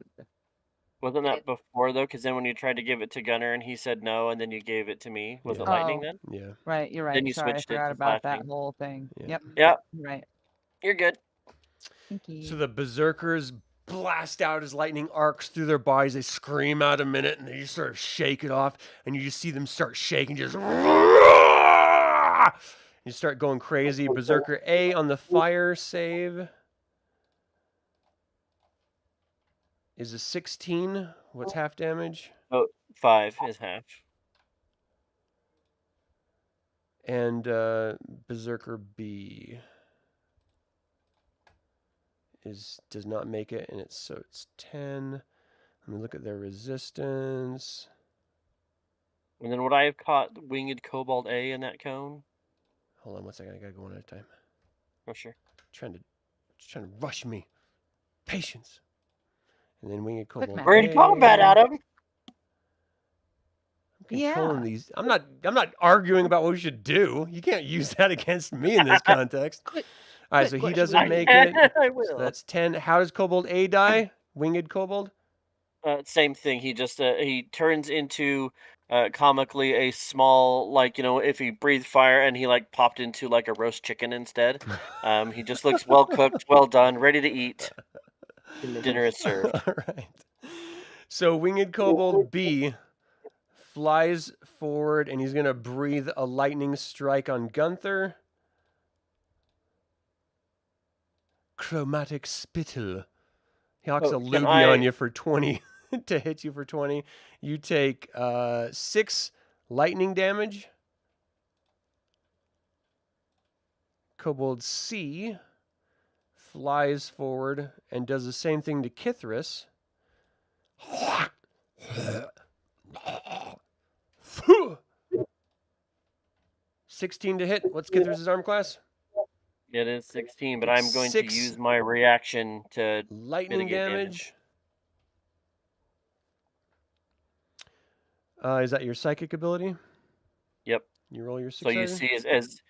Speaker 2: Wasn't that before, though? Because then when you tried to give it to Gunnar and he said no, and then you gave it to me. Was
Speaker 1: Yeah.
Speaker 2: it lightning
Speaker 3: Oh.
Speaker 2: then?
Speaker 1: Yeah.
Speaker 3: Right, you're right.
Speaker 2: Then you
Speaker 3: Sorry, I
Speaker 2: switched it
Speaker 3: forgot
Speaker 2: to
Speaker 3: about that
Speaker 2: slashing.
Speaker 3: whole thing.
Speaker 1: Yeah.
Speaker 3: Yep,
Speaker 2: Yep,
Speaker 3: you're right.
Speaker 2: you're good.
Speaker 3: Thank you.
Speaker 1: So the berserkers blast out as lightning arcs through their bodies. They scream out a minute and they just sort of shake it off. And you just see them start shaking, just you start going crazy. Berserker A on the fire save is a 16. What's half damage?
Speaker 2: Oh, 5 is half.
Speaker 1: And Berserker B does not make it, and it's 10. Let me look at their resistance.
Speaker 2: And then would I have caught Winged Kobold A in that cone?
Speaker 1: Hold on 1 second. I gotta go one at a time.
Speaker 2: Oh, sure.
Speaker 1: Trying to rush me. Patience. And then Winged
Speaker 3: Quick
Speaker 1: Kobold.
Speaker 3: math.
Speaker 2: We're in combat, Adam.
Speaker 1: I'm controlling
Speaker 3: Yeah.
Speaker 1: these. I'm not arguing about what we should do. You can't use that against me in this context.
Speaker 3: Quick-
Speaker 1: All right,
Speaker 3: quick
Speaker 1: so he
Speaker 3: question.
Speaker 1: doesn't make it.
Speaker 2: I
Speaker 1: So
Speaker 2: will.
Speaker 1: that's 10. How does Kobold A die? Winged Kobold?
Speaker 2: Same thing. He just he turns into comically a small, like, if he breathed fire and he like popped into like a roast chicken instead. He just looks well cooked, well done, ready to eat. Dinner is served.
Speaker 1: All right. So Winged Kobold B flies forward and he's going to breathe a lightning strike on Gunther. Chromatic Spittle. He hawks a
Speaker 2: Can
Speaker 1: loogie on
Speaker 2: I-
Speaker 1: you for 20 to hit you for 20. You take 6 lightning damage. Kobold C flies forward and does the same thing to Kithris. 16 to hit. What's Kithris' arm class?
Speaker 2: It is 16, but I'm going
Speaker 1: 6
Speaker 2: to use my reaction to
Speaker 1: lightning
Speaker 2: mitigate
Speaker 1: damage. Is that your psychic ability?
Speaker 2: Yep.
Speaker 1: You roll your
Speaker 2: So you
Speaker 1: six-sided?
Speaker 2: see as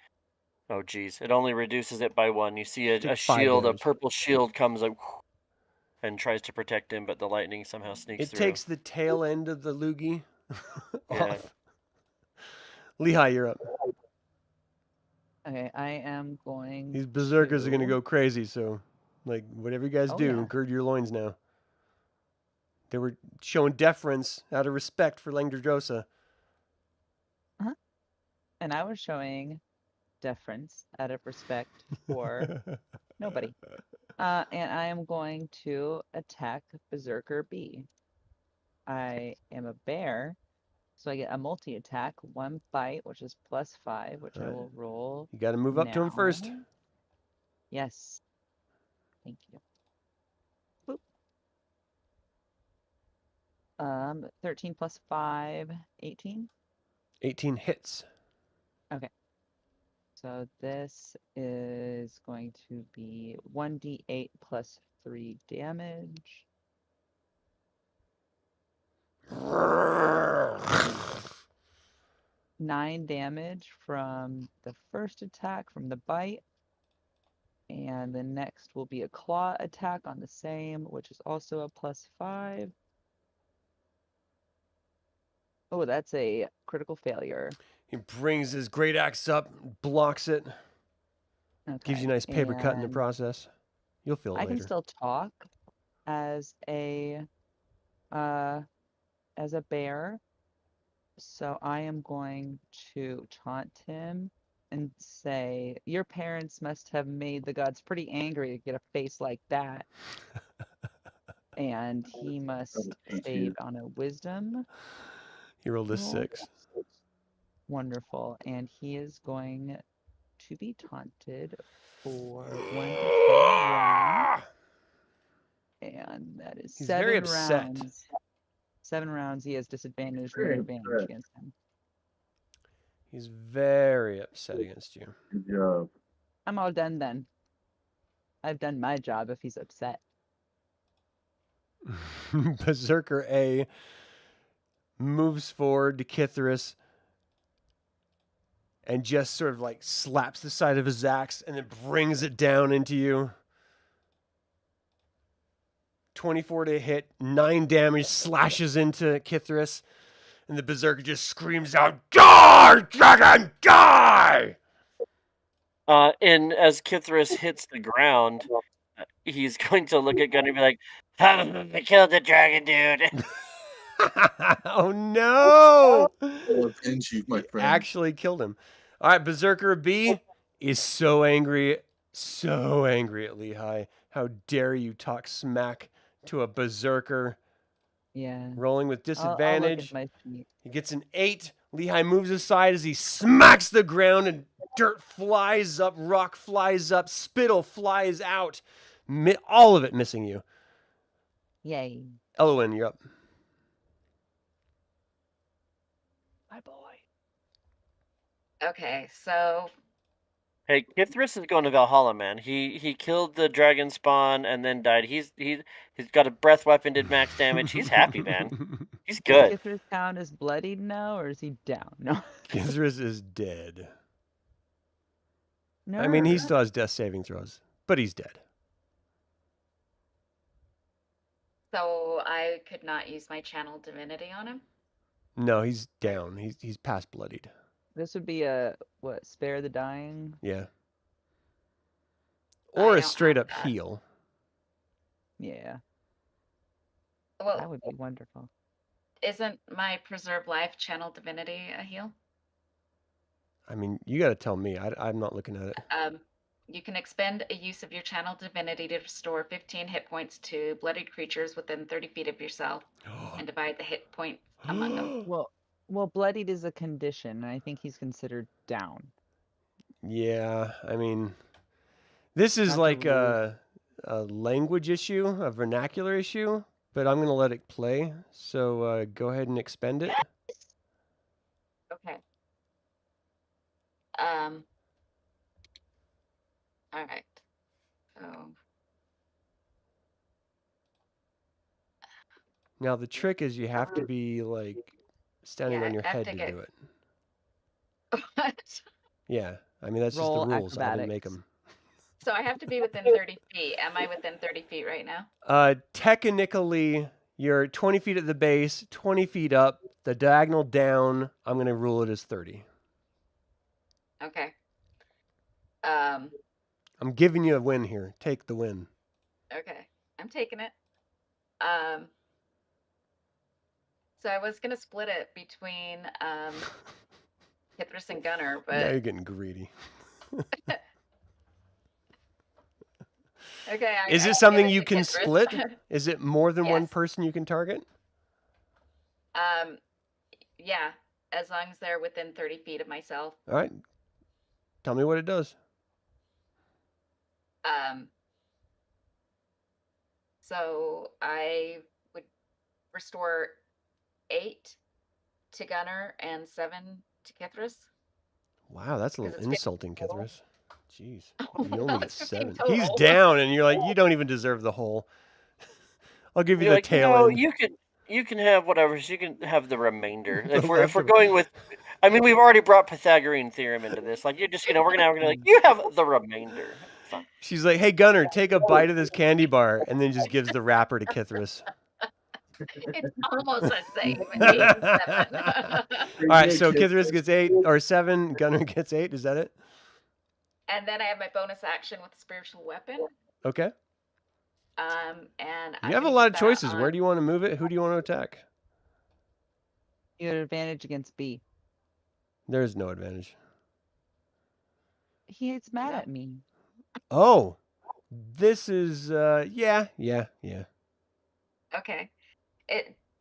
Speaker 2: oh geez, it only reduces it by 1. You see a
Speaker 1: Take 5
Speaker 2: shield, a
Speaker 1: damage.
Speaker 2: purple shield comes up and tries to protect him, but the lightning somehow sneaks
Speaker 1: It
Speaker 2: through.
Speaker 1: takes the tail end of the loogie
Speaker 2: Yeah.
Speaker 1: off. Lehi, you're up.
Speaker 3: Okay, I am going.
Speaker 1: These berserkers are going to
Speaker 3: to-
Speaker 1: go crazy, so, like, whatever you guys
Speaker 3: Oh,
Speaker 1: do,
Speaker 3: yeah.
Speaker 1: gird your loins now. They were showing deference out of respect for Langderdrosa.
Speaker 3: And I was showing deference out of respect for nobody. And I am going to attack Berserker B. I am a bear, so I get a multi-attack, 1 bite, which is +5, which I
Speaker 1: Alright.
Speaker 3: will roll.
Speaker 1: You got to move up to him first.
Speaker 3: now. Yes. Thank you. Boop. 13 plus 5, 18.
Speaker 1: 18 hits.
Speaker 3: So this is going to be 1d8 plus 3 damage. 9 damage from the first attack from the bite. And the next will be a claw attack on the same, which is also a +5. Oh, that's a critical failure.
Speaker 1: He brings his great axe up, blocks it. Gives you a
Speaker 3: Okay,
Speaker 1: nice paper cut in the
Speaker 3: and
Speaker 1: process. You'll feel it
Speaker 3: I
Speaker 1: later.
Speaker 3: can still talk as a bear. So I am going to taunt him and say, "Your parents must have made the gods pretty angry to get a face like that." And he must save on a wisdom
Speaker 1: He rolled a
Speaker 3: roll.
Speaker 1: 6.
Speaker 3: Wonderful. And he is going to be taunted for 1 to 10 rounds. And that is
Speaker 1: He's very
Speaker 3: 7
Speaker 1: upset.
Speaker 3: rounds. 7 rounds. He has disadvantage, no advantage against him.
Speaker 1: He's very upset against you.
Speaker 4: Good job.
Speaker 3: I'm all done then. I've done my job if he's upset.
Speaker 1: Berserker A moves forward to Kithris and just sort of like slaps the side of his axe and then brings it down into you. 24 to hit, 9 damage, slashes into Kithris, and the Berserker just screams out, "Die, dragon, die!"
Speaker 2: And as Kithris hits the ground, he's going to look at Gunnar and be like, "I killed the dragon, dude."
Speaker 1: Oh no!
Speaker 4: I'll avenge you, my friend.
Speaker 1: Actually killed him. All right, Berserker B is so angry at Lehi. How dare you talk smack to a Berserker?
Speaker 3: Yeah.
Speaker 1: Rolling with
Speaker 3: I'll look
Speaker 1: disadvantage.
Speaker 3: at my sheet.
Speaker 1: He gets an 8. Lehi moves aside as he smacks the ground and dirt flies up, rock flies up, spittle flies out. All of it missing you.
Speaker 3: Yay.
Speaker 1: Elowyn, you're up.
Speaker 3: My boy.
Speaker 6: Okay, so
Speaker 2: Hey, Kithris is going to Valhalla, man. He killed the dragon spawn and then died. He's got a breath weapon, did max damage. He's happy, man. He's good.
Speaker 3: Kithris town is bloodied now, or is he down? No.
Speaker 1: Kithris is dead.
Speaker 3: No.
Speaker 1: I mean, he still has death saving throws, but he's dead.
Speaker 6: so I could not use my channel divinity on him.
Speaker 1: No, he's down. He's past bloodied.
Speaker 3: This would be a spare the dying.
Speaker 1: Yeah.
Speaker 6: I
Speaker 1: Or a
Speaker 6: don't
Speaker 1: straight
Speaker 6: have
Speaker 1: up
Speaker 6: that.
Speaker 1: heal.
Speaker 3: Yeah,
Speaker 6: Well,
Speaker 3: that would be wonderful.
Speaker 6: isn't my preserve life channel divinity a heal?
Speaker 1: I mean, you got to tell me. I'm not looking at it.
Speaker 6: You can expend a use of your channel divinity to restore 15 hit points to bloodied creatures within 30 feet of yourself and divide the hit point among them.
Speaker 3: Well, bloodied is a condition, and I think he's considered down.
Speaker 1: Yeah, I mean, this is
Speaker 3: Not the
Speaker 1: like a language issue, a vernacular issue, but I'm going to let it play. So go ahead and expend it.
Speaker 6: Okay. All right. So
Speaker 1: Now, the trick is you have to be like standing
Speaker 6: Yeah,
Speaker 1: on your
Speaker 6: I have
Speaker 1: head
Speaker 6: to
Speaker 1: to
Speaker 6: get-
Speaker 1: do it.
Speaker 6: what?
Speaker 1: Yeah, I mean, that's
Speaker 3: Roll
Speaker 1: just the rules. I didn't make
Speaker 3: acrobatics.
Speaker 1: them.
Speaker 6: So I have to be within 30 feet. Am I within 30 feet right now?
Speaker 1: Technically, you're 20 feet at the base, 20 feet up, the diagonal down. I'm going to rule it as 30.
Speaker 6: Okay.
Speaker 1: I'm giving you a win here. Take the win.
Speaker 6: Okay. I'm taking it. So I was gonna split it between Kithris and Gunnar,
Speaker 1: Now you're
Speaker 6: but
Speaker 1: getting greedy.
Speaker 6: okay.
Speaker 1: Is
Speaker 6: I'll
Speaker 1: it something
Speaker 6: give it
Speaker 1: you
Speaker 6: to
Speaker 1: can
Speaker 6: Kithris.
Speaker 1: split? Is it more than one
Speaker 6: Yes.
Speaker 1: person you can target?
Speaker 6: Yeah, as long as they're within 30 feet of myself.
Speaker 1: All right. Tell me what it does.
Speaker 6: So I would restore 8 to Gunnar and 7 to Kithris.
Speaker 1: Wow, that's a little
Speaker 6: 'Cause it's 15
Speaker 1: insulting,
Speaker 6: total.
Speaker 1: Kithris. Jeez. You only get
Speaker 6: It's 15
Speaker 1: 7. He's
Speaker 6: total.
Speaker 1: down, and you're like, you don't even deserve the whole. I'll give you
Speaker 2: You're
Speaker 1: the
Speaker 2: like,
Speaker 1: tail end.
Speaker 2: you can have whatever. So you can have the remainder.
Speaker 1: The
Speaker 2: If we're
Speaker 1: leftover.
Speaker 2: going with, I mean, we've already brought Pythagorean theorem into this. Like you're just we're gonna like you have the remainder. Fine.
Speaker 1: She's like, hey, Gunnar, take a bite of this candy bar, and then just gives the wrapper to Kithris.
Speaker 6: It's almost the same. 8 and 7.
Speaker 1: All right, so Kithris gets 8 or 7. Gunnar gets 8. Is that it?
Speaker 6: And then I have my bonus action with spiritual weapon.
Speaker 1: Okay.
Speaker 6: And
Speaker 1: You
Speaker 6: I
Speaker 1: have a
Speaker 6: can
Speaker 1: lot
Speaker 6: use
Speaker 1: of
Speaker 6: that
Speaker 1: choices. Where
Speaker 6: on-
Speaker 1: do you want to move it? Who do you want to attack?
Speaker 3: You have advantage against B.
Speaker 1: There's no advantage.
Speaker 3: He's mad
Speaker 6: No.
Speaker 3: at me.
Speaker 1: Oh, this is yeah.
Speaker 6: Okay.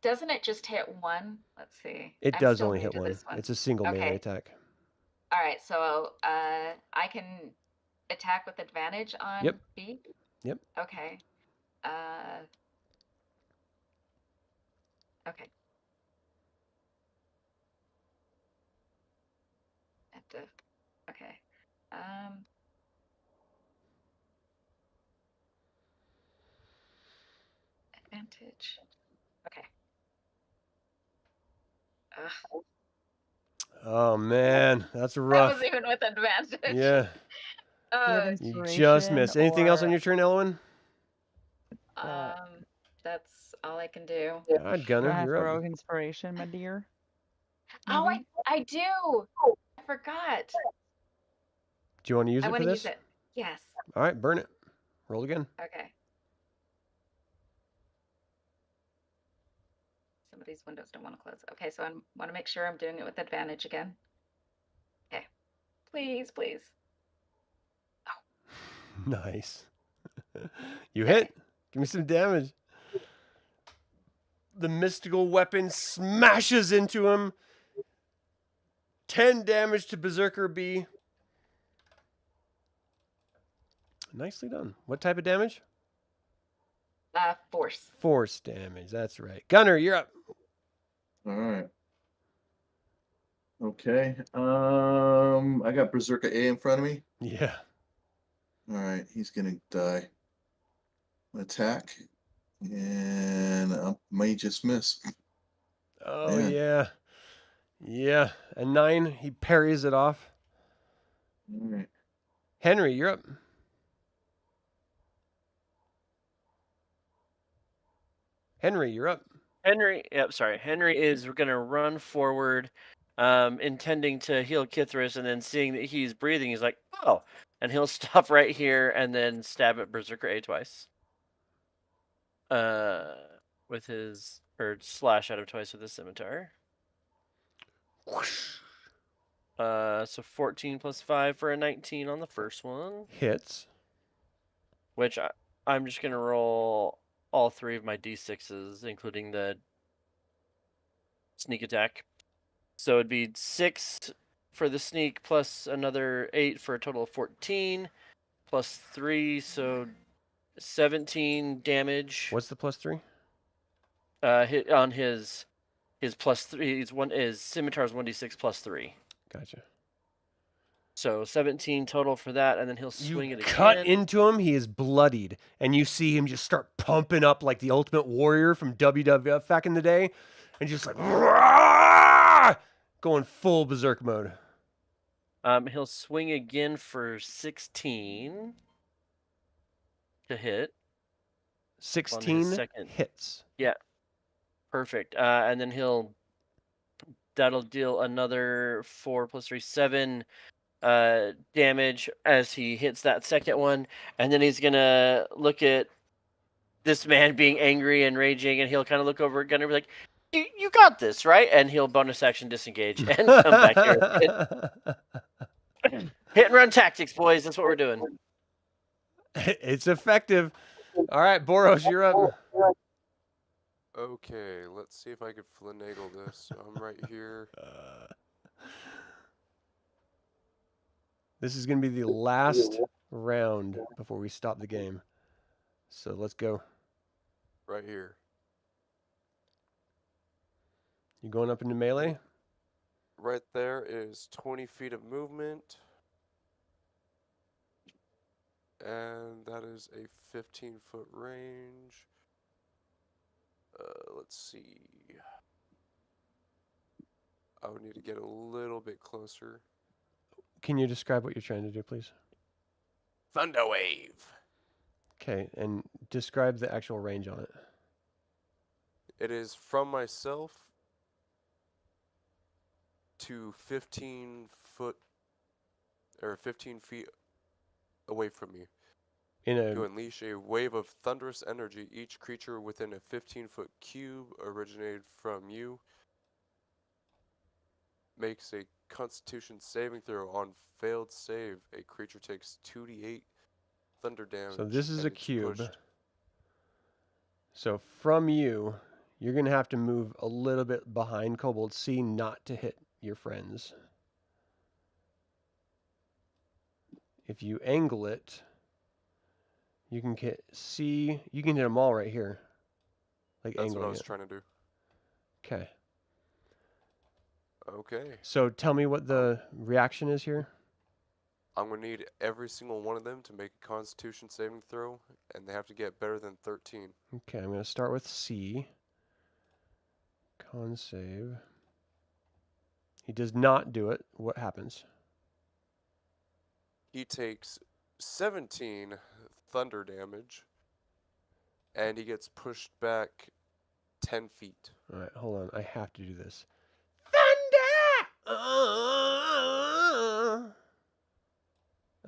Speaker 6: Doesn't it just hit one? Let's see.
Speaker 1: It
Speaker 6: I'm
Speaker 1: does
Speaker 6: still
Speaker 1: only
Speaker 6: new
Speaker 1: hit
Speaker 6: to
Speaker 1: one.
Speaker 6: this one.
Speaker 1: It's a single melee
Speaker 6: Okay.
Speaker 1: attack.
Speaker 6: All right, so I can attack with advantage on
Speaker 1: Yep.
Speaker 6: B?
Speaker 1: Yep.
Speaker 6: Okay. Okay. Okay. Advantage. Okay. Ugh,
Speaker 1: Oh man, that's
Speaker 6: that
Speaker 1: rough.
Speaker 6: was even with advantage.
Speaker 1: Yeah,
Speaker 3: You have
Speaker 6: Uh,
Speaker 1: you just
Speaker 3: inspiration
Speaker 1: missed. Anything else on
Speaker 3: or,
Speaker 1: your turn, Elowyn?
Speaker 6: that's all I can do.
Speaker 1: All right,
Speaker 3: you
Speaker 1: Gunnar,
Speaker 3: don't have
Speaker 1: you're up.
Speaker 3: heroic inspiration, my dear?
Speaker 6: Oh,
Speaker 3: Maybe?
Speaker 6: I do. I forgot.
Speaker 1: Do you want to use
Speaker 6: I
Speaker 1: it
Speaker 6: want
Speaker 1: for
Speaker 6: to
Speaker 1: this?
Speaker 6: use it. Yes.
Speaker 1: All right, burn it. Roll again.
Speaker 6: Okay. Some of these windows don't want to close. Okay, so I want to make sure I'm doing it with advantage again. Okay. Please, please.
Speaker 1: Nice. You hit. Give me some damage. The mystical weapon smashes into him. 10 damage to Berserker B. Nicely done. What type of damage?
Speaker 6: Force.
Speaker 1: Force damage. That's right. Gunnar, you're up.
Speaker 4: All right. Okay. I got Berserker A in front of me.
Speaker 1: Yeah.
Speaker 4: All right, he's gonna die. Attack, and I might just miss.
Speaker 1: Oh,
Speaker 4: Man.
Speaker 1: yeah. Yeah. A 9. He parries it off.
Speaker 4: All right.
Speaker 1: Henry, you're up. Henry, you're up.
Speaker 2: Henry is going to run forward, intending to heal Kithris, and then seeing that he's breathing, he's like, oh, and he'll stop right here and then stab at Berserker A twice. With his, or slash at him twice with his scimitar. So 14 plus 5 for a 19 on the first one.
Speaker 1: Hits.
Speaker 2: Which I'm just going to roll all 3 of my d6s, including the sneak attack. So it'd be 6 for the sneak plus another 8 for a total of 14 plus 3, so 17 damage.
Speaker 1: What's the plus 3?
Speaker 2: Hit on his plus 3. His scimitar's 1d6 plus 3.
Speaker 1: Gotcha.
Speaker 2: So 17 total for that, and then he'll swing
Speaker 1: You
Speaker 2: it
Speaker 1: cut
Speaker 2: again.
Speaker 1: into him, he is bloodied, and you see him just start pumping up like the Ultimate Warrior from WWF back in the day, and just like going full berserk mode.
Speaker 2: He'll swing again for 16 to hit.
Speaker 1: 16
Speaker 2: second.
Speaker 1: hits.
Speaker 2: Yeah, perfect. And then that'll deal another 4 plus 3, 7 damage as he hits that second one, and then he's gonna look at this man being angry and raging, and he'll kind of look over at Gunnar and be like, you got this, right? And he'll bonus action disengage and come back here. Hit and run tactics, boys. That's what we're doing.
Speaker 1: It's effective. All right, Boros, you're up.
Speaker 5: Okay, let's see if I can finagle this. So I'm right here.
Speaker 1: This is going to be the last round before we stop the game. So let's go.
Speaker 5: Right here.
Speaker 1: You going up into melee?
Speaker 5: Right there is 20 feet of movement. And that is a 15-foot range. Let's see. I would need to get a little bit closer.
Speaker 1: Can you describe what you're trying to do, please?
Speaker 5: Thunder wave.
Speaker 1: Okay, and describe the actual range on it.
Speaker 5: It is from myself to 15 feet away from me.
Speaker 1: In
Speaker 5: To
Speaker 1: a
Speaker 5: unleash a wave of thunderous energy, each creature within a 15-foot cube originated from you makes a Constitution saving throw. On failed save, a creature takes 2d8 thunder damage.
Speaker 1: so this is
Speaker 5: and
Speaker 1: a
Speaker 5: it's
Speaker 1: cube.
Speaker 5: pushed.
Speaker 1: So from you, you're gonna have to move a little bit behind Kobold C not to hit your friends. If you angle it, you can hit C. You can hit them all right here. Like
Speaker 5: That's what I
Speaker 1: angling
Speaker 5: was
Speaker 1: it.
Speaker 5: trying to do.
Speaker 1: Okay.
Speaker 5: Okay.
Speaker 1: So tell me what the reaction is here.
Speaker 5: I'm going to need every single one of them to make a Constitution saving throw, and they have to get better than 13.
Speaker 1: Okay, I'm going to start with C. Con save. He does not do it. What happens?
Speaker 5: He takes 17 thunder damage, and he gets pushed back 10 feet.
Speaker 1: All right, hold on. I have to do this. Thunder!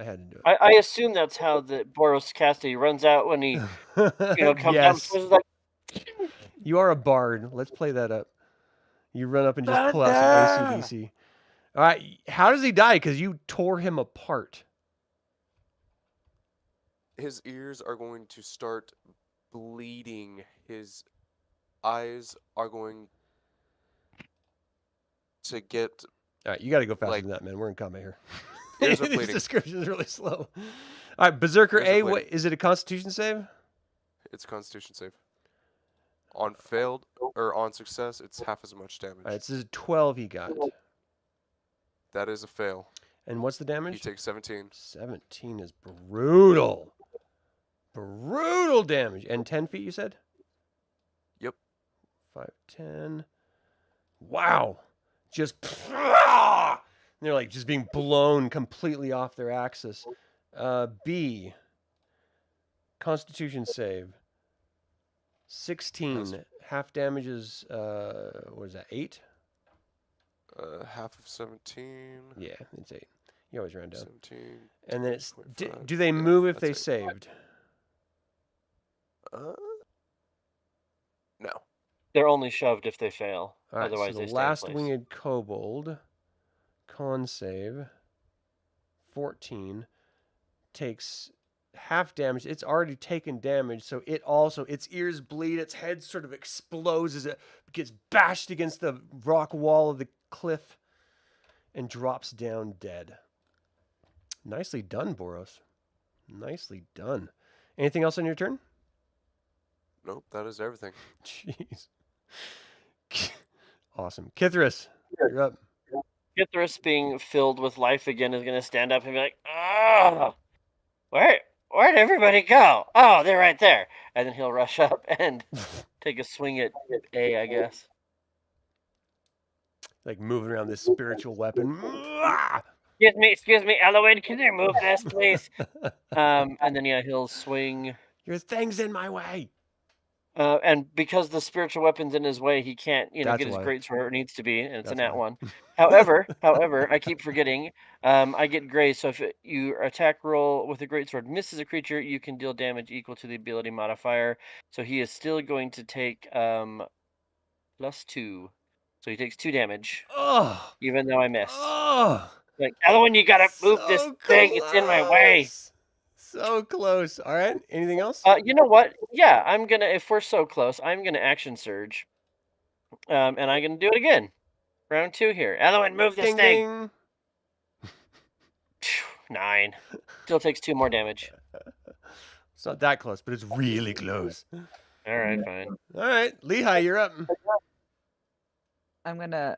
Speaker 1: I had to do it.
Speaker 2: I assume that's how the Boros caster runs out when he comes down.
Speaker 1: Yes.
Speaker 2: It's like,
Speaker 1: You are a bard. Let's play that up. You run up and just pull out some
Speaker 5: Thunder!
Speaker 1: AC/DC. All right. How does he die? Because you tore him apart.
Speaker 5: His ears are going to start bleeding. His eyes are going to get...
Speaker 1: All right. You got to go faster
Speaker 5: Like-
Speaker 1: than that, man. We're in combat here.
Speaker 5: Ears are
Speaker 1: This
Speaker 5: bleeding.
Speaker 1: description is really slow. All right. Berserker
Speaker 5: Ears are
Speaker 1: A,
Speaker 5: bleeding.
Speaker 1: what, is it a Constitution save?
Speaker 5: It's a Constitution save. On failed, or on success, it's half as much damage.
Speaker 1: All right. This is 12 he got.
Speaker 5: That is a fail.
Speaker 1: And what's the
Speaker 5: He
Speaker 1: damage?
Speaker 5: takes 17.
Speaker 1: 17 is brutal. Brutal damage. And 10 feet, you said?
Speaker 5: Yep.
Speaker 1: 5, 10. Wow. Just. They're like just being blown completely off their axis. B. Constitution save. 16. Half damage is, what is that, 8?
Speaker 5: Half of 17.
Speaker 1: Yeah, it's 8. You always round down.
Speaker 5: 17.
Speaker 1: And then it's.
Speaker 5: 25.
Speaker 1: Do they
Speaker 5: Yeah,
Speaker 1: move if they
Speaker 5: that's
Speaker 1: saved?
Speaker 5: No.
Speaker 2: they're only shoved if they fail.
Speaker 1: All right,
Speaker 2: Otherwise,
Speaker 1: so
Speaker 2: they
Speaker 1: the
Speaker 2: stay in
Speaker 1: last
Speaker 2: place.
Speaker 1: winged kobold, con save, 14, takes half damage. It's already taken damage, so it also, its ears bleed, its head sort of explodes as it gets bashed against the rock wall of the cliff and drops down dead. Nicely done, Boros. Nicely done. Anything else on your turn?
Speaker 5: Nope, that is everything.
Speaker 1: Jeez. Awesome. Kithris, you're up.
Speaker 2: Kithris, being filled with life again, is going to stand up and be like, "Ah, where'd everybody go? Oh, they're right there." And then he'll rush up and take a swing at A, I guess.
Speaker 1: Like moving around this spiritual weapon.
Speaker 2: Excuse me, Elowyn, can you move this, please? And then he'll swing.
Speaker 1: Your thing's in my way.
Speaker 2: And because the spiritual weapon's in his way, he can't,
Speaker 1: That's
Speaker 2: get his
Speaker 1: why.
Speaker 2: greatsword where it needs to be, and it's a
Speaker 1: That's
Speaker 2: nat
Speaker 1: why.
Speaker 2: 1. However, I keep forgetting, I get grace, so if your attack roll with a greatsword misses a creature, you can deal damage equal to the ability modifier. So he is still going to take +2. So he takes 2 damage,
Speaker 1: Oh.
Speaker 2: even though I miss.
Speaker 1: Oh.
Speaker 2: Like, Elowyn, you gotta move this
Speaker 1: So
Speaker 2: thing. It's in my way.
Speaker 1: close. So close. All right. Anything else?
Speaker 2: You know what? Yeah, I'm gonna. If we're so close, I'm gonna action surge, and I'm gonna do it again. Round 2 here. Elowyn, move this
Speaker 1: Ding
Speaker 2: thing.
Speaker 1: ding.
Speaker 2: 9. Still takes 2 more damage.
Speaker 1: It's not that close, but it's really close.
Speaker 2: All right, fine.
Speaker 1: All right. Lehigh, you're up.
Speaker 3: I'm gonna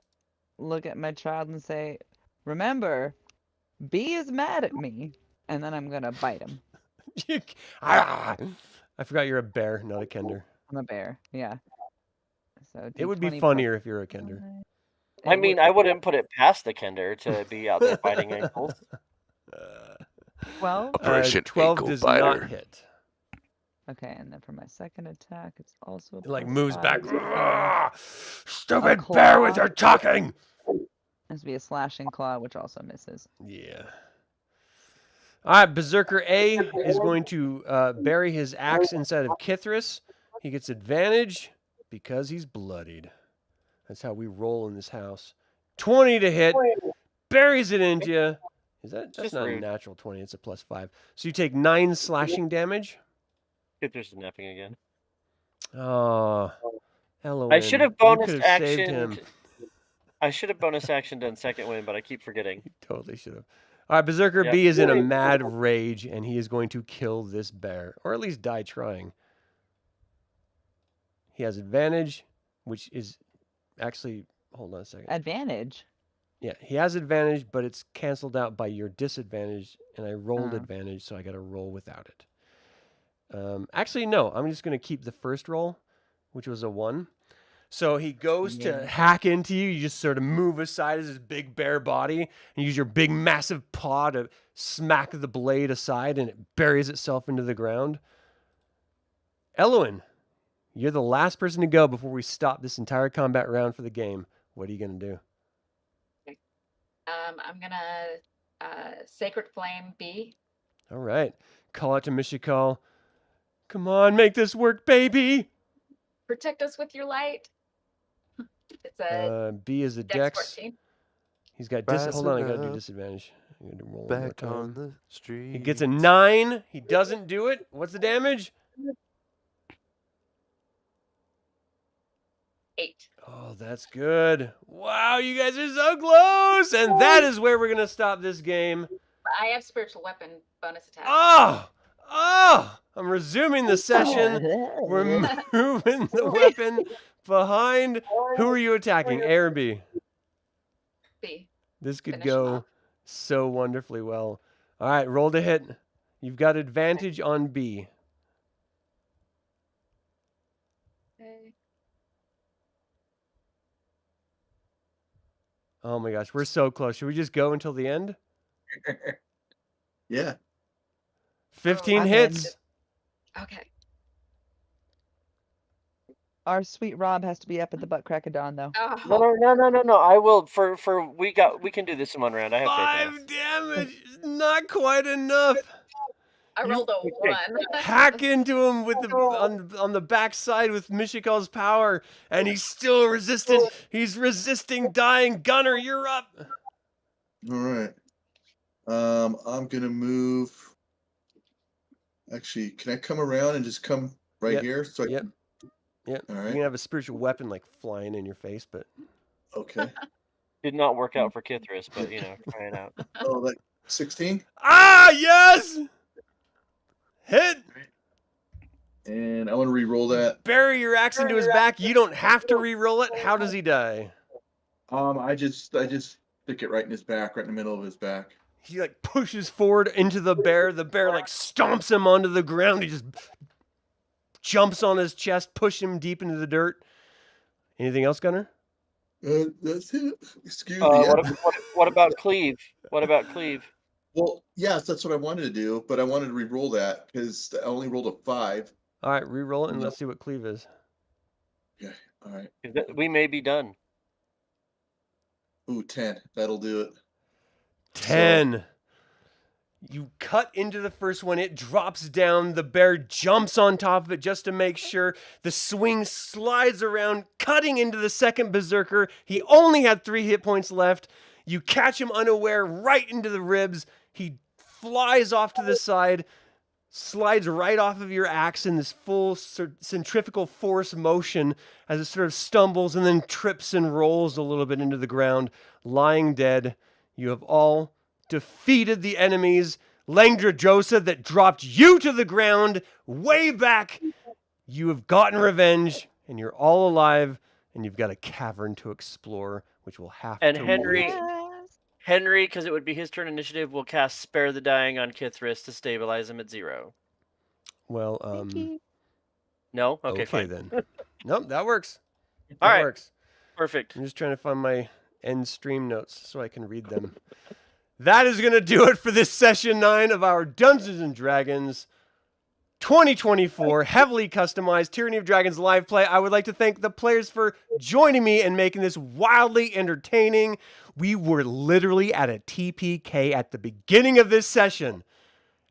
Speaker 3: look at my child and say, "Remember, B is mad at me," and then I'm gonna bite him.
Speaker 1: I forgot you're a bear, not a Kender.
Speaker 3: I'm a bear. Yeah. So
Speaker 1: It would be
Speaker 3: D20
Speaker 1: funnier if you're a Kender.
Speaker 2: I mean, I wouldn't put it past the Kender to be out there biting ankles.
Speaker 3: 12.
Speaker 5: Operation
Speaker 1: 12
Speaker 5: Ankle
Speaker 1: does
Speaker 5: Biter.
Speaker 1: not hit.
Speaker 3: Okay, and then for my second attack, it's also
Speaker 1: It like
Speaker 3: plus
Speaker 1: moves
Speaker 3: 5,
Speaker 1: back.
Speaker 3: so
Speaker 1: Stupid
Speaker 3: claw.
Speaker 1: bear with your talking.
Speaker 3: This would be a slashing claw, which also misses.
Speaker 1: Yeah. All right, Berserker A is going to bury his axe inside of Kithris. He gets advantage because he's bloodied. That's how we roll in this house. 20 to hit. Buries it into you. That's
Speaker 2: Just
Speaker 1: not a
Speaker 2: rude.
Speaker 1: natural 20. It's a +5. So you take 9 slashing damage.
Speaker 2: Kithris is napping again.
Speaker 1: Oh, Elowyn.
Speaker 2: I should have
Speaker 1: You
Speaker 2: bonus
Speaker 1: could have saved him.
Speaker 2: action. I should have bonus action done second win, but I keep forgetting.
Speaker 1: You totally should have. All right, Berserker
Speaker 2: Yeah.
Speaker 1: B is in a mad rage, and he is going to kill this bear, or at least die trying. He has advantage, which is actually, hold on a second.
Speaker 3: Advantage.
Speaker 1: Yeah, he has advantage, but it's canceled out by your disadvantage, and I rolled
Speaker 3: Oh.
Speaker 1: advantage, so I got to roll without it. Actually, no, I'm just going to keep the first roll, which was a 1. So he goes to hack into you. You just sort of move aside as his big bare body and use your big massive paw to smack the blade aside, and it buries itself into the ground. Elowyn, you're the last person to go before we stop this entire combat round for the game. What are you going to do?
Speaker 6: I'm gonna Sacred Flame B.
Speaker 1: All right. Call out to Mishakal. Come on, make this work, baby.
Speaker 6: Protect us with your light. It's a
Speaker 1: B is a
Speaker 6: Dex
Speaker 1: dex.
Speaker 6: 14.
Speaker 1: He's got hold on, I gotta do disadvantage. I'm gonna roll one more
Speaker 5: Back
Speaker 1: time.
Speaker 5: on the street.
Speaker 1: He gets a 9. He doesn't do it. What's the damage?
Speaker 6: 8.
Speaker 1: Oh, that's good. Wow, you guys are so close. And that is where we're gonna stop this game.
Speaker 6: I have spiritual weapon bonus attack.
Speaker 1: Oh! I'm resuming the session. We're moving the weapon behind. Who are you attacking, A or B?
Speaker 6: B.
Speaker 1: This could
Speaker 6: Finish him
Speaker 1: go
Speaker 6: off.
Speaker 1: so wonderfully well. All right, roll to hit. You've got advantage on B.
Speaker 6: Okay.
Speaker 1: Oh my gosh, we're so close. Should we just go until the end?
Speaker 4: Yeah.
Speaker 1: 15
Speaker 3: I'm
Speaker 1: hits.
Speaker 6: Okay.
Speaker 3: Our sweet Rob has to be up at the butt crack of dawn, though.
Speaker 6: Oh,
Speaker 2: No. I will we can do this in one round. I have faith in
Speaker 1: 5
Speaker 2: us.
Speaker 1: damage. Not quite enough.
Speaker 6: I
Speaker 1: You-
Speaker 6: rolled a 1.
Speaker 1: Hack into him with the on the backside with Mishakal's power, and he's still resistant. He's resisting dying. Gunnar, you're up.
Speaker 4: All right. I'm gonna move. Actually, can I come around and just come right
Speaker 1: Yep,
Speaker 4: here? So I
Speaker 1: yep.
Speaker 4: can...
Speaker 1: Yeah,
Speaker 4: All
Speaker 1: you're
Speaker 4: right.
Speaker 1: gonna have a spiritual weapon like flying in your face, but
Speaker 4: Okay.
Speaker 2: Did not work out for Kithris, but try it out.
Speaker 4: Oh, that 16,
Speaker 1: yes, hit.
Speaker 4: and I want to re-roll that.
Speaker 1: Bury your axe into his back. You don't have to re-roll it. How does he die?
Speaker 4: I just stick it right in his back, right in the middle of his back.
Speaker 1: He like pushes forward into the bear. The bear like stomps him onto the ground. He just jumps on his chest, push him deep into the dirt. Anything else, Gunnar?
Speaker 4: That's it. Excuse me.
Speaker 2: What about Cleave? What about Cleave?
Speaker 4: Well, yes, that's what I wanted to do, but I wanted to re-roll that because I only rolled a 5.
Speaker 1: All right, re-roll it and let's see what cleave is.
Speaker 4: Okay. All right.
Speaker 2: We may be done.
Speaker 4: Ooh, 10. That'll do it.
Speaker 1: 10. You cut into the first one. It drops down. The bear jumps on top of it just to make sure. The swing slides around, cutting into the second berserker. He only had 3 hit points left. You catch him unaware right into the ribs. He flies off to the side, slides right off of your axe in this full centrifugal force motion as it sort of stumbles and then trips and rolls a little bit into the ground, lying dead. You have all defeated the enemies, Langdrajosa, that dropped you to the ground way back. You have gotten revenge, and you're all alive, and you've got a cavern to explore, which will have
Speaker 2: And
Speaker 1: to
Speaker 2: Henry-
Speaker 1: wait.
Speaker 2: Henry, because it would be his turn initiative, will cast Spare the Dying on Kithris to stabilize him at 0.
Speaker 1: Well,
Speaker 3: Thank you.
Speaker 2: No? Okay, fine.
Speaker 1: then. Nope, that works. That
Speaker 2: All right.
Speaker 1: works.
Speaker 2: Perfect.
Speaker 1: I'm just trying to find my end stream notes so I can read them. That is going to do it for this session 9 of our Dungeons & Dragons 2024 heavily customized Tyranny of Dragons live play. I would like to thank the players for joining me and making this wildly entertaining. We were literally at a TPK at the beginning of this session.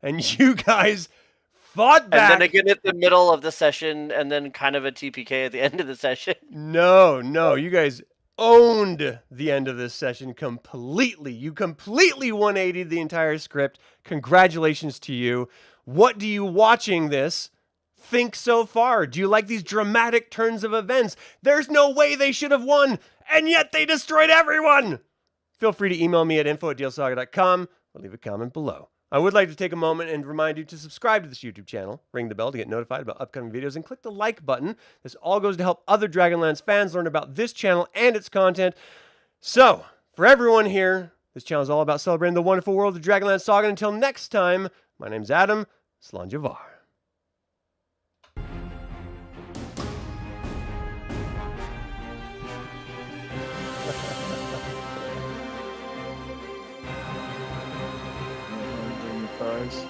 Speaker 1: and you guys fought
Speaker 2: And
Speaker 1: back.
Speaker 2: then again at the middle of the session, and then kind of a TPK at the end of the session.
Speaker 1: No, you guys owned the end of this session completely. You completely 180'd the entire script. Congratulations to you. What do you, watching this, think so far? Do you like these dramatic turns of events? There's no way they should have won, and yet they destroyed everyone. Feel free to email me at info@dlsaga.com or leave a comment below. I would like to take a moment and remind you to subscribe to this YouTube channel, ring the bell to get notified about upcoming videos, and click the like button. This all goes to help other Dragonlance fans learn about this channel and its content. So, for everyone here, this channel is all about celebrating the wonderful world of Dragonlance Saga. Until next time, my name's Adam Slanjavar.
Speaker 4: Guys.